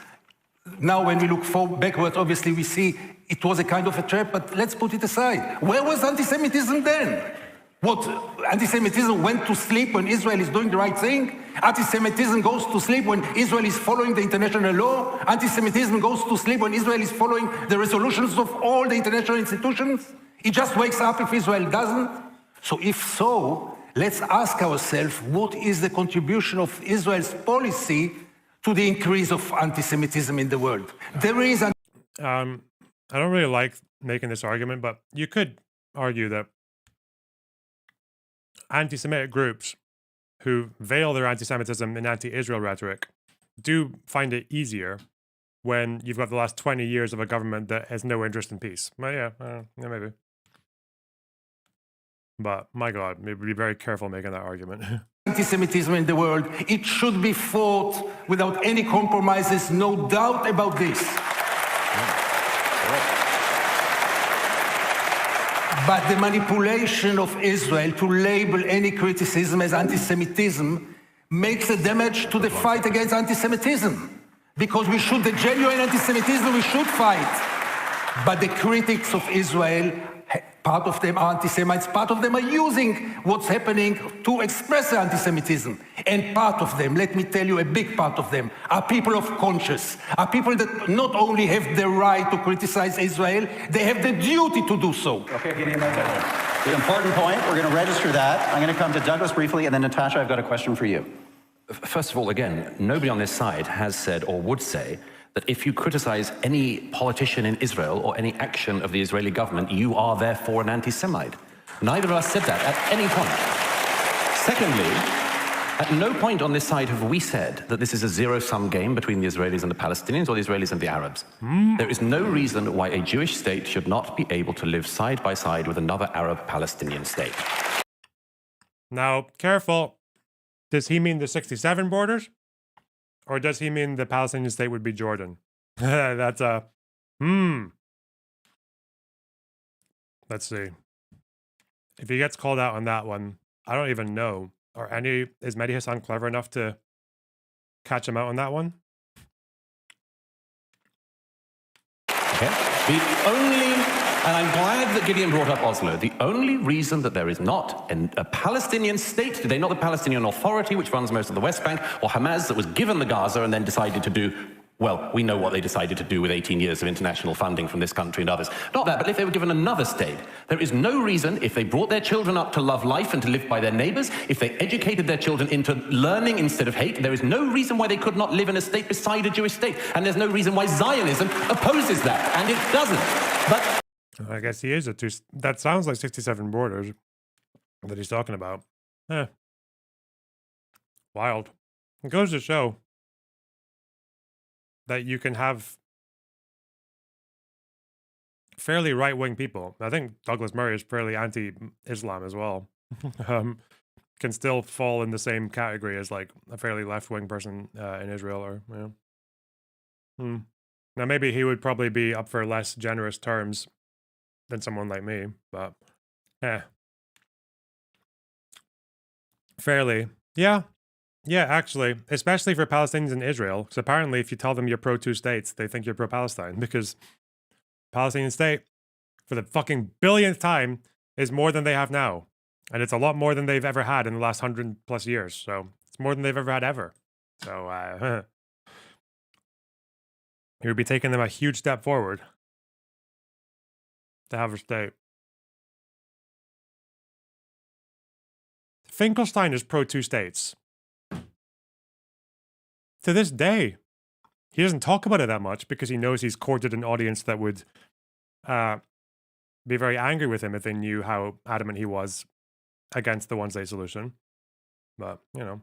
Now, when we look backwards, obviously we see it was a kind of a trap, but let's put it aside. Where was anti-Semitism then? What, anti-Semitism went to sleep when Israel is doing the right thing? Anti-Semitism goes to sleep when Israel is following the international law? Anti-Semitism goes to sleep when Israel is following the resolutions of all the international institutions? It just wakes up if Israel doesn't? So if so, let's ask ourselves, what is the contribution of Israel's policy to the increase of anti-Semitism in the world? There is an... I don't really like making this argument, but you could argue that anti-Semitic groups who veil their anti-Semitism in anti-Israel rhetoric do find it easier when you've got the last 20 years of a government that has no interest in peace. Well, yeah, maybe. But my God, maybe be very careful making that argument. Anti-Semitism in the world, it should be fought without any compromises, no doubt about this. But the manipulation of Israel to label any criticism as anti-Semitism makes a damage to the fight against anti-Semitism. Because the genuine anti-Semitism we should fight. But the critics of Israel, part of them are anti-Semites, part of them are using what's happening to express anti-Semitism. And part of them, let me tell you, a big part of them, are people of conscience, are people that not only have the right to criticize Israel, they have the duty to do so. Okay, Gideon, that's the important point. We're going to register that. I'm going to come to Douglas briefly, and then Natasha, I've got a question for you. First of all, again, nobody on this side has said or would say that if you criticize any politician in Israel or any action of the Israeli government, you are therefore an anti-Semite. Neither of us said that at any point. Secondly, at no point on this side have we said that this is a zero-sum game between the Israelis and the Palestinians or the Israelis and the Arabs. There is no reason why a Jewish state should not be able to live side by side with another Arab-Palestinian state. Now, careful. Does he mean the 67 borders? Or does he mean the Palestinian state would be Jordan? That's a... Let's see. If he gets called out on that one, I don't even know. Is Mehdi Hasan clever enough to catch him out on that one. Okay. The only, and I'm glad that Gideon brought up Oslo, the only reason that there is not a Palestinian state today, not the Palestinian Authority, which runs most of the West Bank, or Hamas, that was given the Gaza and then decided to do, well, we know what they decided to do with 18 years of international funding from this country and others. Not that, but if they were given another state, there is no reason, if they brought their children up to love life and to live by their neighbors, if they educated their children into learning instead of hate, there is no reason why they could not live in a state beside a Jewish state. And there's no reason why Zionism opposes that, and it doesn't. But I guess he is a two. That sounds like 67 borders that he's talking about. Wild. It goes to show that you can have fairly right-wing people. I think Douglas Murray is fairly anti-Islam as well. Can still fall in the same category as like a fairly left-wing person in Israel, or Now maybe he would probably be up for less generous terms than someone like me, but fairly, yeah. Yeah, actually, especially for Palestinians in Israel, because apparently if you tell them you're pro-two states, they think you're pro-Palestine, because Palestinian state, for the fucking billionth time, is more than they have now. And it's a lot more than they've ever had in the last 100+ years. So it's more than they've ever had ever. So it would be taking them a huge step forward to have a state. Finkelstein is pro-two states. To this day, he doesn't talk about it that much because he knows he's courted an audience that would be very angry with him if they knew how adamant he was against the one-state solution. But, you know.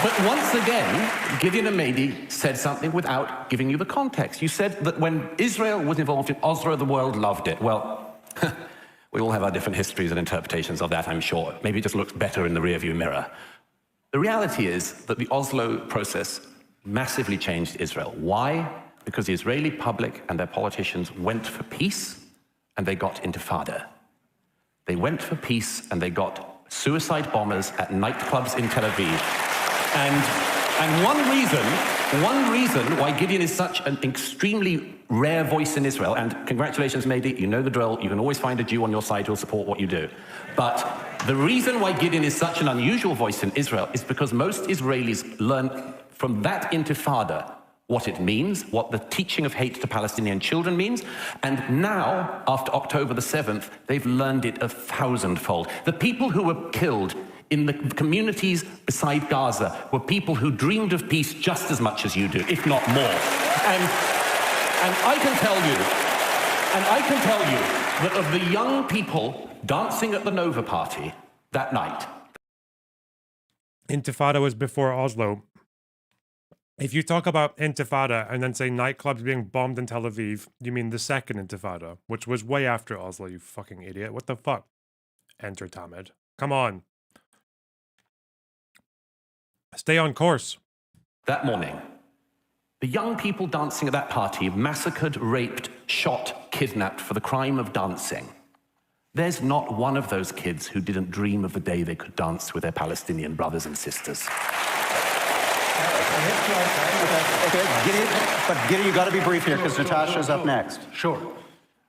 But once again, Gideon and Mehdi said something without giving you the context. You said that when Israel was involved in Oslo, the world loved it. Well, we all have our different histories and interpretations of that, I'm sure. Maybe it just looks better in the rearview mirror. The reality is that the Oslo process massively changed Israel. Why? Because the Israeli public and their politicians went for peace, and they got intifada. They went for peace, and they got suicide bombers at nightclubs in Tel Aviv. And one reason why Gideon is such an extremely rare voice in Israel, and congratulations, Mehdi, you know the drill, you can always find a Jew on your side who'll support what you do. But the reason why Gideon is such an unusual voice in Israel is because most Israelis learned from that intifada what it means, what the teaching of hate to Palestinian children means, and now, after October the 7th, they've learned it 1,000-fold. The people who were killed in the communities beside Gaza were people who dreamed of peace just as much as you do, if not more. And I can tell you that of the young people dancing at the Nova party that night. Intifada was before Oslo. If you talk about Intifada and then say nightclubs being bombed in Tel Aviv, you mean the second Intifada, which was way after Oslo, you fucking idiot. What the fuck? Enter Tamid. Come on. Stay on course. That morning, the young people dancing at that party massacred, raped, shot, kidnapped for the crime of dancing. There's not one of those kids who didn't dream of the day they could dance with their Palestinian brothers and sisters. Okay, Gideon, you got to be brief here because Natasha's up next. Sure.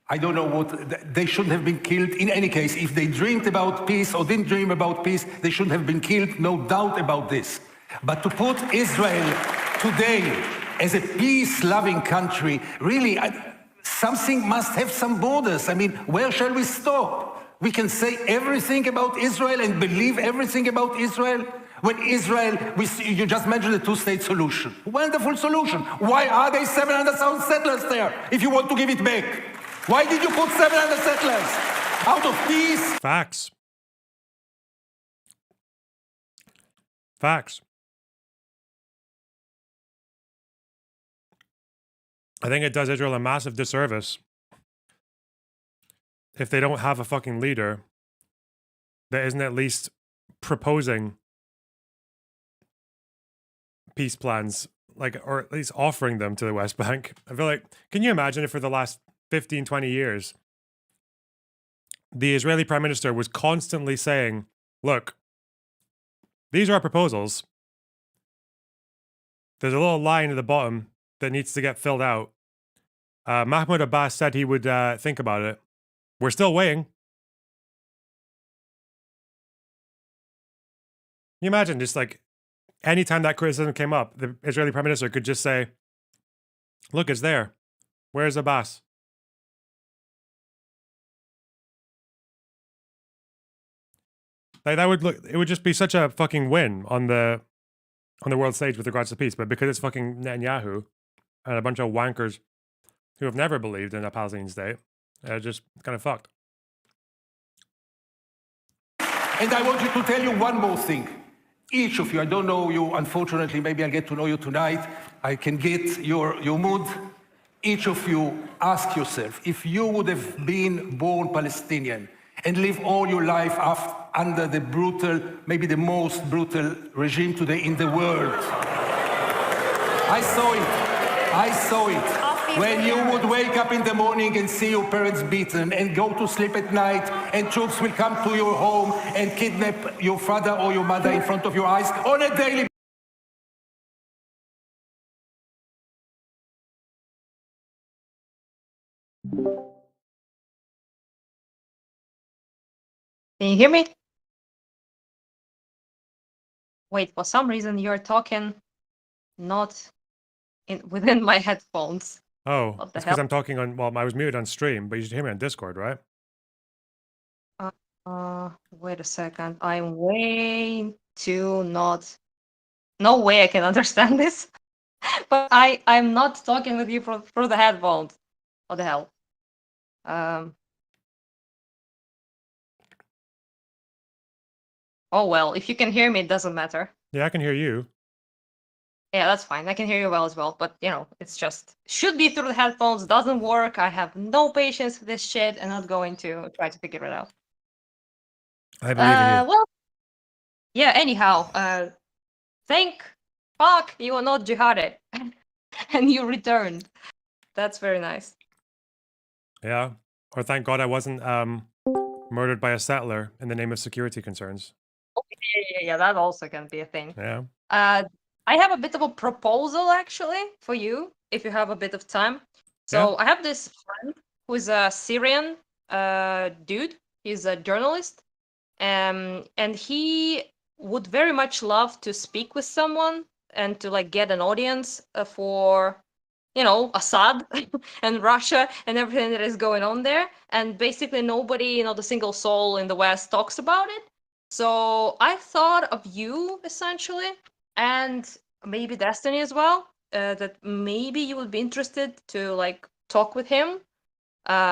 I don't know what they shouldn't have been killed. In any case, if they dreamed about peace or didn't dream about peace, they shouldn't have been killed. No doubt about this. But to put Israel today as a peace-loving country, really, something must have some borders. I mean, where shall we stop? We can say everything about Israel and believe everything about Israel. When Israel, you just mentioned the two-state solution. Wonderful solution. Why are there 700,000 settlers there if you want to give it back? Why did you put 700 settlers? Out of peace? Facts. Facts. I think it does Israel a massive disservice if they don't have a fucking leader that isn't at least proposing peace plans, like, or at least offering them to the West Bank. I feel like, can you imagine if for the last 15, 20 years, the Israeli prime minister was constantly saying, look, these are our proposals. There's a little line at the bottom that needs to get filled out. Mahmoud Abbas said he would think about it. We're still waiting. Can you imagine just like anytime that criticism came up, the Israeli prime minister could just say, look, it's there. Where's Abbas? Like that would look, it would just be such a fucking win on the world stage with regards to peace. But because it's fucking Netanyahu and a bunch of wankers who have never believed in a Palestinian state, just kind of fucked. And I want you to tell you one more thing. Each of you, I don't know you, unfortunately, maybe I'll get to know you tonight. I can get your mood. Each of you, ask yourself, if you would have been born Palestinian and live all your life under the brutal, maybe the most brutal regime today in the world. I saw it. When you would wake up in the morning and see your parents beaten and go to sleep at night and troops will come to your home and kidnap your father or your mother in front of your eyes on a daily basis. Can you hear me? Wait, for some reason you're talking not within my headphones. Oh, What the it's because hell? I'm talking on, well, I was muted on stream, but you should hear me on Discord, right? Wait a second. I'm way too not. No way I can understand this. But I'm not talking with you through the headphones. What the hell? Oh well, if you can hear me, it doesn't matter. Yeah, I can hear you. Yeah, that's fine. I can hear you well as well. But it's just should be through the headphones. Doesn't work. I have no patience for this shit. And not going to try to figure it out. I believe in you. Well, yeah. Anyhow, thank fuck you are not jihaded, and you returned. That's very nice. Yeah. Or thank God I wasn't murdered by a settler in the name of security concerns. Yeah, that also can be a thing. Yeah. I have a bit of a proposal actually for you, if you have a bit of time. So I have this friend who's a Syrian dude. He's a journalist, and he would very much love to speak with someone and to like get an audience for Assad and Russia and everything that is going on there. And basically nobody, not a single soul in the West talks about it. So I thought of you essentially, and maybe Destiny as well, that maybe you would be interested to like talk with him,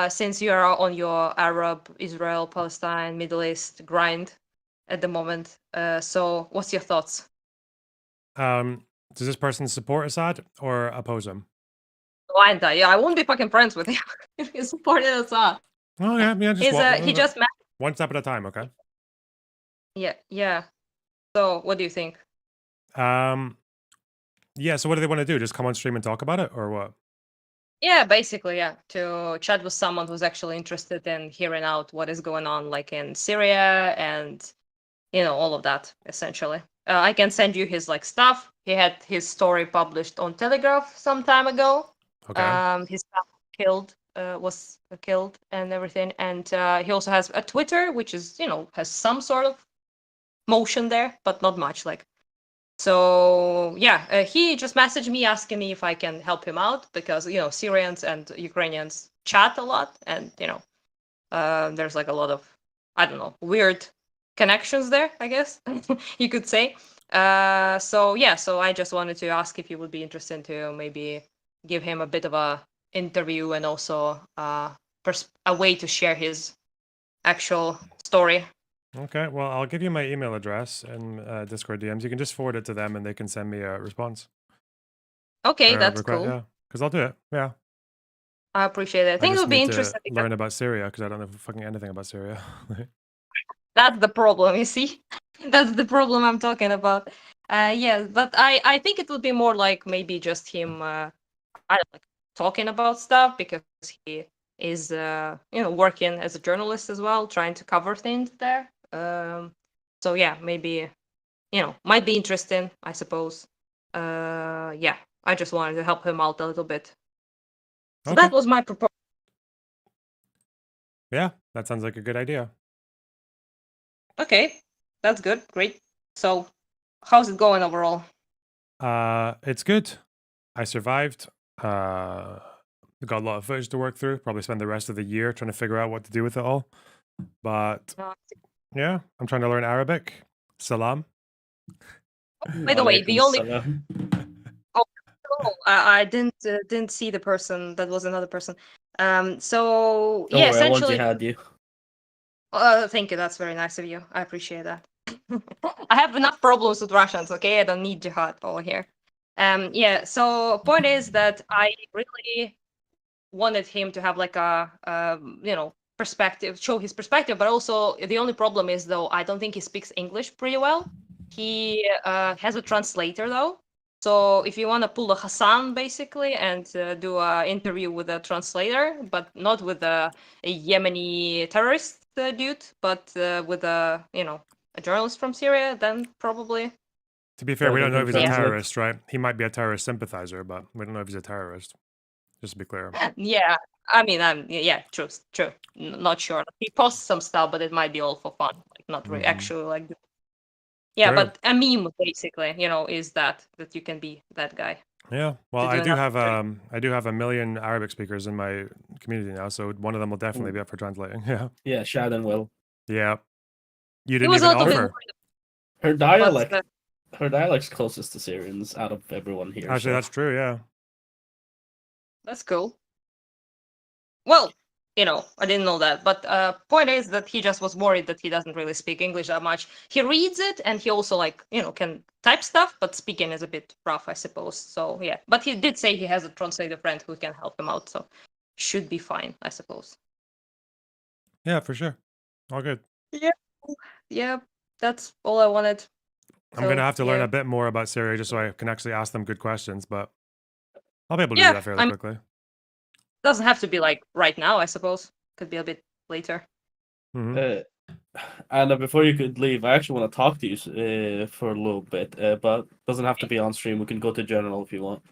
since you are on your Arab, Israel, Palestine, Middle East grind at the moment. So what's your thoughts? Does this person support Assad or oppose him? Blind yeah, I won't be fucking friends with him if he supported Assad. Oh yeah, He just met. One step at a time, okay? Yeah. So what do you think? Yeah, so what do they want to do? Just come on stream and talk about it or what? Yeah, basically, yeah. To chat with someone who's actually interested in hearing out what is going on like in Syria and all of that, essentially. I can send you his like stuff. He had his story published on Telegraph some time ago. Okay. His family was killed and everything. And he also has a Twitter, which is, has some sort of motion there, but not much. So yeah, he just messaged me asking me if I can help him out because, Syrians and Ukrainians chat a lot. And, there's like a lot of, I don't know, weird connections there, I guess you could say. So I just wanted to ask if you would be interested to maybe give him a bit of a interview and also a way to share his actual story. Okay, well, I'll give you my email address and Discord DMs. You can just forward it to them and they can send me a response. Okay, that's cool. Yeah, because I'll do it. Yeah. I appreciate it. I think it would be interesting to learn about Syria because I don't know fucking anything about Syria. That's the problem, you see? That's the problem I'm talking about. Yeah, but I think it would be more like maybe just him, I don't know, talking about stuff because he, is working as a journalist as well, trying to cover things there. So yeah, maybe might be interesting, I suppose. Yeah, I just wanted to help him out a little bit. So that was my proposal. Yeah, that sounds like a good idea. Okay, that's good. Great. So, how's it going overall? It's good. I survived. Got a lot of footage to work through. Probably spend the rest of the year trying to figure out what to do with it all. But yeah, I'm trying to learn Arabic. Salam. By the way, the only I didn't see the person. That was another person. So Don't yeah, worry, I won't essentially. jihad you. Thank you. That's very nice of you. I appreciate that. I have enough problems with Russians. Okay, I don't need jihad over here. Yeah. So point is that I really wanted him to have like a perspective, show his perspective, but also the only problem is though I don't think he speaks English pretty well. He has a translator though. So if you want to pull a Hasan basically and do an interview with a translator, but not with a Yemeni terrorist dude, but with a journalist from Syria, then probably. To be fair, we don't know if he's a terrorist, right? He might be a terrorist sympathizer, but we don't know if he's a terrorist. Just to be clear. Yeah, I mean, true. Not sure. He posts some stuff, but it might be all for fun, like not really actually like. Yeah, True. but a meme basically, is that you can be that guy. Yeah, well, I do have a million Arabic speakers in my community now, so one of them will definitely be up for translating. Yeah. Yeah, Sharon will. Yeah. You didn't even offer. Her dialect. Her dialect's closest to Syrians out of everyone here. Actually, that's true. Yeah. That's cool. Well, I didn't know that, but point is that he just was worried that he doesn't really speak English that much. He reads it, and he also can type stuff, but speaking is a bit rough, I suppose. So yeah, but he did say he has a translator friend who can help him out, so should be fine, I suppose. Yeah, for sure. All good. Yeah, that's all I wanted. I'm gonna have to learn a bit more about Syria just so I can actually ask them good questions, but I'll be able to do that fairly quickly. Doesn't have to be like right now, I suppose. Could be a bit later. Anna, before you could leave, I actually want to talk to you for a little bit, but doesn't have to be on stream. We can go to journal if you want.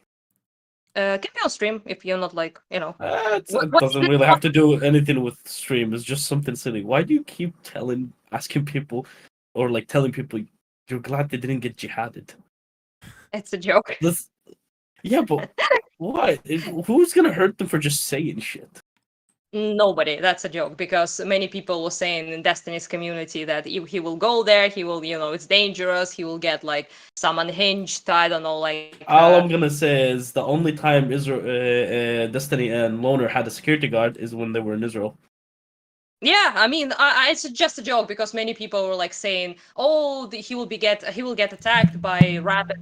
Can be on stream if you're not like It doesn't really have to do anything with stream. It's just something silly. Why do you keep asking people, or like telling people you're glad they didn't get jihaded? It's a joke. Yeah, but why? Who's gonna hurt them for just saying shit? Nobody. That's a joke because many people were saying in Destiny's community that he will go there, he will, it's dangerous, he will get like some unhinged, I don't know, like. All I'm gonna say is the only time Israel, Destiny and Loner had a security guard is when they were in Israel. Yeah, I mean, it's just a joke because many people were like saying, "Oh, he will get attacked by rabbits."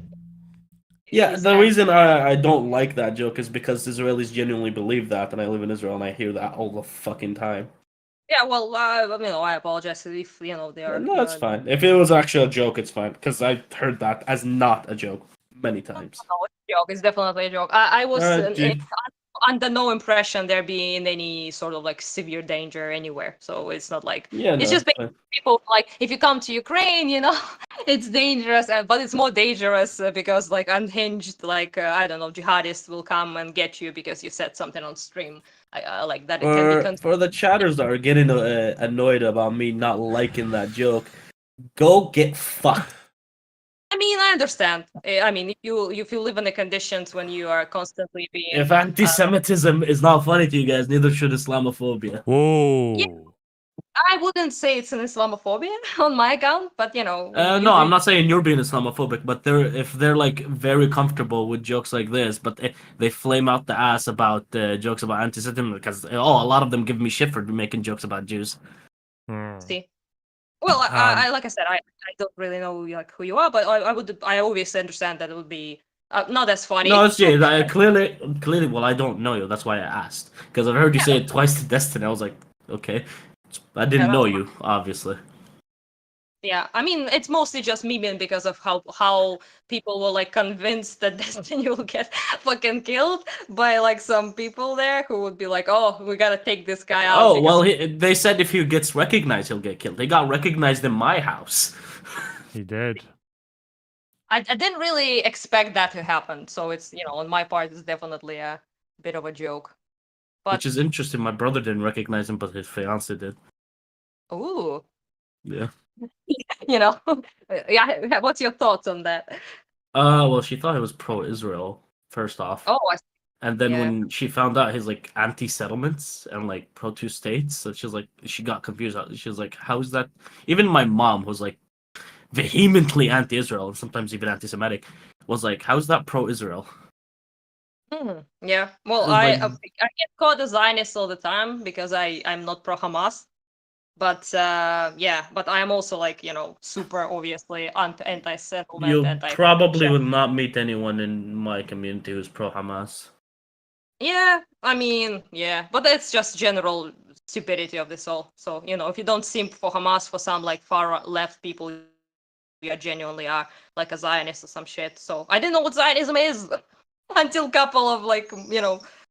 Yeah, the reason I don't like that joke is because Israelis genuinely believe that, and I live in Israel and I hear that all the fucking time. Yeah, well, I apologize if they are. No, it's fine. If it was actually a joke, it's fine because I heard that as not a joke many times. No, it's a joke. It's definitely a joke. I was under no impression there being any sort of like severe danger anywhere. So it's not like it's just people like if you come to Ukraine, it's dangerous, but it's more dangerous because like unhinged, like I don't know, jihadists will come and get you because you said something on stream. Like that. For the chatters that are getting annoyed about me not liking that joke, go get fucked. I mean, I understand. I mean, if you live in the conditions when you are constantly being. If anti-Semitism is not funny to you guys, neither should Islamophobia. Whoa. Yeah, I wouldn't say it's an Islamophobia on my account, but No, I'm not saying you're being Islamophobic, but if they're like very comfortable with jokes like this, but they flame out the ass about jokes about anti-Semitism because a lot of them give me shit for making jokes about Jews. See. Well, I like I said, I don't really know like who you are, but I obviously understand that it would be not as funny. No, it's clearly. Well, I don't know you. That's why I asked because I've heard you say it twice to Destiny. I was like, okay, I didn't know you, obviously. Yeah, I mean, it's mostly just memeing because of how people were like convinced that Destiny will get fucking killed by like some people there who would be like, "Oh, we gotta take this guy out." Oh Because well, they said if he gets recognized, he'll get killed. He got recognized in my house. He did. I didn't really expect that to happen, so it's on my part, it's definitely a bit of a joke. But Which is interesting. My brother didn't recognize him, but his fiance did. ooh, Yeah. yeah. What's your thoughts on that? Well, she thought he was pro-Israel first off. Oh, And then yeah. when she found out his like anti-settlements and like pro-two states, so she got confused. She was like, "How is that?" Even my mom was like vehemently anti-Israel and sometimes even anti-Semitic. Was like, "How is that pro-Israel?" Yeah. Well, Like, I get called a Zionist all the time because I'm not pro Hamas. But yeah, but I am also like super obviously anti-settlement, you probably will not meet anyone in my community who's pro-Hamas. Yeah, I mean, yeah, but it's just general stupidity of this all. So if you don't simp for Hamas for some like far left people, you genuinely are like a Zionist or some shit. So I didn't know what Zionism is until couple of like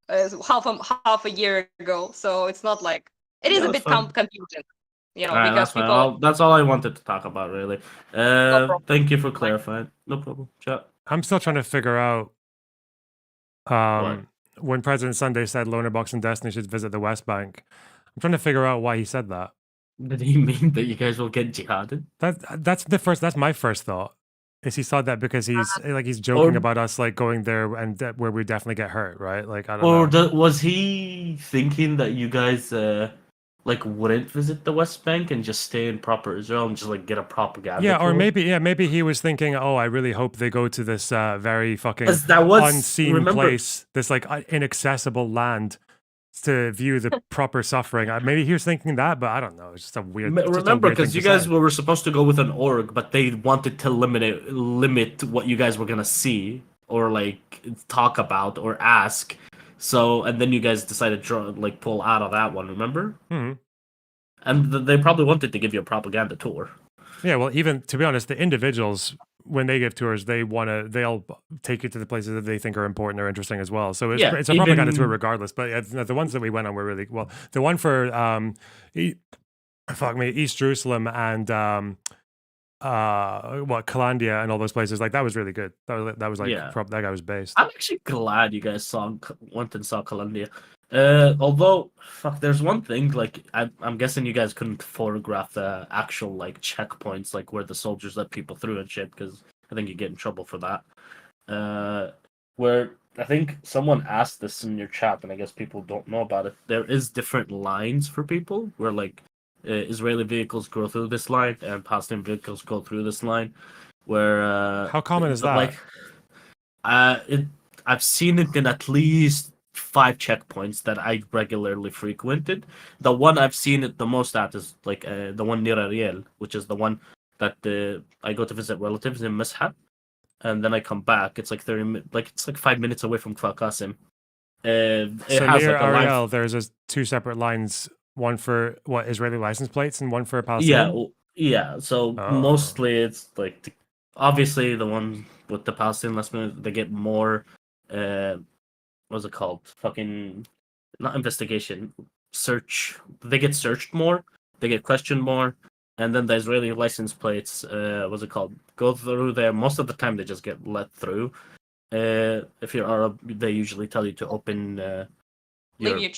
half a year ago. So it's not like it is Yeah, a that's bit fine. confusing, Alright, because that's fine. people. That's all I wanted to talk about, really. problem. Thank you for clarifying. No problem. Chat. I'm still trying to figure out when President Sunday said Lonerbox and Destiny should visit the West Bank. I'm trying to figure out why he said that. Did he mean that you guys will get jihaded? That's my first thought. Is he said that because he's joking about us like going there and where we definitely get hurt, right? Like I don't know. Was he thinking that you guys like wouldn't visit the West Bank and just stay in proper Israel and just like get a propaganda Yeah, or tour? maybe he was thinking, oh, I really hope they go to this very fucking That was unseen place, this like inaccessible land to view the proper suffering. Maybe he was thinking that, but I don't know. It's just a weird. Remember, because you guys say. were supposed to go with an org, but they wanted to limit what you guys were gonna see or like talk about or ask. So, and then you guys decided to pull out of that one. Remember? Hmm. And they probably wanted to give you a propaganda tour. Yeah, well, even to be honest, the individuals when they give tours, they'll take you to the places that they think are important or interesting as well. So it's a propaganda tour regardless. But the ones that we went on were really well. The one for East Jerusalem and Calandia and all those places, like that was really good. That was like that guy was based. I'm actually glad you guys went and saw Calandia. Although, there's one thing, like, I'm guessing you guys couldn't photograph the actual, like, checkpoints, like, where the soldiers let people through and shit, because I think you get in trouble for that. Where, I think someone asked this in your chat, and I guess people don't know about it. There is different lines for people, where, like, Israeli vehicles go through this line, and Palestinian vehicles go through this line, where... How common is that? Like, I've seen it in at least 5 checkpoints that I regularly frequented. The one I've seen it the most at is like the one near Ariel, which is the one that I go to visit relatives in Mishab, and then I come back. It's like 5 minutes away from Kfar Qasim. So near Ariel, there's 2 separate lines. One for Israeli license plates and one for Palestinian. Yeah. So mostly it's like obviously the one with the Palestinian last minute, they get more. What's it called? Fucking not investigation, search. They get searched more. They get questioned more, and then the Israeli license plates. What's it called? Go through there. Most of the time, they just get let through. If you're Arab, they usually tell you to open. Leave you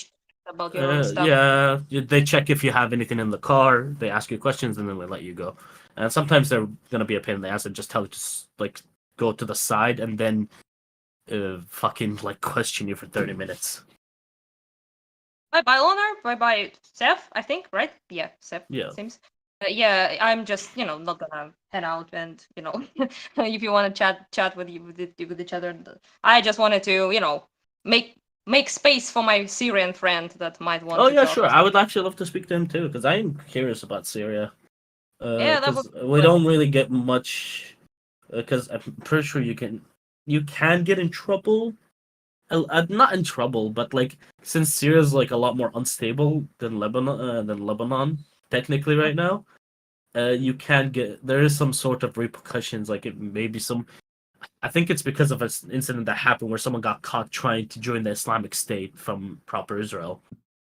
about your own stuff. Yeah, they check if you have anything in the car. They ask you questions, and then they let you go. And sometimes they're gonna be a pain in the ass and just tell you to like go to the side and then fucking like question you for 30 minutes. Bye Honor, bye Seth, I think, right? Yeah, Seth. Yeah. Seems. Yeah, I'm just not gonna head out and if you want to chat with each other, I just wanted to make space for my Syrian friend that might want. Oh yeah, sure. I would actually love to speak to him too because I'm curious about Syria. Yeah, that would. We don't really get much. Because I'm pretty sure you can get in trouble. Not in trouble, but like since Syria's like a lot more unstable than Lebanon, technically right now, you can get there is some sort of repercussions. Like it maybe some. I think it's because of an incident that happened where someone got caught trying to join the Islamic State from proper Israel.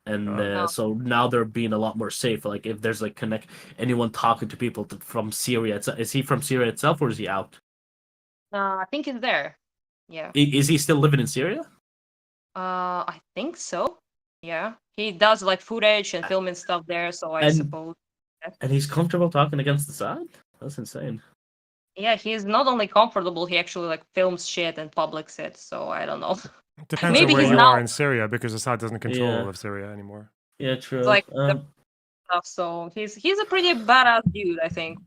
And so now they're being a lot more safe. Like if there's like anyone talking to people from Syria, is he from Syria itself or is he out? I think he's there. Yeah. Is he still living in Syria? I think so. Yeah, he does like footage and filming stuff there. So I suppose. Yeah. And he's comfortable talking against Assad? That's insane. Yeah, he's not only comfortable, he actually like films shit and publics it. So I don't know. Depends on where you are in Syria, because Assad doesn't control of Syria anymore. Yeah, true. It's like stuff. So he's a pretty badass dude, I think.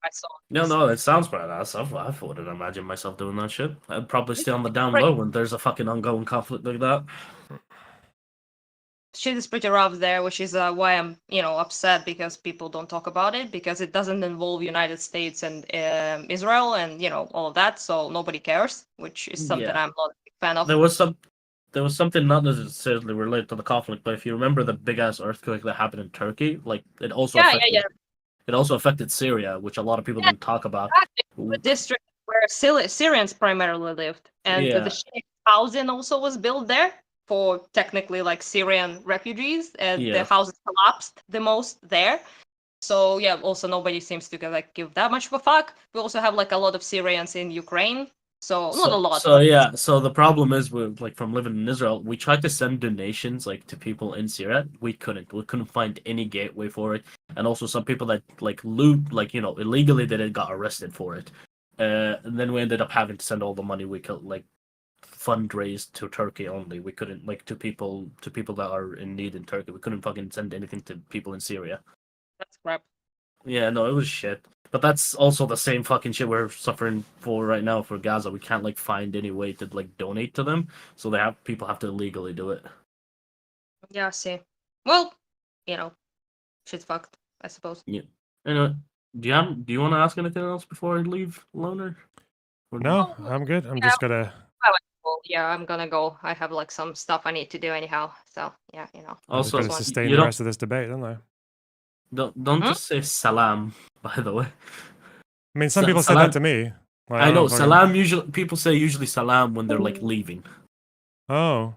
I saw. No, it sounds badass. I wouldn't imagine myself doing that shit. I'd probably stay on the down low when there's a fucking ongoing conflict like that. Shit is pretty rough there, which is why I'm, upset because people don't talk about it, because it doesn't involve United States and Israel and all of that, so nobody cares, which is something I'm not a big fan of. There was something not necessarily related to the conflict, but if you remember the big ass earthquake that happened in Turkey, like it also it also affected Syria, which a lot of people didn't talk about. The district where Syrians primarily lived, and the Sheikh housing also was built there for technically like Syrian refugees, and the houses collapsed the most there. So yeah, also nobody seems to give that much of a fuck. We also have like a lot of Syrians in Ukraine, so not a lot. So the problem is with from living in Israel, we tried to send donations to people in Syria. We couldn't find any gateway for it, and also some people that loot illegally that got arrested for it. And then we ended up having to send all the money we could fundraise to Turkey only. We couldn't to people that are in need in Turkey. We couldn't fucking send anything to people in Syria. That's crap. Yeah, no, it was shit. But that's also the same fucking shit we're suffering for right now for Gaza. We can't find any way to donate to them, so people have to illegally do it. Yeah, I see. Well, shit's fucked, I suppose. Yeah. Anyway, do you want to ask anything else before I leave, Loner? No, I'm good. I'm just gonna. Yeah, I'm gonna go. I have some stuff I need to do anyhow. So yeah, Also, I'm just gonna sustain the rest of this debate, don't I? Don't just say salam. By the way, I mean, some people say that to me. I know salam. People say salam when they're leaving. Oh,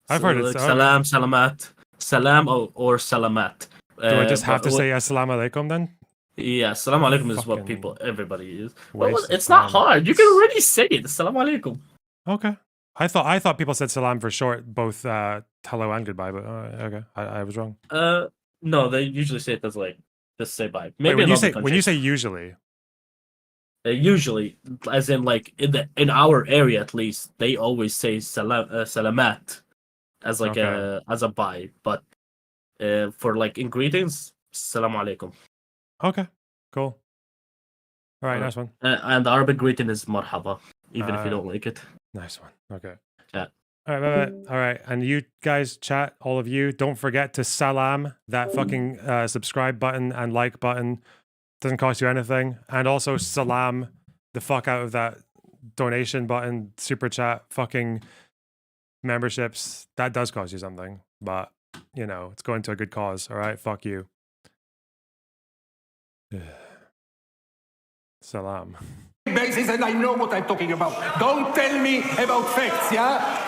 I've heard it. Salam, salamat, salam or salamat. Do I just have to say assalamu alaikum then? Yeah, assalamu alaikum is what everybody use. Well, it's not hard. You can already say it. Assalamu alaikum. Okay. I thought people said salam for short, both hello and goodbye, but okay, I was wrong. No, they usually say it as just say bye. Maybe when you say usually, as in in our area at least, they always say salamat as as a bye, but for in greetings, assalamu alaikum. Okay, cool. All right, nice one. And the Arabic greeting is marhaba, even if you don't like it. Nice one. Okay. Yeah. All right, all right. And you guys, chat, all of you, don't forget to salam that fucking subscribe button and like button. Doesn't cost you anything. And also salam the fuck out of that donation button, super chat, fucking memberships. That does cost you something, but it's going to a good cause. All right, fuck you. Salam. Basis, and I know what I'm talking about. Don't tell me about facts, yeah?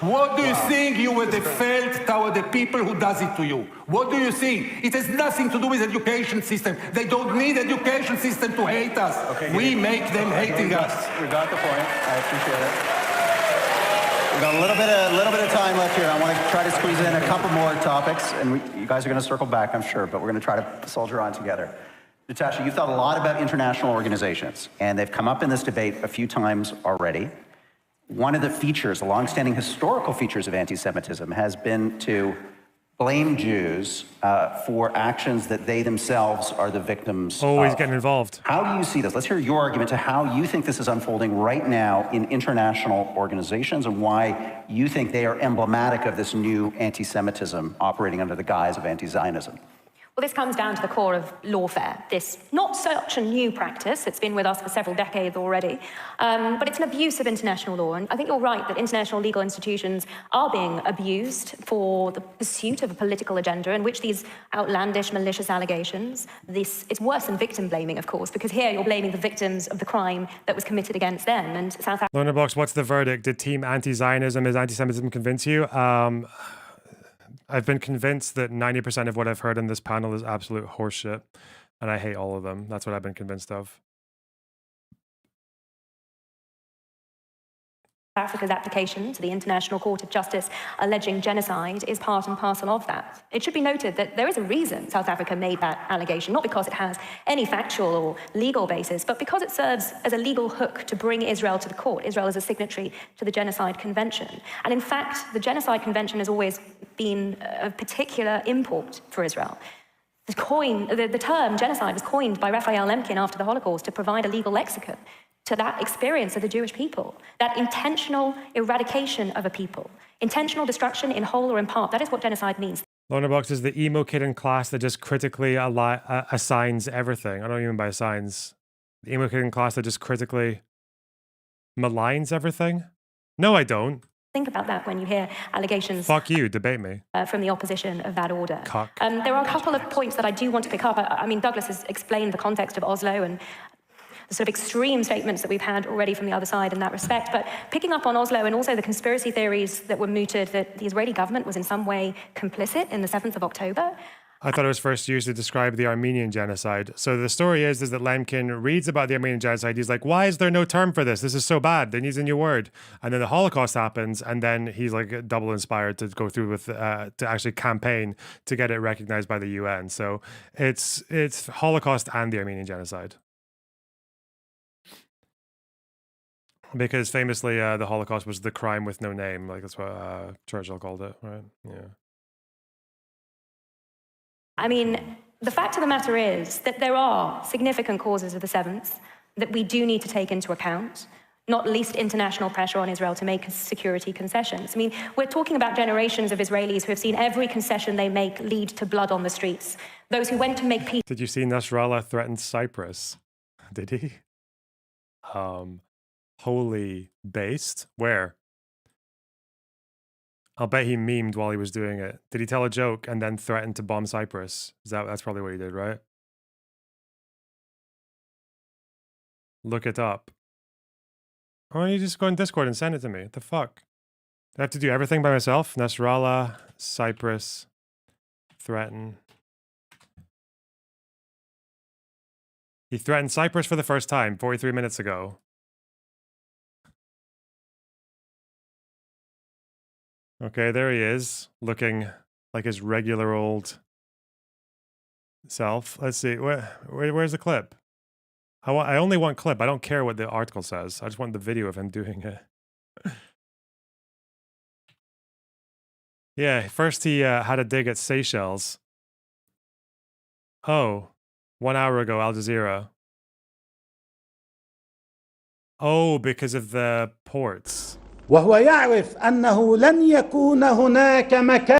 What do you think you would have felt toward the people who does it to you? What do you think? It has nothing to do with education system. They don't need education system to hate us. Okay, we make them hating us. We got the point. I appreciate it. We've got a little bit of time left here. I want to try to squeeze in a couple more topics, and you guys are going to circle back, I'm sure, but we're going to try to soldier on together. Natasha, you've thought a lot about international organizations, and they've come up in this debate a few times already. One of the features, the longstanding historical features of anti-Semitism has been to blame Jews for actions that they themselves are the victims Always getting involved. How do you see this? Let's hear your argument to how you think this is unfolding right now in international organizations and why you think they are emblematic of this new anti-Semitism operating under the guise of anti-Zionism. Well, this comes down to the core of lawfare, this not such a new practice. It's been with us for several decades already, but it's an abuse of international law. And I think you're right that international legal institutions are being abused for the pursuit of a political agenda in which these outlandish, malicious allegations, it's worse than victim blaming, of course, because here you're blaming the victims of the crime that was committed against them. And South Africa... Lonerbox, what's the verdict? Did Team Anti-Zionism is anti-Semitism convince you? I've been convinced that 90% of what I've heard in this panel is absolute horseshit, and I hate all of them. That's what I've been convinced of. Africa's application to the International Court of Justice alleging genocide is part and parcel of that. It should be noted that there is a reason South Africa made that allegation, not because it has any factual or legal basis, but because it serves as a legal hook to bring Israel to the court. Israel is a signatory to the Genocide Convention. And in fact, the Genocide Convention has always been of particular import for Israel. The term genocide was coined by Raphael Lemkin after the Holocaust to provide a legal lexicon to that experience of the Jewish people, that intentional eradication of a people, intentional destruction in whole or in part. That is what genocide means. Lonerbox is the emo kid in class that just critically assigns everything. I don't even mean by assigns. The emo kid in class that just critically maligns everything? No, I don't. Think about that when you hear allegations. Fuck you, debate me. From the opposition of that order. Cock. There are a couple of points that I do want to pick up. I mean, Douglas has explained the context of Oslo and the sort of extreme statements that we've had already from the other side in that respect. But picking up on Oslo and also the conspiracy theories that were mooted that the Israeli government was in some way complicit in the 7th of October. I thought it was first used to describe the Armenian genocide. So the story is that Lemkin reads about the Armenian genocide. He's like, why is there no term for this? This is so bad. There needs a new word. And then the Holocaust happens. And then he's like double inspired to go through with, to actually campaign to get it recognized by the UN. So it's Holocaust and the Armenian genocide. Because famously, the Holocaust was the crime with no name. Like that's what Churchill called it, right? Yeah. I mean, the fact of the matter is that there are significant causes of the 7th that we do need to take into account, not least international pressure on Israel to make security concessions. I mean, we're talking about generations of Israelis who have seen every concession they make lead to blood on the streets. Those who went to make peace. Did you see Nasrallah threaten Cyprus? Did he? Wholly based? Where? I'll bet he memed while he was doing it. Did he tell a joke and then threaten to bomb Cyprus? That's probably what he did, right? Look it up. Why don't you just go on Discord and send it to me? What the fuck? Do I have to do everything by myself? Nasrallah, Cyprus, threaten. He threatened Cyprus for the first time 43 minutes ago. Okay, there he is, looking like his regular old self. Let's see, where's the clip? I only want clip. I don't care what the article says. I just want the video of him doing it. Yeah, first he had a dig at Seychelles. Oh, 1 hour ago, Al Jazeera. Oh, because of the ports. وهو يعرف أنه لن يكون هناك مكان.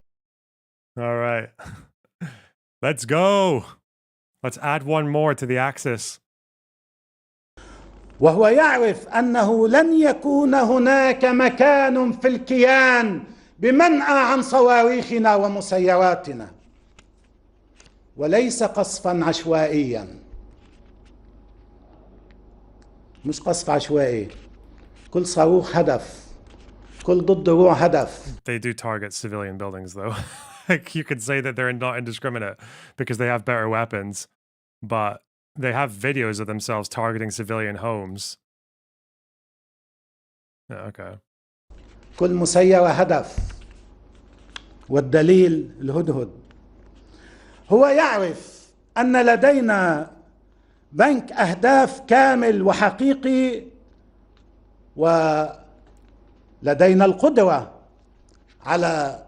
All right. Let's go. Let's add one more to the axis. وهو يعرف أنه لن يكون هناك مكان في الكيان بمنأى عن صواريخنا ومسيراتنا وليس قصفا عشوائيا. مش قصف عشوائي. كل صاروخ هدف. كل ضد روح هدف. They do target civilian buildings though. Like you could say that they're not indiscriminate because they have better weapons, but they have videos of themselves targeting civilian homes. Yeah, okay. كل مسيرة هدف والدليل الهدهد. هو يعرف أن لدينا بنك أهداف كامل وحقيقي ولدينا القدرة على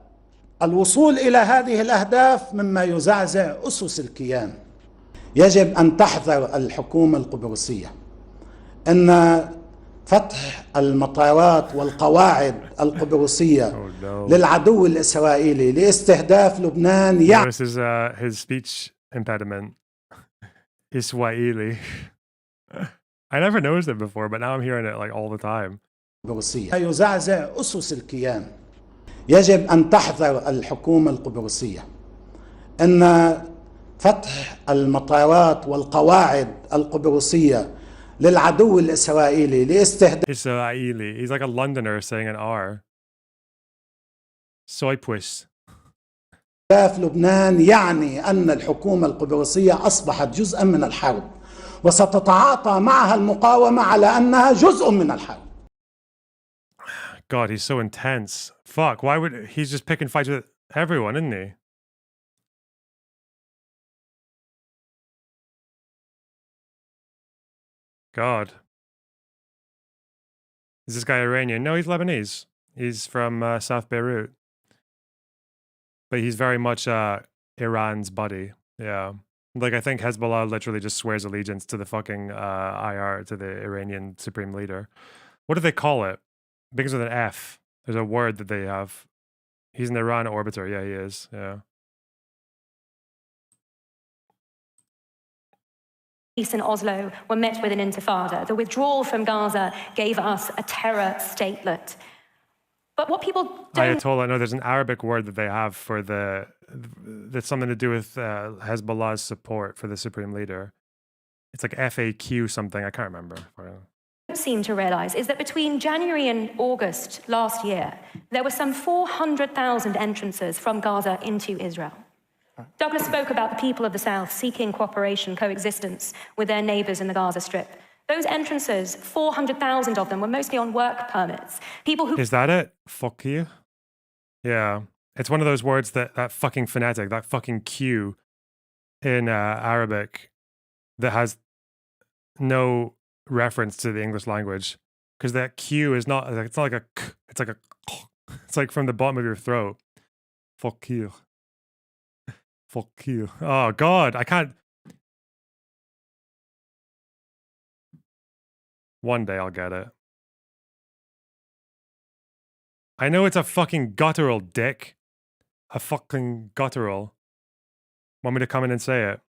الوصول إلى هذه الأهداف مما يزعزع أسس الكيان. يجب أن تحذر الحكومة القبرصية أن فتح المطارات والقواعد القبرصية للعدو الإسرائيلي لاستهداف لبنان. This is his speech impediment. Iswaili. I never noticed it before, but now I'm hearing it like all the time. يزعزع أسس الكيان. يجب أن تحذر الحكومة القبرصية أن فتح المطارات والقواعد القبرصية للعدو الإسرائيلي لاستهداف Israeli. He's like a Londoner saying an R. Soypuis. لبنان يعني أن الحكومة القبرصية أصبحت جزءا من الحرب وستتعاطى معها المقاومة على أنها جزء من الحرب. God, he's so intense. Fuck, why would he's just picking fights with everyone, isn't he? God. Is this guy Iranian? No, he's Lebanese. He's from South Beirut. But he's very much Iran's buddy. Yeah. Like, I think Hezbollah literally just swears allegiance to the fucking IR, to the Iranian supreme leader. What do they call it? Begins with an F. There's a word that they have. He's an Iran orbiter. Yeah, he is. Yeah. Peace in Oslo were met with an intifada. The withdrawal from Gaza gave us a terror statelet. But what people don't... Ayatollah, no, there's an Arabic word that they have for that's something to do with Hezbollah's support for the supreme leader. It's like FAQ something. I can't remember. Seem to realize is that between January and August last year, there were some 400,000 entrances from Gaza into Israel. Douglas spoke about the people of the South seeking cooperation, coexistence with their neighbors in the Gaza Strip. Those entrances, 400,000 of them, were mostly on work permits. People who... Is that it? Fuck you? Yeah. It's one of those words that fucking phonetic, that fucking Q in Arabic that has no reference to the English language. Because that Q is not, it's not like a K, it's like a K. It's like from the bottom of your throat. Fuck you. Fuck you. Oh, God, I can't. One day I'll get it. I know it's a fucking guttural, dick. A fucking guttural. Want me to come in and say it?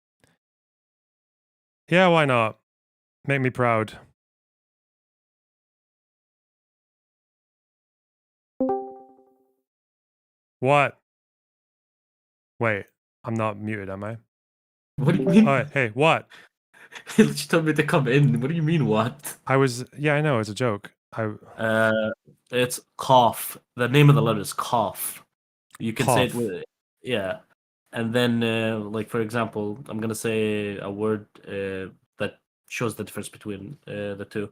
Yeah, why not? Make me proud. What? Wait, I'm not muted, am I? What do you mean? Oh, hey, what? You told me to come in. What do you mean, what? Yeah, I know, it's a joke. It's cough. The name of the letter is cough. You can say it Cough. with, yeah. And then, like, for example, I'm going to say a word that shows the difference between the two.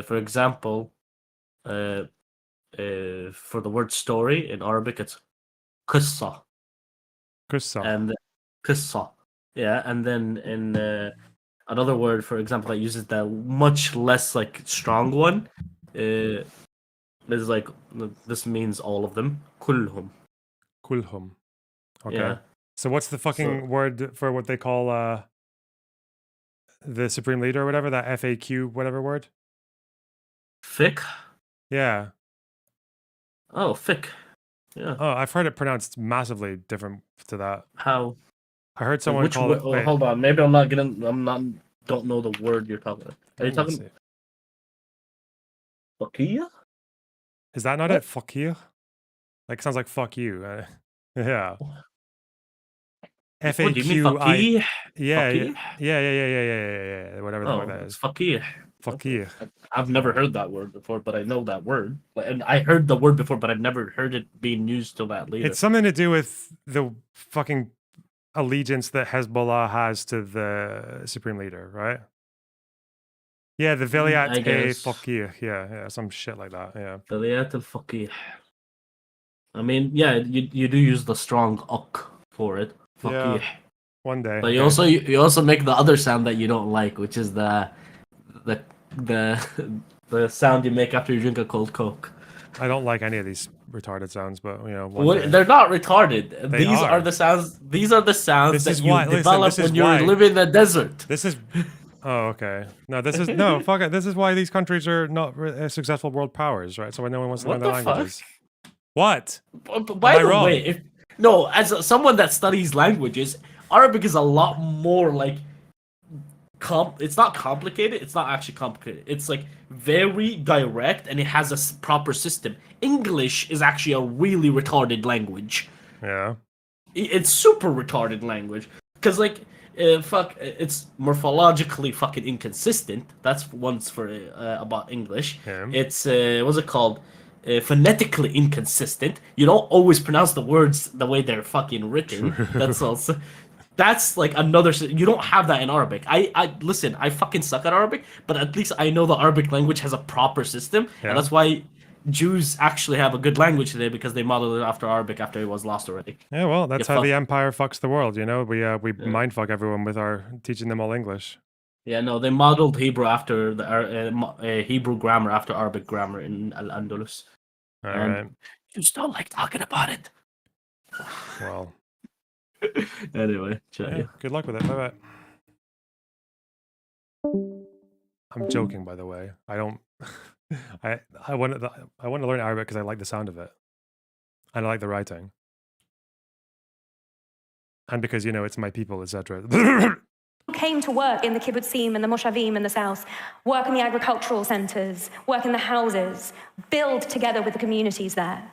For example, for the word story in Arabic, it's qissa. Qissa. And qissa. Yeah, and then in another word, for example, that uses the much less like strong one, is like, this means all of them. Kulhum. Kulhum. Okay. Yeah. So what's the fucking word for what they call the supreme leader or whatever? That FAQ, whatever word? Fiqh? Yeah. Oh, fiqh. Yeah. Oh, I've heard it pronounced massively different to that. How? I heard someone call it. Wait. Hold on. Maybe I'm not getting. Don't know the word you're talking about. Are you talking? Fakir? Is that not it? Fakir? Like, sounds like fuck you. Yeah. What do you mean, FAQI. fakir? Yeah, Fakir? yeah. Whatever the fuck that It's is. fakir. Fakir. I've never heard that word before, but I know that word. And I heard the word before, but I've never heard it being used till that later. It's something to do with the fucking allegiance that Hezbollah has to the supreme leader, right? Yeah, the Vilayat al-Faqih. Yeah, some shit like that. Yeah. Vilayat al-Faqih. I mean, yeah, you do use the strong uk for it. Faqih. Yeah. One day. But you also make the other sound that you don't like, which is the sound you make after you drink a cold Coke. I don't like any of these retarded sounds, but you know, they're not retarded. They these are the sounds. These are the sounds that you develop when you're living in the desert. This is. Oh, okay. No, this is no. Fuck it. This is why these countries are not successful world powers, right? So why no one wants to learn their languages. What? By the way, as someone that studies languages, Arabic is a lot more like it's not complicated. It's not actually complicated. It's like very direct, and it has a proper system. English is actually a really retarded language. Yeah. It's super retarded language because like it's morphologically fucking inconsistent. That's once for about English. Yeah. It's what's it called? Phonetically inconsistent. You don't always pronounce the words the way they're fucking written. That's also that's like another. You don't have that in Arabic. I listen. I fucking suck at Arabic, but at least I know the Arabic language has a proper system, Yeah. and that's why Jews actually have a good language today because they modeled it after Arabic after it was lost already. Yeah, well, that's You how fuck- the empire fucks the world. You know, we mindfuck everyone with our teaching them all English. Yeah, no, they modeled Hebrew after the Hebrew grammar after Arabic grammar in Al-Andalus. All And right. Jews don't like talking about it. Well. Anyway, Yeah, good luck with it. Bye bye. I'm joking, by the way. I don't. I want to learn Arabic because I like the sound of it, and I like the writing, and because it's my people, etc. Came to work in the kibbutzim and the moshavim in the south, work in the agricultural centers, work in the houses, build together with the communities there.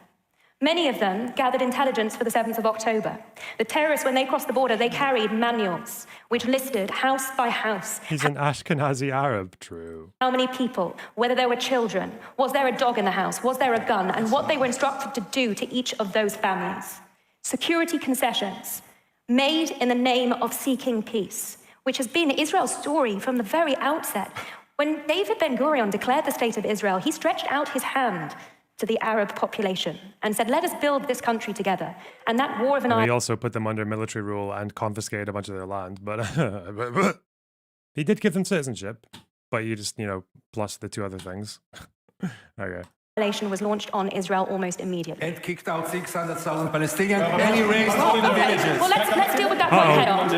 Many of them gathered intelligence for the 7th of October. The terrorists, when they crossed the border, they carried manuals which listed house by house He's an Ashkenazi Arab, true. how many people, whether there were children, was there a dog in the house, was there a gun, and what they were instructed to do to each of those families. Security concessions made in the name of seeking peace, which has been Israel's story from the very outset. When David Ben-Gurion declared the state of Israel, he stretched out his hand to the Arab population and said, let us build this country together. And that war of an And he also put them under military rule and confiscated a bunch of their land. But he did give them citizenship. But you just, plus the two other things. Okay. isolation was launched on Israel almost immediately. And kicked out 600,000 Palestinians and erased all the villages. Well, let's deal with that one head on.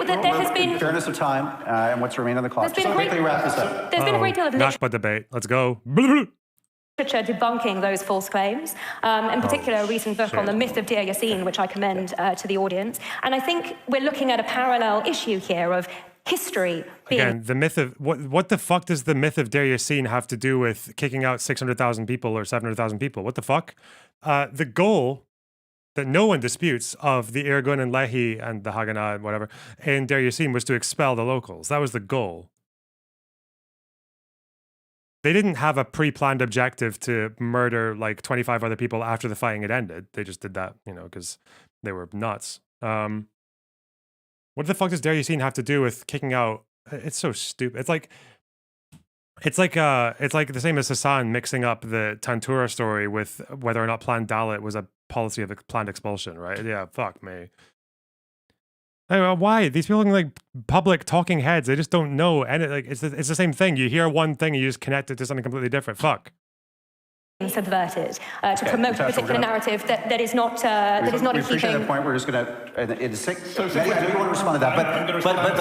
There has been fairness of time and what's remaining on the clock. There's been Just quickly wrap this up. There's been a great deal of Nakba debate. Let's go. literature debunking those false claims, in particular a recent book on the myth of Deir Yassin, which I commend to the audience. And I think we're looking at a parallel issue here of history being... Again, the myth of... What the fuck does the myth of Deir Yassin have to do with kicking out 600,000 people or 700,000 people? What the fuck? The goal that no one disputes of the Irgun and Lehi and the Haganah and whatever in Deir Yassin was to expel the locals. That was the goal. They didn't have a pre-planned objective to murder like 25 other people after the fighting had ended. They just did that, because they were nuts. What the fuck does Deir Yassin have to do with kicking out? It's so stupid. It's like the same as Hasan mixing up the Tantura story with whether or not planned Dalit was a policy of planned expulsion, right? Yeah, fuck me. Why? These people are like public talking heads. They just don't know. And it's the same thing. You hear one thing and you just connect it to something completely different. Fuck. Subverted to promote a particular narrative that is not in keeping. We appreciate that point. We're just going to. I know you want to respond to that, but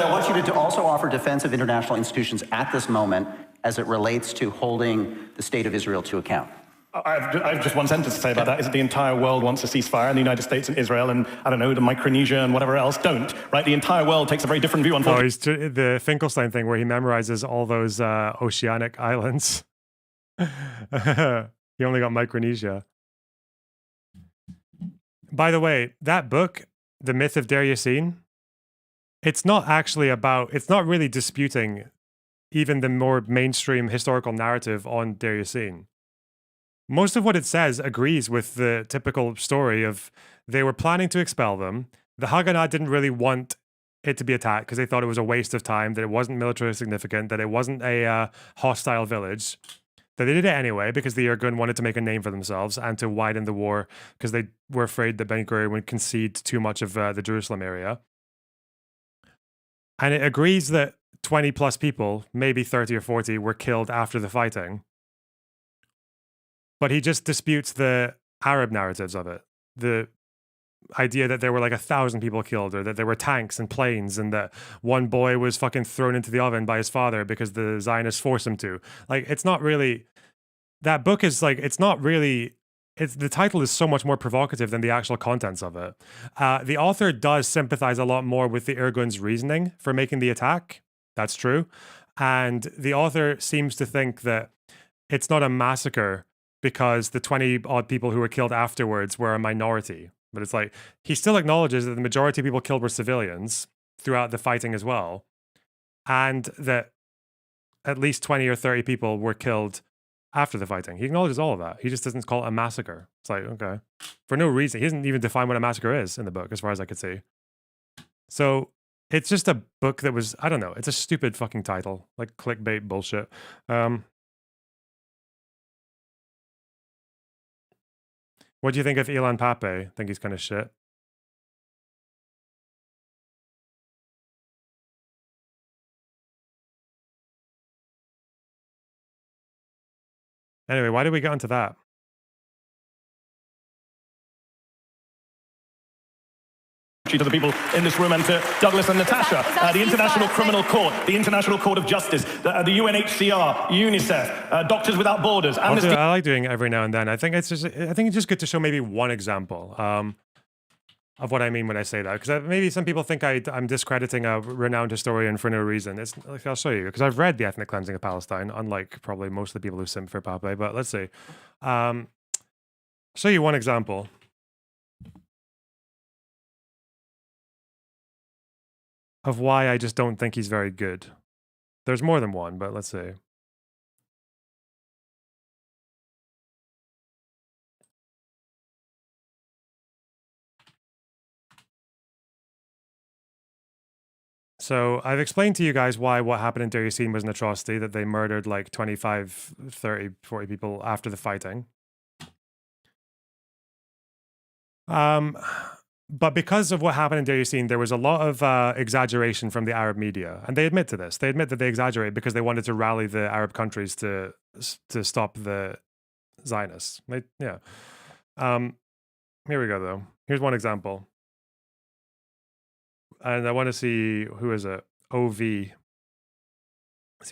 I want you to also offer defense of international institutions at this moment as it relates to holding the state of Israel to account. I have just one sentence to say about that, is that the entire world wants a ceasefire, and the United States and Israel and, I don't know, the Micronesia and whatever else don't, right? The entire world takes a very different view on... Oh, he's the Finkelstein thing where he memorizes all those oceanic islands. He only got Micronesia. By the way, that book, The Myth of Deir Yassin, it's not really disputing even the more mainstream historical narrative on Deir Yassin. Most of what it says agrees with the typical story of they were planning to expel them. The Haganah didn't really want it to be attacked because they thought it was a waste of time, that it wasn't militarily significant, that it wasn't a hostile village. That they did it anyway because the Irgun wanted to make a name for themselves and to widen the war because they were afraid that Ben Gurion would concede too much of the Jerusalem area. And it agrees that 20 plus people, maybe 30 or 40, were killed after the fighting. But he just disputes the Arab narratives of it. The idea that there were like 1,000 people killed, or that there were tanks and planes, and that one boy was fucking thrown into the oven by his father because the Zionists forced him to. Like, it's not really... That book is like, it's not really the title is so much more provocative than the actual contents of it. The author does sympathize a lot more with the Irgun's reasoning for making the attack. That's true. And the author seems to think that it's not a massacre because the 20 odd people who were killed afterwards were a minority. But it's like, he still acknowledges that the majority of people killed were civilians throughout the fighting as well. And that at least 20 or 30 people were killed after the fighting. He acknowledges all of that. He just doesn't call it a massacre. It's like, okay. For no reason. He doesn't even define what a massacre is in the book, as far as I could see. So it's just a book that was, I don't know, it's a stupid fucking title. Like clickbait bullshit. What do you think of Ilan Pape? Think he's kind of shit? Anyway, why did we get onto that? To the people in this room and to Douglas and Natasha, the International Criminal Court, the International Court of Justice, the UNHCR, UNICEF, Doctors Without Borders, Amnesty. I like doing it every now and then. I think it's just good to show maybe one example of what I mean when I say that, because maybe some people think I'm discrediting a renowned historian for no reason. It's like, I'll show you, because I've read The Ethnic Cleansing of Palestine, unlike probably most of the people who simp for Pape. But let's see. Show you one example. Of why I just don't think he's very good. There's more than one, but let's see. So I've explained to you guys why what happened in Deir Yassin was an atrocity, that they murdered like 25, 30, 40 people after the fighting. But because of what happened in Deir Yassin, there was a lot of exaggeration from the Arab media. And they admit to this. They admit that they exaggerate because they wanted to rally the Arab countries to stop the Zionists. Yeah. Here we go, though. Here's one example. And I want to see, who is it? OV. See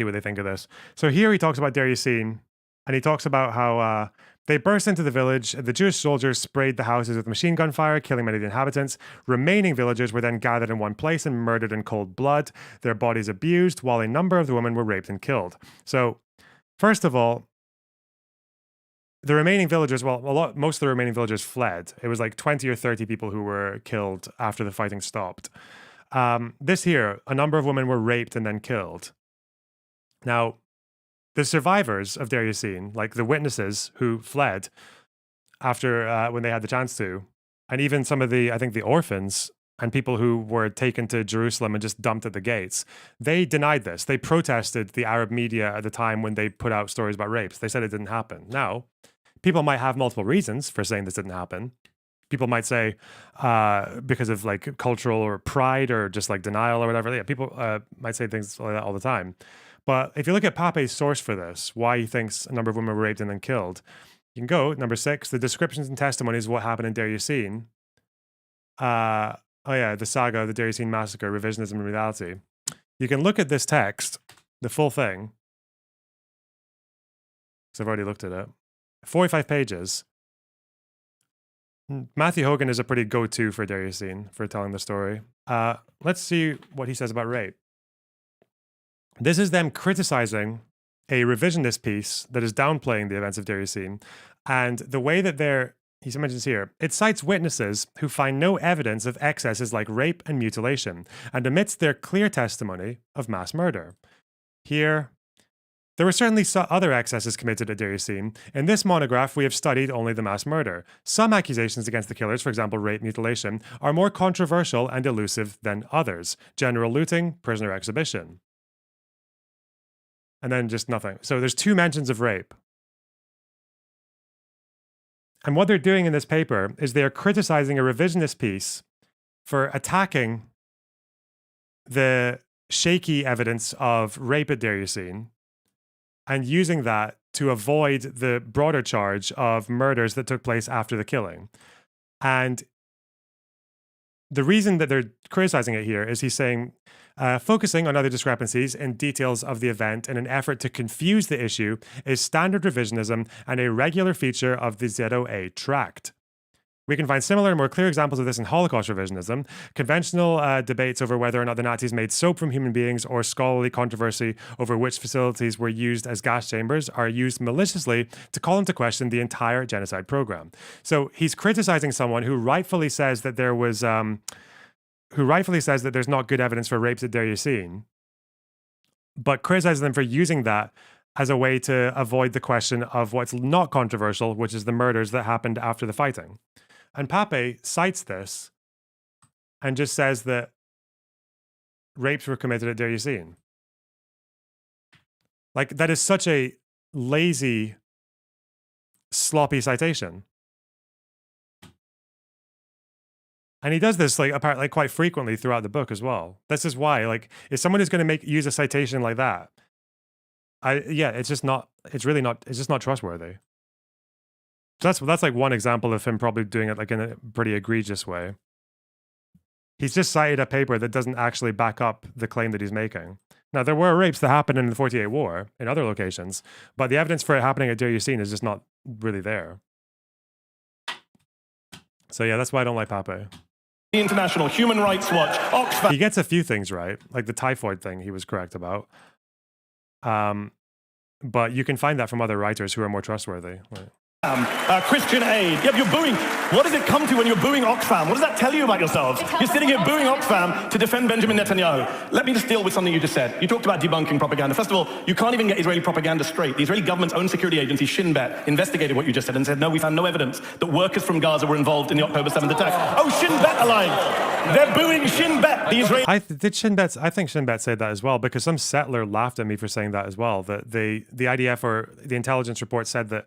what they think of this. So here he talks about Deir Yassin, and he talks about how they burst into the village. The Jewish soldiers sprayed the houses with machine gun fire, killing many of the inhabitants. Remaining villagers were then gathered in one place and murdered in cold blood, their bodies abused, while a number of the women were raped and killed. So, first of all, the remaining villagers, most of the remaining villagers fled. It was like 20 or 30 people who were killed after the fighting stopped. This here, a number of women were raped and then killed. Now, the survivors of Deir Yassin, like the witnesses who fled after when they had the chance to, and even some of I think the orphans and people who were taken to Jerusalem and just dumped at the gates, they denied this. They protested the Arab media at the time when they put out stories about rapes. They said it didn't happen. Now, people might have multiple reasons for saying this didn't happen. People might say because of like cultural or pride or just like denial or whatever. Yeah, people might say things like that all the time. But if you look at Pape's source for this, why he thinks a number of women were raped and then killed, you can go, number 6, the descriptions and testimonies of what happened in Deir Yassin. The saga, the Deir Yassin massacre, revisionism and reality. You can look at this text, the full thing, because I've already looked at it. 45 pages. Matthew Hogan is a pretty go-to for Deir Yassin for telling the story. Let's see what he says about rape. This is them criticizing a revisionist piece that is downplaying the events of Deir Yassin, and the way that he mentions here, it cites witnesses who find no evidence of excesses like rape and mutilation, and omits their clear testimony of mass murder. Here, there were certainly other excesses committed at Deir Yassin. In this monograph, we have studied only the mass murder. Some accusations against the killers, for example, rape, mutilation, are more controversial and elusive than others. General looting, prisoner exhibition. And then just nothing. So there's 2 mentions of rape. And what they're doing in this paper is they're criticizing a revisionist piece for attacking the shaky evidence of rape at Deir Yassin and using that to avoid the broader charge of murders that took place after the killing. And the reason that they're criticizing it here is he's saying, focusing on other discrepancies and details of the event in an effort to confuse the issue is standard revisionism and a regular feature of the ZOA tract. We can find similar and more clear examples of this in Holocaust revisionism, conventional debates over whether or not the Nazis made soap from human beings, or scholarly controversy over which facilities were used as gas chambers are used maliciously to call into question the entire genocide program. So he's criticizing someone who rightfully says that there was, who rightfully says that there's not good evidence for rapes at Deir Yassin, but criticizes them for using that as a way to avoid the question of what's not controversial, which is the murders that happened after the fighting. And Pape cites this and just says that rapes were committed at Deir Yassin. Like, that is such a lazy, sloppy citation. And he does this apparently quite frequently throughout the book as well. This is why, if someone is going to use a citation like that, it's just not trustworthy. So that's like one example of him probably doing it in a pretty egregious way. He's just cited a paper that doesn't actually back up the claim that he's making. Now, there were rapes that happened in the 48 War in other locations, but the evidence for it happening at Deir Yassin is just not really there. So yeah, that's why I don't like Pape. The International Human Rights Watch, Oxfam. He gets a few things right, like the typhoid thing he was correct about. But you can find that from other writers who are more trustworthy. Right. Christian Aid. Yep, you're booing. What does it come to when you're booing Oxfam? What does that tell you about yourselves? You're sitting here booing Oxfam to defend Benjamin Netanyahu. Let me just deal with something you just said. You talked about debunking propaganda. First of all, you can't even get Israeli propaganda straight. The Israeli government's own security agency, Shin Bet, investigated what you just said and said, no, we found no evidence that workers from Gaza were involved in the October 7th attack. Oh, Shin Bet alive. They're booing Shin Bet. The Israeli... I think Shin Bet said that as well, because some settler laughed at me for saying that as well, that the IDF or the intelligence report said that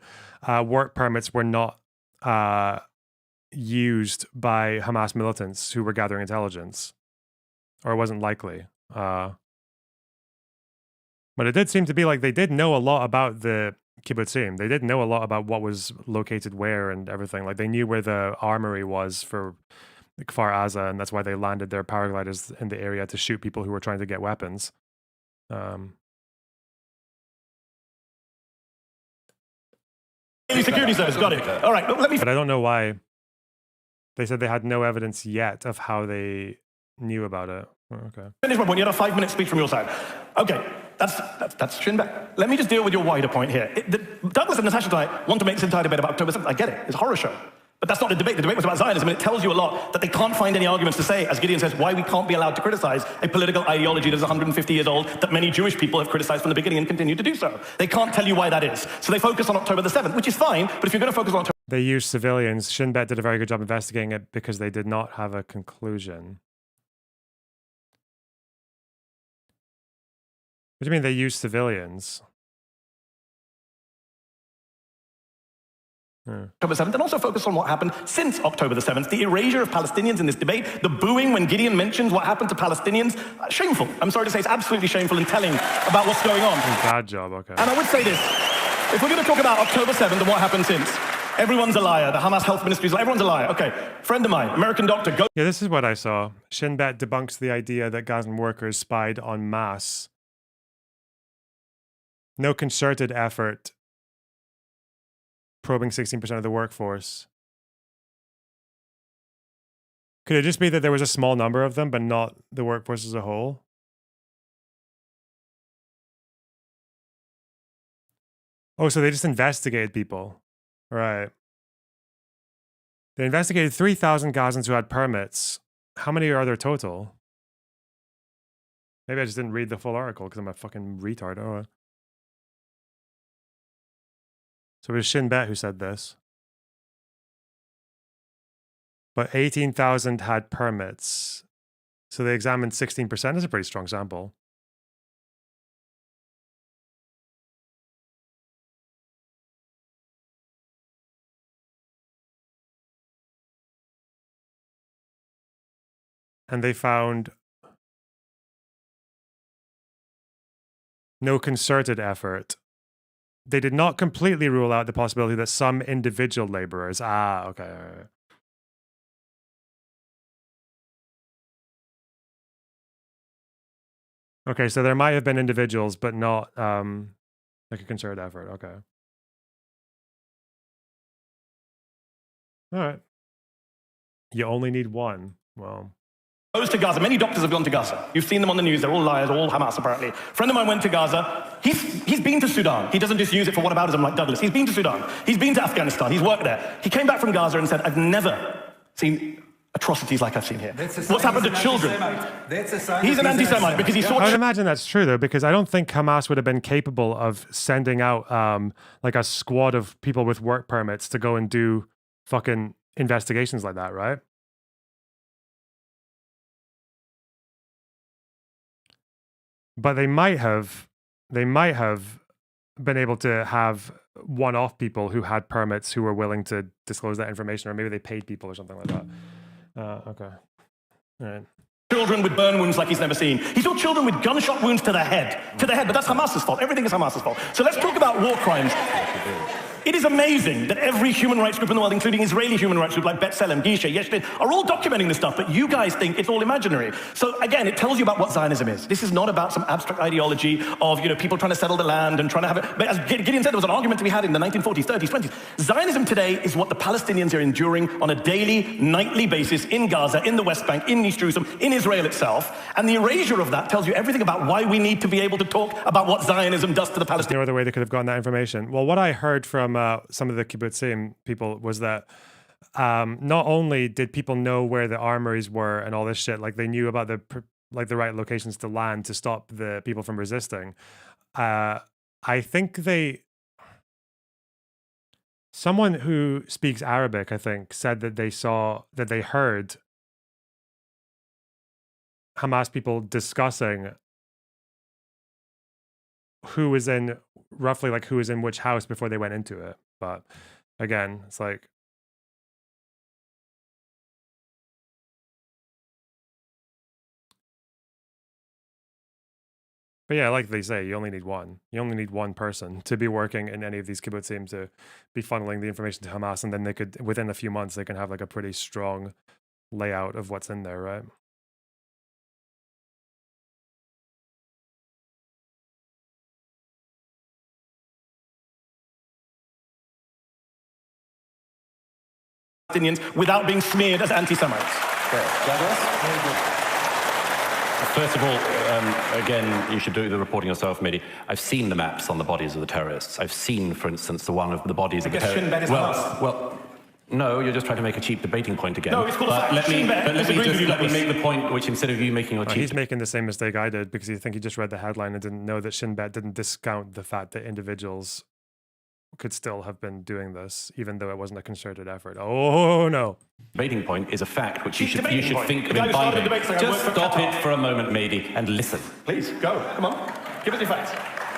work permits were not used by Hamas militants who were gathering intelligence, or it wasn't likely. But it did seem to be like they did know a lot about the kibbutzim. They did know a lot about what was located where and everything. Like they knew where the armory was for Kfar Aza, and that's why they landed their paragliders in the area to shoot people who were trying to get weapons. Security service, got it. All right, let me... But I don't know why they said they had no evidence yet of how they knew about it. Oh, okay. Finish my point. You had a 5-minute speech from your side. Okay, that's Shin Bet. Let me just deal with your wider point here. Douglas and Natasha tonight want to make this entire debate about October 7th. I get it. It's a horror show. But that's not the debate. The debate was about Zionism, and it tells you a lot that they can't find any arguments to say, as Gideon says, why we can't be allowed to criticize a political ideology that is 150 years old, that many Jewish people have criticized from the beginning and continue to do so. They can't tell you why that is. So they focus on October the 7th, which is fine, but if you're going to focus on October... They used civilians. Shin Bet did a very good job investigating it because they did not have a conclusion. What do you mean they used civilians? October 7th, and also focus on what happened since October the 7th, the erasure of Palestinians in this debate, the booing when Gideon mentions what happened to Palestinians. Shameful. I'm sorry to say, it's absolutely shameful and telling about what's going on. Bad job, okay. And I would say this, if we're going to talk about October 7th and what happened since, everyone's a liar. The Hamas health ministry is like, everyone's a liar. Okay, friend of mine, American doctor, go... Yeah, this is what I saw. Shin Bet debunks the idea that Gazan workers spied en masse. No concerted effort probing 16% of the workforce. Could it just be that there was a small number of them, but not the workforce as a whole? Oh, so they just investigated people. Right. They investigated 3,000 Gazans who had permits. How many are there total? Maybe I just didn't read the full article because I'm a fucking retard. Oh. So it was Shin Bet who said this. But 18,000 had permits. So they examined 16%. That's a pretty strong sample. And they found no concerted effort. They did not completely rule out the possibility that some individual laborers... Ah, okay. All right. Okay, so there might have been individuals, but not like a concerted effort. Okay. All right. You only need one. Well. Goes to Gaza. Many doctors have gone to Gaza. You've seen them on the news. They're all liars, all Hamas apparently. A friend of mine went to Gaza. He's been to Sudan. He doesn't just use it for whataboutism like Douglas. He's been to Sudan. He's been to Afghanistan. He's worked there. He came back from Gaza and said, I've never seen atrocities like I've seen here. What's happened to children? He's an anti-Semite because he saw... I would imagine that's true, though, because I don't think Hamas would have been capable of sending out like a squad of people with work permits to go and do fucking investigations like that, right? But they might have been able to have one-off people who had permits who were willing to disclose that information, or maybe they paid people or something like that. Okay. All right. Children with burn wounds like he's never seen. He saw children with gunshot wounds to the head. To the head, but that's Hamas's fault. Everything is Hamas's fault. So let's talk about war crimes. It is amazing that every human rights group in the world, including Israeli human rights groups like B'Tselem, Gisha, Yeshdin, are all documenting this stuff, but you guys think it's all imaginary. So again, it tells you about what Zionism is. This is not about some abstract ideology of, people trying to settle the land and trying to have it. But as Gideon said, there was an argument to be had in the 1940s, 30s, 20s. Zionism today is what the Palestinians are enduring on a daily, nightly basis in Gaza, in the West Bank, in East Jerusalem, in Israel itself. And the erasure of that tells you everything about why we need to be able to talk about what Zionism does to the Palestinians. No other way they could have gotten that information. Well, what I heard from some of the kibbutzim people was that not only did people know where the armories were and all this shit, like they knew about the right locations to land to stop the people from resisting. I think someone who speaks Arabic, I think, said that they heard Hamas people discussing who was in which house before they went into it. But again, it's like, but yeah, like they say, you only need one. You only need one person to be working in any of these kibbutzim to be funneling the information to Hamas, and then they could, within a few months, they can have like a pretty strong layout of what's in there, right? Without being smeared as anti-Semites. First of all, again, you should do the reporting yourself, Mehdi. I've seen the maps on the bodies of the terrorists. I've seen, for instance, the one of the bodies of the terrorists. Well, no, you're just trying to make a cheap debating point again. No, it's called but let me make the point, which instead of you making your cheap... He's making the same mistake I did, because I think he just read the headline and didn't know that Shin Bet didn't discount the fact that individuals could still have been doing this, even though it wasn't a concerted effort. Oh, no. Debating point is a fact which you should think of imbibing. Just stop it for a moment, Mehdi, and listen. Please, go. Come on. Give us your facts.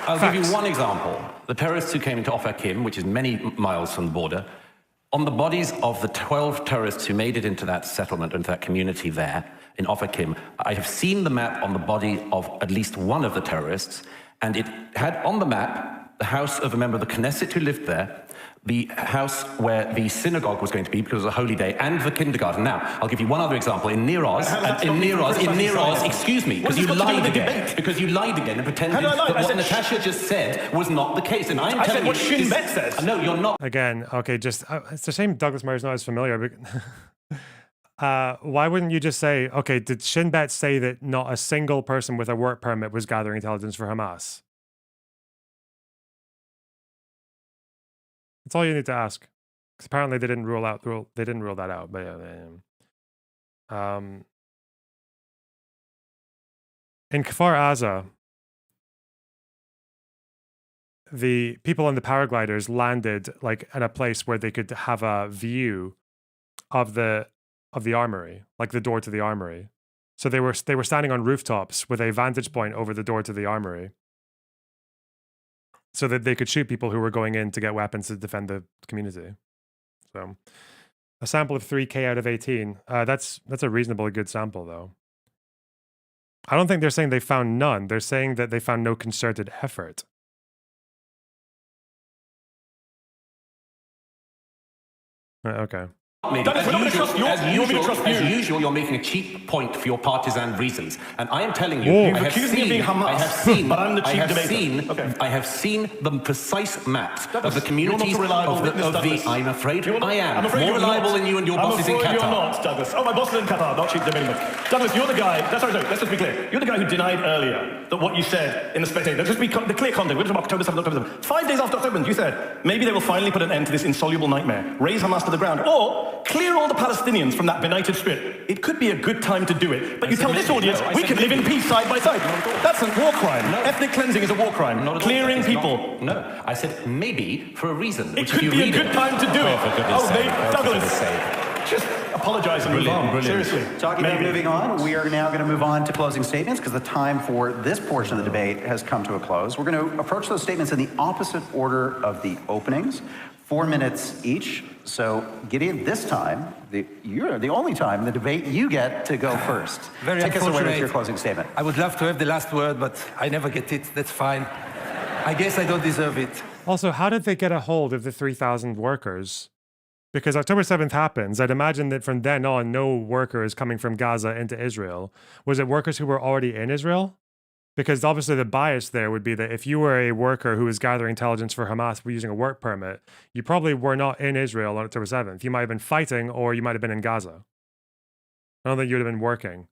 I'll give you one example. The terrorists who came into Ofakim, which is many miles from the border, on the bodies of the 12 terrorists who made it into that settlement, into that community there in Ofakim, I have seen the map on the body of at least one of the terrorists, and it had on the map the house of a member of the Knesset who lived there, the house where the synagogue was going to be because it was a holy day, and the kindergarten. Now, I'll give you one other example. In Niroz, excuse me, because you lied again. Because you lied again and pretended that what Natasha just said was not the case. And I'm telling you, what Shin Bet says. No, you're not. Again, okay, just it's a shame Douglas Murray's not as familiar. But why wouldn't you just say, okay, did Shin Bet say that not a single person with a work permit was gathering intelligence for Hamas? That's all you need to ask. Because apparently they didn't rule that out. But yeah, in Kfar Aza, the people on the paragliders landed like at a place where they could have a view of the armory, like the door to the armory. So they were standing on rooftops with a vantage point over the door to the armory, so that they could shoot people who were going in to get weapons to defend the community. So a sample of 3K out of 18. That's a reasonably good sample, though. I don't think they're saying they found none. They're saying that they found no concerted effort. Okay. Maybe. Douglas, we're not going to trust you. You want me to trust you? As usual, you're making a cheap point for your partisan reasons. And I am telling you, You've accused me of being Hamas, but I'm the chief debater. I have seen the precise maps Douglas, of the communities you're not a reliable witness, Douglas. I'm afraid I am. I'm afraid More you're reliable not. than you and your bosses in I'm afraid Qatar. you're not, Douglas. Oh, my boss is in Qatar, not chief debating. Douglas, you're the guy. Sorry, let's just be clear. You're the guy who denied earlier that what you said in the Spectator. Let's just be the clear content. We're talking about October 7th, October 7th. 5 days after October 7th, you said maybe they will finally put an end to this insoluble nightmare, raise Hamas to the ground, or clear all the Palestinians from that benighted strip. It could be a good time to do it, but you tell this audience we can live in peace side by side. That's a war crime. No. Ethnic cleansing is a war crime. Not clearing people. No, I said maybe for a reason. It could be a good time to do it. For goodness sake. Douglas, just apologize and move on. Seriously. Talking about moving on, we are now going to move on to closing statements because the time for this portion of the debate has come to a close. We're going to approach those statements in the opposite order of the openings, 4 minutes each. So, Gideon, this time, you're the only time in the debate you get to go first. Very Take us away with unfortunate. your closing statement. I would love to have the last word, but I never get it. That's fine. I guess I don't deserve it. Also, how did they get a hold of the 3,000 workers? Because October 7th happens. I'd imagine that from then on, no workers coming from Gaza into Israel. Was it workers who were already in Israel? Because obviously the bias there would be that if you were a worker who was gathering intelligence for Hamas using a work permit, you probably were not in Israel on October 7th. You might have been fighting or you might have been in Gaza. I don't think you would have been working.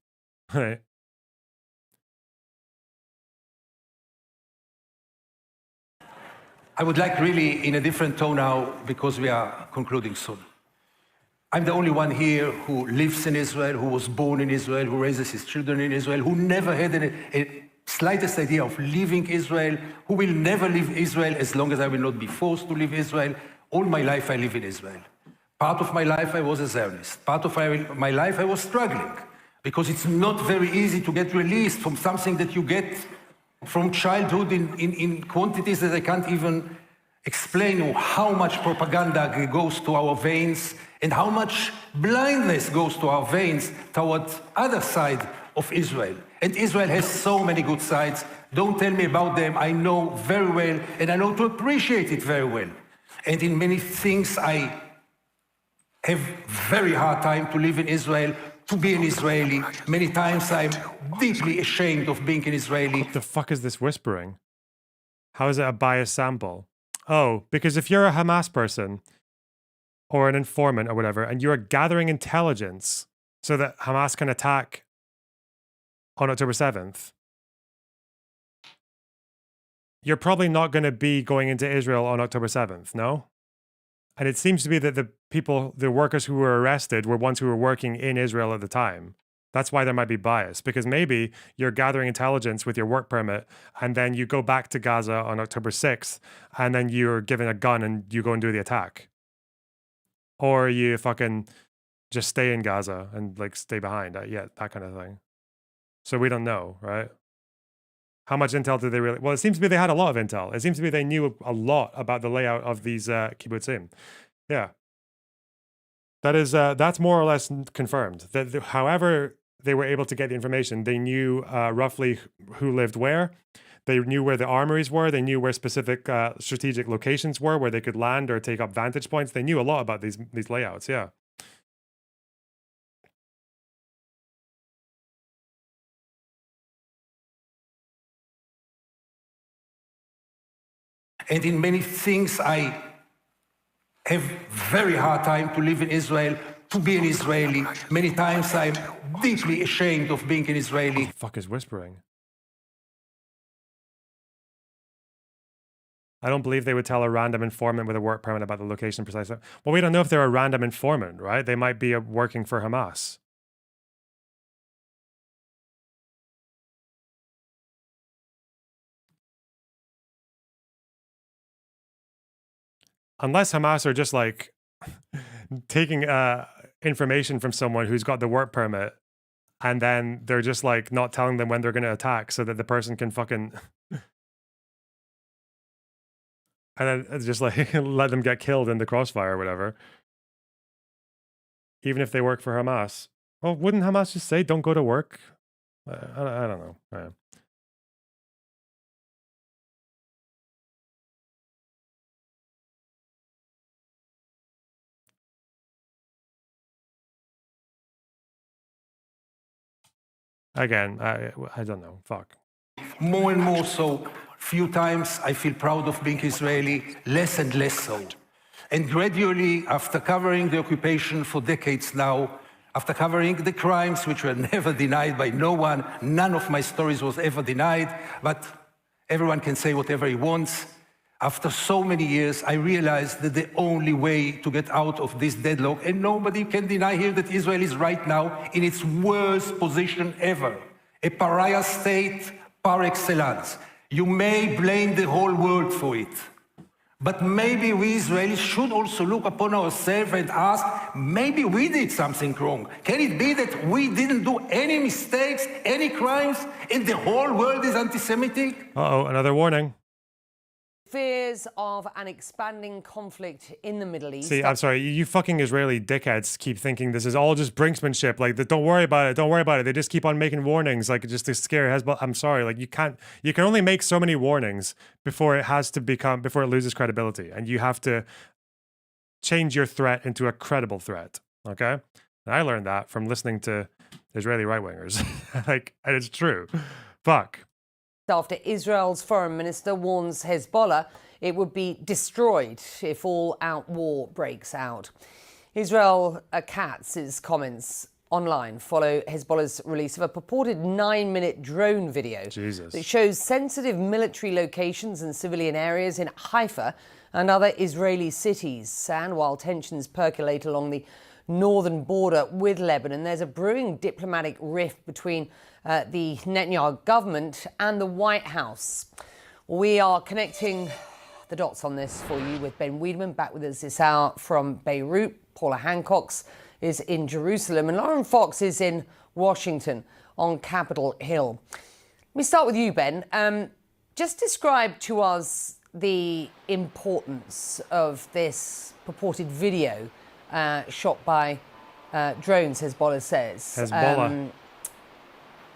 Right? I would like really in a different tone now because we are concluding soon. I'm the only one here who lives in Israel, who was born in Israel, who raises his children in Israel, who never had a slightest idea of leaving Israel, who will never leave Israel as long as I will not be forced to leave Israel. All my life I live in Israel. Part of my life I was a Zionist. Part of my life I was struggling because it's not very easy to get released from something that you get from childhood in quantities that I can't even explain, or how much propaganda goes to our veins and how much blindness goes to our veins toward other side of Israel. And Israel has so many good sides. Don't tell me about them. I know very well, and I know to appreciate it very well. And in many things, I have very hard time to live in Israel, to be an Israeli. Many times I'm deeply ashamed of being an Israeli. What the fuck is this whispering? How is it a biased sample? Oh, because if you're a Hamas person or an informant or whatever, and you're gathering intelligence so that Hamas can attack on October 7th, you're probably not going to be going into Israel on October 7th, no? And it seems to be that the workers who were arrested were ones who were working in Israel at the time. That's why there might be bias, because maybe you're gathering intelligence with your work permit and then you go back to Gaza on October 6th and then you're given a gun and you go and do the attack. Or you fucking just stay in Gaza and like stay behind. Yeah, that kind of thing. So we don't know, right? How much intel did they really... Well, it seems to be they had a lot of intel. It seems to be they knew a lot about the layout of these kibbutzim. Yeah. That's more or less confirmed. That however they were able to get the information, they knew roughly who lived where. They knew where the armories were. They knew where specific strategic locations were, where they could land or take up vantage points. They knew a lot about these layouts, yeah. And in many things, I have very hard time to live in Israel, to be an Israeli. Many times I'm deeply ashamed of being an Israeli. What the fuck is whispering? I don't believe they would tell a random informant with a work permit about the location precisely. Well, we don't know if they're a random informant, right? They might be working for Hamas. Unless Hamas are just like taking information from someone who's got the work permit and then they're just like not telling them when they're going to attack so that the person can fucking and then just like let them get killed in the crossfire or whatever. Even if they work for Hamas. Well, wouldn't Hamas just say don't go to work? I don't know. Yeah. Again, I don't know. Fuck. More and more so. Few times I feel proud of being Israeli, less and less so. And gradually, after covering the occupation for decades now, after covering the crimes which were never denied by no one, none of my stories was ever denied, but everyone can say whatever he wants. After so many years, I realized that the only way to get out of this deadlock, and nobody can deny here that Israel is right now in its worst position ever, a pariah state par excellence. You may blame the whole world for it. But maybe we Israelis should also look upon ourselves and ask, maybe we did something wrong. Can it be that we didn't do any mistakes, any crimes, and the whole world is anti-Semitic? Uh-oh, another warning. Fears of an expanding conflict in the Middle East. See, I'm sorry, you fucking Israeli dickheads keep thinking this is all just brinksmanship. Like, don't worry about it, don't worry about it. They just keep on making warnings, like, just to scare Hezbollah. I'm sorry, like, you can only make so many warnings before it loses credibility. And you have to change your threat into a credible threat, okay? And I learned that from listening to Israeli right-wingers. Like, and it's true. Fuck. After Israel's foreign minister warns Hezbollah it would be destroyed if all-out war breaks out. Israel Katz's comments online follow Hezbollah's release of a purported 9-minute drone video that shows sensitive military locations and civilian areas in Haifa and other Israeli cities. And while tensions percolate along the northern border with Lebanon, there's a brewing diplomatic rift between the Netanyahu government and the White House. We are connecting the dots on this for you with Ben Wiedemann, back with us this hour from Beirut. Paula Hancock's is in Jerusalem, and Lauren Fox is in Washington on Capitol Hill. Let me start with you, Ben. Just describe to us the importance of this purported video shot by drones, Hezbollah says,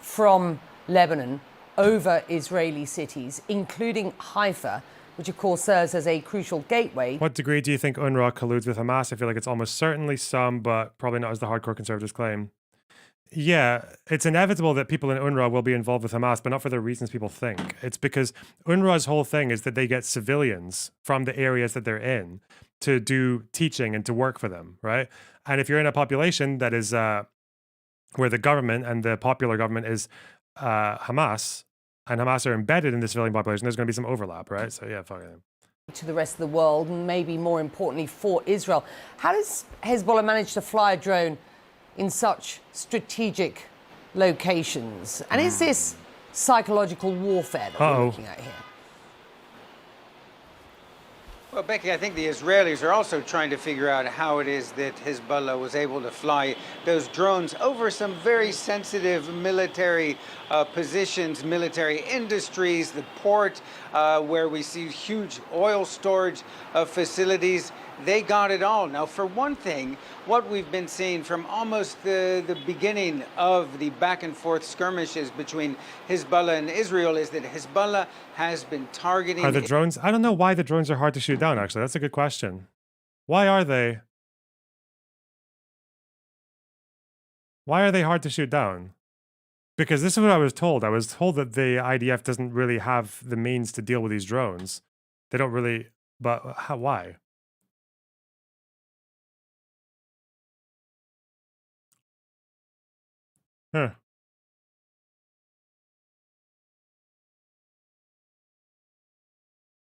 from Lebanon over Israeli cities, including Haifa, which of course serves as a crucial gateway. What degree do you think UNRWA colludes with Hamas? I feel like it's almost certainly some, but probably not as the hardcore conservatives claim. Yeah, it's inevitable that people in UNRWA will be involved with Hamas, but not for the reasons people think. It's because UNRWA's whole thing is that they get civilians from the areas that they're in to do teaching and to work for them, right? And if you're in a population that is where the government and the popular government is Hamas, and Hamas are embedded in the civilian population, there's going to be some overlap, right? So yeah, fuck it. To the rest of the world, and maybe more importantly for Israel. How does Hezbollah manage to fly a drone in such strategic locations? And is this psychological warfare that we're looking at here? Well, Becky, I think the Israelis are also trying to figure out how it is that Hezbollah was able to fly those drones over some very sensitive military positions, military industries, the port, where we see huge oil storage facilities. They got it all. Now, for one thing, what we've been seeing from almost the beginning of the back and forth skirmishes between Hezbollah and Israel is that Hezbollah has been targeting... Are the drones... I don't know why the drones are hard to shoot down, actually. That's a good question. Why are they? Why are they hard to shoot down? Because this is what I was told. I was told that the IDF doesn't really have the means to deal with these drones. They don't really... But how, why? Huh.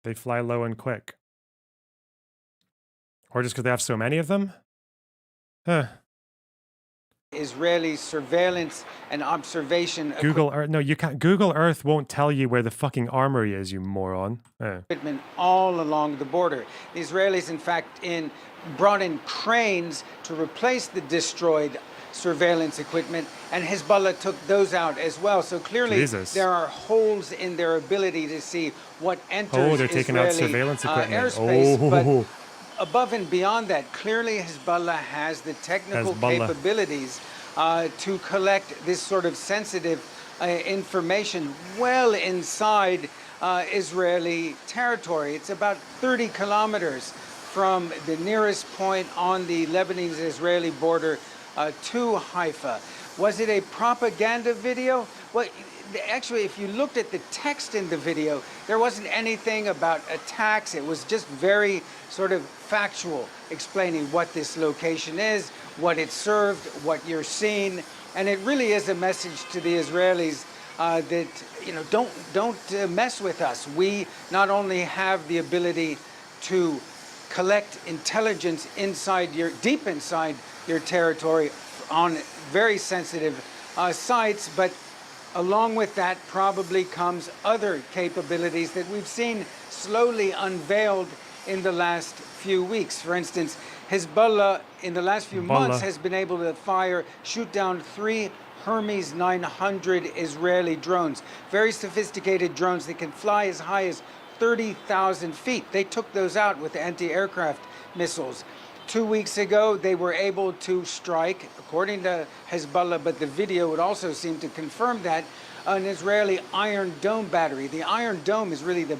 They fly low and quick. Or just because they have so many of them? Huh. Israeli surveillance and observation Google Earth. No, you can't. Google Earth won't tell you where the fucking armory is, you moron. equipment all along the border. The Israelis, in fact, brought in cranes to replace the destroyed surveillance equipment, and Hezbollah took those out as well. So clearly there are holes in their ability to see what enters they're taking out surveillance equipment. Airspace. But above and beyond that, clearly Hezbollah has the technical capabilities to collect this sort of sensitive information well inside Israeli territory. It's about 30 kilometers from the nearest point on the Lebanese-Israeli border to Haifa. Was it a propaganda video? Well, actually, if you looked at the text in the video, there wasn't anything about attacks. It was just very sort of factual, explaining what this location is, what it served, what you're seeing. And it really is a message to the Israelis that, you know, don't mess with us. We not only have the ability to collect intelligence deep inside your territory on very sensitive sites, but along with that probably comes other capabilities that we've seen slowly unveiled in the last few weeks. For instance, Hezbollah in the last few months has been able to shoot down 3 Hermes 900 Israeli drones, very sophisticated drones that can fly as high as 30,000 feet. They took those out with anti-aircraft missiles. 2 weeks ago, they were able to strike, according to Hezbollah, but the video would also seem to confirm that, an Israeli Iron Dome battery. The Iron Dome is really the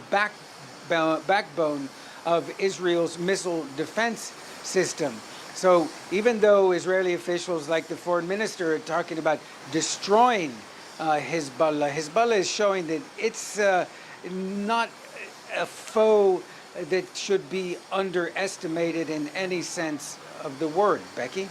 backbone of Israel's missile defense system. So even though Israeli officials like the foreign minister are talking about destroying Hezbollah is showing that it's not a foe that should be underestimated in any sense of the word. Becky?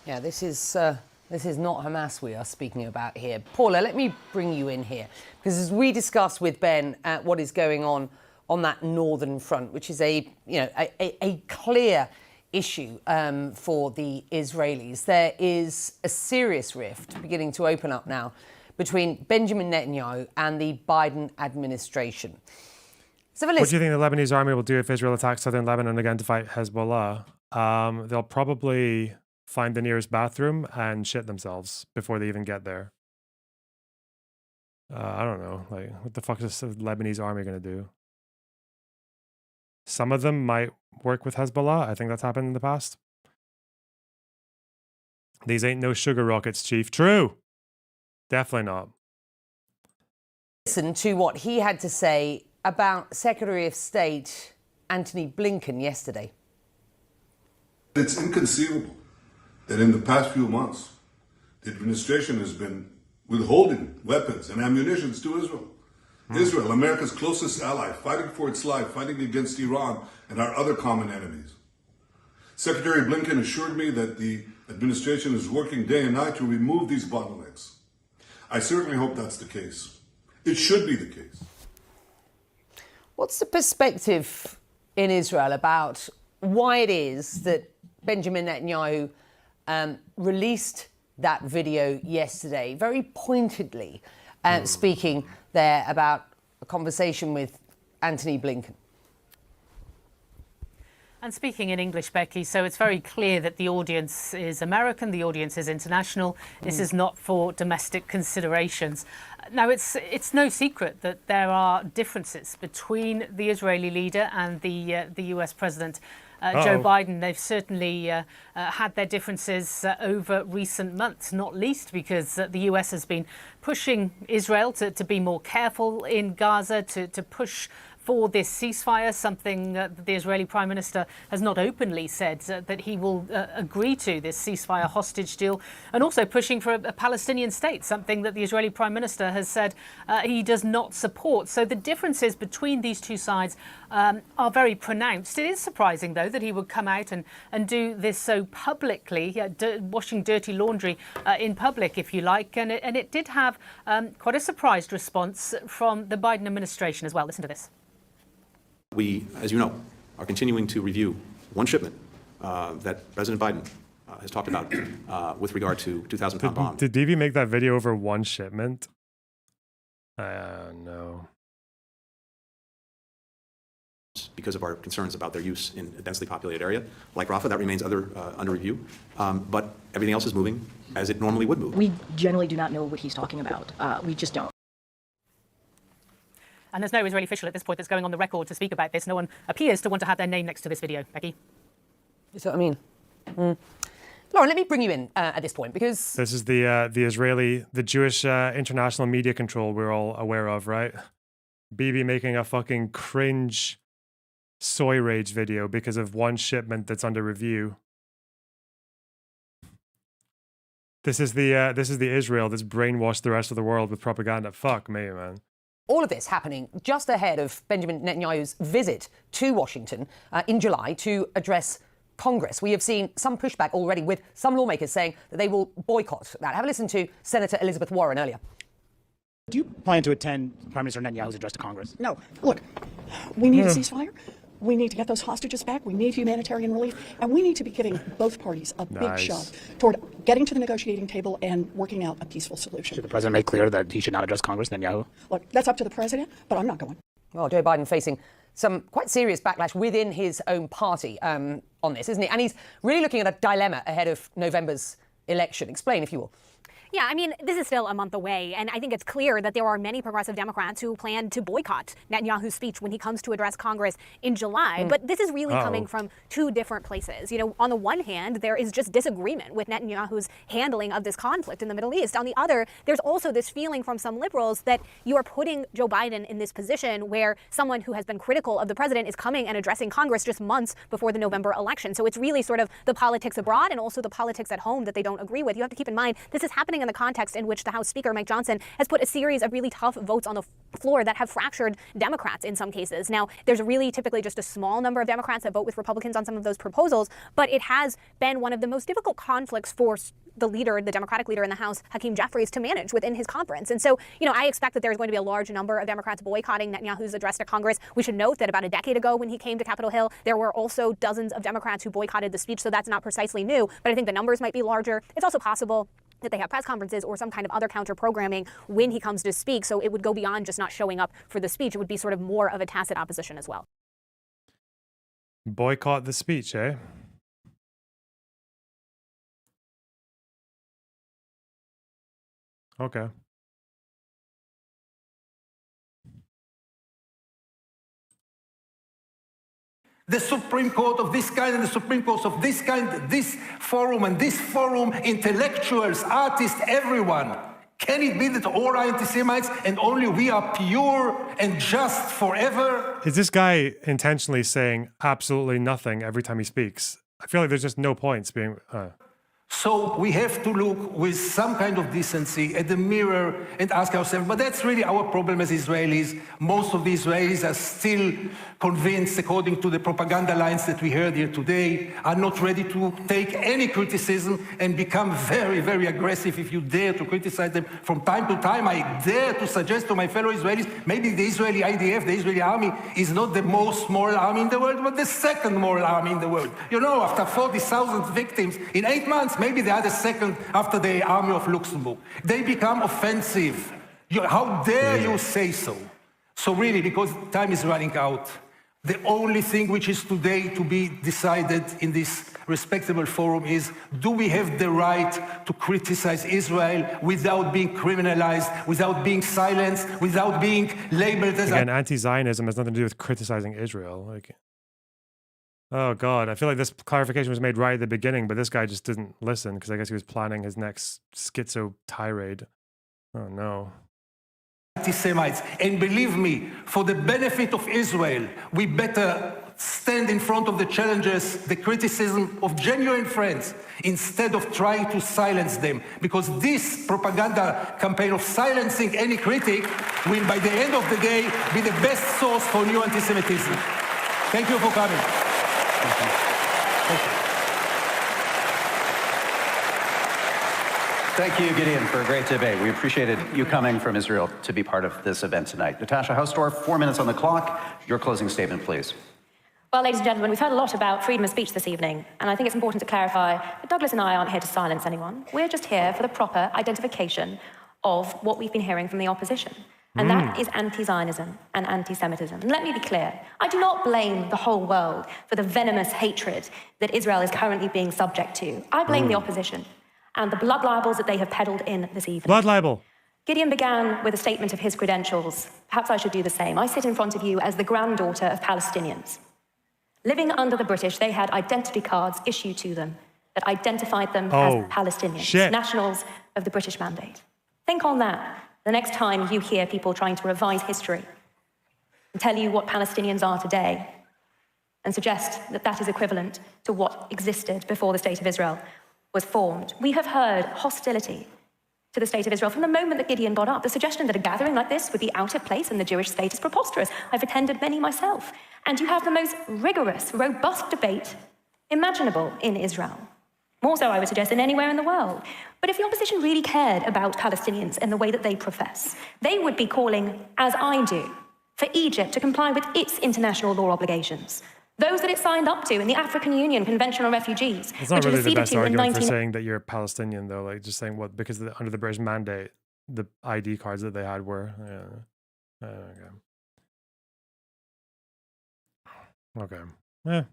Yeah, this is not Hamas we are speaking about here. Paula, let me bring you in here, because as we discussed with Ben what is going on that northern front, which is a clear issue for the Israelis, there is a serious rift beginning to open up now between Benjamin Netanyahu and the Biden administration. What do you think the Lebanese army will do if Israel attacks southern Lebanon again to fight Hezbollah? They'll probably find the nearest bathroom and shit themselves before they even get there. I don't know. Like, what the fuck is the Lebanese army going to do? Some of them might work with Hezbollah. I think that's happened in the past. These ain't no sugar rockets, Chief. True. Definitely not. Listen to what he had to say about Secretary of State Antony Blinken yesterday. It's inconceivable that in the past few months, the administration has been withholding weapons and ammunition to Israel. Israel, America's closest ally, fighting for its life, fighting against Iran and our other common enemies. Secretary Blinken assured me that the administration is working day and night to remove these bottlenecks. I certainly hope that's the case. It should be the case. What's the perspective in Israel about why it is that Benjamin Netanyahu released that video yesterday, very pointedly speaking there about a conversation with Antony Blinken? And speaking in English, Becky, so it's very clear that the audience is American, the audience is international. This is not for domestic considerations. Now, it's no secret that there are differences between the Israeli leader and the US President Joe Biden. They've certainly had their differences over recent months, not least because the US has been pushing Israel to be more careful in Gaza, to push for this ceasefire, something that the Israeli Prime Minister has not openly said that he will agree to, this ceasefire hostage deal, and also pushing for a Palestinian state, something that the Israeli Prime Minister has said he does not support. So the differences between these two sides are very pronounced. It is surprising, though, that he would come out and do this so publicly, washing dirty laundry in public, if you like. And it did have quite a surprised response from the Biden administration as well. Listen to this. We, as you know, are continuing to review one shipment that President Biden has talked about with regard to 2,000-pound bomb. Did DV make that video over one shipment? No. Because of our concerns about their use in a densely populated area. Like Rafah, that remains under review. But everything else is moving as it normally would move. We generally do not know what he's talking about. We just don't. And there's no Israeli official at this point that's going on the record to speak about this. No one appears to want to have their name next to this video. Becky? You see what I mean? Lauren, let me bring you in at this point, because this is the Jewish international media control we're all aware of, right? Bibi making a fucking cringe soy rage video because of one shipment that's under review. This is the Israel that's brainwashed the rest of the world with propaganda. Fuck me, man. All of this happening just ahead of Benjamin Netanyahu's visit to Washington in July to address Congress. We have seen some pushback already, with some lawmakers saying that they will boycott that. Have a listen to Senator Elizabeth Warren earlier. Do you plan to attend Prime Minister Netanyahu's address to Congress? No. Look, we need a ceasefire. We need to get those hostages back. We need humanitarian relief. And we need to be giving both parties a big shove toward getting to the negotiating table and working out a peaceful solution. Should the president make clear that he should not address Congress, Netanyahu? Look, that's up to the president, but I'm not going. Well, Joe Biden facing some quite serious backlash within his own party on this, isn't he? And he's really looking at a dilemma ahead of November's election. Explain, if you will. Yeah, I mean, this is still a month away, and I think it's clear that there are many progressive Democrats who plan to boycott Netanyahu's speech when he comes to address Congress in July. But this is really coming from two different places. You know, on the one hand, there is just disagreement with Netanyahu's handling of this conflict in the Middle East. On the other, there's also this feeling from some liberals that you are putting Joe Biden in this position where someone who has been critical of the president is coming and addressing Congress just months before the November election. So it's really sort of the politics abroad and also the politics at home that they don't agree with. You have to keep in mind, this is happening in the context in which the House Speaker, Mike Johnson, has put a series of really tough votes on the floor that have fractured Democrats in some cases. Now, there's really typically just a small number of Democrats that vote with Republicans on some of those proposals, but it has been one of the most difficult conflicts for the leader, the Democratic leader in the House, Hakeem Jeffries, to manage within his conference. And so, you know, I expect that there's going to be a large number of Democrats boycotting Netanyahu's address to Congress. We should note that about a decade ago when he came to Capitol Hill, there were also dozens of Democrats who boycotted the speech, so that's not precisely new, but I think the numbers might be larger. It's also possible that they have press conferences or some kind of other counter programming when he comes to speak. So it would go beyond just not showing up for the speech. It would be sort of more of a tacit opposition as well. Boycott the speech, eh? Okay. The Supreme Court of this kind and the Supreme Court of this kind, this forum, intellectuals, artists, everyone. Can it be that all are anti-Semites and only we are pure and just forever? Is this guy intentionally saying absolutely nothing every time he speaks? I feel like there's just no points being... So we have to look with some kind of decency at the mirror and ask ourselves, but that's really our problem as Israelis. Most of the Israelis are still convinced, according to the propaganda lines that we heard here today, are not ready to take any criticism and become very, very aggressive if you dare to criticize them from time to time. I dare to suggest to my fellow Israelis, maybe the Israeli IDF, the Israeli army, is not the most moral army in the world, but the second moral army in the world. You know, after 40,000 victims in 8 months, maybe they are the second after the army of Luxembourg. They become offensive. How dare you say so? So really, because time is running out, the only thing which is today to be decided in this respectable forum is, do we have the right to criticize Israel without being criminalized, without being silenced, without being labeled as... Again, anti-Zionism has nothing to do with criticizing Israel. Like, oh God, I feel like this clarification was made right at the beginning, but this guy just didn't listen because I guess he was planning his next schizo tirade. Oh no. Anti-Semites. And believe me, for the benefit of Israel, we better stand in front of the challenges, the criticism of genuine friends, instead of trying to silence them. Because this propaganda campaign of silencing any critic will, by the end of the day, be the best source for new anti-Semitism. Thank you for coming. Thank you. Thank you. Thank you, Gideon, for a great debate. We appreciated you coming from Israel to be part of this event tonight. Natasha Hausdorff, 4 minutes on the clock. Your closing statement, please. Well, ladies and gentlemen, we've heard a lot about freedom of speech this evening, and I think it's important to clarify that Douglas and I aren't here to silence anyone. We're just here for the proper identification of what we've been hearing from the opposition. And that is anti-Zionism and anti-Semitism. And let me be clear, I do not blame the whole world for the venomous hatred that Israel is currently being subject to. I blame the opposition and the blood libels that they have peddled in this evening. Blood libel. Gideon began with a statement of his credentials. Perhaps I should do the same. I sit in front of you as the granddaughter of Palestinians. Living under the British, they had identity cards issued to them that identified them as Palestinians, nationals of the British Mandate. Think on that the next time you hear people trying to revise history and tell you what Palestinians are today and suggest that that is equivalent to what existed before the State of Israel. was formed, we have heard hostility to the state of Israel from the moment that Gideon got up. The suggestion that a gathering like this would be out of place in the Jewish state is preposterous. I've attended many myself. And you have the most rigorous, robust debate imaginable in Israel. More so, I would suggest, than anywhere in the world. But if the opposition really cared about Palestinians in the way that they profess, they would be calling, as I do, for Egypt to comply with its international law obligations, those that it signed up to in the African Union Convention on Refugees, It's not which it really the acceded best to in argument for 19... saying that you're Palestinian, though. Like, just saying what, because under the British mandate, the ID cards that they had were. Yeah. Okay. Yeah.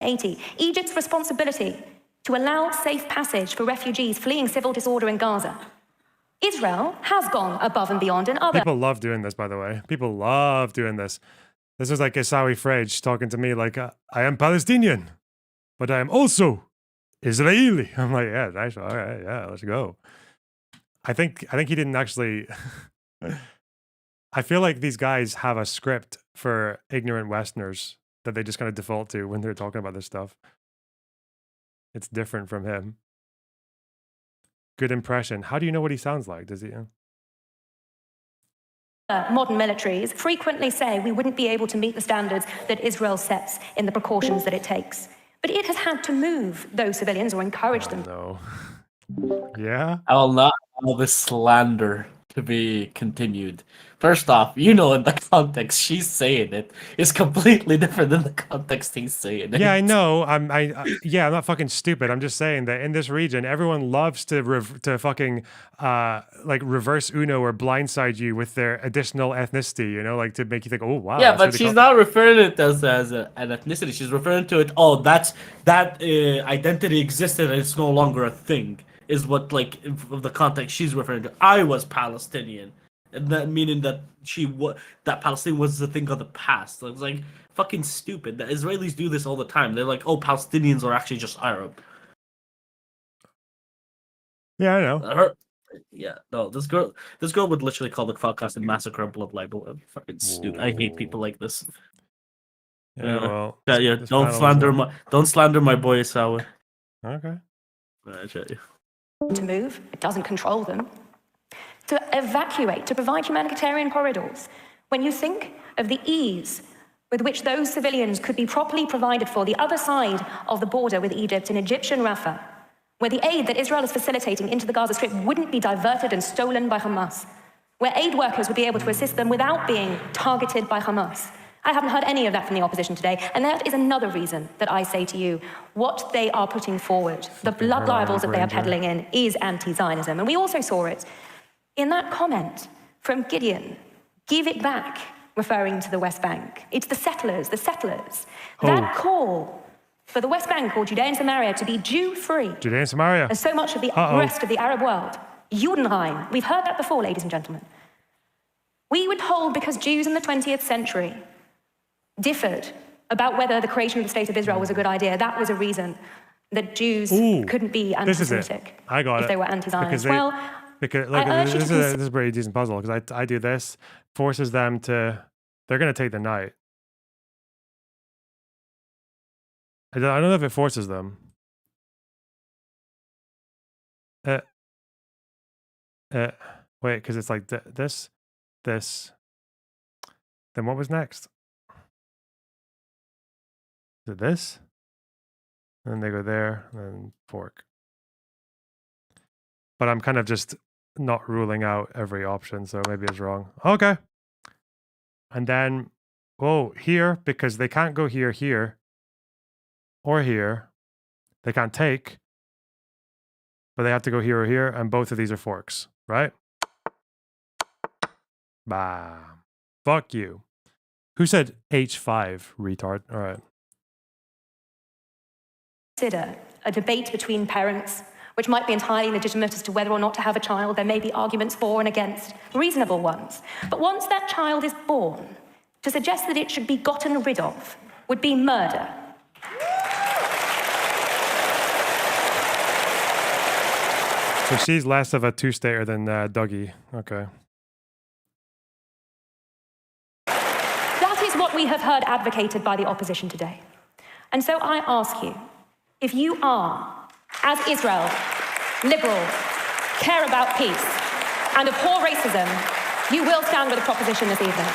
80. Egypt's responsibility to allow safe passage for refugees fleeing civil disorder in Gaza. Israel has gone above and beyond in other... People love doing this, by the way. People love doing this. This is like Isawi Frage talking to me like, I am Palestinian, but I am also Israeli. I'm like, yeah, nice. All right, yeah, let's go. I think he didn't actually... I feel like these guys have a script for ignorant Westerners that they just kind of default to when they're talking about this stuff. It's different from him. Good impression. How do you know what he sounds like? Does he? Modern militaries frequently say we wouldn't be able to meet the standards that Israel sets in the precautions that it takes. But it has had to move those civilians or encourage them. No. Yeah? I will not allow this slander to be continued. First off, you know, in the context she's saying it is completely different than the context he's saying it. Yeah, I know. I'm not fucking stupid. I'm just saying that in this region, everyone loves to fucking like reverse Uno or blindside you with their additional ethnicity. You know, like to make you think, oh wow. Yeah, but she's not referring it as an ethnicity. She's referring to it. Oh, that identity existed and it's no longer a thing. Is what, like, of the context she's referring to. I was Palestinian, and that meaning that that Palestine was the thing of the past. It was like fucking stupid. The Israelis do this all the time. They're like, oh, Palestinians are actually just Arab. Yeah, I know. This girl would literally call the podcast and massacre a blood libel. Fucking stupid. I hate people like this. Yeah, well, don't slander my boy Isawi. Okay. I tell you. To move, it doesn't control them. To evacuate, to provide humanitarian corridors. When you think of the ease with which those civilians could be properly provided for the other side of the border with Egypt in Egyptian Rafah, where the aid that Israel is facilitating into the Gaza Strip wouldn't be diverted and stolen by Hamas, where aid workers would be able to assist them without being targeted by Hamas. I haven't heard any of that from the opposition today, and that is another reason that I say to you, what they are putting forward, the blood libels that they are peddling in, is anti-Zionism. And we also saw it in that comment from Gideon, give it back, referring to the West Bank. It's the settlers. That call for the West Bank or Judea and Samaria to be Jew-free. Judea and Samaria. And so much of the rest of the Arab world. Judenrein. We've heard that before, ladies and gentlemen. We were told because Jews in the 20th century differed about whether the creation of the State of Israel was a good idea. That was a reason that Jews couldn't be anti-Semitic if they were anti-Zionist. Because this is a pretty decent puzzle, because I do this, forces them to, they're going to take the night. I don't know if it forces them. Wait, because it's like this. Then what was next? Is it this? And then they go there, and then fork. But I'm kind of just not ruling out every option, so maybe it's wrong. Okay. And then, here, because they can't go here, or here. They can't take, but they have to go here or here, and both of these are forks, right? Bah. Fuck you. Who said H5, retard? All right. Consider a debate between parents, which might be entirely legitimate as to whether or not to have a child. There may be arguments for and against, reasonable ones. But once that child is born, to suggest that it should be gotten rid of would be murder. So she's less of a two-stater than Dougie. Okay. That is what we have heard advocated by the opposition today. And so I ask you, if you are As Israel, liberal, care about peace, and abhor racism, you will stand with the proposition this evening.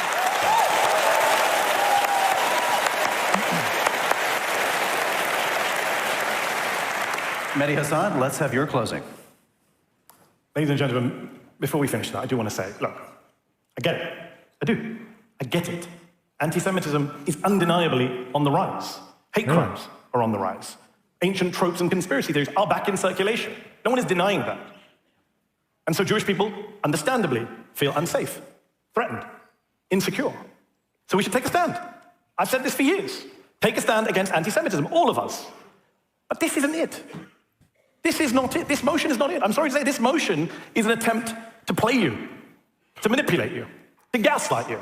Mehdi Hasan, let's have your closing. Ladies and gentlemen, before we finish that, I do want to say, look, I get it. I do. I get it. Anti-Semitism is undeniably on the rise. Hate crimes are on the rise. Ancient tropes and conspiracy theories are back in circulation. No one is denying that. And so Jewish people, understandably, feel unsafe, threatened, insecure. So we should take a stand. I've said this for years. Take a stand against anti-Semitism, all of us. But this isn't it. This is not it. This motion is not it. I'm sorry to say, this motion is an attempt to play you, to manipulate you, to gaslight you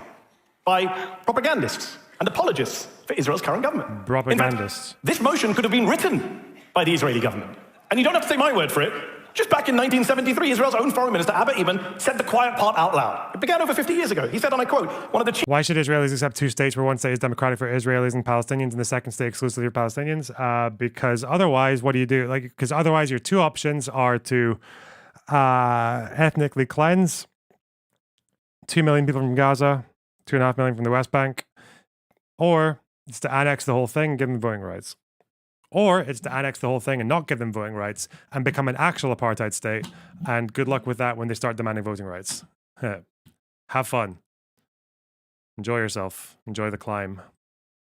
by propagandists and apologists for Israel's current government. Propagandists. In fact, this motion could have been written by the Israeli government. And you don't have to take my word for it. Just back in 1973, Israel's own foreign minister, Abba Eban, said the quiet part out loud. It began over 50 years ago. He said, and I quote, one of the chief... Why should Israelis accept two states where one state is democratic for Israelis and Palestinians and the second state exclusively for Palestinians? Because otherwise, what do you do? Because otherwise your two options are to ethnically cleanse 2 million people from Gaza, 2.5 million from the West Bank, or it's to annex the whole thing and give them voting rights. Or it's to annex the whole thing and not give them voting rights and become an actual apartheid state. And good luck with that when they start demanding voting rights. Have fun. Enjoy yourself. Enjoy the climb.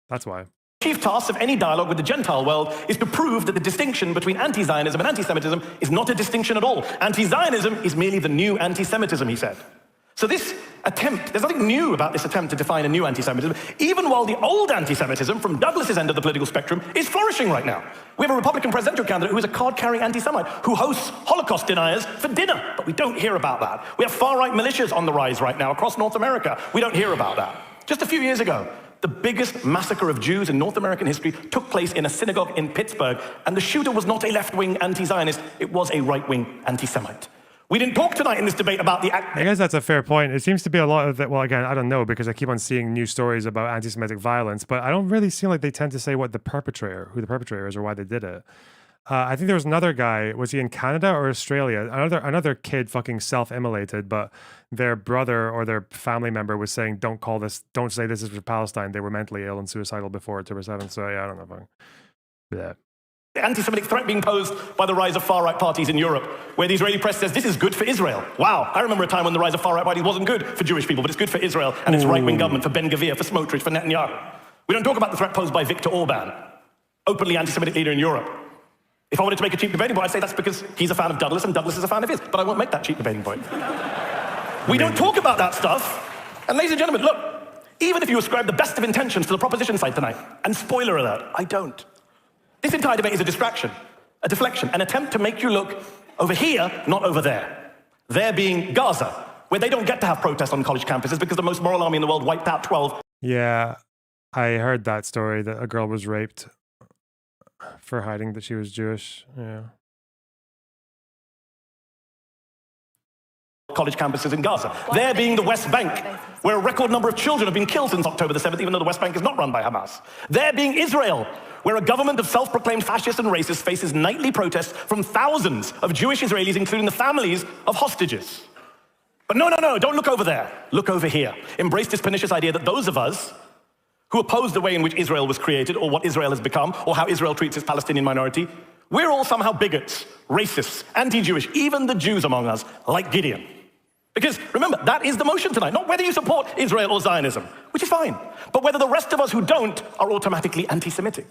That's why. Chief task of any dialogue with the Gentile world is to prove that the distinction between anti-Zionism and anti-Semitism is not a distinction at all. Anti-Zionism is merely the new anti-Semitism, he said. So this attempt, there's nothing new about this attempt to define a new anti-Semitism, even while the old anti-Semitism from Douglas's end of the political spectrum is flourishing right now. We have a Republican presidential candidate who is a card-carrying anti-Semite who hosts Holocaust deniers for dinner, but we don't hear about that. We have far-right militias on the rise right now across North America. We don't hear about that. Just a few years ago, the biggest massacre of Jews in North American history took place in a synagogue in Pittsburgh, and the shooter was not a left-wing anti-Zionist, it was a right-wing anti-Semite. We didn't talk tonight in this debate about the... I guess that's a fair point. It seems to be a lot of that. Well, again, I don't know because I keep on seeing news stories about anti-Semitic violence, but I don't really seem like they tend to say who the perpetrator is or why they did it. I think there was another guy, was he in Canada or Australia? Another kid fucking self-immolated, but their brother or their family member was saying, don't say this is for Palestine. They were mentally ill and suicidal before October 7th. So yeah, I don't know. Yeah. The anti-Semitic threat being posed by the rise of far-right parties in Europe, where the Israeli press says this is good for Israel. Wow, I remember a time when the rise of far-right parties wasn't good for Jewish people, but it's good for Israel and its right-wing government, for Ben Gvir, for Smotrich, for Netanyahu. We don't talk about the threat posed by Viktor Orban, openly anti-Semitic leader in Europe. If I wanted to make a cheap debating point, I'd say that's because he's a fan of Douglas and Douglas is a fan of his, but I won't make that cheap debating point. We don't talk about that stuff. And ladies and gentlemen, look, even if you ascribe the best of intentions to the proposition side tonight, and spoiler alert, I don't. This entire debate is a distraction, a deflection, an attempt to make you look over here, not over there. There being Gaza, where they don't get to have protests on college campuses because the most moral army in the world wiped out 12. Yeah, I heard that story that a girl was raped for hiding that she was Jewish. Yeah. College campuses in Gaza. There being the West Bank, where a record number of children have been killed since October the 7th, even though the West Bank is not run by Hamas. There being Israel, where a government of self-proclaimed fascists and racists faces nightly protests from thousands of Jewish Israelis, including the families of hostages. But no, don't look over there. Look over here. Embrace this pernicious idea that those of us who oppose the way in which Israel was created, or what Israel has become, or how Israel treats its Palestinian minority, we're all somehow bigots, racists, anti-Jewish, even the Jews among us, like Gideon. Because, remember, that is the motion tonight. Not whether you support Israel or Zionism, which is fine, but whether the rest of us who don't are automatically anti-Semitic.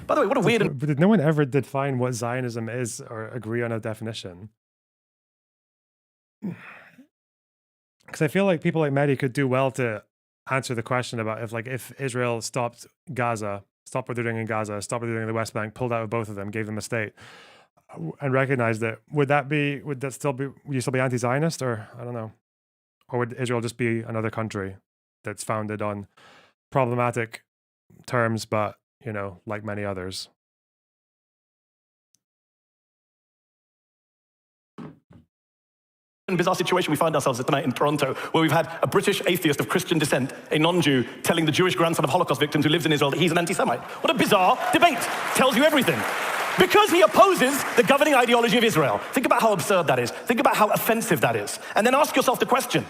By the way, what a weird... But no one ever define what Zionism is or agree on a definition. Because I feel like people like Mehdi could do well to answer the question about if Israel stopped Gaza, stopped what they're doing in Gaza, stopped what they're doing in the West Bank, pulled out of both of them, gave them a state, and recognized it, would you still be anti-Zionist, or I don't know, or would Israel just be another country that's founded on problematic terms, but like many others? Bizarre situation we find ourselves in tonight in Toronto, where we've had a British atheist of Christian descent, a non-Jew, telling the Jewish grandson of Holocaust victims who lives in Israel that he's an anti-Semite. What a bizarre debate. Tells you everything. Because he opposes the governing ideology of Israel. Think about how absurd that is. Think about how offensive that is. And then ask yourself the question,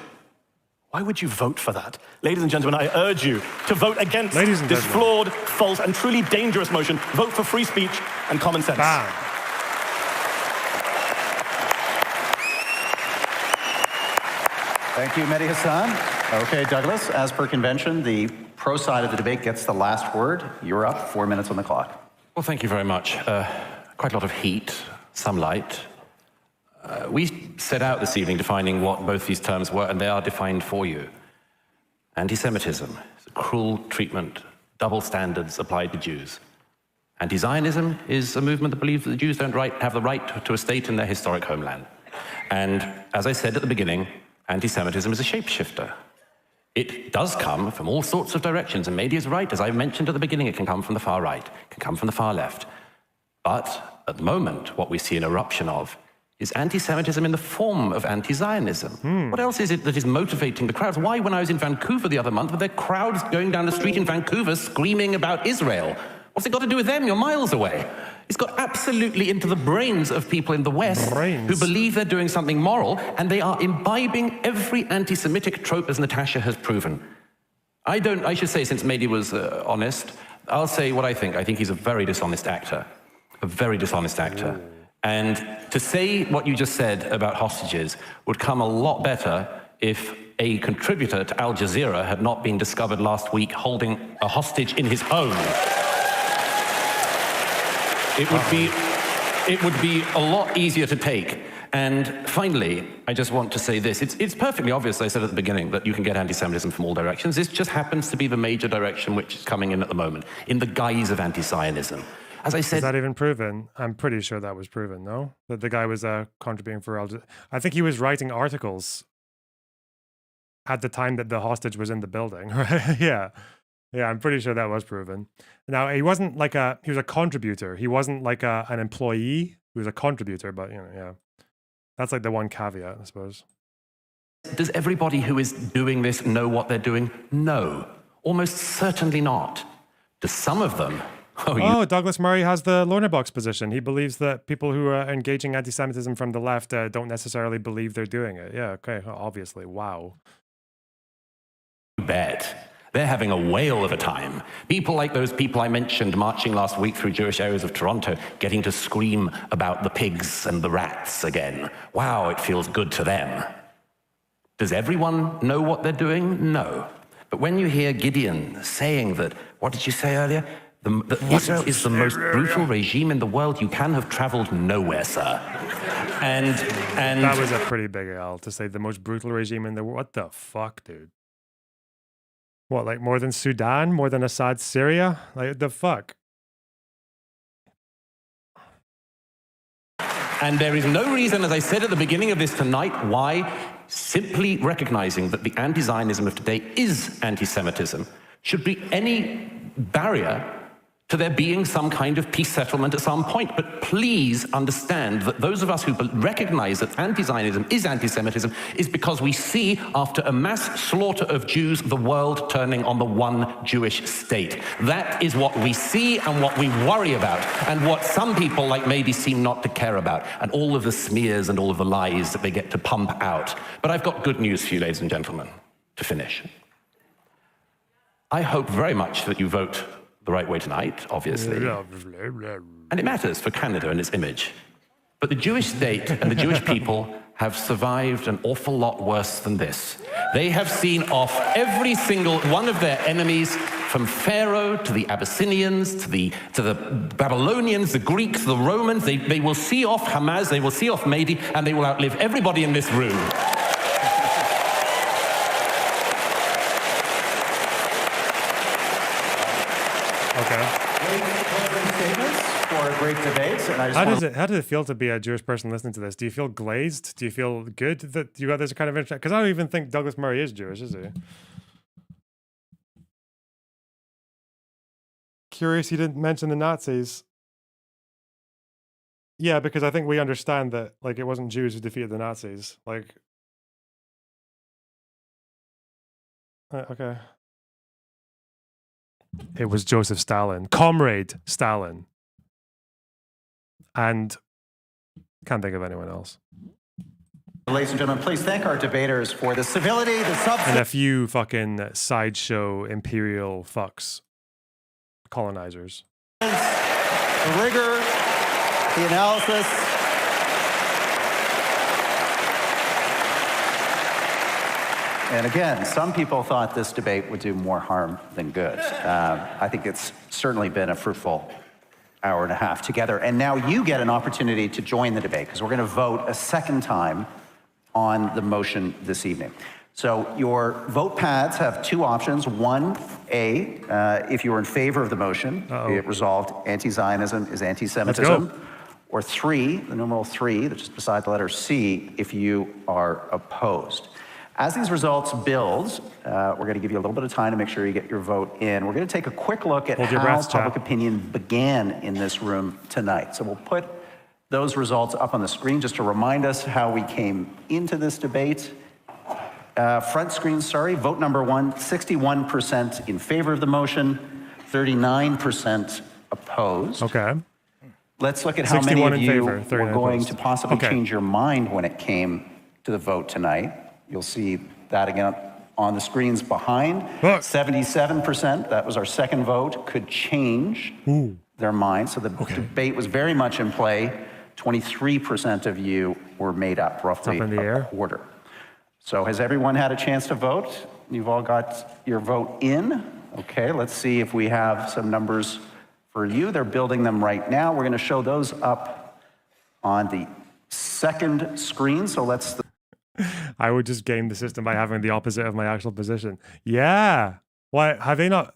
why would you vote for that? Ladies and gentlemen, I urge you to vote against this flawed, false, and truly dangerous motion. Vote for free speech and common sense. Bam. Thank you, Mehdi Hasan. Okay, Douglas, as per convention, the pro side of the debate gets the last word. You're up, 4 minutes on the clock. Well, thank you very much. Quite a lot of heat, some light. We set out this evening defining what both these terms were, and they are defined for you. Anti-Semitism is a cruel treatment, double standards applied to Jews. Anti-Zionism is a movement that believes that the Jews don't have the right to a state in their historic homeland. And as I said at the beginning, anti-Semitism is a shapeshifter. It does come from all sorts of directions, and Mehdi is right. As I mentioned at the beginning, it can come from the far right, it can come from the far left. But at the moment, what we see an eruption of is anti-Semitism in the form of anti-Zionism. What else is it that is motivating the crowds? Why, when I was in Vancouver the other month, were there crowds going down the street in Vancouver screaming about Israel? What's it got to do with them? You're miles away. It's got absolutely into the brains of people in the West who believe they're doing something moral, and they are imbibing every anti-Semitic trope, as Natasha has proven. I should say, since Mehdi was honest, I'll say what I think. I think he's a very dishonest actor. A very dishonest actor. And to say what you just said about hostages would come a lot better if a contributor to Al Jazeera had not been discovered last week holding a hostage in his home. It would be a lot easier to take. And finally, I just want to say this. It's perfectly obvious, I said at the beginning, that you can get anti-Semitism from all directions. This just happens to be the major direction which is coming in at the moment, in the guise of anti-Zionism. As I said... Is that even proven? I'm pretty sure that was proven, no? That the guy was contributing for Al Jazeera. I think he was writing articles at the time that the hostage was in the building, right? Yeah. Yeah, I'm pretty sure that was proven. Now, he wasn't like he was a contributor. He wasn't like an employee. He was a contributor, but, you know, yeah. That's like the one caveat, I suppose. Does everybody who is doing this know what they're doing? No. Almost certainly not. Do some of them... Oh, Douglas Murray has the Lorna Box position. He believes that people who are engaging anti-Semitism from the left don't necessarily believe they're doing it. Yeah, okay, obviously. Wow. You bet. They're having a whale of a time. People like those people I mentioned marching last week through Jewish areas of Toronto, getting to scream about the pigs and the rats again. Wow, it feels good to them. Does everyone know what they're doing? No. But when you hear Gideon saying that, what did you say earlier? That Israel is the most brutal regime in the world, you can have traveled nowhere, sir. And that was a pretty big L to say the most brutal regime in the world. What the fuck, dude? What, like more than Sudan? More than Assad, Syria? Like, the fuck? And there is no reason, as I said at the beginning of this tonight, why simply recognizing that the anti-Zionism of today is anti-Semitism should be any barrier to there being some kind of peace settlement at some point. But please understand that those of us who recognize that anti-Zionism is anti-Semitism is because we see, after a mass slaughter of Jews, the world turning on the one Jewish state. That is what we see and what we worry about, and what some people like maybe seem not to care about, and all of the smears and all of the lies that they get to pump out. But I've got good news for you, ladies and gentlemen, to finish. I hope very much that you vote the right way tonight, obviously. And it matters for Canada and its image. But the Jewish state and the Jewish people have survived an awful lot worse than this. They have seen off every single one of their enemies, from Pharaoh to the Abyssinians, to the Babylonians, the Greeks, the Romans. They will see off Hamas, they will see off Mehdi, and they will outlive everybody in this room. For a great debate. And How does it feel to be a Jewish person listening to this? Do you feel glazed? Do you feel good that you got this kind of interest? Because I don't even think Douglas Murray is Jewish, is he? Curious he didn't mention the Nazis. Yeah, because I think we understand that like it wasn't Jews who defeated the Nazis. Like, okay. It was Joseph Stalin. Comrade Stalin. and can't think of anyone else. Ladies and gentlemen, please thank our debaters for the civility, the substance. And a few fucking sideshow imperial fucks. Colonizers. The rigor, the analysis. And again, some people thought this debate would do more harm than good. I think it's certainly been a fruitful hour and a half together. And now you get an opportunity to join the debate because we're going to vote a second time on the motion this evening. So your vote pads have two options. One, A, if you are in favor of the motion, be it resolved, anti-Zionism is anti-Semitism. Or 3, the numeral 3, that's just beside the letter C, if you are opposed. As these results build, we're going to give you a little bit of time to make sure you get your vote in. We're going to take a quick look at how public opinion began in this room tonight. So we'll put those results up on the screen just to remind us how we came into this debate. Front screen, sorry, vote number 1, 61% in favor of the motion, 39% opposed. Okay. Let's look at how many of you were going to possibly change your mind when it came to the vote tonight. You'll see that again on the screens behind. 77%, that was our second vote, could change their mind. So the debate was very much in play. 23% of you were made up, roughly a quarter. So has everyone had a chance to vote? You've all got your vote in. Okay, let's see if we have some numbers for you. They're building them right now. We're going to show those up on the second screen. So let's... I would just game the system by having the opposite of my actual position. Yeah. Why have they not?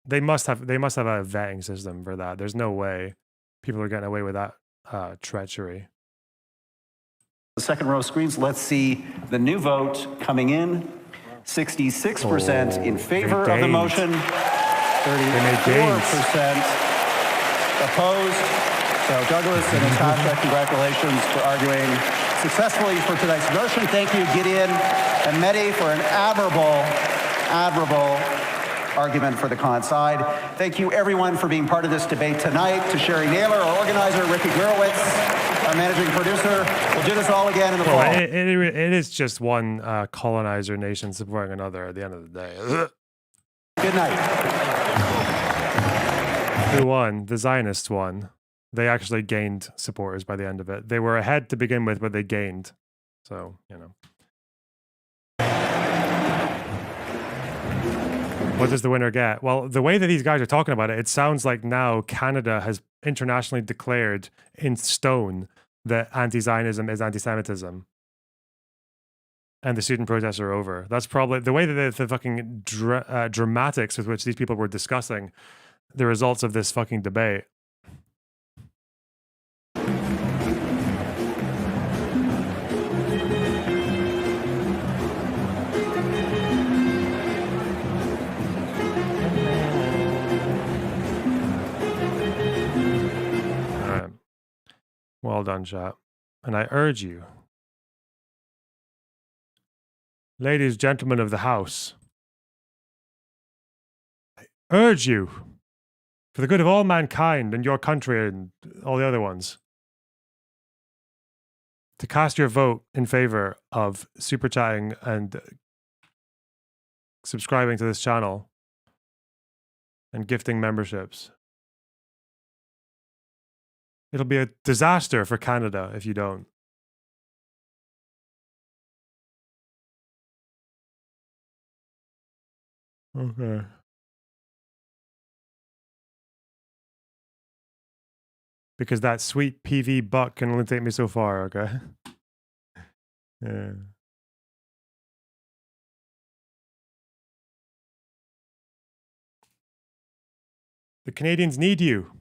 They must have a vetting system for that. There's no way people are getting away with that treachery. The second row of screens, let's see the new vote coming in. 66% in favor of the motion, 34% opposed. So Douglas and Natasha, congratulations for arguing successfully for tonight's motion. Thank you, Gideon and Mehdi, for an admirable argument for the con side. Thank you, everyone, for being part of this debate tonight. To Sherry Naylor, our organizer, Ricky Gurowitz, our managing producer. We'll do this all again in the fall. It is just one colonizer nation supporting another at the end of the day. Good night. Who won? The Zionists won. They actually gained supporters by the end of it. They were ahead to begin with, but they gained. So, you know. What does the winner get? Well, the way that these guys are talking about it, it sounds like now Canada has internationally declared in stone that anti-Zionism is anti-Semitism. And the student protests are over. That's probably the way that the fucking dramatics with which these people were discussing the results of this fucking debate. Well done, chat. And I urge you, ladies, gentlemen of the House, I urge you, for the good of all mankind and your country and all the other ones, to cast your vote in favor of super chatting and subscribing to this channel and gifting memberships. It'll be a disaster for Canada if you don't. Okay. Because that sweet PV buck can only take me so far, okay? Yeah. The Canadians need you.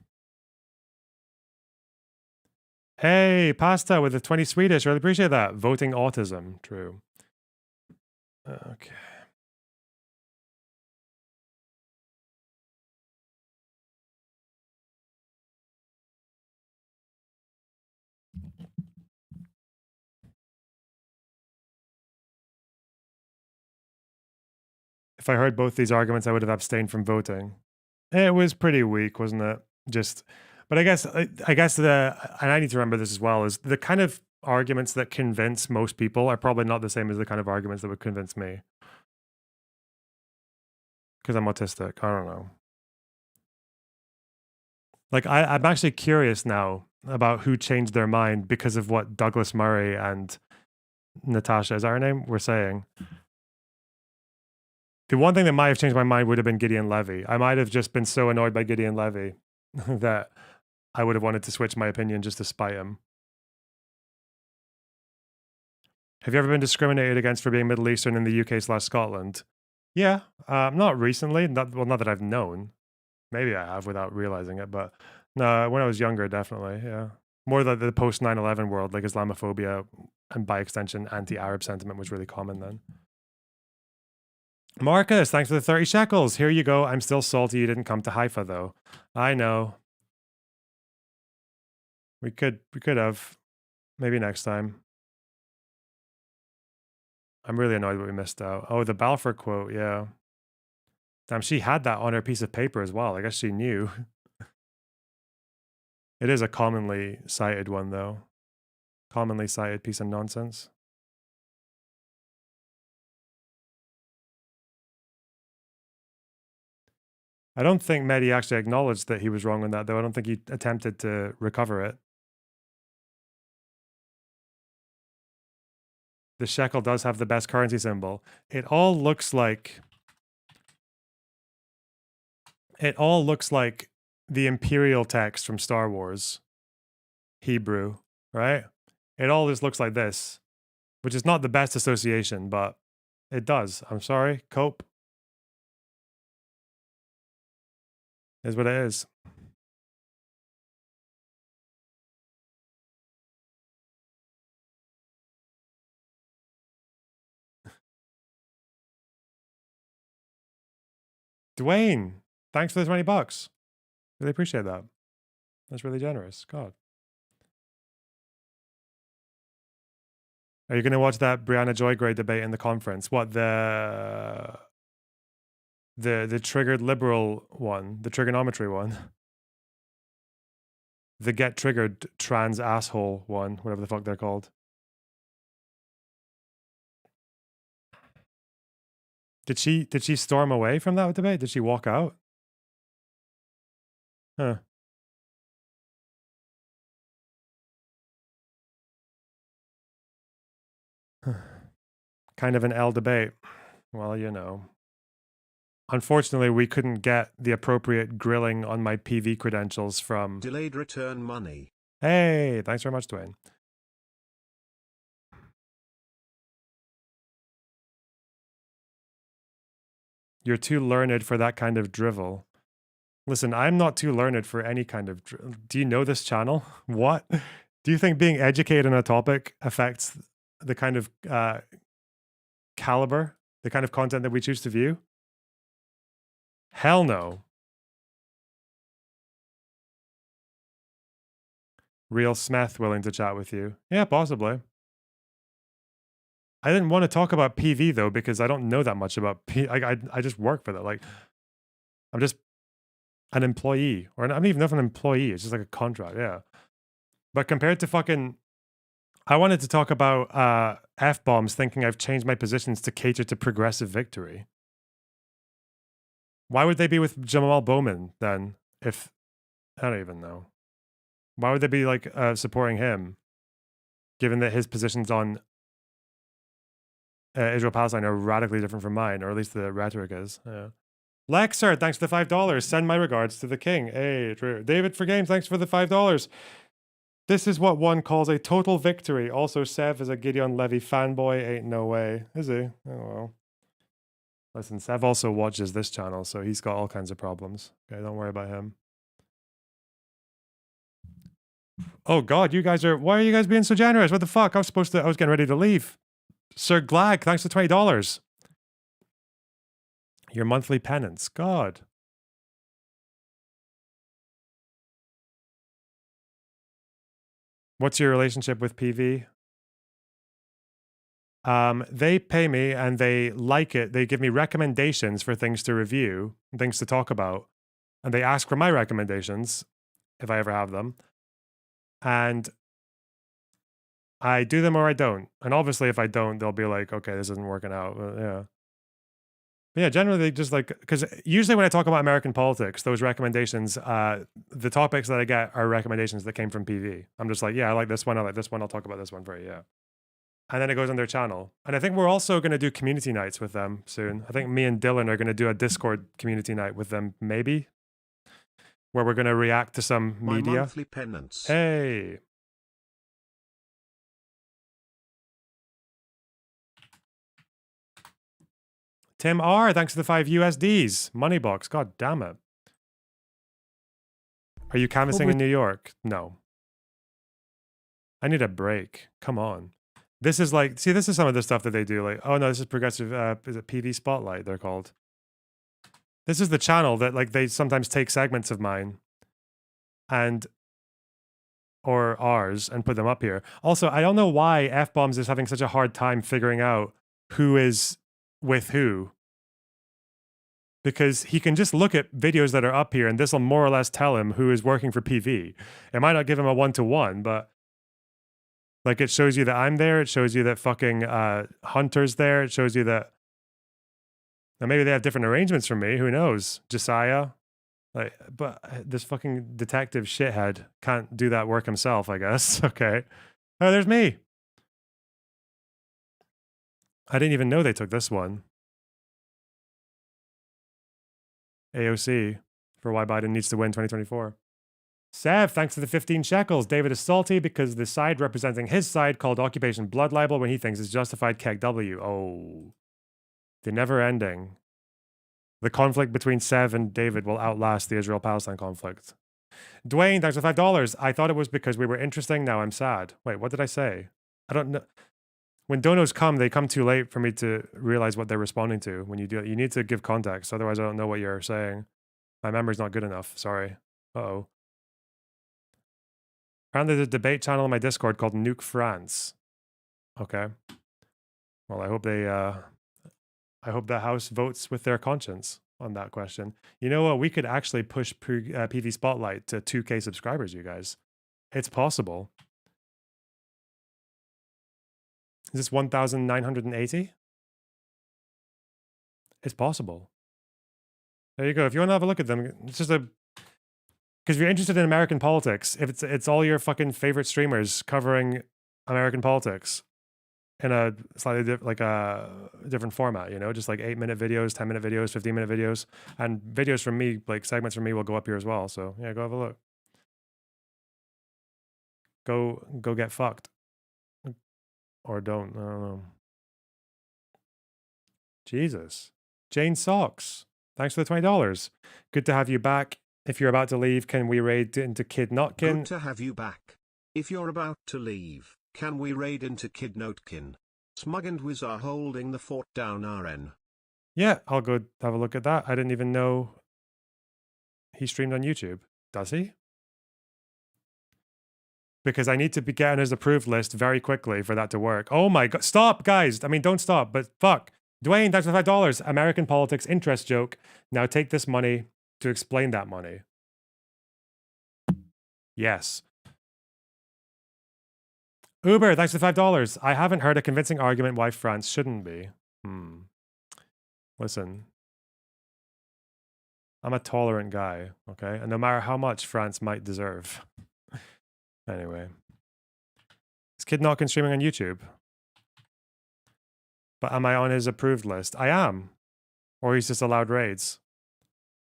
Hey, Pasta with the 20 Swedish. Really appreciate that. Voting autism. True. Okay. If I heard both these arguments, I would have abstained from voting. It was pretty weak, wasn't it? Just But I guess and I need to remember this as well, is the kind of arguments that convince most people are probably not the same as the kind of arguments that would convince me. Because I'm autistic. I don't know. Like, I'm actually curious now about who changed their mind because of what Douglas Murray and Natasha, is that her name, were saying. The one thing that might have changed my mind would have been Gideon Levy. I might have just been so annoyed by Gideon Levy that I would have wanted to switch my opinion just to spite him. Have you ever been discriminated against for being Middle Eastern in the UK/Scotland? Yeah, not recently. Not that I've known. Maybe I have without realizing it, but no, when I was younger, definitely, yeah. More the post 9/11 world, like Islamophobia and by extension anti-Arab sentiment was really common then. Marcus, thanks for the 30 shekels. Here you go. I'm still salty you didn't come to Haifa though. I know. We could have. Maybe next time. I'm really annoyed that we missed out. Oh, the Balfour quote, yeah. Damn, she had that on her piece of paper as well. I guess she knew. It is a commonly cited one, though. Commonly cited piece of nonsense. I don't think Mehdi actually acknowledged that he was wrong on that, though. I don't think he attempted to recover it. The shekel does have the best currency symbol. It all looks like the imperial text from Star Wars. Hebrew, right? It all just looks like this, which is not the best association, but it does. I'm sorry, cope. Is what it is. Dwayne, thanks for the $20. Really appreciate that. That's really generous. God. Are you going to watch that Brianna Joygray debate in the conference? What, the triggered liberal one, the trigonometry one, the get triggered trans asshole one, whatever the fuck they're called. Did she storm away from that debate? Did she walk out? Huh. Kind of an L debate. Well, you know. Unfortunately, we couldn't get the appropriate grilling on my PV credentials from... Delayed return money. Hey, thanks very much, Dwayne. You're too learned for that kind of drivel. Listen, I'm not too learned for any kind of... Do you know this channel? What? Do you think being educated on a topic affects the kind of caliber, the kind of content that we choose to view? Hell no. Real Smith willing to chat with you. Yeah, possibly. I didn't want to talk about PV though, because I don't know that much about I just work for that. Like, I'm just an employee, or I don't even know if I'm an employee. It's just like a contract, yeah. But compared to fucking, I wanted to talk about F-bombs, thinking I've changed my positions to cater to progressive victory. Why would they be with Jamal Bowman then? If I don't even know. Why would they be like supporting him, given that his positions on Israel-Palestine are radically different from mine, or at least the rhetoric is. Yeah. Lexer, thanks for the $5. Send my regards to the king. Hey, true. David for Games, thanks for the $5. This is what one calls a total victory. Also, Sev is a Gideon Levy fanboy. Ain't no way. Is he? Oh, well. Listen, Sev also watches this channel, so he's got all kinds of problems. Okay, don't worry about him. Oh, God, you guys are... Why are you guys being so generous? What the fuck? I was getting ready to leave. Sir Glag, thanks for $20. Your monthly penance. God. What's your relationship with PV? They pay me and they like it. They give me recommendations for things to review, things to talk about. And they ask for my recommendations if I ever have them. And I do them or I don't. And obviously, if I don't, they'll be like, okay, this isn't working out. Yeah. But yeah, generally, they just like, because usually when I talk about American politics, those recommendations, the topics that I get are recommendations that came from PV. I'm just like, yeah, I like this one. I like this one. I'll talk about this one for you. Yeah. And then it goes on their channel. And I think we're also going to do community nights with them soon. I think me and Dylan are going to do a Discord community night with them, maybe, where we're going to react to some media. My monthly penance. Hey. Tim R, thanks for the 5 USDs. Moneybox, god damn it. Are you canvassing in New York? No. I need a break. Come on. This is like, see, this is some of the stuff that they do. Like, oh no, this is progressive, is it PV Spotlight, they're called. This is the channel that like they sometimes take segments of mine and, or ours, and put them up here. Also, I don't know why F-Bombs is having such a hard time figuring out who is with who. Because he can just look at videos that are up here and this will more or less tell him who is working for PV. It might not give him a one-to-one, but like it shows you that I'm there. It shows you that fucking Hunter's there. It shows you that, now maybe they have different arrangements from me. Who knows? Josiah. Like, but this fucking detective shithead can't do that work himself, I guess. Okay. Oh, there's me. I didn't even know they took this one. AOC for why Biden needs to win 2024. Sev, thanks for the 15 shekels. David is salty because the side representing his side called occupation blood libel when he thinks it's justified KEGW. Oh. The never ending. The conflict between Sev and David will outlast the Israel-Palestine conflict. Dwayne, thanks for $5. I thought it was because we were interesting. Now I'm sad. Wait, what did I say? I don't know. When donos come, they come too late for me to realize what they're responding to. When you do it, you need to give context. Otherwise, I don't know what you're saying. My memory's not good enough. Sorry. Uh-oh. Apparently, there's a debate channel in my Discord called Nuke France. Okay. Well, I hope they, I hope the House votes with their conscience on that question. You know what? We could actually push PV Spotlight to 2K subscribers, you guys. It's possible. Is this 1,980? It's possible. There you go. If you want to have a look at them, it's just a... Because if you're interested in American politics, if it's all your fucking favorite streamers covering American politics in a slightly like a different format, you know, just like 8-minute videos, 10-minute videos, 15-minute videos, and videos from me, like segments from me will go up here as well. So yeah, go have a look. Go get fucked. Or don't. I don't know. Jesus. Jane Socks. Thanks for the $20. Good to have you back. If you're about to leave, can we raid into Kid Notkin? Good to have you back. If you're about to leave, can we raid into Kid Notkin? Smug and Wiz are holding the fort down RN. Yeah, I'll go have a look at that. I didn't even know he streamed on YouTube. Does he? Because I need to get on his approved list very quickly for that to work. Oh my god. Stop, guys. I mean, don't stop, but fuck. Dwayne, thanks for $5. American politics interest joke. Now take this money to explain that money. Yes. Uber, thanks for $5. I haven't heard a convincing argument why France shouldn't be. Listen. I'm a tolerant guy, okay? And no matter how much France might deserve. Anyway. Is Kid Notkin streaming on YouTube? But am I on his approved list? I am. Or he's just allowed raids.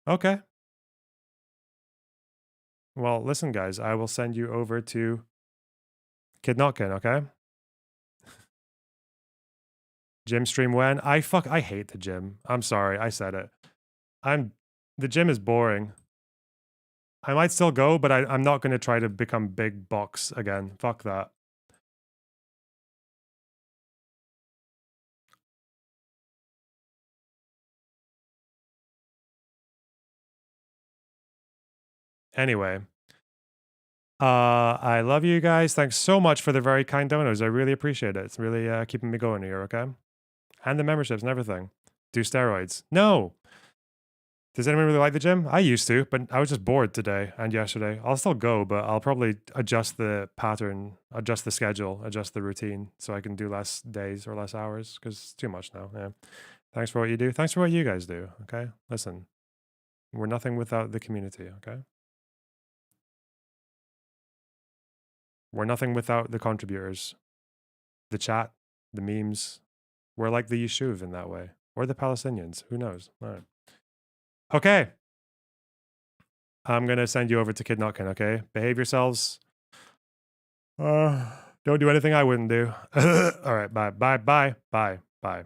Okay. Well, listen, guys. I will send you over to Kid Notkin, okay? Gym stream when? I hate the gym. I'm sorry. I said it. The gym is boring. I might still go, but I'm not going to try to become big box again. Fuck that. Anyway. I love you guys. Thanks so much for the very kind donos. I really appreciate it. It's really keeping me going here, okay? And the memberships and everything. Do steroids. No! Does anyone really like the gym? I used to, but I was just bored today and yesterday. I'll still go, but I'll probably adjust the pattern, adjust the schedule, adjust the routine so I can do less days or less hours because it's too much now. Yeah. Thanks for what you do. Thanks for what you guys do. Okay. Listen, we're nothing without the community. Okay. We're nothing without the contributors, the chat, the memes. We're like the Yishuv in that way, or the Palestinians. Who knows? All right. Okay. I'm going to send you over to Kid Nutkin, okay? Behave yourselves. Don't do anything I wouldn't do. All right, bye, bye, bye, bye, bye.